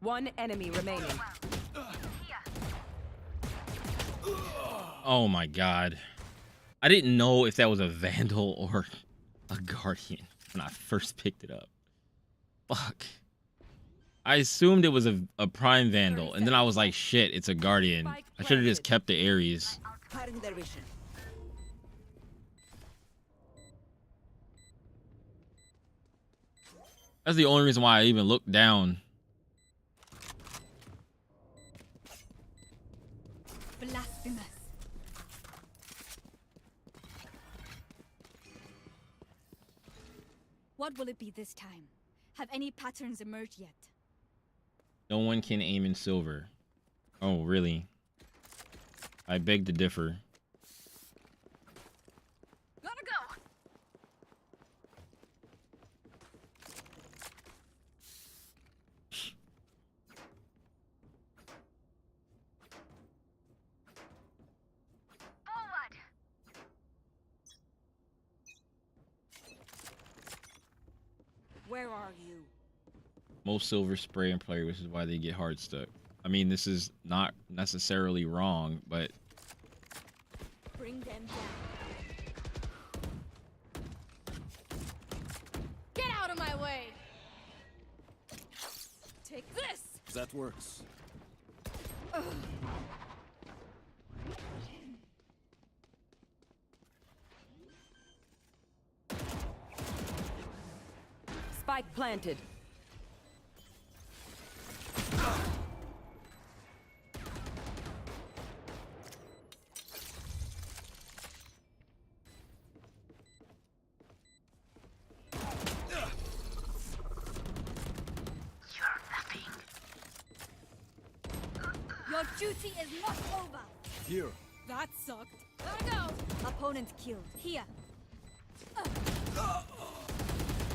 One enemy remaining. Oh my god. I didn't know if that was a Vandal or a Guardian when I first picked it up. Fuck. I assumed it was a Prime Vandal, and then I was like, shit, it's a Guardian. I should have just kept the Ares. That's the only reason why I even looked down. Blasphemous. What will it be this time? Have any patterns emerged yet? No one can aim in silver. Oh, really? I beg to differ. Gotta go. Forward. Where are you? Most silver spray and play, which is why they get hard stuck. I mean, this is not necessarily wrong, but Bring them down. Get out of my way. Take this. That works. Spike planted. Your duty is not over. Here. That sucked. Gotta go. Opponent killed. Here.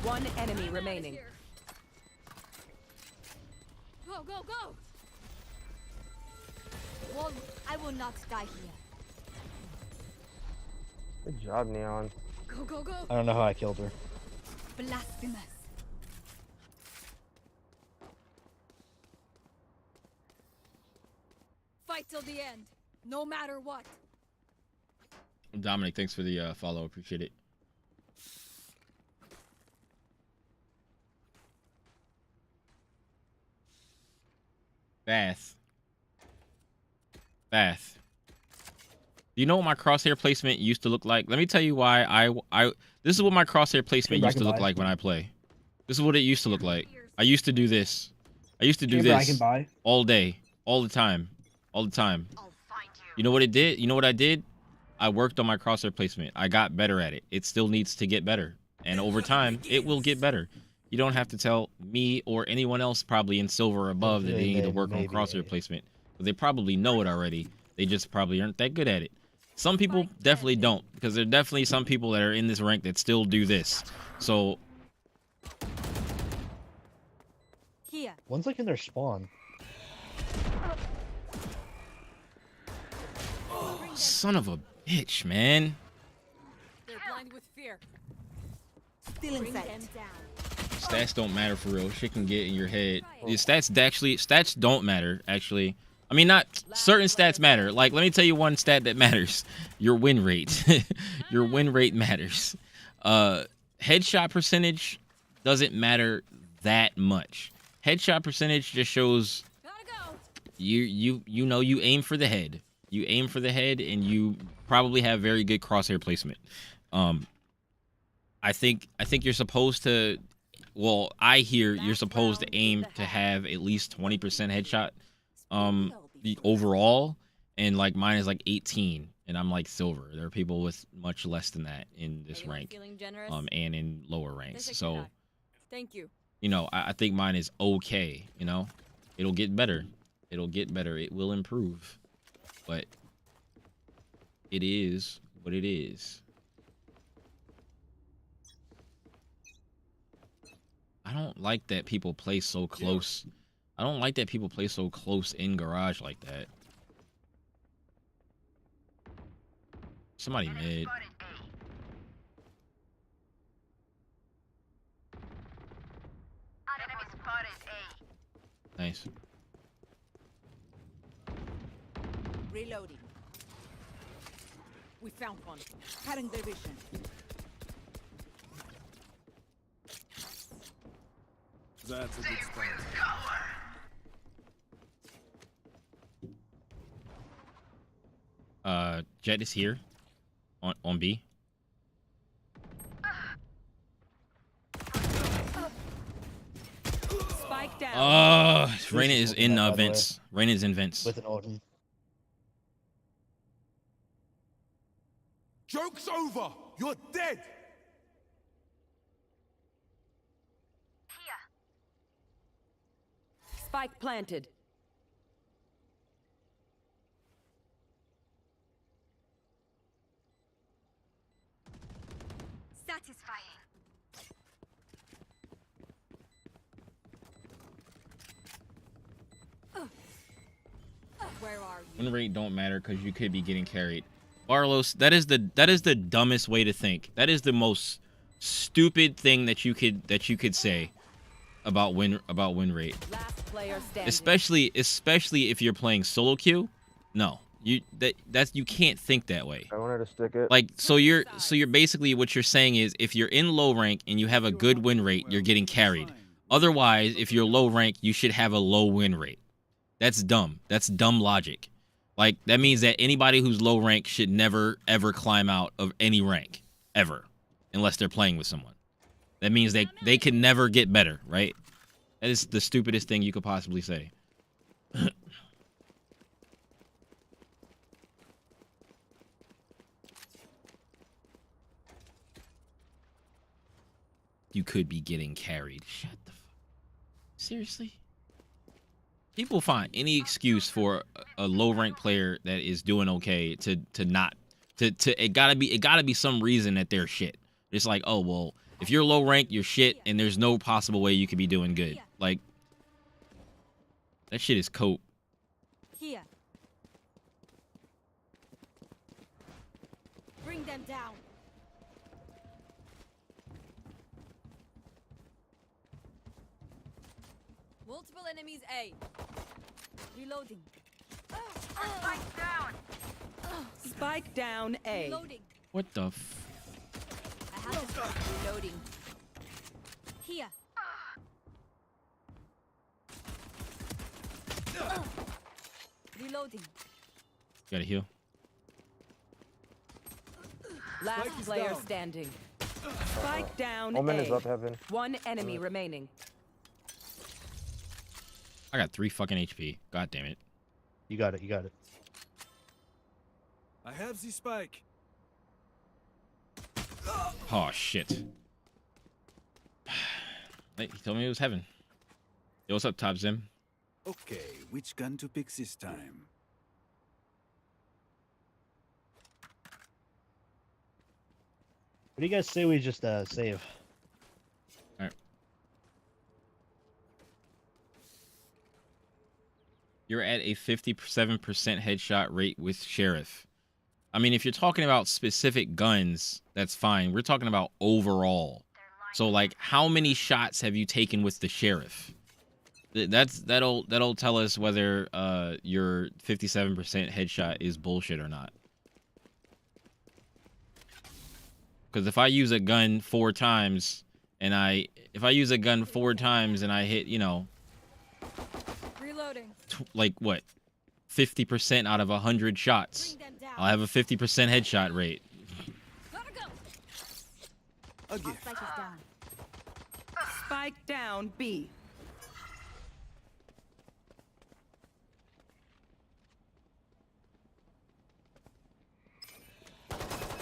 One enemy remaining. Go, go, go. Well, I will not die here. Good job, Neon. Go, go, go. I don't know how I killed her. Blasphemous. Fight till the end, no matter what. Dominic, thanks for the follow. Appreciate it. Bath. Do you know what my crosshair placement used to look like? Let me tell you why this is what my crosshair placement used to look like when I play. This is what it used to look like. I used to do this. I used to do this all day, all the time. You know what it did? You know what I did? I worked on my crosshair placement. I got better at it. It still needs to get better. And over time, it will get better. You don't have to tell me or anyone else probably in silver or above that they need to work on crosshair placement. But they probably know it already. They just probably aren't that good at it. Some people definitely don't, because there are definitely some people that are in this rank that still do this. So here. One's like in their spawn. Son of a bitch, man. They're blind with fear. Still in sight. Stats don't matter for real. Shit can get in your head. The stats don't matter actually. I mean, not certain stats matter. Like, let me tell you one stat that matters. Your win rate. Your win rate matters. Headshot percentage doesn't matter that much. Headshot percentage just shows you know you aim for the head. You aim for the head and you probably have very good crosshair placement. I think you're supposed to, well, I hear you're supposed to aim to have at least 20% headshot the overall, and like mine is like 18 and I'm like silver. There are people with much less than that in this rank and in lower ranks. So thank you. You know, I think mine is okay, you know. It'll get better. It'll get better. It will improve. But it is what it is. I don't like that people play so close. I don't like that people play so close in garage like that. Somebody mid. Nice. Reloading. We found one. Cutting their vision. That's a good start. Jet is here on B. Spike down. Reyna is in vents. Reyna is in vents. With an Odin. Joke's over. You're dead. Spike planted. Satisfying. Where are you? Win rate don't matter because you could be getting carried. Barlos, that is the dumbest way to think. That is the most stupid thing that you could say about win rate. Last player standing. Especially if you're playing solo queue. No. You can't think that way. I wanted to stick it. Like, so you're basically, what you're saying is if you're in low rank and you have a good win rate, you're getting carried. Otherwise, if you're low rank, you should have a low win rate. That's dumb. That's dumb logic. Like, that means that anybody who's low rank should never ever climb out of any rank ever, unless they're playing with someone. That means they can never get better, right? That is the stupidest thing you could possibly say. You could be getting carried. Shut the fuck. Seriously? People find any excuse for a low rank player that is doing okay to it gotta be some reason that they're shit. It's like, oh well, if you're low rank, you're shit, and there's no possible way you could be doing good. Like, that shit is cope. Here. Bring them down. Multiple enemies A. Reloading. Spike down. Spike down A. Reloading. What the f? I have to start reloading. Here. Reloading. Gotta heal. Last player standing. Spike down Omen A. is up heaven. One enemy remaining. I got 3 fucking HP. God damn it. You got it. You got it. I have the spike. Oh shit. He told me it was heaven. Yo, what's up, Top Zim? Okay, which gun to pick this time? What do you guys say we just save? Alright. You're at a 57% headshot rate with Sheriff. I mean, if you're talking about specific guns, that's fine. We're talking about overall. So, like, how many shots have you taken with the Sheriff? That'll tell us whether your 57% headshot is bullshit or not. Because if I use a gun 4 times and I hit, you know, Reloading. like what, 50% out of 100 shots, I'll have a 50% headshot rate. Gotta go. A gift. Spike is down. Spike down B.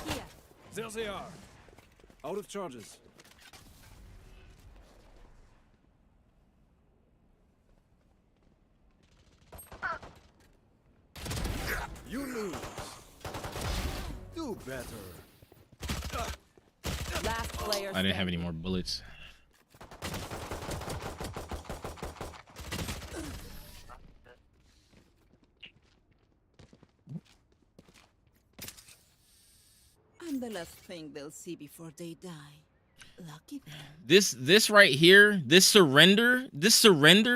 Here. There they are. Out of charges. You lose. Do better. Last player I didn't have any more bullets. I'm the last thing they'll see before they die. Lucky them. This right here, this surrender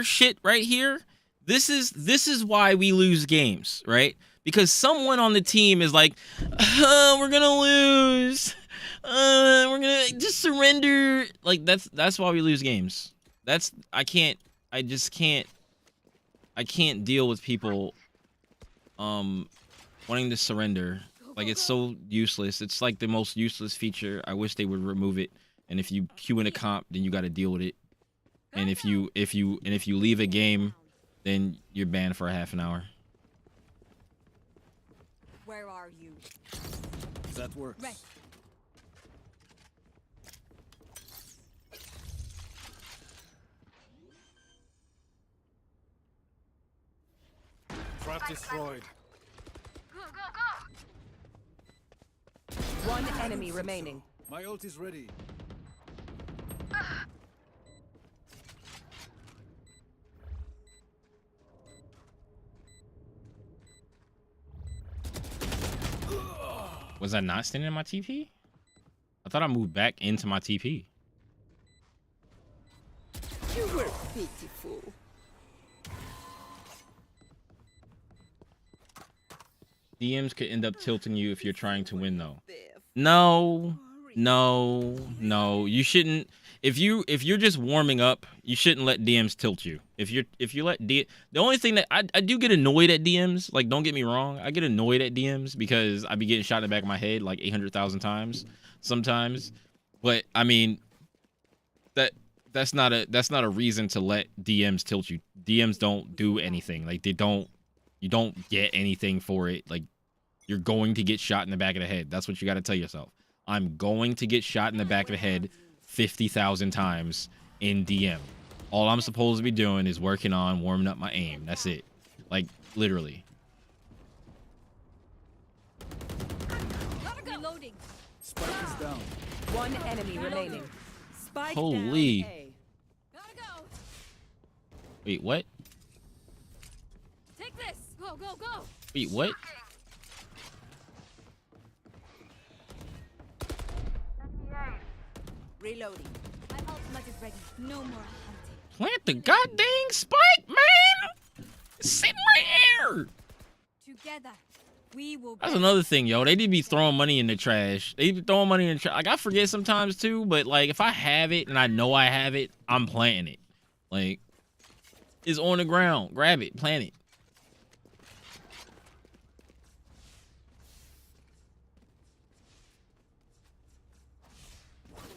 shit right here, this is why we lose games, right? Because someone on the team is like, we're gonna lose. We're gonna just surrender. Like that's why we lose games. I can't deal with people wanting to surrender. Like, it's so useless. It's like the most useless feature. I wish they would remove it. And if you queue in a comp, then you got to deal with it. And if you leave a game, then you're banned for a half an hour. Where are you? That works. Right. Trap destroyed. One enemy remaining. My ult is ready. Was I not standing in my TP? I thought I moved back into my TP. You were pitiful. DMs could end up tilting you if you're trying to win, though. No. You shouldn't. If you're just warming up, you shouldn't let DMs tilt you. If you let the only thing that I do get annoyed at DMs, like, don't get me wrong, I get annoyed at DMs because I be getting shot in the back of my head like 800,000 times sometimes. But I mean, that's not a reason to let DMs tilt you. DMs don't do anything. Like, you don't get anything for it. Like, you're going to get shot in the back of the head. That's what you got to tell yourself. I'm going to get shot in the back of the head 50,000 times in DM. All I'm supposed to be doing is working on warming up my aim. That's it. Like, literally. Reloading. Spike is down. One enemy remaining. Spike Holy. down A. Gotta go. Wait, what? Take this. Go, go, go. Wait, what? Reloading. My ultimate is ready. No more hunting. Plant the goddamn spike, man! It's sitting right here! Together, we will. That's another thing, yo. They need to be throwing money in the trash. They be throwing money in the trash. Like, I forget sometimes, too, but, like, if I have it and I know I have it, I'm planting it. Like, it's on the ground. Grab it. Plant it.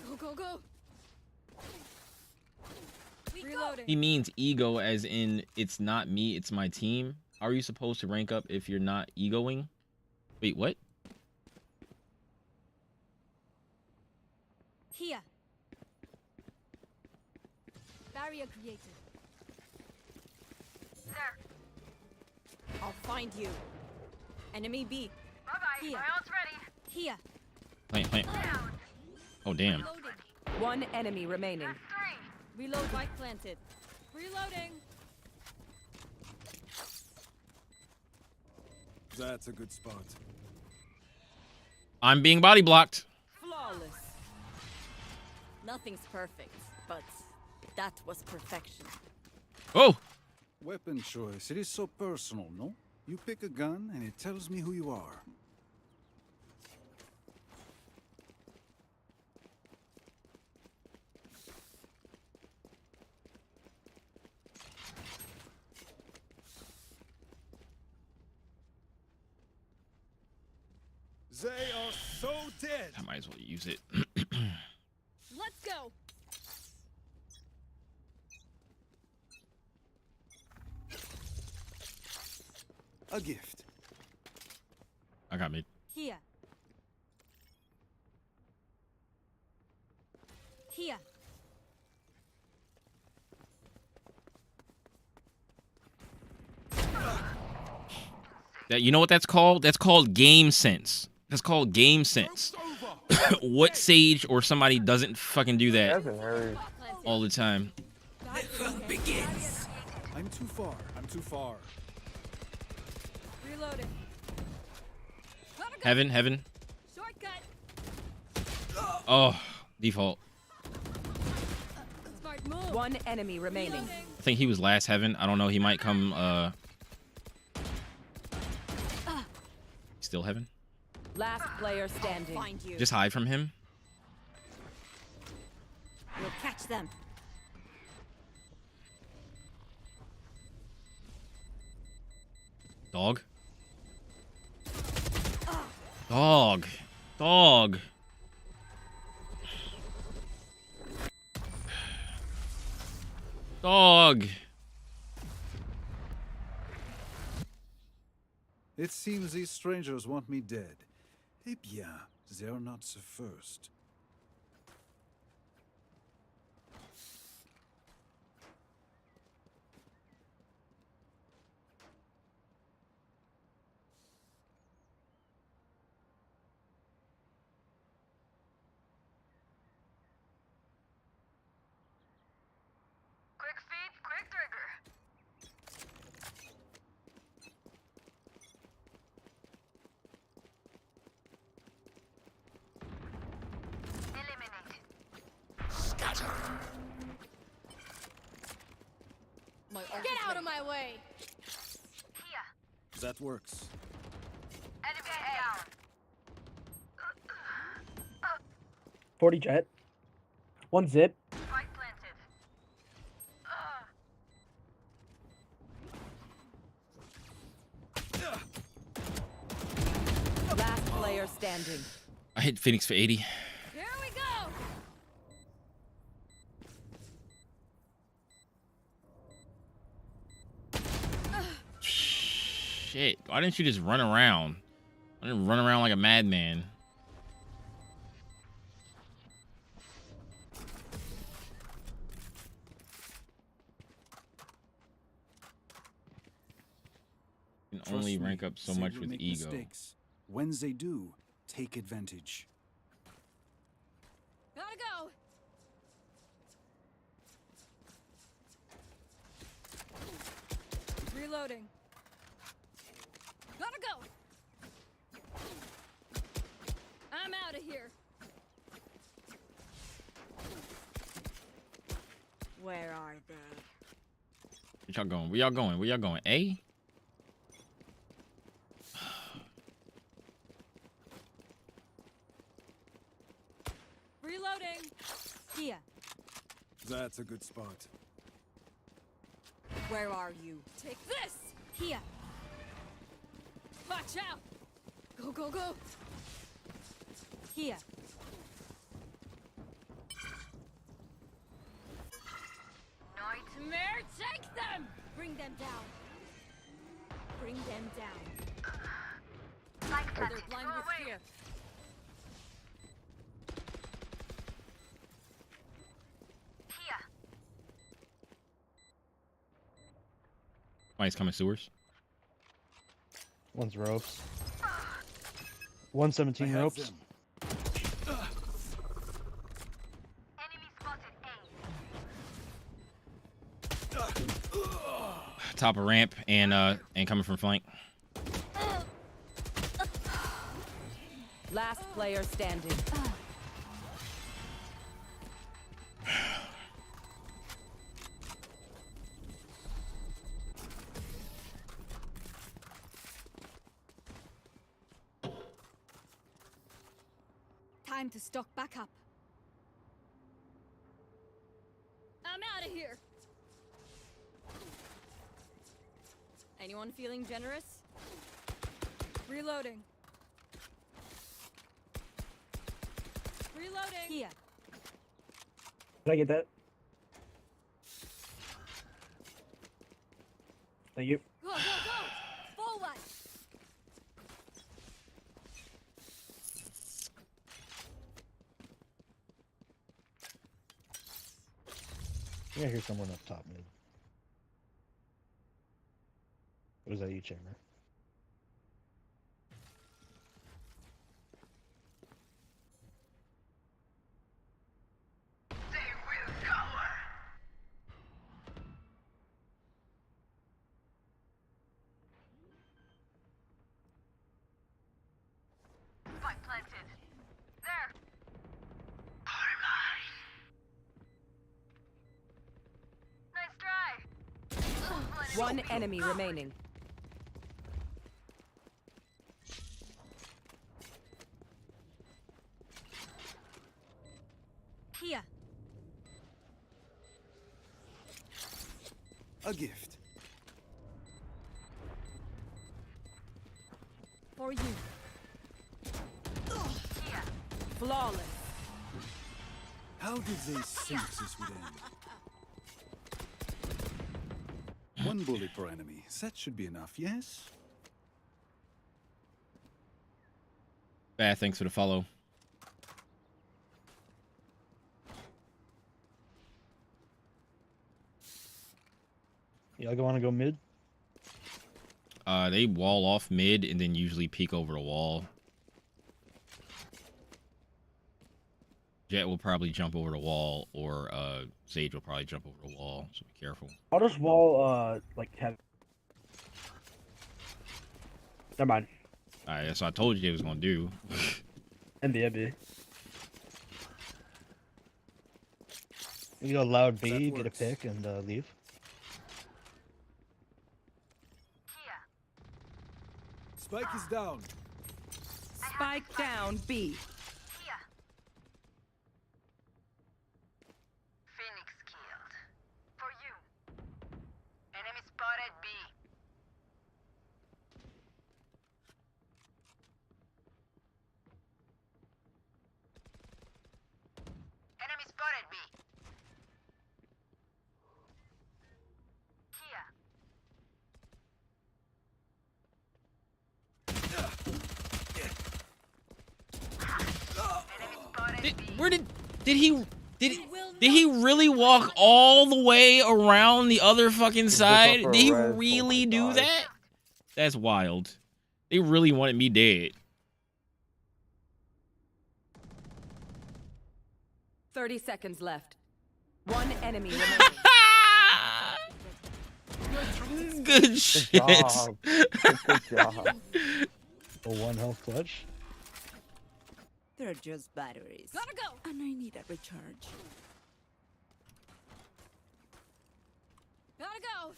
Go, go, go. Reloading. He means ego as in it's not me, it's my team. How are you supposed to rank up if you're not egoing? Wait, what? Here. Barrier created. There. I'll find you. Enemy B. Bye-bye. Here. My ult's ready. Here. Plant. Oh, damn. Reloading. One enemy remaining. Reload. Spike planted. Reloading. That's a good spot. I'm being body blocked. Flawless. Nothing's perfect, but that was perfection. Oh! Weapon choice. It is so personal, no? You pick a gun and it tells me who you are. They are so dead. I might as well use it. Let's go. A gift. I got mid. Here. Here. That, you know what that's called? That's called game sense. That's called game sense. What Sage or somebody doesn't fucking do that all the time? The hunt begins. I'm too far. I'm too far. Reloading. Heaven, heaven. Shortcut. Oh, default. Smart move. One enemy remaining. I think he was last heaven. I don't know. He might come. Still heaven. Last player standing. Find you. Just hide from him. We'll catch them. Dog. Dog. Dog. Dog. It seems these strangers want me dead. Eh bien, they're not the first. Quick feet, quick trigger. Eliminate. Get out of my way. Here. That works. Enemy down. 40 jet. One zip. Spike planted. Last player standing. I hit Phoenix for 80. Here we go. Shit. Why didn't you just run around? I didn't run around like a madman. You can only rank up so they much will with make ego. mistakes. When they do, take advantage. Gotta go. Reloading. Gotta go. I'm out of here. Where are they? Where y'all going? Where y'all going? Where y'all going? A? Reloading. Here. That's a good spot. Where are you? Take this. Here. Watch out. Go, go, go. Here. Nightmare, take them. Bring them down. Bring them down. Spike They're planted. blind Go with away. fear. Here. Why he's coming sewers? One's ropes. 117 I have ropes. them. Enemy spotted A. Top of ramp and coming from flank. Last player standing. Time to stock back up. I'm out of here. Anyone feeling generous? Reloading. Reloading. Here. Did I get that? Thank you. Go, go, go! Forward! I think I hear someone up top mid. What is that, you, Chamber? Spike planted. There. Nice try. One enemy remaining. Here. A gift. For you. Flawless. How did they think this would end? One bullet per enemy. That should be enough, yes? Bad, thanks for the follow. Y'all want to go mid? They wall off mid and then usually peek over the wall. Jet will probably jump over the wall, or Sage will probably jump over the wall, so be careful. I'll just wall, like, have... Never mind. Alright, that's what I told you they was gonna do. MB. You go loud B, get a pick, and leave. Spike is down. Spike down B. Phoenix killed. For you. Enemy spotted B. Enemy spotted B. Here. Did he really walk all the way around the other fucking side? Did he really do that? That's wild. They really wanted me dead. 30 seconds left. One enemy remaining. Good shit. Good job. A one health clutch. They're just batteries. Gotta go! And I need a recharge. Gotta go!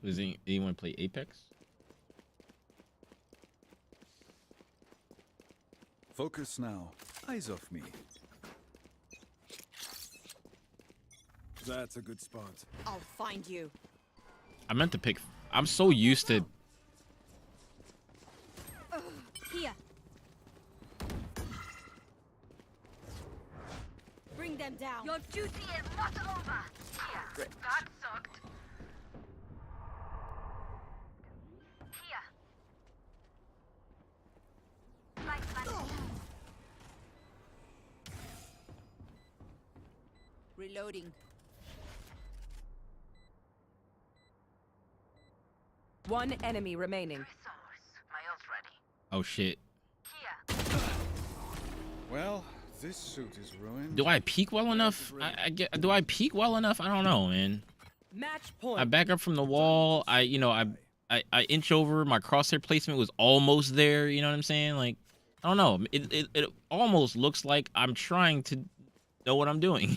Does anyone play Apex? Focus now. Eyes off me. That's a good spot. I'll find you. I meant to pick. I'm so used to. Here. Bring them down. Your duty is not over. Here. That sucked. Here. Like Reloading. One enemy remaining. My ult ready. Oh shit. Well, this suit is ruined. Do I peek well enough? Do I peek well enough? I don't know, man. Match point. I back up from the wall. I inch over. My crosshair placement was almost there. You know what I'm saying? Like, I don't know. It almost looks like I'm trying to know what I'm doing.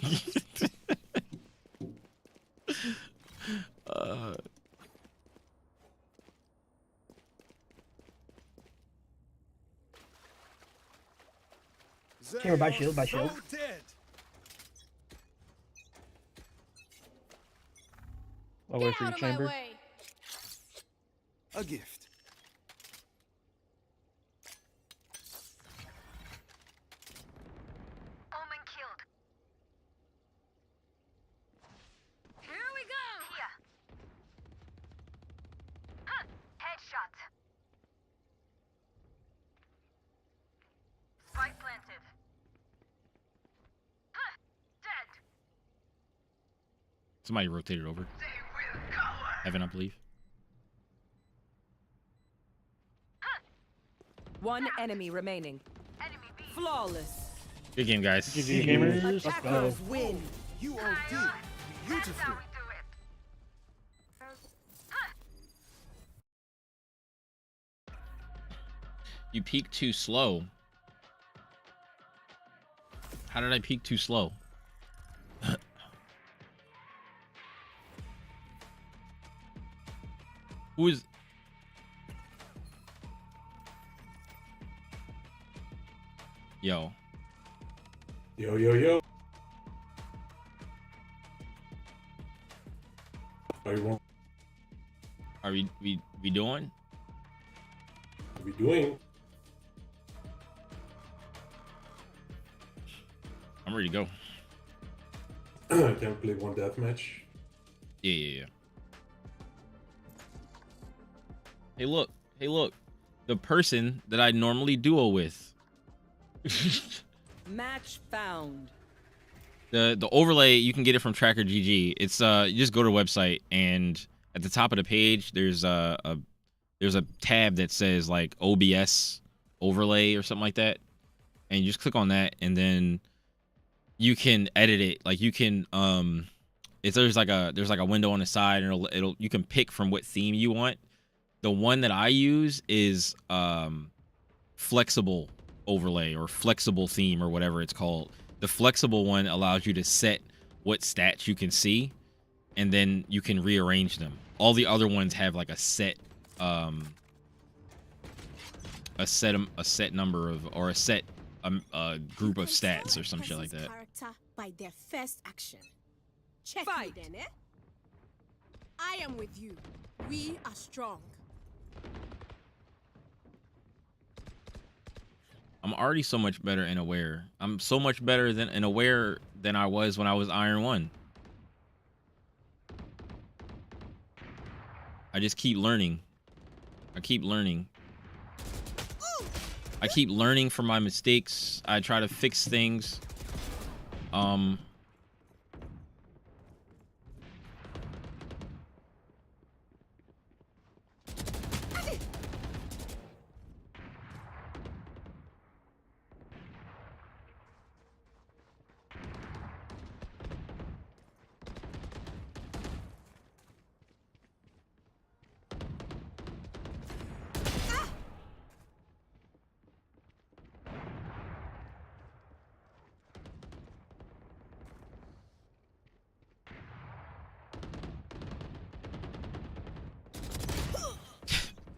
Chamber by shield, by shield. I'll wait for you, chamber. A gift. Omen killed. Here we go. Here. Huh. Headshot. Spike planted. Huh. Dead. Somebody rotated over. Heaven, I believe. One enemy remaining. Flawless. Good game, guys. GG gamers. Let's go. Attackers win. You OD. Beautifully. You peaked too slow. How did I peak too slow? Who is... Yo. Yo, yo, yo. Are we doing? What are we doing? I'm ready to go. I can't play one deathmatch. Yeah. Hey, look. The person that I normally duo with. Match found. The overlay, you can get it from Tracker GG. It's you just go to the website, and at the top of the page there's a tab that says like OBS overlay or something like that, and you just click on that, and then you can edit it. Like you can there's like a window on the side, and it'll you can pick from what theme you want. The one that I use is flexible overlay or flexible theme or whatever it's called. The flexible one allows you to set what stats you can see, and then you can rearrange them. All the other ones have like a set number of, or a set group of stats or some shit like that. By their first action. Check Fight. me then, eh? I am with you. We are strong. I'm already so much better in Aware. I'm so much better than in Aware than I was when I was Iron 1. I just keep learning. I keep learning from my mistakes. I try to fix things.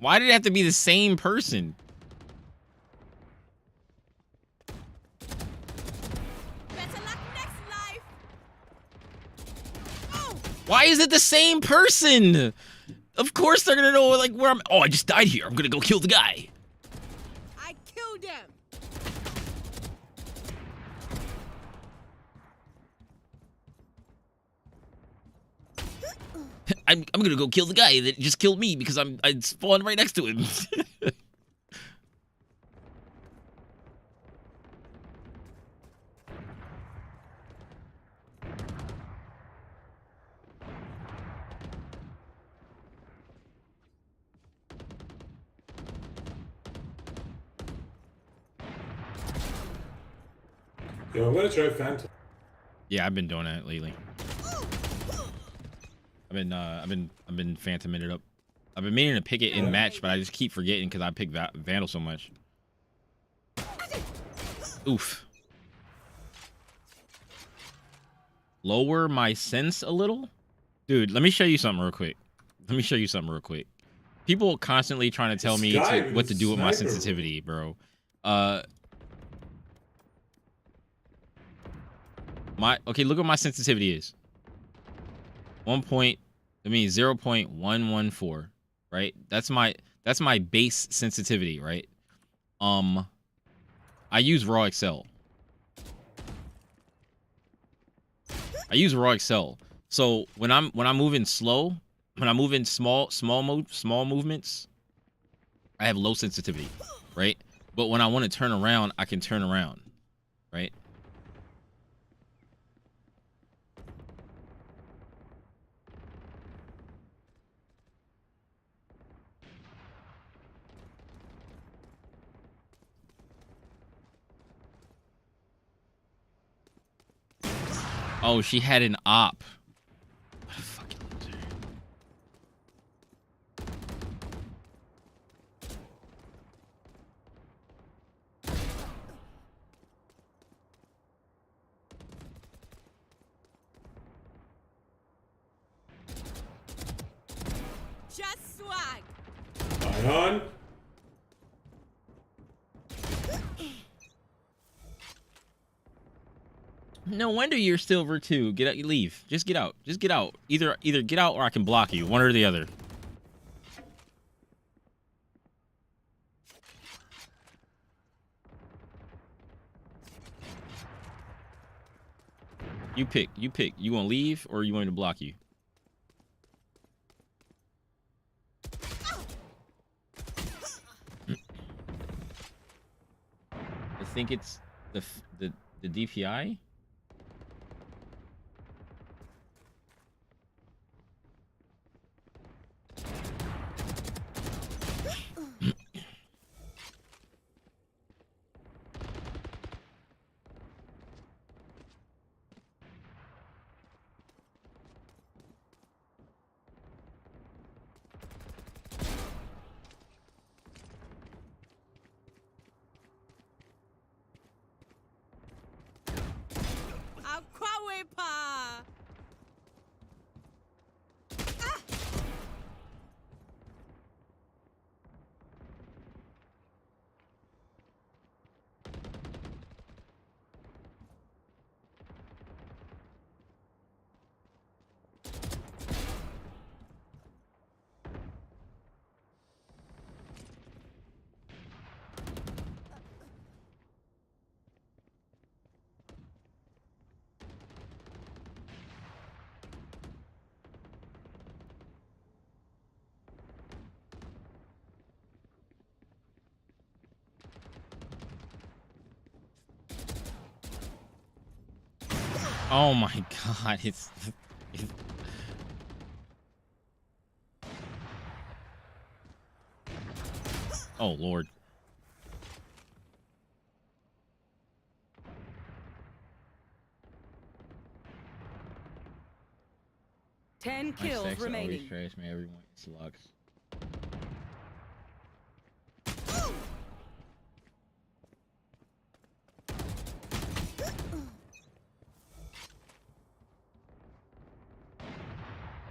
Why did it have to be the same person? Better luck next life. Oh. Why is it the same person? Of course they're gonna know like where I'm. Oh, I just died here. I'm gonna go kill the guy. I killed them. I'm gonna go kill the guy that just killed me because I spawned right next to him. Yo, I'm gonna try Phantom. Yeah, I've been doing that lately. I've been phantoming it up. I've been meaning to pick it in match, but I just keep forgetting because I pick Vandal so much. Oof. Lower my sense a little? Dude, let me show you something real quick. People constantly trying to tell me what to do with my sensitivity, bro. Okay, look what my sensitivity is. 0.114, right? That's my base sensitivity, right? I use raw Excel. So when I'm moving slow, when I'm moving small movements, I have low sensitivity, right? But when I want to turn around, I can turn around, right? Oh, she had an op. What a fucking loser. Just swag. On. No wonder you're silver 2. Get out, you leave. Just get out. Just get out. Either get out or I can block you. One or the other. You pick. You pick. You want to leave or you want me to block you? I think it's the DPI. Oh my god, it's oh lord. Ten kills sex remaining. Always trash me. Everyone slugs.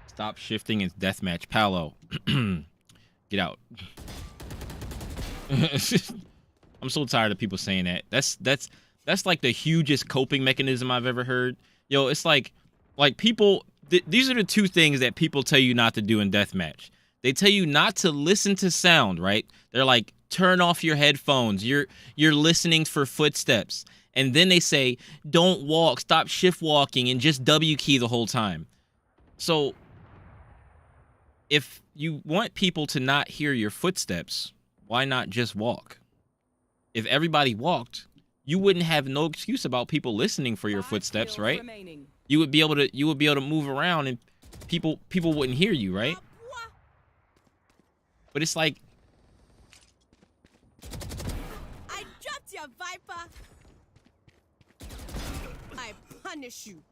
Stop shifting in deathmatch, Paolo. Get out. I'm so tired of people saying that. That's like the hugest coping mechanism I've ever heard. Yo, it's like people. These are the two things that people tell you not to do in deathmatch. They tell you not to listen to sound, right? They're like, turn off your headphones. You're listening for footsteps. And then they say, don't walk, stop shift walking, and just W key the whole time. So if you want people to not hear your footsteps, why not just walk? If everybody walked, you wouldn't have no excuse about people listening for your footsteps, right? You would be able to move around and people wouldn't hear you, right? But it's like, I dropped your viper. I punish you.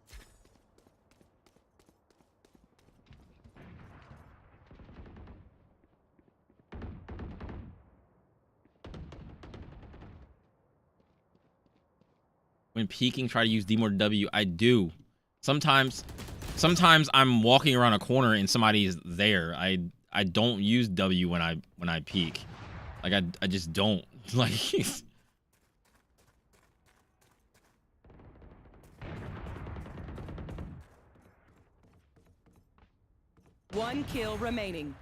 when peeking, try to use D more W. I do. Sometimes sometimes I'm walking around a corner and somebody's there. I don't use W when I peek. Like I just don't. Like One kill remaining.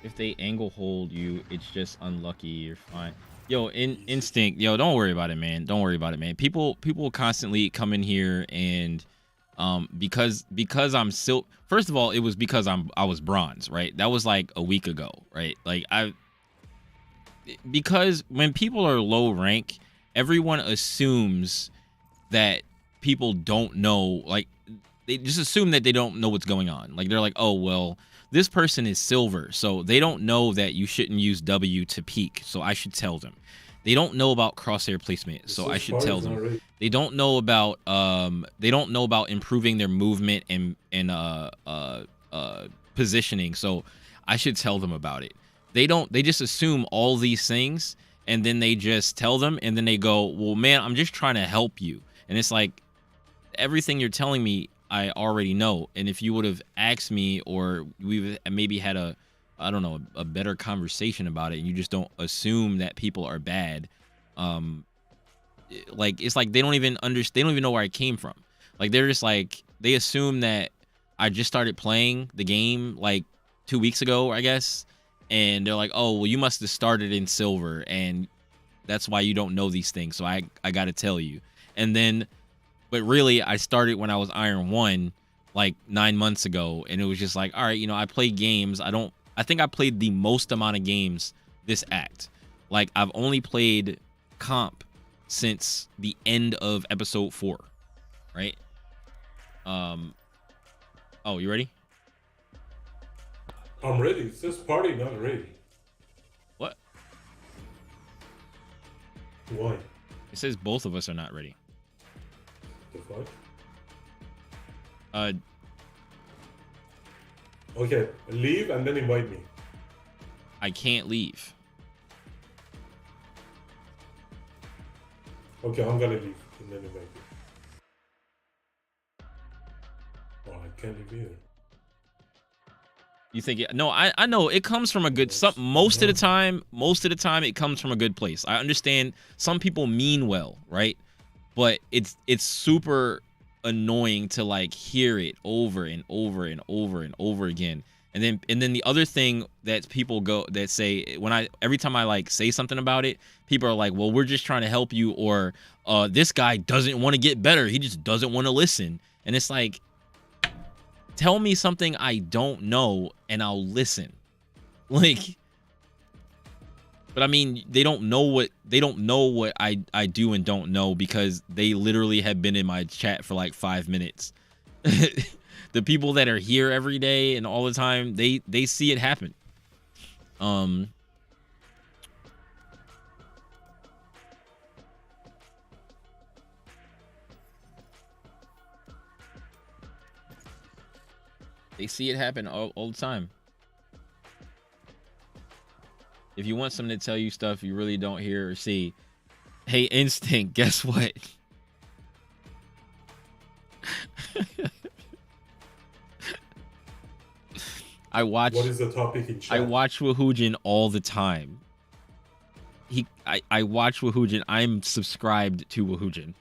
if they angle hold you, it's just unlucky. You're fine. Yo, instinct. Yo, don't worry about it, man. Don't worry about it, man. People constantly come in here and because I'm still, first of all, it was because I was bronze, right? That was like a week ago, right? Like because when people are low rank, everyone assumes that people don't know, like they just assume that they don't know what's going on. Like they're like, oh well, this person is silver, so they don't know that you shouldn't use W to peek, so I should tell them. They don't know about crosshair placement, so I should tell them. They don't know about improving their movement and positioning, so I should tell them about it. They just assume all these things and then they just tell them and then they go, well man, I'm just trying to help you. And it's like, everything you're telling me I already know, and if you would have asked me or we maybe had a better conversation about it, and you just don't assume that people are bad, like it's like they don't even know where I came from. Like they're just like, they assume that I just started playing the game like 2 weeks ago, I guess, and they're like, oh well, you must have started in silver and that's why you don't know these things, so I gotta tell you. And then but really, I started when I was Iron 1, like 9 months ago, and it was just like, all right, I play games. I think I played the most amount of games this act. Like, I've only played comp since the end of episode 4, right? Oh, you ready? I'm ready. It says party, not ready. What? Why? It says both of us are not ready. The fuck? Okay, leave and then invite me. I can't leave. Okay, I'm gonna leave and then invite you. Oh, I can't leave either. You think it? No, I know it comes from a good. Most of the time, it comes from a good place. I understand some people mean well, right? But it's super annoying to like hear it over and over and over and over again. And then the other thing that people say every time I like say something about it, people are like, well, we're just trying to help you, or this guy doesn't want to get better, he just doesn't want to listen. And it's like, tell me something I don't know and I'll listen. Like, but I mean, they don't know what I do and don't know, because they literally have been in my chat for like 5 minutes. The people that are here every day and all the time, they see it happen. They see it happen all the time. If you want someone to tell you stuff you really don't hear or see, hey, Instinct, guess what? What is the topic in chat? I watch Wahujin all the time. I watch Wahujin. I'm subscribed to Wahujin.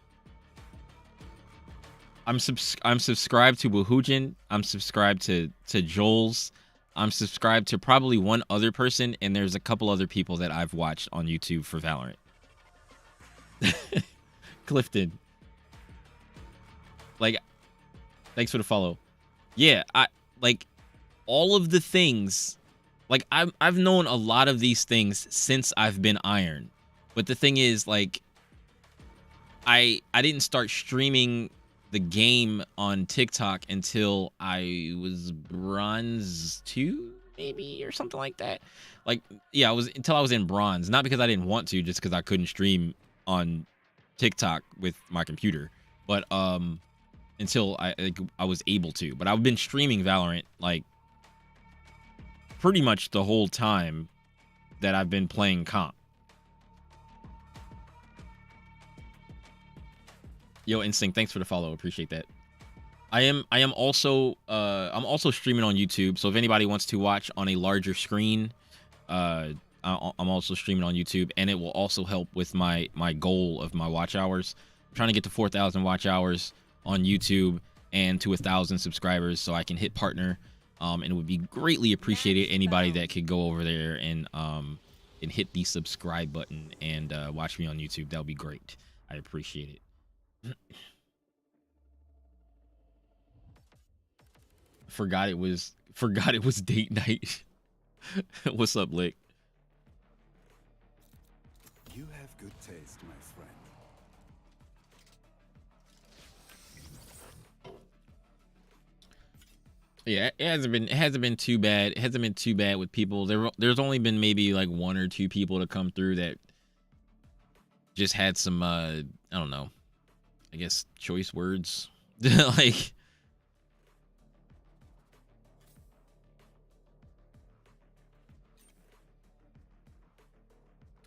I'm subscribed to Wahujin. I'm subscribed to Joel's. I'm subscribed to probably one other person, and there's a couple other people that I've watched on YouTube for Valorant. Clifton. Like, thanks for the follow. Yeah, I like all of the things. Like, I've known a lot of these things since I've been Iron. But the thing is, like, I didn't start streaming the game on TikTok until I was bronze 2, maybe, or something like that. Like, yeah, until I was in bronze. Not because I didn't want to, just because I couldn't stream on TikTok with my computer, but until I was able to. But I've been streaming Valorant like pretty much the whole time that I've been playing comp. Yo, Instinct, thanks for the follow. Appreciate that. I am also I'm also streaming on YouTube. So if anybody wants to watch on a larger screen, I'm also streaming on YouTube, and it will also help with my goal of my watch hours. I'm trying to get to 4,000 watch hours on YouTube and to 1,000 subscribers so I can hit partner. And it would be greatly appreciated anybody that could go over there and hit the subscribe button and watch me on YouTube. That would be great. I appreciate it. Forgot it was date night. What's up, Lick? You have good taste, my friend. Yeah, it hasn't been too bad. It hasn't been too bad with people. There's only been maybe like 1 or 2 people to come through that just had some I don't know, I guess choice words. Like,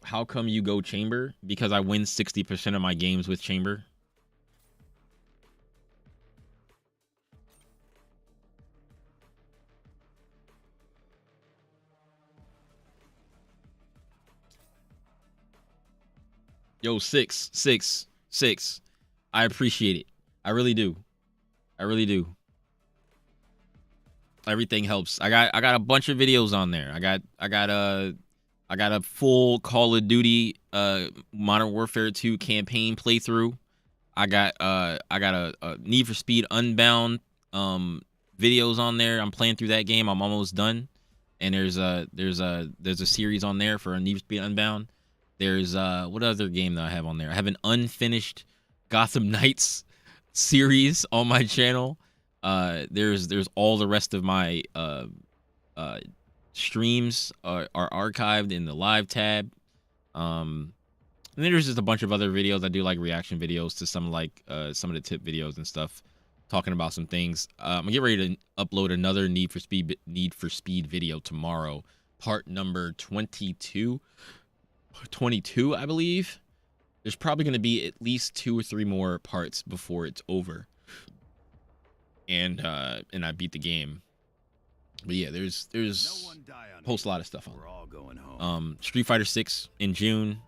how come you go chamber? Because I win 60% of my games with chamber. Yo, 6. I appreciate it. I really do. I really do. Everything helps. I got a bunch of videos on there. I got a full Call of Duty Modern Warfare 2 campaign playthrough. I got a Need for Speed Unbound videos on there. I'm playing through that game. I'm almost done. And there's a series on there for a Need for Speed Unbound. There's what other game that I have on there? I have an unfinished Gotham Knights series on my channel. There's all the rest of my streams are archived in the live tab. And then there's just a bunch of other videos. I do like reaction videos to some of the tip videos and stuff, talking about some things. I'm gonna get ready to upload another Need for Speed video tomorrow, part number 22, I believe. There's probably going to be at least 2 or 3 more parts before it's over, and I beat the game. But yeah, there's post a lot of stuff on. Street Fighter 6 in June,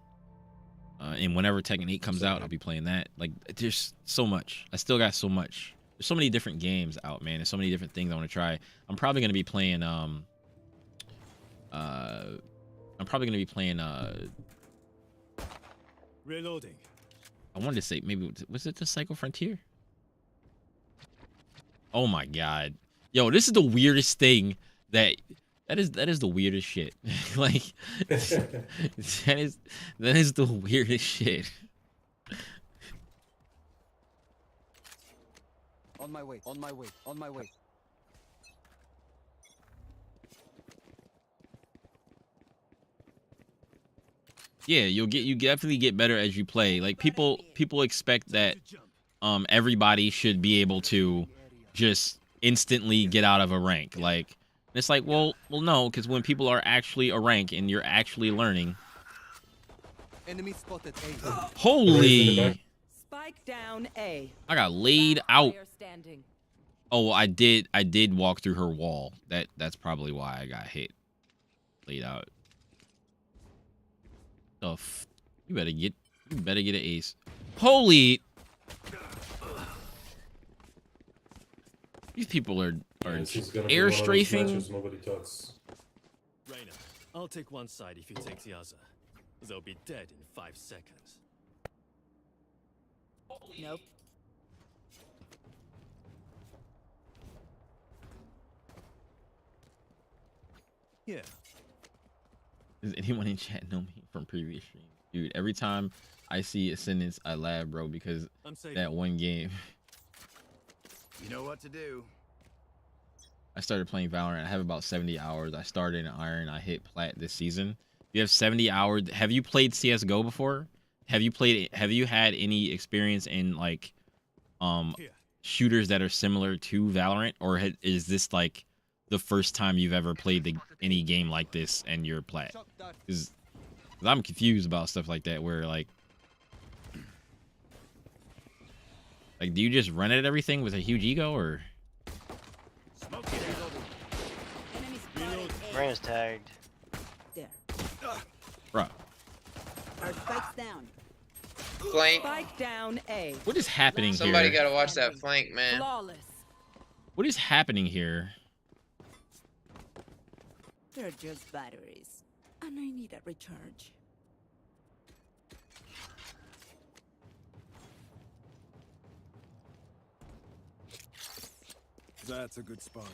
and whenever Tekken 8 comes out, I'll be playing that. Like, there's so much. I still got so much. There's so many different games out, man. There's so many different things I want to try. I'm probably going to be playing Reloading. I wanted to say, maybe, was it the Psycho Frontier? Oh my god. Yo, this is the weirdest thing that is the weirdest shit. Like, that is the weirdest shit. On my way. Yeah, you definitely get better as you play. Like, people expect that everybody should be able to just instantly get out of a rank. Like, it's like, well no, because when people are actually a rank and you're actually learning. Enemy spotted A. Holy! Spike down A. I got laid out. Oh, I did walk through her wall. That's probably why I got hit. Laid out. You better get an ace. Holy! These people are air strafing. Nobody talks. Reyna, I'll take one side if you take the other. They'll be dead in 5 seconds. Nope. Yeah. Does anyone in chat know me from previous streams? Dude, every time I see Ascendance, I laugh, bro, because that one game. You know what to do. I started playing Valorant. I have about 70 hours. I started in Iron. I hit Plat this season. You have 70 hours. Have you played CSGO before? have you had any experience in like shooters that are similar to Valorant, or is this like the first time you've ever played any game like this and you're plat? Because I'm confused about stuff like that, where like do you just run at everything with a huge ego, or? Brain is tagged. There. Bruh. Our spike's down. Flank. Spike down A. What is happening Somebody here? gotta watch that flank, man. Flawless. What is happening here? They're just batteries. And I need a recharge. That's a good spot.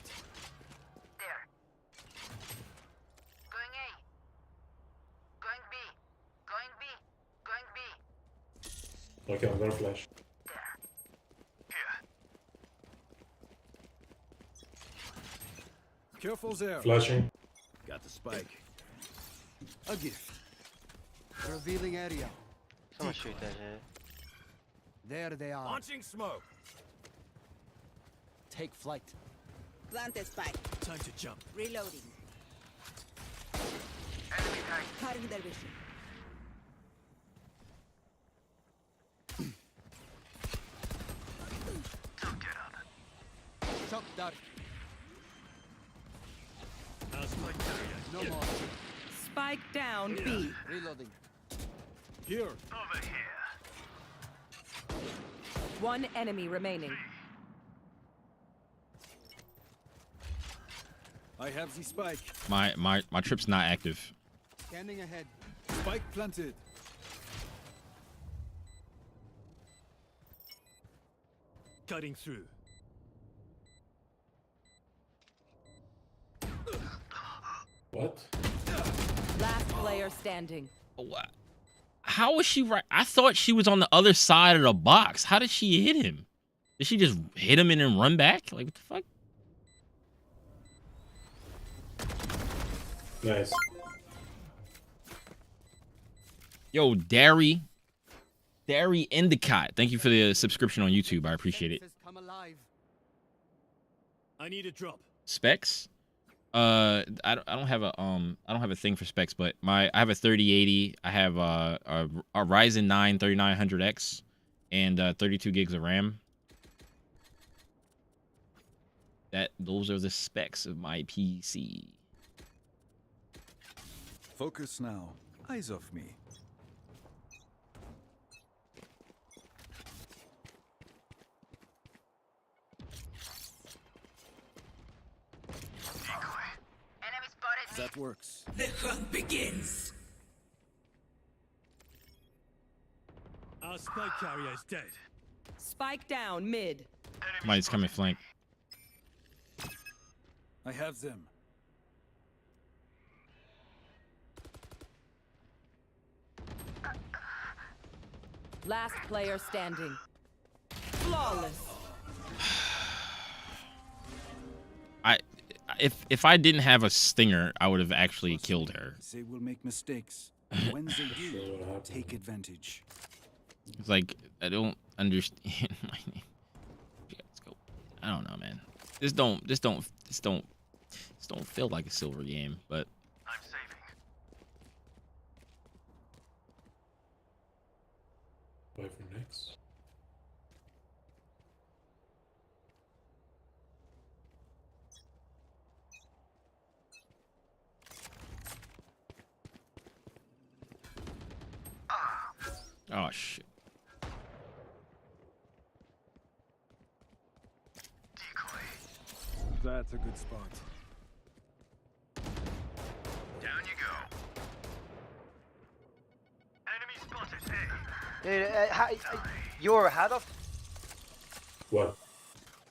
There. Going A. Going B. Going B. Going B. Okay, I'm gonna flash. Careful there. Flashing. Got the spike. A gift. Revealing area. Someone shoot that shit. There they are. Launching smoke. Take flight. Plant a spike. Time to jump. Reloading. Cutting their vision. Shock dart. No more. Spike down B. Reloading. Here. Over here. One enemy remaining. I have the spike. My trip's not active. Scanning ahead. Spike planted. Cutting through. What? Last player standing. What? How was she right? I thought she was on the other side of the box. How did she hit him? Did she just hit him and then run back? Like, what the fuck? Nice. Yo, Dari Endicott. Thank you for the subscription on YouTube. I appreciate it. I need a drop. Specs? I don't have a thing for specs, but I have a 3080. I have a Ryzen 9 3900X and 32 gigs of RAM. Those are the specs of my PC. Focus now. Eyes off me. That works. The hunt begins. Our spike carrier is dead. Spike down mid. Somebody's coming flank. I have them. Last player standing. Flawless. If I didn't have a stinger, I would have actually killed her. They will make mistakes. When they do, take advantage. It's like I don't understand my name. Let's go. I don't know, man. This don't feel like a silver game, but I'm saving. Wait for next. oh shit. That's a good spot. Down you go. Enemy spotted. Dude, how the? What?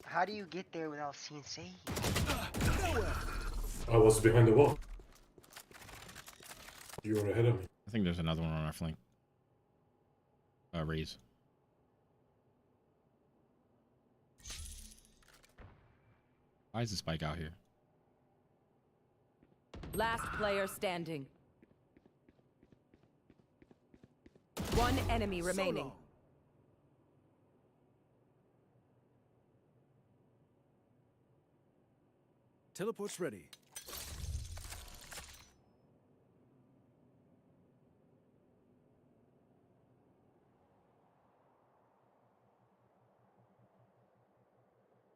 How do you get there without seeing Sage? I was behind the wall. You were ahead of me. I think there's another one on our flank. Raise. Why is the spike out here? Last player standing. One enemy remaining. Teleport's ready.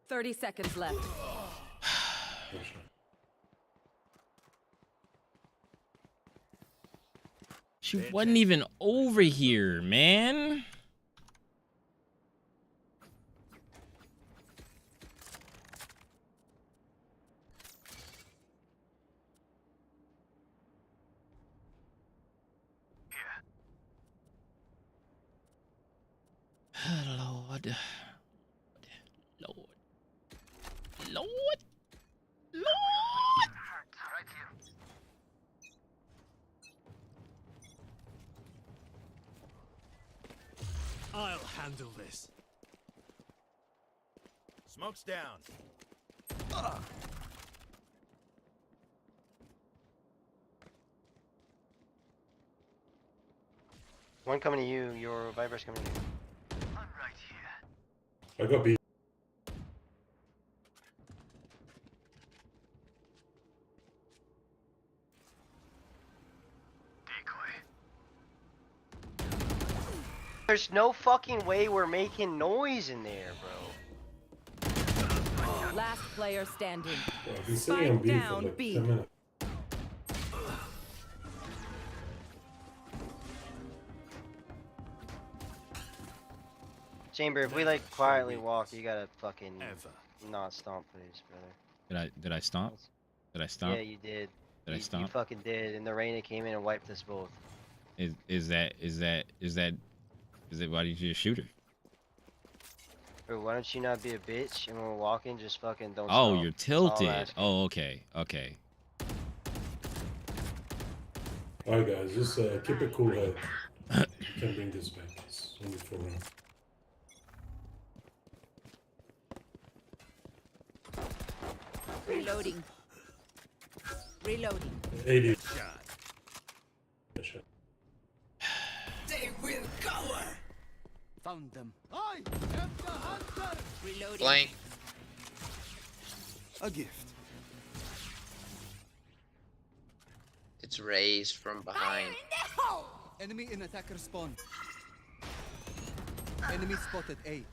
Thirty seconds left. She wasn't even over here, man. Lord. Lord. Lord. Lord. I'll handle this. Smoke's down. One coming to you, your Viper's coming to you. I'm right here. I got B. There's no fucking way we're making noise in there, bro. Last player standing. Well, I've been sitting on B for like 10 minutes. Chamber, if we like quietly walk, you gotta fucking not stomp, please, brother. Did I stomp? Did I stomp? Yeah, you did. Did I You stomp? fucking did, and the Reyna came in and wiped us both. Is that why did you just shoot her? Bro, why don't you not be a bitch, and when we're walking, just fucking don't Oh, stomp. you're That's all I'm tilted. asking. Oh, okay. Okay. Alright guys, just keep a cool head. You can bring this back. It's only 4 rounds. Reloading. Reloading. 80. They will cower. Found them. I am the hunter. Reloading. Blank. A gift. It's raised from behind. Enemy in attacker spawn. Enemy spotted A.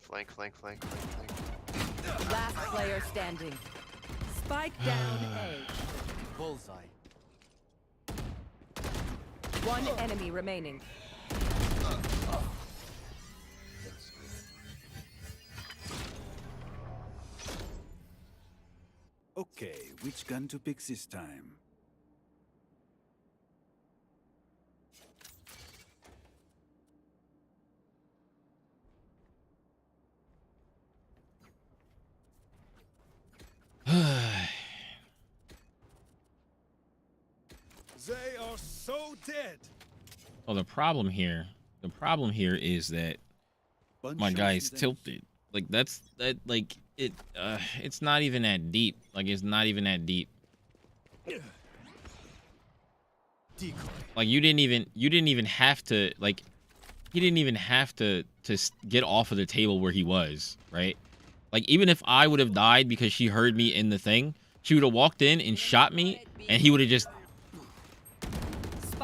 Flank, flank, flank, flank, flank. Last player standing. Spike down A. Bullseye. One enemy remaining. Okay, which gun to pick this time? They are so dead. Well, the problem here is that my guy's tilted. Like it's not even that deep. Like it's not even that deep. Decoy. Like you didn't even have to, like, he didn't even have to get off of the table where he was, right? Like even if I would have died because she heard me in the thing, she would have walked in and shot me, and he would have just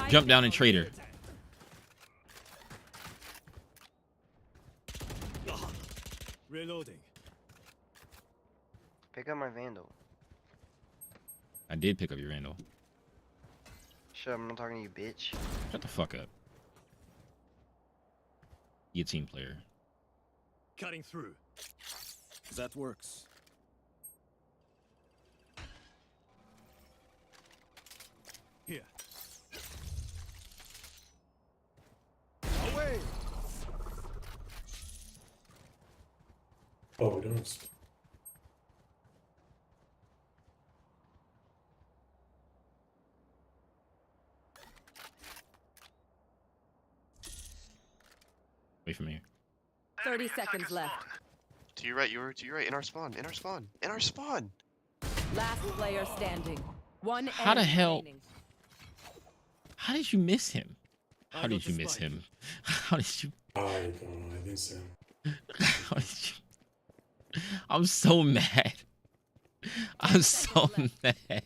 jumped down and traded her. Reloading. Pick up my Vandal. I did pick up your Vandal. Shut up, I'm not talking to you, bitch. Shut the fuck up. You a team player. Cutting through. That works. Here. Away. Oh, we don't. Away from here. 30 seconds left. To your right, to your right, in our spawn, in our spawn, in our spawn. Last player standing. One How the enemy hell? remaining. How did you miss him? How did you miss him? How did you? I don't know. I didn't see him. How did you? I'm so mad. I'm so mad.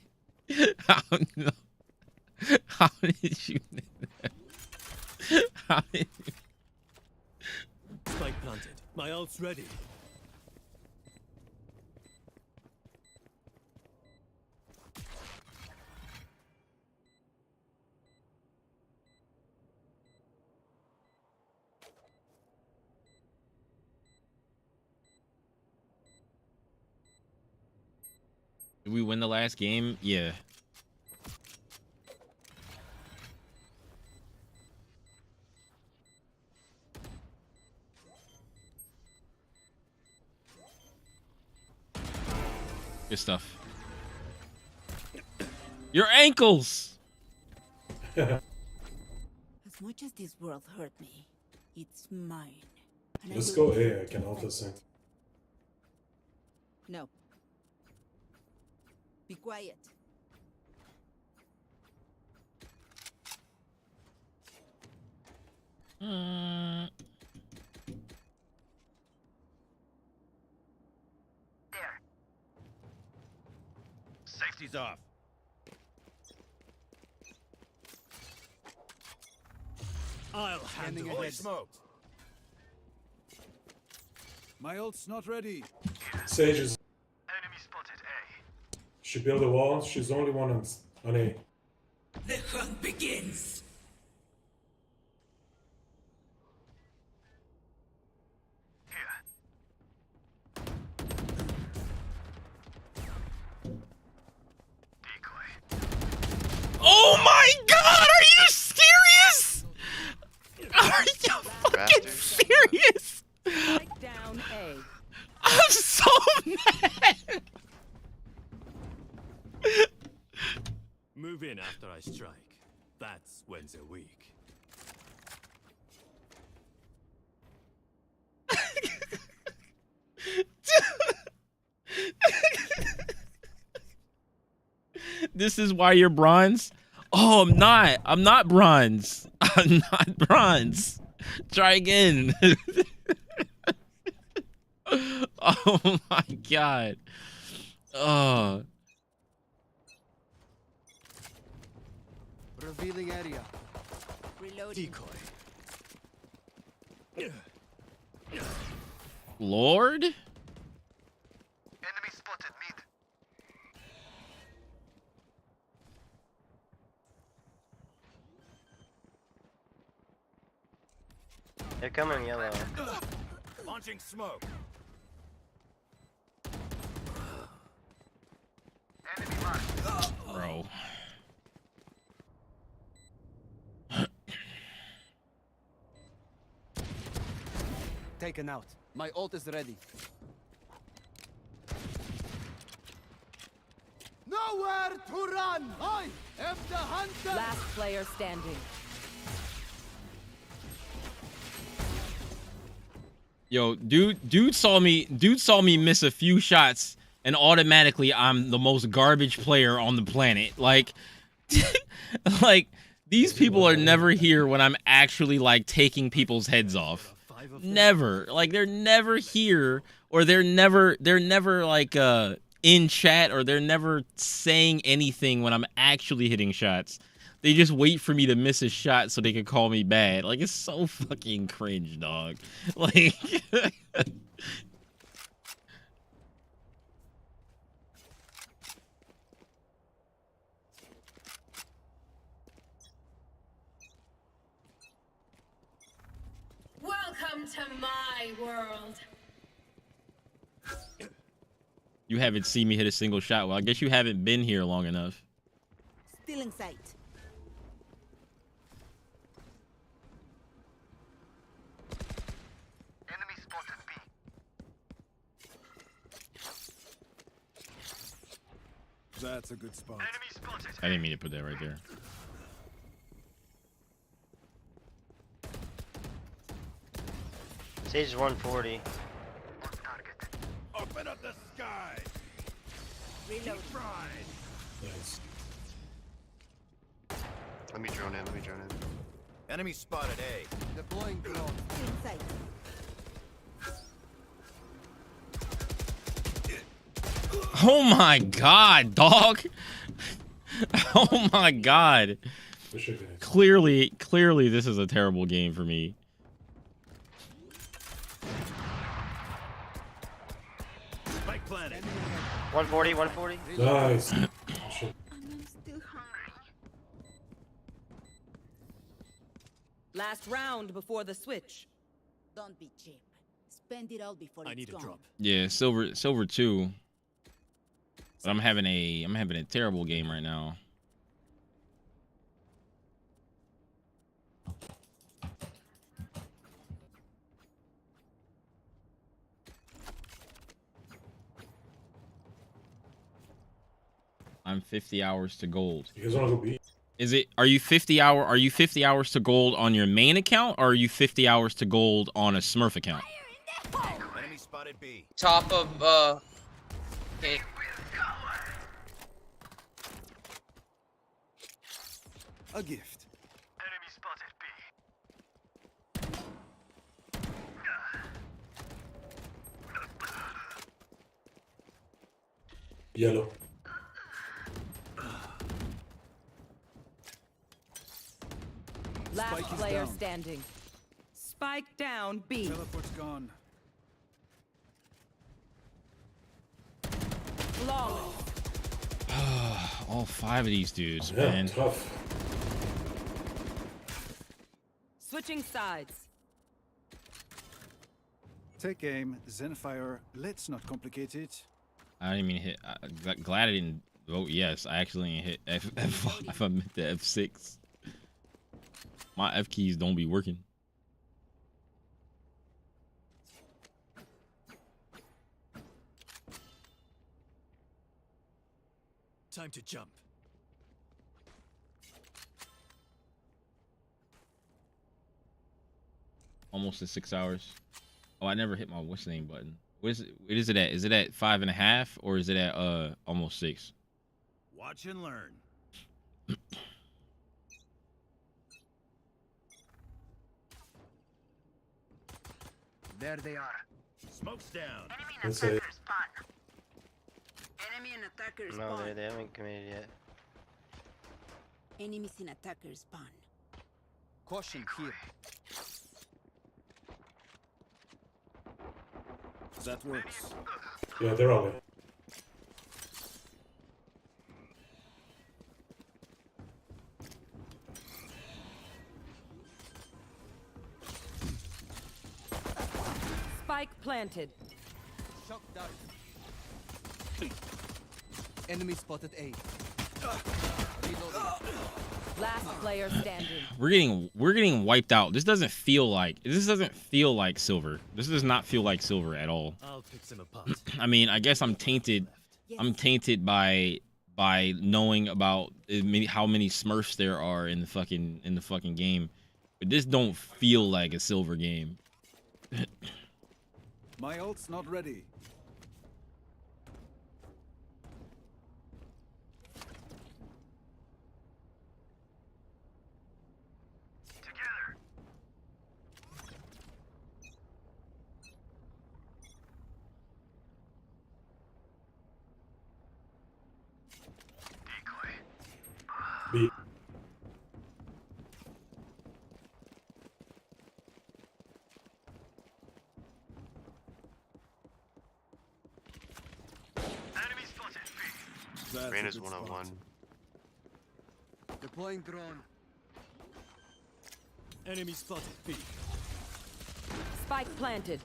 How did you? How did you? Spike planted. My ult's ready. Did we win the last game? Yeah. Good stuff. Your ankles! As much as this world hurt me, it's mine. And Let's go A. I can auto sync. No. Be quiet. Safety's off. I'll handle it. Smoked. My ult's not ready. Sage is. Enemy spotted A. She built a wall. She's the only one on A. The hunt begins. Oh my god, are you serious? Are you fucking serious? Strike down A. I'm so mad. Move in after I strike. That's when they're weak. This is why you're bronze? Oh, I'm not. I'm not bronze. I'm not bronze. Try again. Oh my god. Oh. Revealing area. Reloading. Decoy. Lord? Enemy spotted mid. They're coming yellow. Launching smoke. Enemy marked. Bro. Taken out. My ult is ready. Nowhere to run! I am the hunter! Last player standing. Yo, dude saw me miss a few shots and automatically I'm the most garbage player on the planet. Like like these people are never here when I'm actually like taking people's heads off. Never. Like they're never here, or they're never like in chat, or they're never saying anything when I'm actually hitting shots. They just wait for me to miss a shot so they can call me bad. Like, it's so fucking cringe, dog. Like Welcome to my world. you haven't seen me hit a single shot. Well, I guess you haven't been here long enough. Still in sight. Enemy spotted B. That's a good spot. Enemy spotted. I didn't mean to put that right there. Sage 140. Open up the sky. Reload. Nice. Let me drone in. Let me drone in. Enemy spotted A. Deploying drone. Inside. Oh my god, dog. Oh my god. Clearly this is a terrible game for me. Spike planted. 140, 140. Nice. I'm still hungry. Last round before the switch. Don't be cheap. Spend it all before I it's need a gone. drop. Yeah, silver 2. But I'm having a terrible game right now. I'm 50 hours to gold. You guys wanna go beat? Are you 50 hours to gold on your main account, or are you 50 hours to gold on a Smurf account? Enemy spotted B. Top of okay. A gift. Enemy spotted B. Yellow. Last Spike is player down. standing. Spike down B. Teleport's gone. Flawless. All 5 of these dudes, Yeah, man. tough. Switching sides. Take aim, Zenfire. Let's not complicate it. I didn't even hit. Glad I didn't vote yes. I actually hit F5. I meant the F6. My F keys don't be working. Time to jump. Almost at 6 hours. Oh, I never hit my what's the name button. What is it? What is it at? Is it at 5.5 or is it at almost 6? Watch and learn. There they are. Smoke's down. That's it. Enemy and attacker No, spawn. they haven't committed yet. Enemies in attacker spawn. Caution here. That works. Yeah, they're all in. Spike planted. Shock dart. Enemy spotted A. Reloading. Last player standing. We're getting wiped out. This doesn't feel like silver. This does not feel like silver at all. I'll pick them apart. I mean, I guess I'm tainted. I'm tainted by knowing about how many Smurfs there are in the fucking game. But this don't feel like a silver game. My ult's not ready. B. Rain is 101. Deploying drone. Enemy spotted B. Spike planted.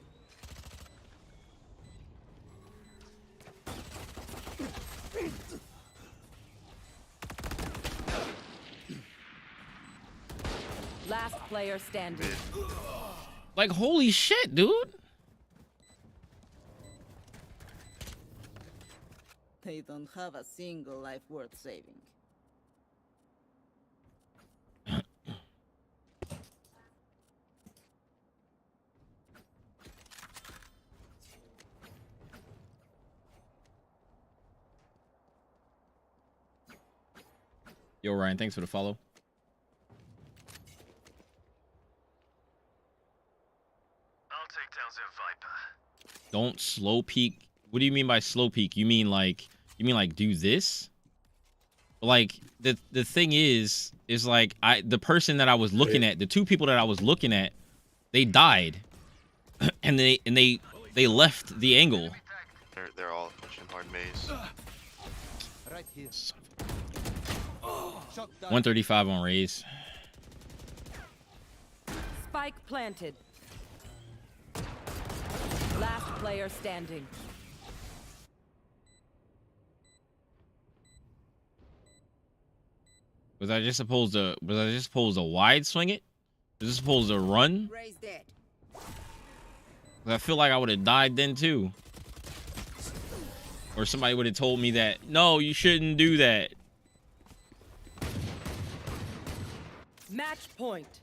Last player standing. Like, holy shit, dude. They don't have a single life worth saving. Yo, Ryan, thanks for the follow. don't slow peek. What do you mean by slow peek? You mean like do this? Like the thing is like the person that I was looking at, the two people that I was looking at, they died, and they left the angle. They're all pushing hard maze. Right here. 135 on Raze. Spike planted. Last player standing. Was I just supposed to wide swing it? Was I supposed to run? I feel like I would have died then too. Or somebody would have told me that, no, you shouldn't do that. Match point.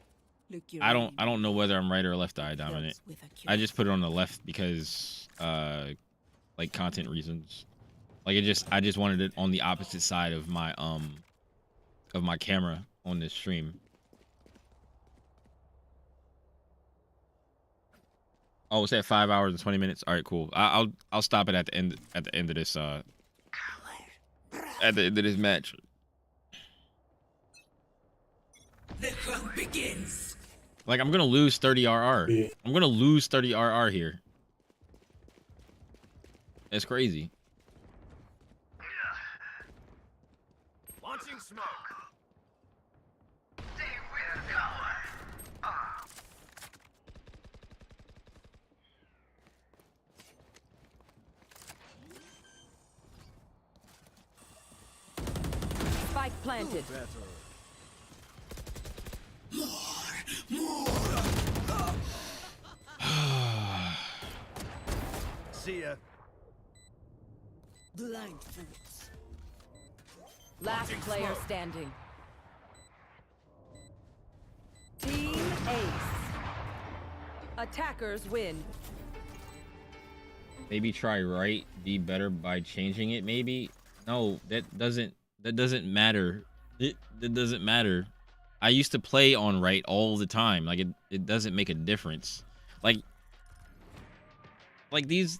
I don't know whether I'm right or left eye dominant. I just put it on the left because like content reasons. Like I just wanted it on the opposite side of my camera on this stream. Oh, it's at 5 hours and 20 minutes. All right, cool. I'll stop it at the end of this match. The hunt begins. Like I'm gonna lose 30 RR. I'm gonna lose 30 RR here. That's crazy. Launching smoke. Spike planted. See ya. Blind fools. Last player standing. Team Ace. Attackers win. Maybe try right, be better by changing it. Maybe no, that doesn't matter. That doesn't matter. I used to play on right all the time. Like it doesn't make a difference. Like these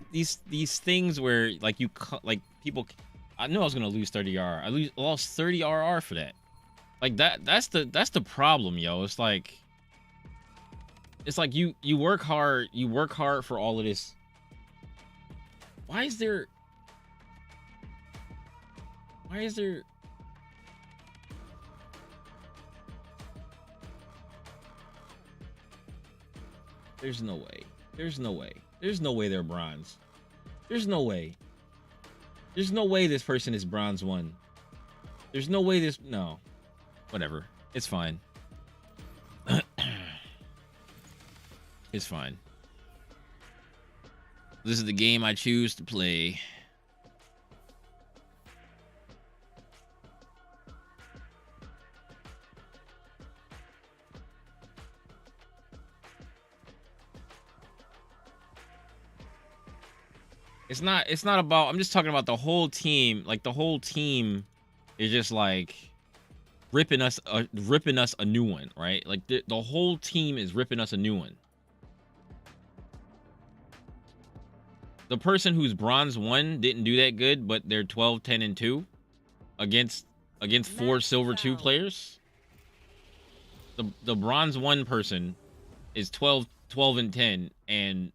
things where like people. I knew I was gonna lose 30 RR. I lost 30 RR for that. Like that's the problem, yo. It's like you work hard. You work hard for all of this. Why is there? There's no way. There's no way. There's no way they're bronze. There's no way. There's no way this person is bronze 1. There's no way this... No. Whatever. It's fine. It's fine. This is the game I choose to play. It's not about, I'm just talking about the whole team. Like the whole team is just like ripping us a new one, right? Like the whole team is ripping us a new one. The person who's bronze 1 didn't do that good, but they're 12, 10, and 2 against 4 silver 2 players. The bronze 1 person is 12, and 10, and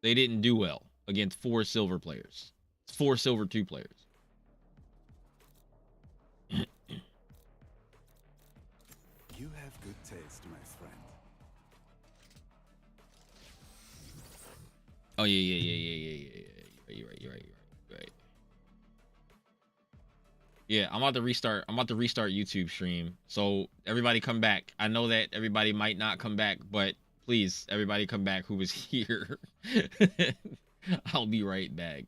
they didn't do well against 4 silver players. 4 silver 2 players. You have good taste, my friend. Oh yeah. You're right. Yeah, I'm about to restart YouTube stream. So everybody come back. I know that everybody might not come back, but please, everybody come back who was here. I'll be right back.